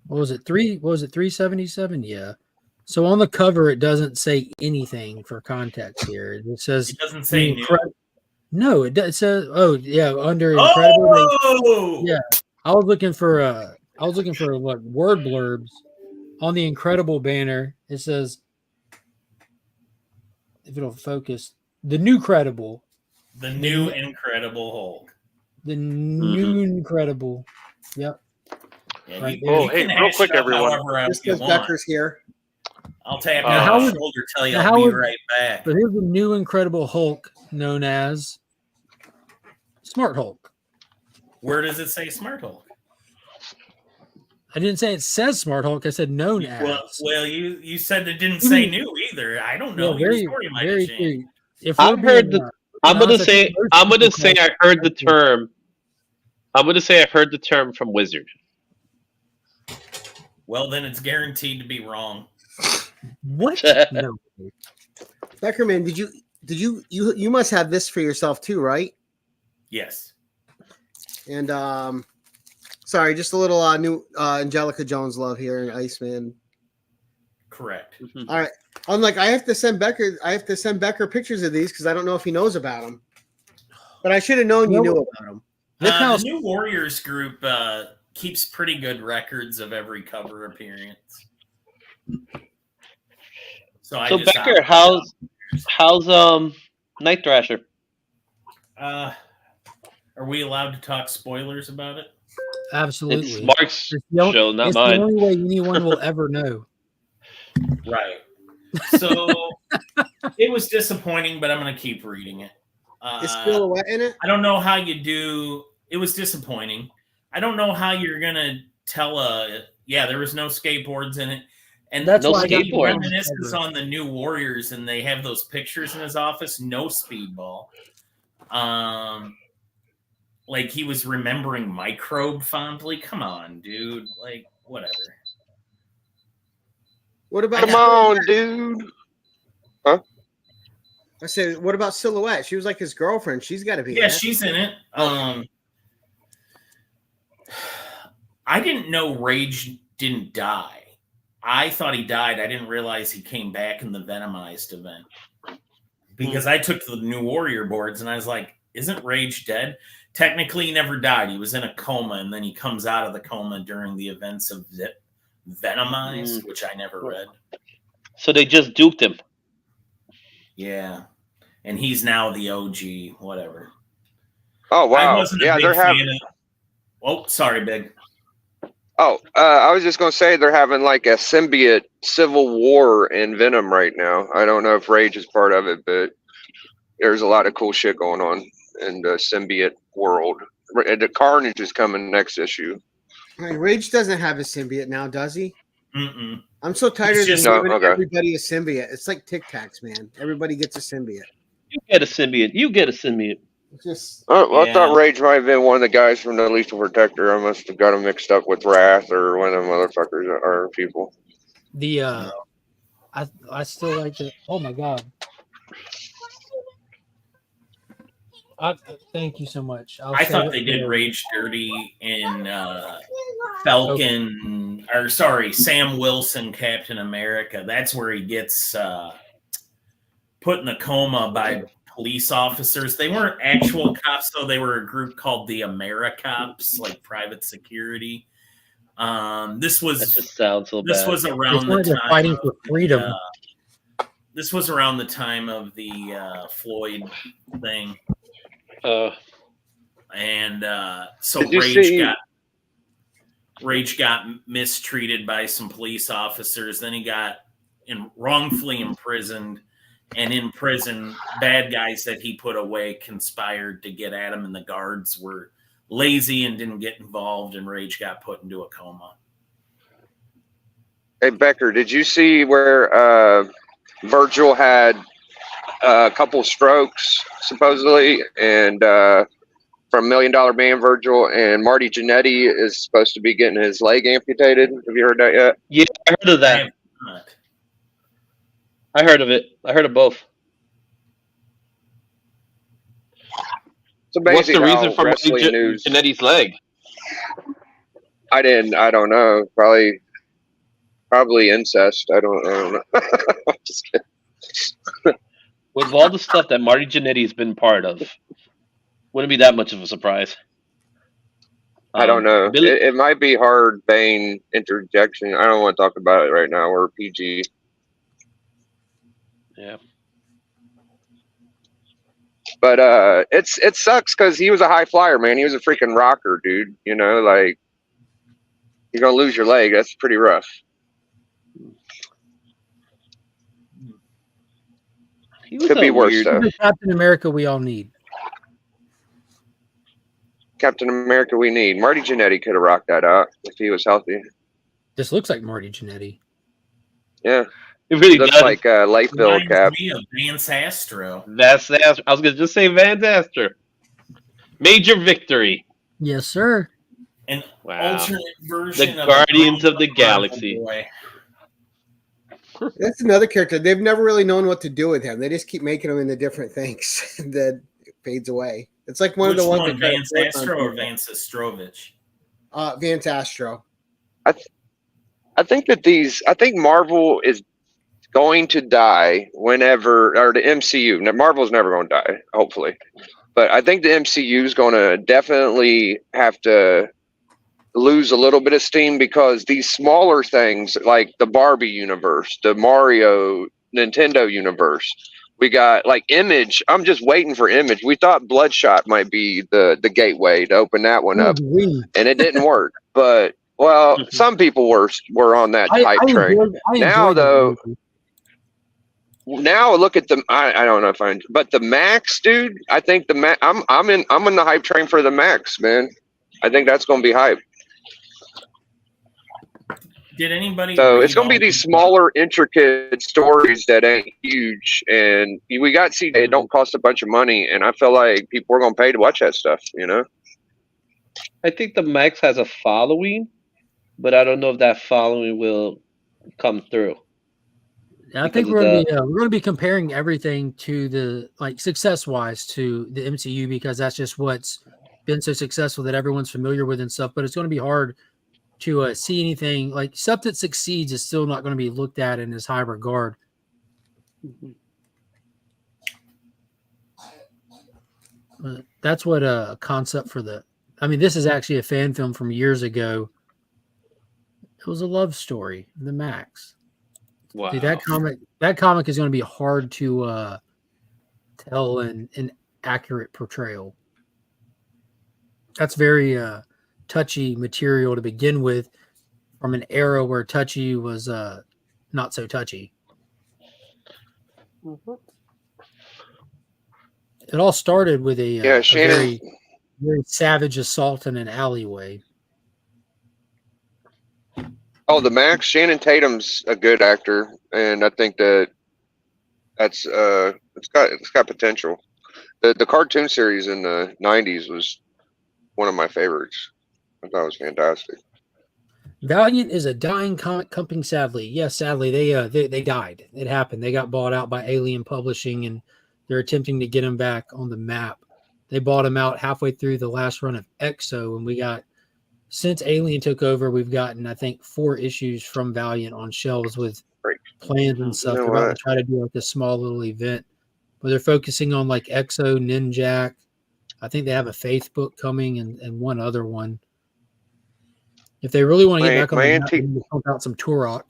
What was it? 377? Yeah. So on the cover, it doesn't say anything for context here. It says it doesn't say new. No, it does. It says, oh yeah, under Incredible. Oh! Yeah, I was looking for like word blurbs on the Incredible banner. It says, if it'll focus, the new Credible. The new Incredible Hulk. The new Incredible. Yep. Yeah, right oh, hey, real quick, everyone. Just because Becker's here. I'll tap you on the shoulder, tell you I'll be right back. But here's the new Incredible Hulk, known as Smart Hulk. Where does it say Smart Hulk? I didn't say it says Smart Hulk. I said known as. Well, you said it didn't say new either. I don't know. Yeah, Your story might have changed. I'm gonna say I heard the term. I'm gonna say I heard the term from Wizard. Well, then it's guaranteed to be wrong. What? No. Beckerman, did you must have this for yourself too, right? Yes. And sorry, just a little new Angelica Jones love here in Iceman. Correct. All right. I'm like, I have to send Becker pictures of these because I don't know if he knows about them. But I should have known you knew about them. The New Warriors group keeps pretty good records of every cover appearance. So I So just Becker, how's Night Thrasher? Are we allowed to talk spoilers about it? Absolutely. It's Mark's show, not it's mine. the only way anyone will ever know. Right. So it was disappointing, but I'm going to keep reading it. Is Silhouette in it? I don't know how you do. It was disappointing. I don't know how you're going to tell there was no skateboards in it. And That's no why he skateboards. reminisces on the New Warriors, and they have those pictures in his office. No speedball. Like he was remembering Microbe fondly. Come on, dude. Like whatever. What about Come on, dude. Huh? I said, what about Silhouette? She was like his girlfriend. She's got to be. Yeah, in it. she's in it. I didn't know Rage didn't die. I thought he died. I didn't realize he came back in the Venomized event. Because I took the New Warrior boards and I was like, isn't Rage dead? Technically, he never died. He was in a coma, and then he comes out of the coma during the events of Venomized, which I never read. So they just duped him. Yeah. And he's now the OG, whatever. Oh wow! I wasn't a Yeah, big they're having. fan of... Oh, sorry, Big. Oh, I was just gonna say they're having like a symbiote civil war in Venom right now. I don't know if Rage is part of it, but there's a lot of cool shit going on in the symbiote world. The Carnage is coming next issue. Hey, Rage doesn't have a symbiote now, does he? Mm-mm. I'm so tired He's of just- giving No, okay. everybody a symbiote. It's like Tic Tacs, man. Everybody gets a symbiote. You get a symbiote. You get a symbiote. It's just Oh, well, I Yeah. thought Rage might have been one of the guys from the Lethal Protector. I must have got him mixed up with Wrath or one of them motherfuckers or people. The I still like the. Oh my god! Thank you so much. I thought they did Rage dirty in Falcon, or sorry, Sam Wilson, Captain America. That's where he gets put in a coma by police officers. They weren't actual cops, though. They were a group called the AmeriCops, like private security. This That just sounds so this bad. was around the They're time fighting of for freedom. this was around the time of the Floyd thing. And so Did you Rage got mistreated by some police officers. Then he got wrongfully imprisoned, and in prison, bad guys that he put away conspired to get at him, and the guards were lazy and didn't get involved, and Rage got put into a coma. Hey Becker, did you see where Virgil had a couple strokes supposedly, and from $1 Million Man Virgil, and Marty Jannetty is supposed to be getting his leg amputated? Have you heard that yet? Yeah, I heard of that. I heard of it. I heard of both. It's amazing. What's the reason how for wrestling news? Jannetty's leg? I don't know. Probably incest. I don't know. Just kidding. With all the stuff that Marty Jannetty's been part of, wouldn't be that much of a surprise. I don't know. Billy- It might be hard Bane interjection. I don't want to talk about it right now. We're PG. Yeah. But it sucks because he was a high flyer, man. He was a freaking rocker, dude. You know, like you're gonna lose your leg. That's pretty rough. He was Could be worse weird. though. The Captain America we all need. Captain America, we need Marty Jannetty could have rocked that out if he was healthy. This looks like Marty Jannetty. Yeah, It really looks does. like Layfield Cap. Reminds me of Vance Astro. That's I was gonna just say Van Astor. Major victory. Yes, sir. An Wow. alternate version The of Guardians of the Marvel Galaxy. Boy. That's another character. They've never really known what to do with him. They just keep making him into different things that fades away. It's like one Which of the ones one, that Vance Astro or Vance Astrovich? Vance Astro. I think Marvel is going to die whenever, or the MCU. Now, Marvel's never going to die, hopefully. But I think the MCU is going to definitely have to lose a little bit of steam because these smaller things like the Barbie universe, the Mario Nintendo universe, we got like Image. I'm just waiting for Image. We thought Bloodshot might be the gateway to open that one up, and it didn't work. But well, some people were on that hype train. Now though, now look at the. I don't know if but the Max, dude. I think the Max. I'm in the hype train for the Max, man. I think that's going to be hype. Did anybody? So it's going to be these smaller, intricate stories that ain't huge, and we got to see it don't cost a bunch of money, and I feel like people are going to pay to watch that stuff. You know. I think the Max has a following, but I don't know if that following will come through. I think we're gonna be comparing everything to the success wise to the MCU because that's just what's been so successful that everyone's familiar with and stuff. But it's going to be hard to see anything like stuff that succeeds is still not going to be looked at in as high regard. That's what a concept for the. I mean, this is actually a fan film from years ago. It was a love story, The Max. Wow. Dude, that comic is going to be hard to tell an accurate portrayal. That's very touchy material to begin with, from an era where touchy was not so touchy. It all started with a very, very savage assault in an alleyway. Oh, the Max. Shannon Tatum's a good actor, and I think that's it's got potential. The cartoon series in the '90s was one of my favorites. I thought it was fantastic. Valiant is a dying comic company. Sadly, yes, sadly they died. It happened. They got bought out by Alien Publishing, and they're attempting to get them back on the map. They bought them out halfway through the last run of Exo, and we got. Since Alien took over, we've gotten, I think, 4 issues from Valiant on shelves with plans and stuff. They're about to try to do like a small little event, but they're focusing on like Exo, Ninjak. I think they have a Faith book coming and one other one. If they really want to get back on the map, they need to pump out some Turok.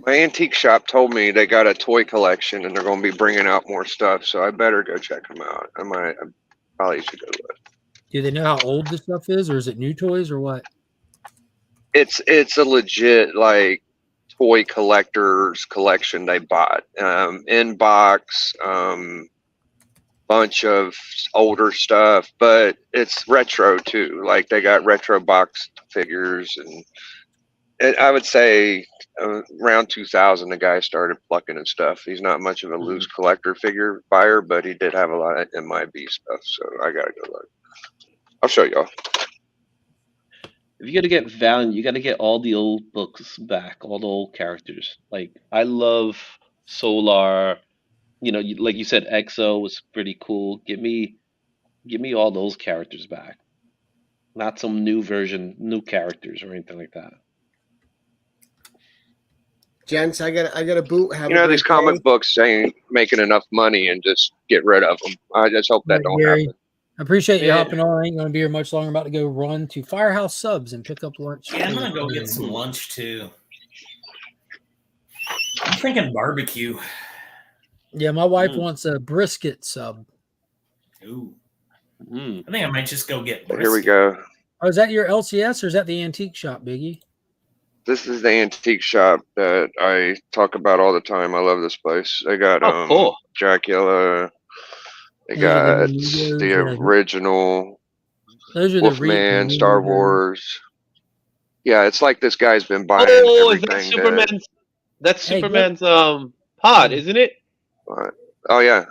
My antique shop told me they got a toy collection and they're going to be bringing out more stuff, so I better go check them out. I probably should go look. Do they know how old this stuff is, or is it new toys, or what? It's a legit like toy collector's collection they bought. In box, bunch of older stuff, but it's retro too. Like they got retro box figures, and I would say around 2000 the guy started plucking and stuff. He's not much of a loose collector figure buyer, but he did have a lot of MIB stuff, so I gotta go look. I'll show y'all. If you got to get Valiant, you got to get all the old books back, all the old characters. Like I love Solar. You know, like you said, Exo was pretty cool. Give me all those characters back. Not some new characters or anything like that. Gents, I got a boot. These comic books ain't making enough money and just get rid of them. I just hope that don't happen. I appreciate you hopping on. I ain't going to be here much longer. I'm about to go run to Firehouse Subs and pick up lunch. Yeah, I'm going to go get some lunch, too. I'm thinking barbecue. Yeah, my wife wants a brisket sub. Ooh. I think I might just go get brisket. Here we go. Oh, is that your LCS or is that the antique shop, Biggie? This is the antique shop that I talk about all the time. I love this place. They got cool. Dracula. They got the original Wolfman, Star Wars. Yeah, it's like this guy's been buying everything. That's Superman's pod, isn't it? Oh yeah,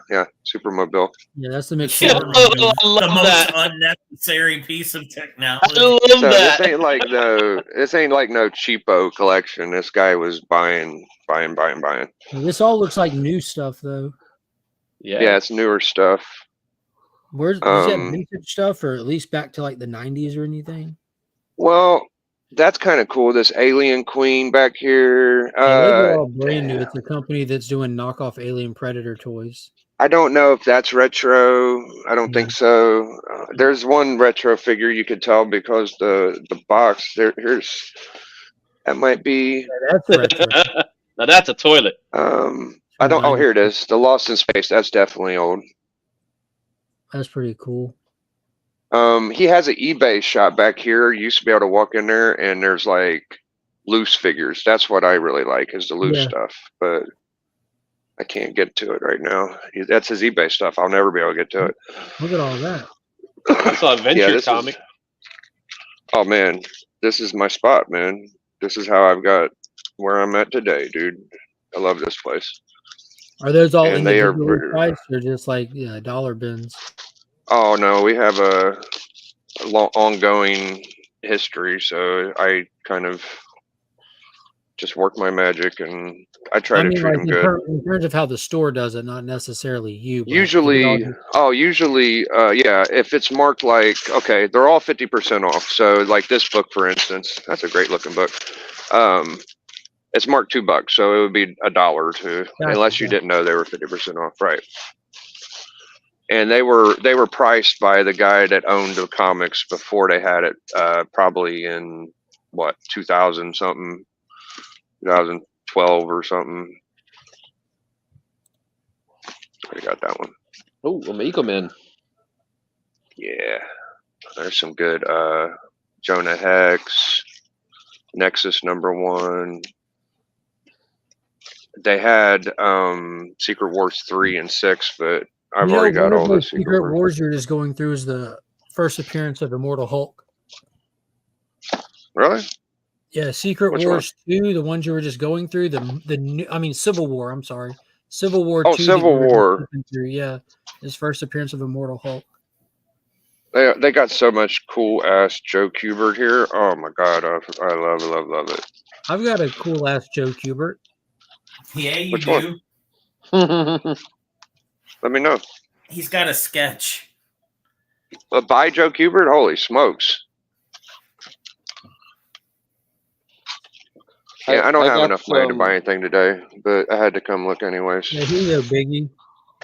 Supermobile. Yeah, that's the mix. I love that unnecessary piece of technology. I love that. This ain't like no cheapo collection. This guy was buying. This all looks like new stuff though. Yeah, it's newer stuff. Where's that vintage stuff, or at least back to like the 90s or anything? Well, that's kind of cool. This Alien Queen back here. They're all brand new. It's a company that's doing knockoff Alien Predator toys. I don't know if that's retro. I don't think so. There's one retro figure you could tell because the box here's that might be. That's retro. Now that's a toilet. I don't. Oh, here it is. The Lost in Space. That's definitely old. That's pretty cool. He has an eBay shop back here. You used to be able to walk in there, and there's like loose figures. That's what I really like is the loose stuff. But I can't get to it right now. That's his eBay stuff. I'll never be able to get to it. Look at all that. I saw a Adventure comic. Oh man, this is my spot, man. This is how I've got where I'm at today, dude. I love this place. Are those all And they are individually priced or just like dollar bins? Oh no, we have a ongoing history, so I kind of just work my magic and I try to treat them good. In terms of how the store does it, not necessarily you. Usually, yeah, if it's marked like, okay, they're all 50% off. So like this book, for instance, that's a great looking book. It's marked $2, so it would be $1 or $2, unless you didn't know they were 50% off, right? And they were priced by the guy that owned the comics before they had it, probably in what 2000 something, 2012 or something. I got that one. Oh, Omega Man. Yeah, there's some good Jonah Hex, Nexus #1. They had Secret Wars 3 and 6, but I've already got all the Secret Wars you're just going through is the first appearance of Immortal Hulk. Really? Yeah, Secret Wars 2, the ones you were just going through, the new, I mean Civil War, I'm sorry. Civil War 2. Oh, Civil War. Yeah. His first appearance of Immortal Hulk. They got so much cool ass Joe Kubert here. Oh my god, I love it. I've got a cool ass Joe Kubert. Yeah, you Which do. one? Let me know. He's got a sketch. By Joe Kubert? Holy smokes. Yeah, I don't have enough money to buy anything today, but I had to come look anyways. Yeah, here you go, Biggie.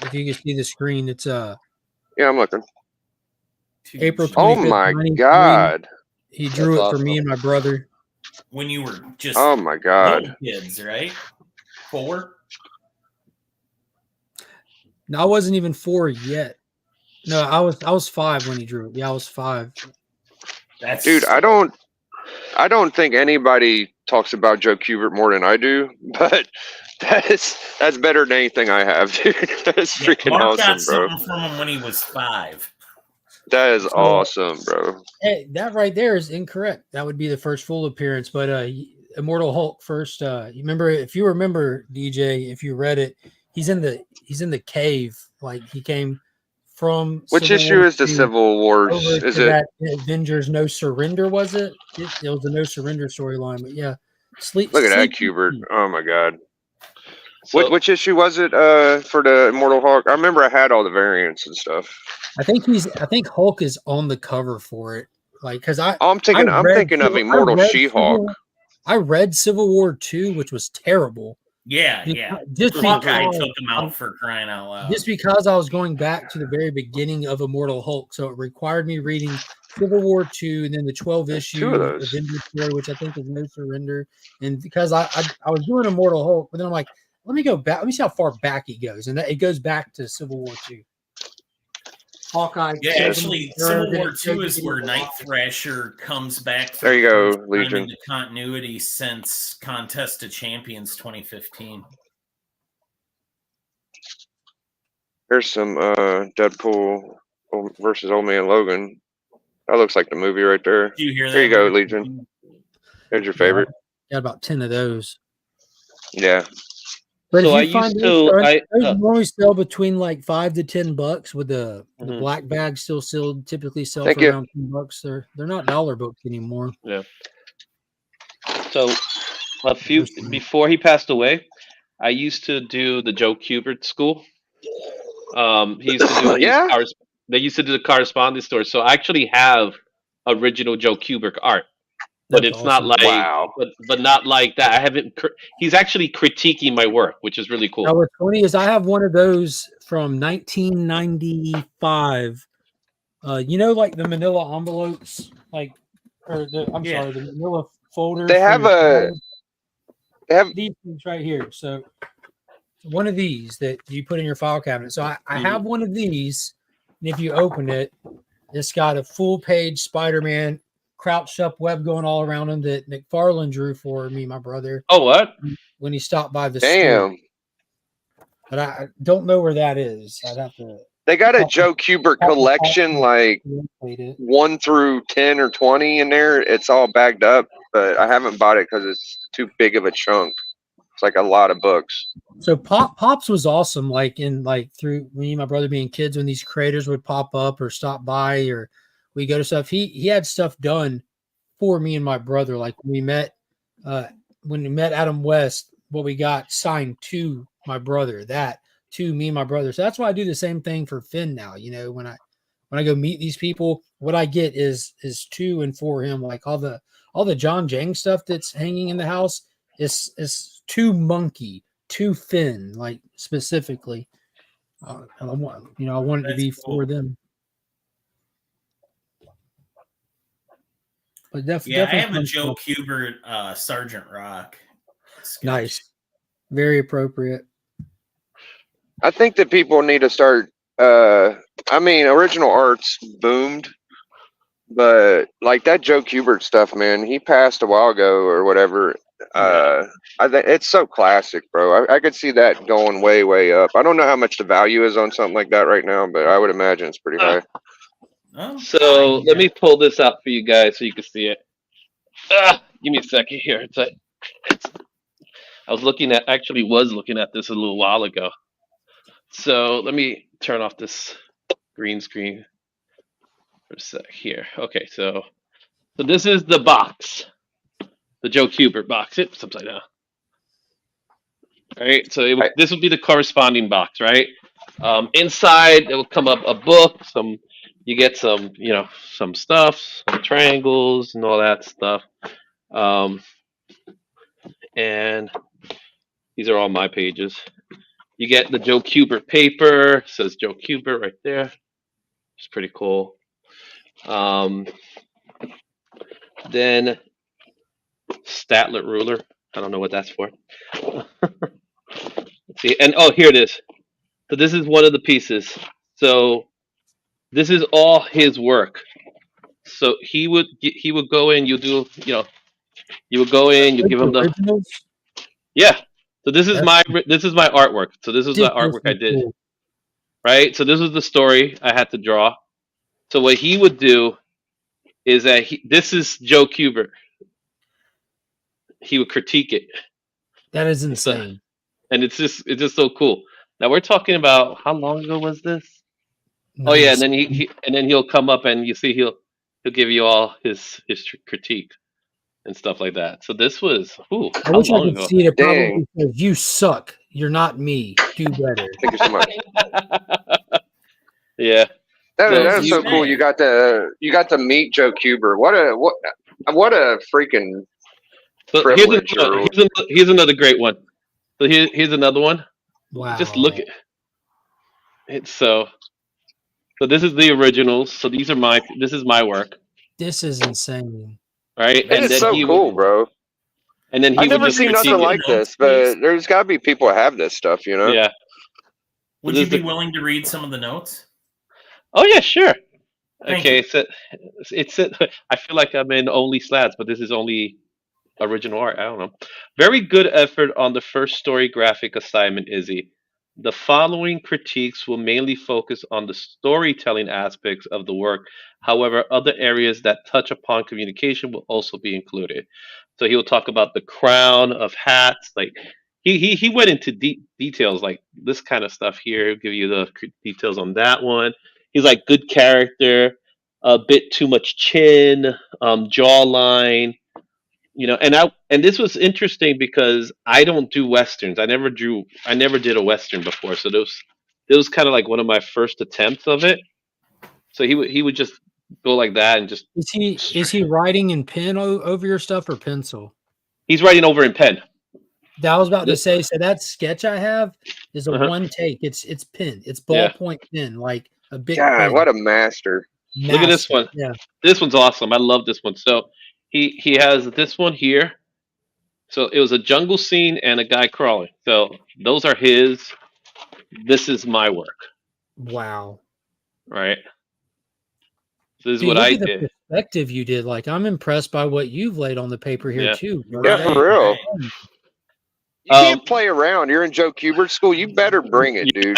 If you can see the screen, it's Yeah, I'm looking. April 25th. Oh my god. He drew it for me and my brother. When you were just oh my god little kids, right? 4? No, I wasn't even 4 yet. No, I was 5 when he drew it. Yeah, I was 5. That's dude, I don't think anybody talks about Joe Kubert more than I do, but that's better than anything I have, dude. That's freaking Mark awesome, got bro. something from him when he was 5. That is awesome, bro. Hey, that right there is incorrect. That would be the first full appearance, but Immortal Hulk first. You remember DJ, if you read it, he's in the cave. Like he came from. Which Civil issue War is the II Civil Wars? over Is to it? that Avengers No Surrender? Was it? It was the No Surrender storyline. But yeah, Look at that Kubert. Oh my god. So, Which issue was it for the Immortal Hulk? I remember I had all the variants and stuff. I think Hulk is on the cover for it. Like because I'm thinking of Immortal She-Hulk. I read Civil War 2, which was terrible. Yeah, yeah. Just Hawkeye because, took him out for crying out loud. just because I was going back to the very beginning of Immortal Hulk, so it required me reading Civil War 2 and then the 12-issue Avengers story, which I think is No Surrender. And because I was doing Immortal Hulk, but then I'm like, let me go back. Let me see how far back he goes, and it goes back to Civil War 2. Hawkeye. Yeah, actually, Civil War 2 is where Night Thrasher comes back. There you go, Legion. The continuity since Contest of Champions 2015. Here's some Deadpool versus Old Man Logan. That looks like the movie right there. Do you hear that? There you go, Legion. There's your favorite. Got about 10 of those. Yeah. But so if you find those normally sell between like $5 to $10 with the black bag still typically sell for around $10. They're not dollar books anymore. Yeah. So before he passed away, I used to do the Joe Kubert school. He used to do they used to do the correspondence store. So I actually have original Joe Kubert art. but That's it's not awesome. like, but not like that. I haven't. He's actually critiquing my work, which is really cool. Now, what's funny is I have one of those from 1995. You know, like the Manila envelopes, like, or the sorry, the Manila folders. They have these things right here. So one of these that you put in your file cabinet. So I have one of these, and if you open it, it's got a full page Spider-Man crouched up web going all around him that McFarlane drew for me, my brother. Oh, what? When he stopped by the Damn. store. But I don't know where that is. I'd have to. They got a Joe Kubert collection, like 1 through 10 or 20 in there. It's all bagged up, but I haven't bought it because it's too big of a chunk. It's like a lot of books. So Pops was awesome. Through me and my brother being kids, when these creators would pop up or stop by, or we go to stuff. He had stuff done for me and my brother. Like when we met Adam West, what we got signed to my brother, that to me and my brother. So that's why I do the same thing for Finn now. You know, when I go meet these people, what I get is to and for him. Like all the John Jang stuff that's hanging in the house is to Monkey, to Finn, like specifically. I want it to be for them. But definitely, I have a Joe Kubert Sergeant Rock. Nice, very appropriate. I think that people need to start. Original art's boomed, but like that Joe Kubert stuff, man, he passed a while ago or whatever. I think it's so classic, bro. I could see that going way, way up. I don't know how much the value is on something like that right now, but I would imagine it's pretty high. So let me pull this out for you guys so you can see it. Give me a second here. I was looking at this a little while ago. So let me turn off this green screen for a sec here. Okay, so this is the box, the Joe Kubert box. It's upside down. All right, so this would be the corresponding box, right? Inside it will come up a book. You get some stuff, some triangles and all that stuff. And these are all my pages. You get the Joe Kubert paper. It says Joe Kubert right there. It's pretty cool. Then Statler ruler. I don't know what that's for. Let's see. And here it is. So this is one of the pieces. So this is all his work. So he would go in. You would go in. You give him the originals? Yeah. So this is my artwork. So this is the artwork I did. Right? So this was the story I had to draw. So what he would do is that this is Joe Kubert. He would critique it. That is insane. And it's just so cool. Now we're talking about how long ago was this? Nice. Oh yeah, and then he'll come up and you see he'll give you all his critique and stuff like that. So this was I wish I could see it. It probably says, "You suck. You're not me. Do better." Thank you so much. Yeah. That is so cool. You got to meet Joe Kubert. What a freaking privilege. Here's another great one. So here's another one. Wow. Just look at it. So this is the originals. So this is my work. This is insane. Right? It is so cool, bro. And then I've never seen nothing like this, but there's got to be people who have this stuff, you know? Yeah. Would you be willing to read some of the notes? Oh yeah, sure. Thank Okay, so I feel like I'm in only slats, but this is only original art. I don't know. Very good effort on the first story graphic assignment, Izzy. The following critiques will mainly focus on the storytelling aspects of the work. However, other areas that touch upon communication will also be included. So he will talk about the crown of hats. Like he went into details like this kind of stuff here. He'll give you the details on that one. He's like good character, a bit too much chin, jawline. And this was interesting because I don't do westerns. I never did a western before, so it was kind of like one of my first attempts of it. So he would just go like that and just. Is he writing in pen over your stuff or pencil? He's writing over in pen. That I was about to say. So that sketch I have is a one take. It's pen. It's ballpoint pen, like a big. God, pen. what a master! Look at this one. Yeah, this one's awesome. I love this one. So he has this one here. So it was a jungle scene and a guy crawling. So those are his. This is my work. Wow. Right. So this is Dude, what look I at the did. perspective you did. Like I'm impressed by what you've laid on the paper here Yeah. too. Yeah, for real. You can't play around. You're in Joe Kubert school. You better bring it, dude.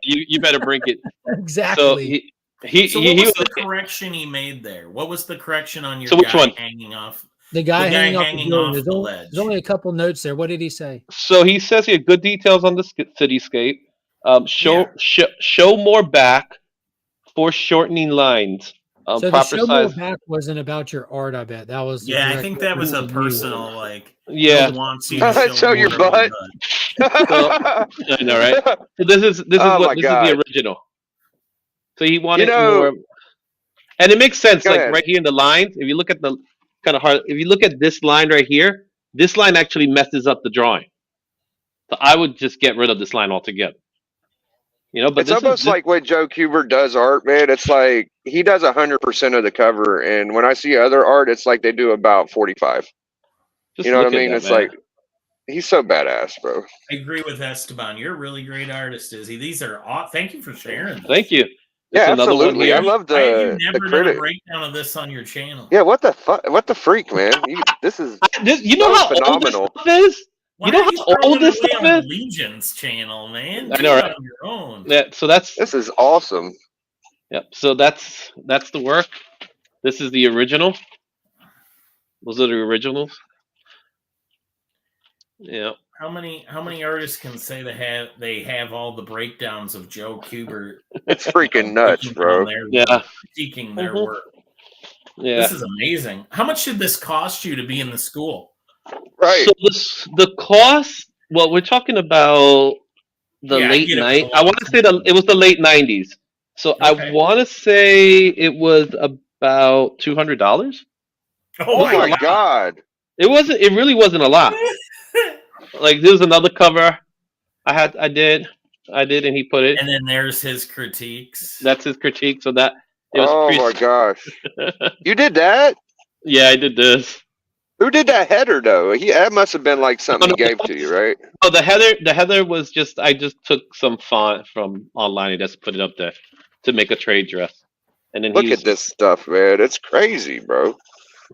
You better bring it. Exactly. So what was the correction he made there? What was the correction on your So which guy one? hanging off? The guy hanging off the hanging building. off There's the only, ledge. there's only a couple notes there. What did he say? So he says here, good details on the cityscape. Show more back, foreshortening lines. So the Proper show more size. back wasn't about your art. I bet that was. the Yeah, I direct think that was a reference to personal like. Yeah. Bill wants you to Show your more of butt. I know, right? So this is Oh my is God. the original. So he wanted You know- more, and it makes sense. Go Like ahead. right here in the lines, if you look at the kind of hard, if you look at this line right here, this line actually messes up the drawing. So I would just get rid of this line altogether. You know, but It's almost like when Joe Kubert does art, man. It's like he does 100% of the cover, and when I see other art, it's like they do about 45. Just You know what I look at mean? that, It's man. like he's so badass, bro. I agree with Esteban. You're a really great artist, Izzy. These are thank you for sharing them. Thank you. Yeah, There's another one absolutely. here. I love Why have you the never done a critic. breakdown of this on your channel? Yeah, what the fuck? What the freak, man? This is You know so how phenomenal. old this stuff is? Why You know are you how old throwing this it away stuff on is? Legion's channel, man? I Do know, it right? on your own. Yeah. So that's This is awesome. Yep. So that's the work. This is the original. Those are the originals. Yeah. How many artists can say they have all the breakdowns of Joe Kubert? It's freaking nuts, bro. Yeah. Critiquing their Mhm. work. Yeah. This is amazing. How much did this cost you to be in the school? Right. So the cost. Well, we're talking about the Yeah, I late get it for night. the I want to say it was the late '90s. So Okay. I want to say it was about $200. Oh my God. It wasn't. It really wasn't a lot. Like there was another cover. I did, and he put it. And then there's his critiques. That's his critique. So that it was. Oh my gosh. You did that? Yeah, I did this. Who did that header though? That must have been like something he gave to you, right? Oh, the header was just I just took some font from online and just put it up there to make a trade dress. And then Look at this stuff, man. It's crazy, bro.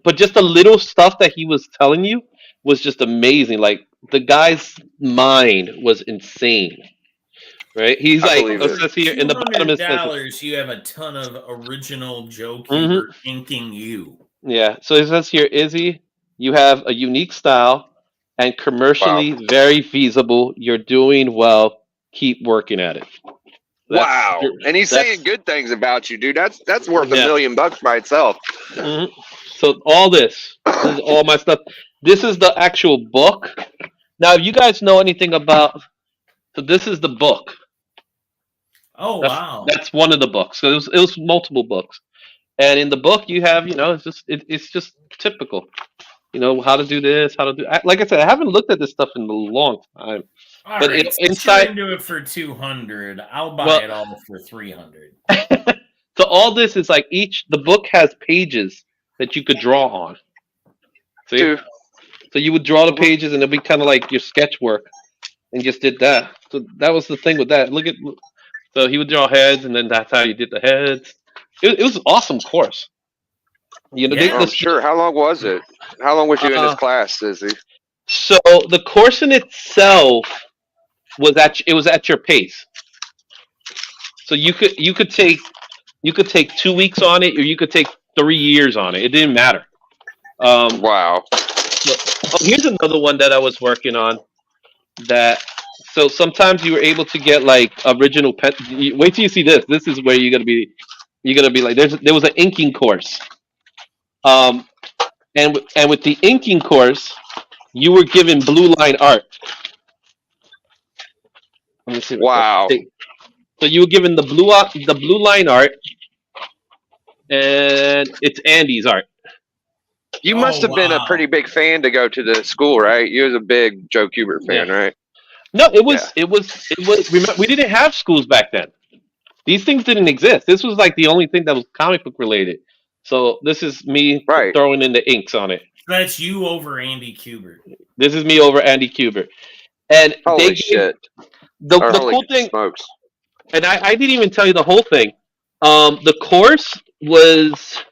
But just the little stuff that he was telling you was just amazing. Like the guy's mind was insane. Right? He's I like believe it it. says here in the bottom it says $200, you have a ton of original Joe Mhm. Kubert inking you. yeah. So it says here, Izzy, you have a unique style and commercially very feasible. You're doing well. Keep working at it. Wow. And he's that's- saying good things about you, dude. That's worth $1 Yeah. million by itself. Mhm. So all this is all my stuff. This is the actual book. Now, if you guys know anything about, so this is the book. Oh wow. That's one of the books. So it was multiple books, and in the book you have, it's just typical. How to do this, how to do. Like I said, I haven't looked at this stuff in a long time. All but right, since inside, you're into it for 200, I'll buy Well- it all for 300. so all this is like the book has pages that you could draw on. See? Dude. So you would draw the pages, and it'd be kind of like your sketch work, and just did that. So that was the thing with that. So he would draw heads, and then that's how you did the heads. It was an awesome course. I'm sure. How long was it? How long was you in this class, Izzy? So the course in itself was at your pace. So you could take 2 weeks on it, or you could take 3 years on it. It didn't matter. Wow. Here's another one that I was working on. So sometimes you were able to get like original pen. Wait till you see this. This is where you're gonna be like. There was an inking course. And with the inking course, you were given blue line art. Let me see. Wow. So you were given the blue line art, and it's Andy's art. You must have been a pretty big fan to go to the school, right? You was a big Joe Kubert fan, right? No, it was. Remember, we didn't have schools back then. These things didn't exist. This was like the only thing that was comic book related. So this is me throwing in the inks on it. That's you over Andy Kubert. This is me over Andy Kubert. And Holy shit. The cool thing, smokes. and I didn't even tell you the whole thing. The course was,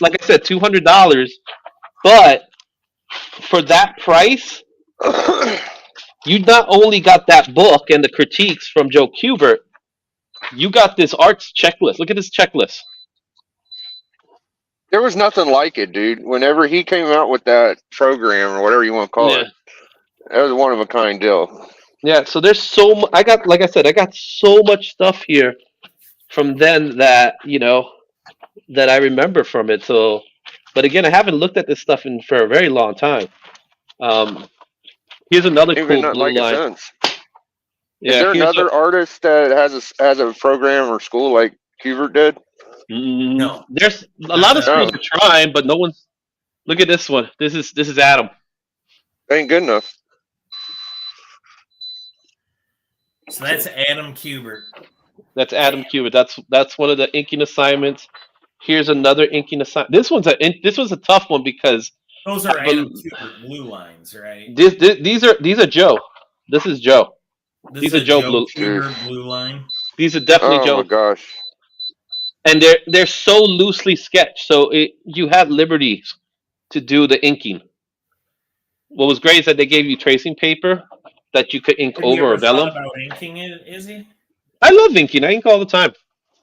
like I said, $200, but for that price, you not only got that book and the critiques from Joe Kubert, you got this arts checklist. Look at this checklist. There was nothing like it, dude. Whenever he came out with that program or whatever you want to call it, that was a one of a kind deal. Yeah, so there's I got so much stuff here from then that, that I remember from it. So, but again, I haven't looked at this stuff for a very long time. Here's another cool blue line. Is there another artist that has a program or school like Kubert did? No, there's a lot of schools are trying, but no one's. Look at this one. This is Adam. Ain't good enough. So that's Adam Kubert. That's Adam Kubert. That's one of the inking assignments. Here's another inking assignment. This was a tough one because those are Adam Kubert blue lines, right? These are Joe. This is Joe. These are Joe blue line. These are definitely Joe. Oh my gosh. And they're so loosely sketched, so you have liberty to do the inking. What was great is that they gave you tracing paper that you could ink over or vellum. Have you ever thought about inking it, Izzy? I love inking. I ink all the time.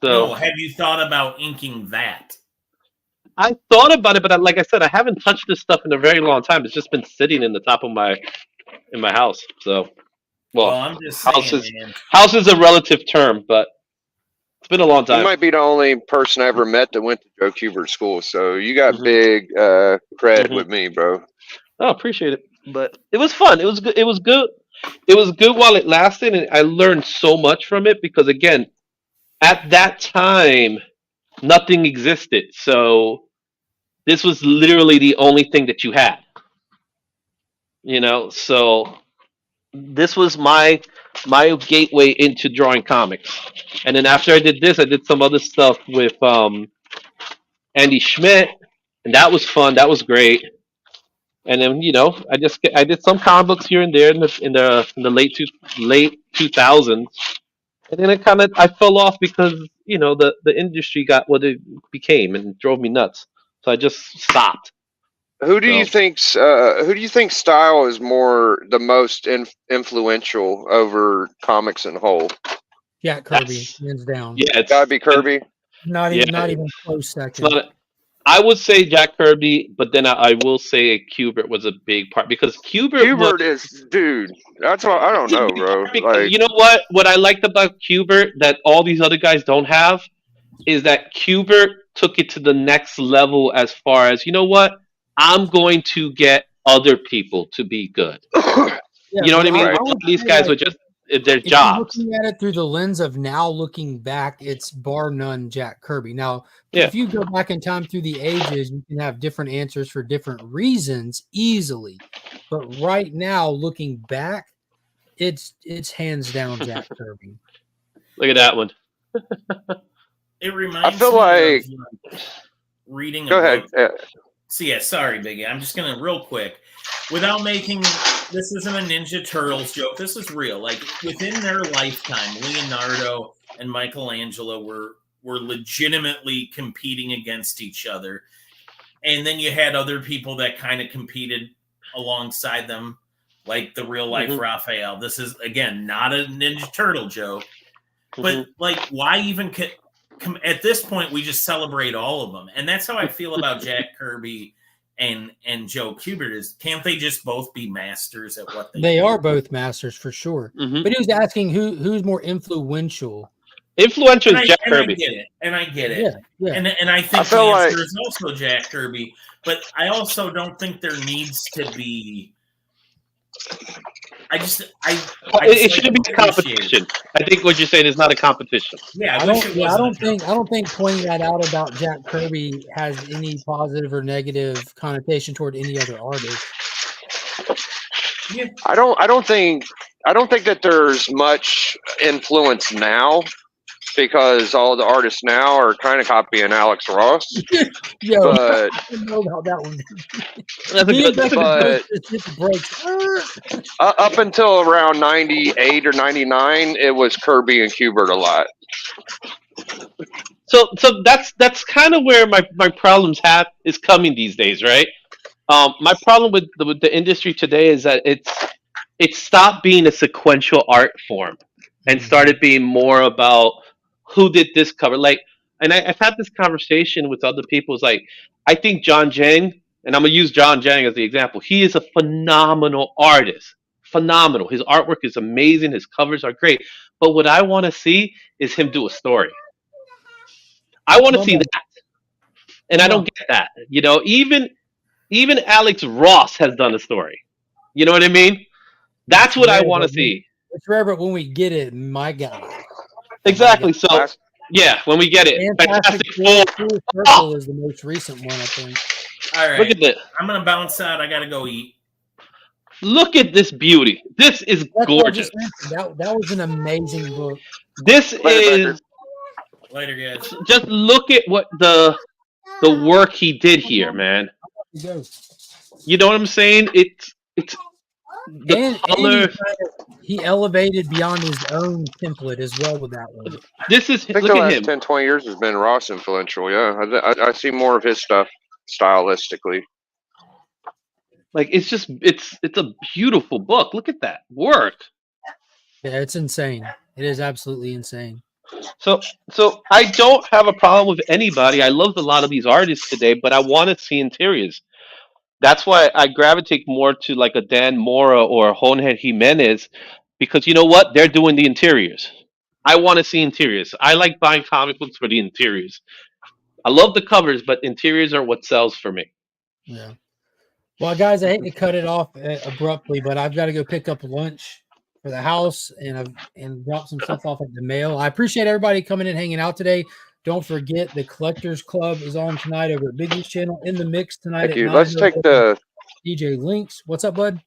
So no, have you thought about inking that? I thought about it, but like I said, I haven't touched this stuff in a very long time. It's just been sitting in the top of my house. So, I'm just saying, house is a relative term, but it's been a long time. You might be the only person I ever met that went to Joe Kubert school, so you got big cred with me, bro. Oh, appreciate it. But it was fun. It was good. It was good. It was good while it lasted, and I learned so much from it because, again, at that time, nothing existed. So this was literally the only thing that you had. So this was my gateway into drawing comics. And then after I did this, I did some other stuff with Andy Schmidt, and that was fun. That was great. And then I did some comic books here and there in the late 2000s, and then I fell off because the industry got what it became and drove me nuts. So I just stopped. Who do you think style is the most influential over comics in whole? Jack Kirby, hands down. Yeah, it's gotta be Kirby. Not even close second. I would say Jack Kirby, but then I will say Kubert was a big part because Kubert is dude. That's what I don't know, bro. You know what? What I liked about Kubert that all these other guys don't have is that Kubert took it to the next level as far as I'm going to get other people to be good. You know what I mean? These guys were just their jobs. Looking at it through the lens of now looking back, it's bar none Jack Kirby. Now, if you go back in time through the ages, you can have different answers for different reasons easily. But right now, looking back, it's hands down Jack Kirby. Look at that one. It reminds me of reading. Go ahead. So sorry, Biggie. I'm just gonna real quick, without making this isn't a Ninja Turtles joke. This is real. Like within their lifetime, Leonardo and Michelangelo were legitimately competing against each other, and then you had other people that kind of competed alongside them, like the real life Raphael. This is again not a Ninja Turtle joke, but like why even? At this point, we just celebrate all of them, and that's how I feel about Jack Kirby and Joe Kubert. Is can't they just both be masters at what they do? Are both masters for sure. But he was asking who's more influential. Influential is Jack Kirby. I get it. Yeah. And I think the answer is also Jack Kirby. But I also don't think there needs to be It shouldn't be a competition. I think what you're saying is not a competition. Yeah, I don't think pointing that out about Jack Kirby has any positive or negative connotation toward any other artist. Yeah. I don't think that there's much influence now because all the artists now are kind of copying Alex Ross. Yo, but I don't know about that one. Up until around 98 or 99, it was Kirby and Kubert a lot. So that's kind of where my problems is coming these days, right? My problem with the industry today is that it stopped being a sequential art form and started being more about who did this cover. Like, and I've had this conversation with other people. It's like, I think John Jang, and I'm gonna use John Jang as the example. He is a phenomenal artist. Phenomenal. His artwork is amazing. His covers are great. But what I want to see is him do a story. I want to see that, and I don't get that. You know, even Alex Ross has done a story. You know what I mean? That's what I want to see. It's rare, but when we get it, my God. Exactly. So, yeah, when we get it, Fantastic Four Circle is the most recent one, I think. All right. Look at this. I'm gonna bounce out. I gotta go eat. Look at this beauty. This is gorgeous. That was an amazing book. This is Later, guys. just look at what the work he did here, man. You know what I'm saying? It's the color. He elevated beyond his own template as well with that one. This is I think look the at last him. 10, 20 years has been Ross influential. Yeah, I see more of his stuff stylistically. Like it's a beautiful book. Look at that work. Yeah, it's insane. It is absolutely insane. So I don't have a problem with anybody. I love a lot of these artists today, but I want to see interiors. That's why I gravitate more to like a Dan Mora or Jorge Jimenez, because you know what? They're doing the interiors. I want to see interiors. I like buying comic books for the interiors. I love the covers, but interiors are what sells for me. Yeah. Well, guys, I hate to cut it off abruptly, but I've got to go pick up lunch for the house and drop some stuff off at the mail. I appreciate everybody coming and hanging out today. Don't forget the Collectors Club is on tonight over at Biggie's channel. In the mix tonight. Thank you. Let's take the DJ Links. What's up, bud?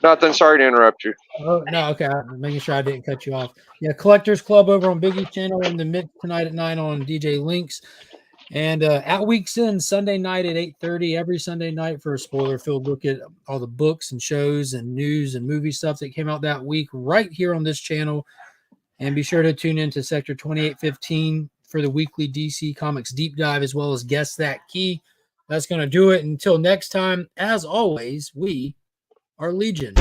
Nothing. Sorry to interrupt you. Oh no, okay. I'm making sure I didn't cut you off. Yeah, Collectors Club over on Biggie's channel. In the mix tonight at 9 on DJ Links. And at Week's End, Sunday night at 8:30, every Sunday night for a spoiler-filled look at all the books and shows and news and movie stuff that came out that week right here on this channel. And be sure to tune into Sector 2815 for the weekly DC Comics deep dive, as well as Guess That Key. That's going to do it. Until next time, as always, we are Legion.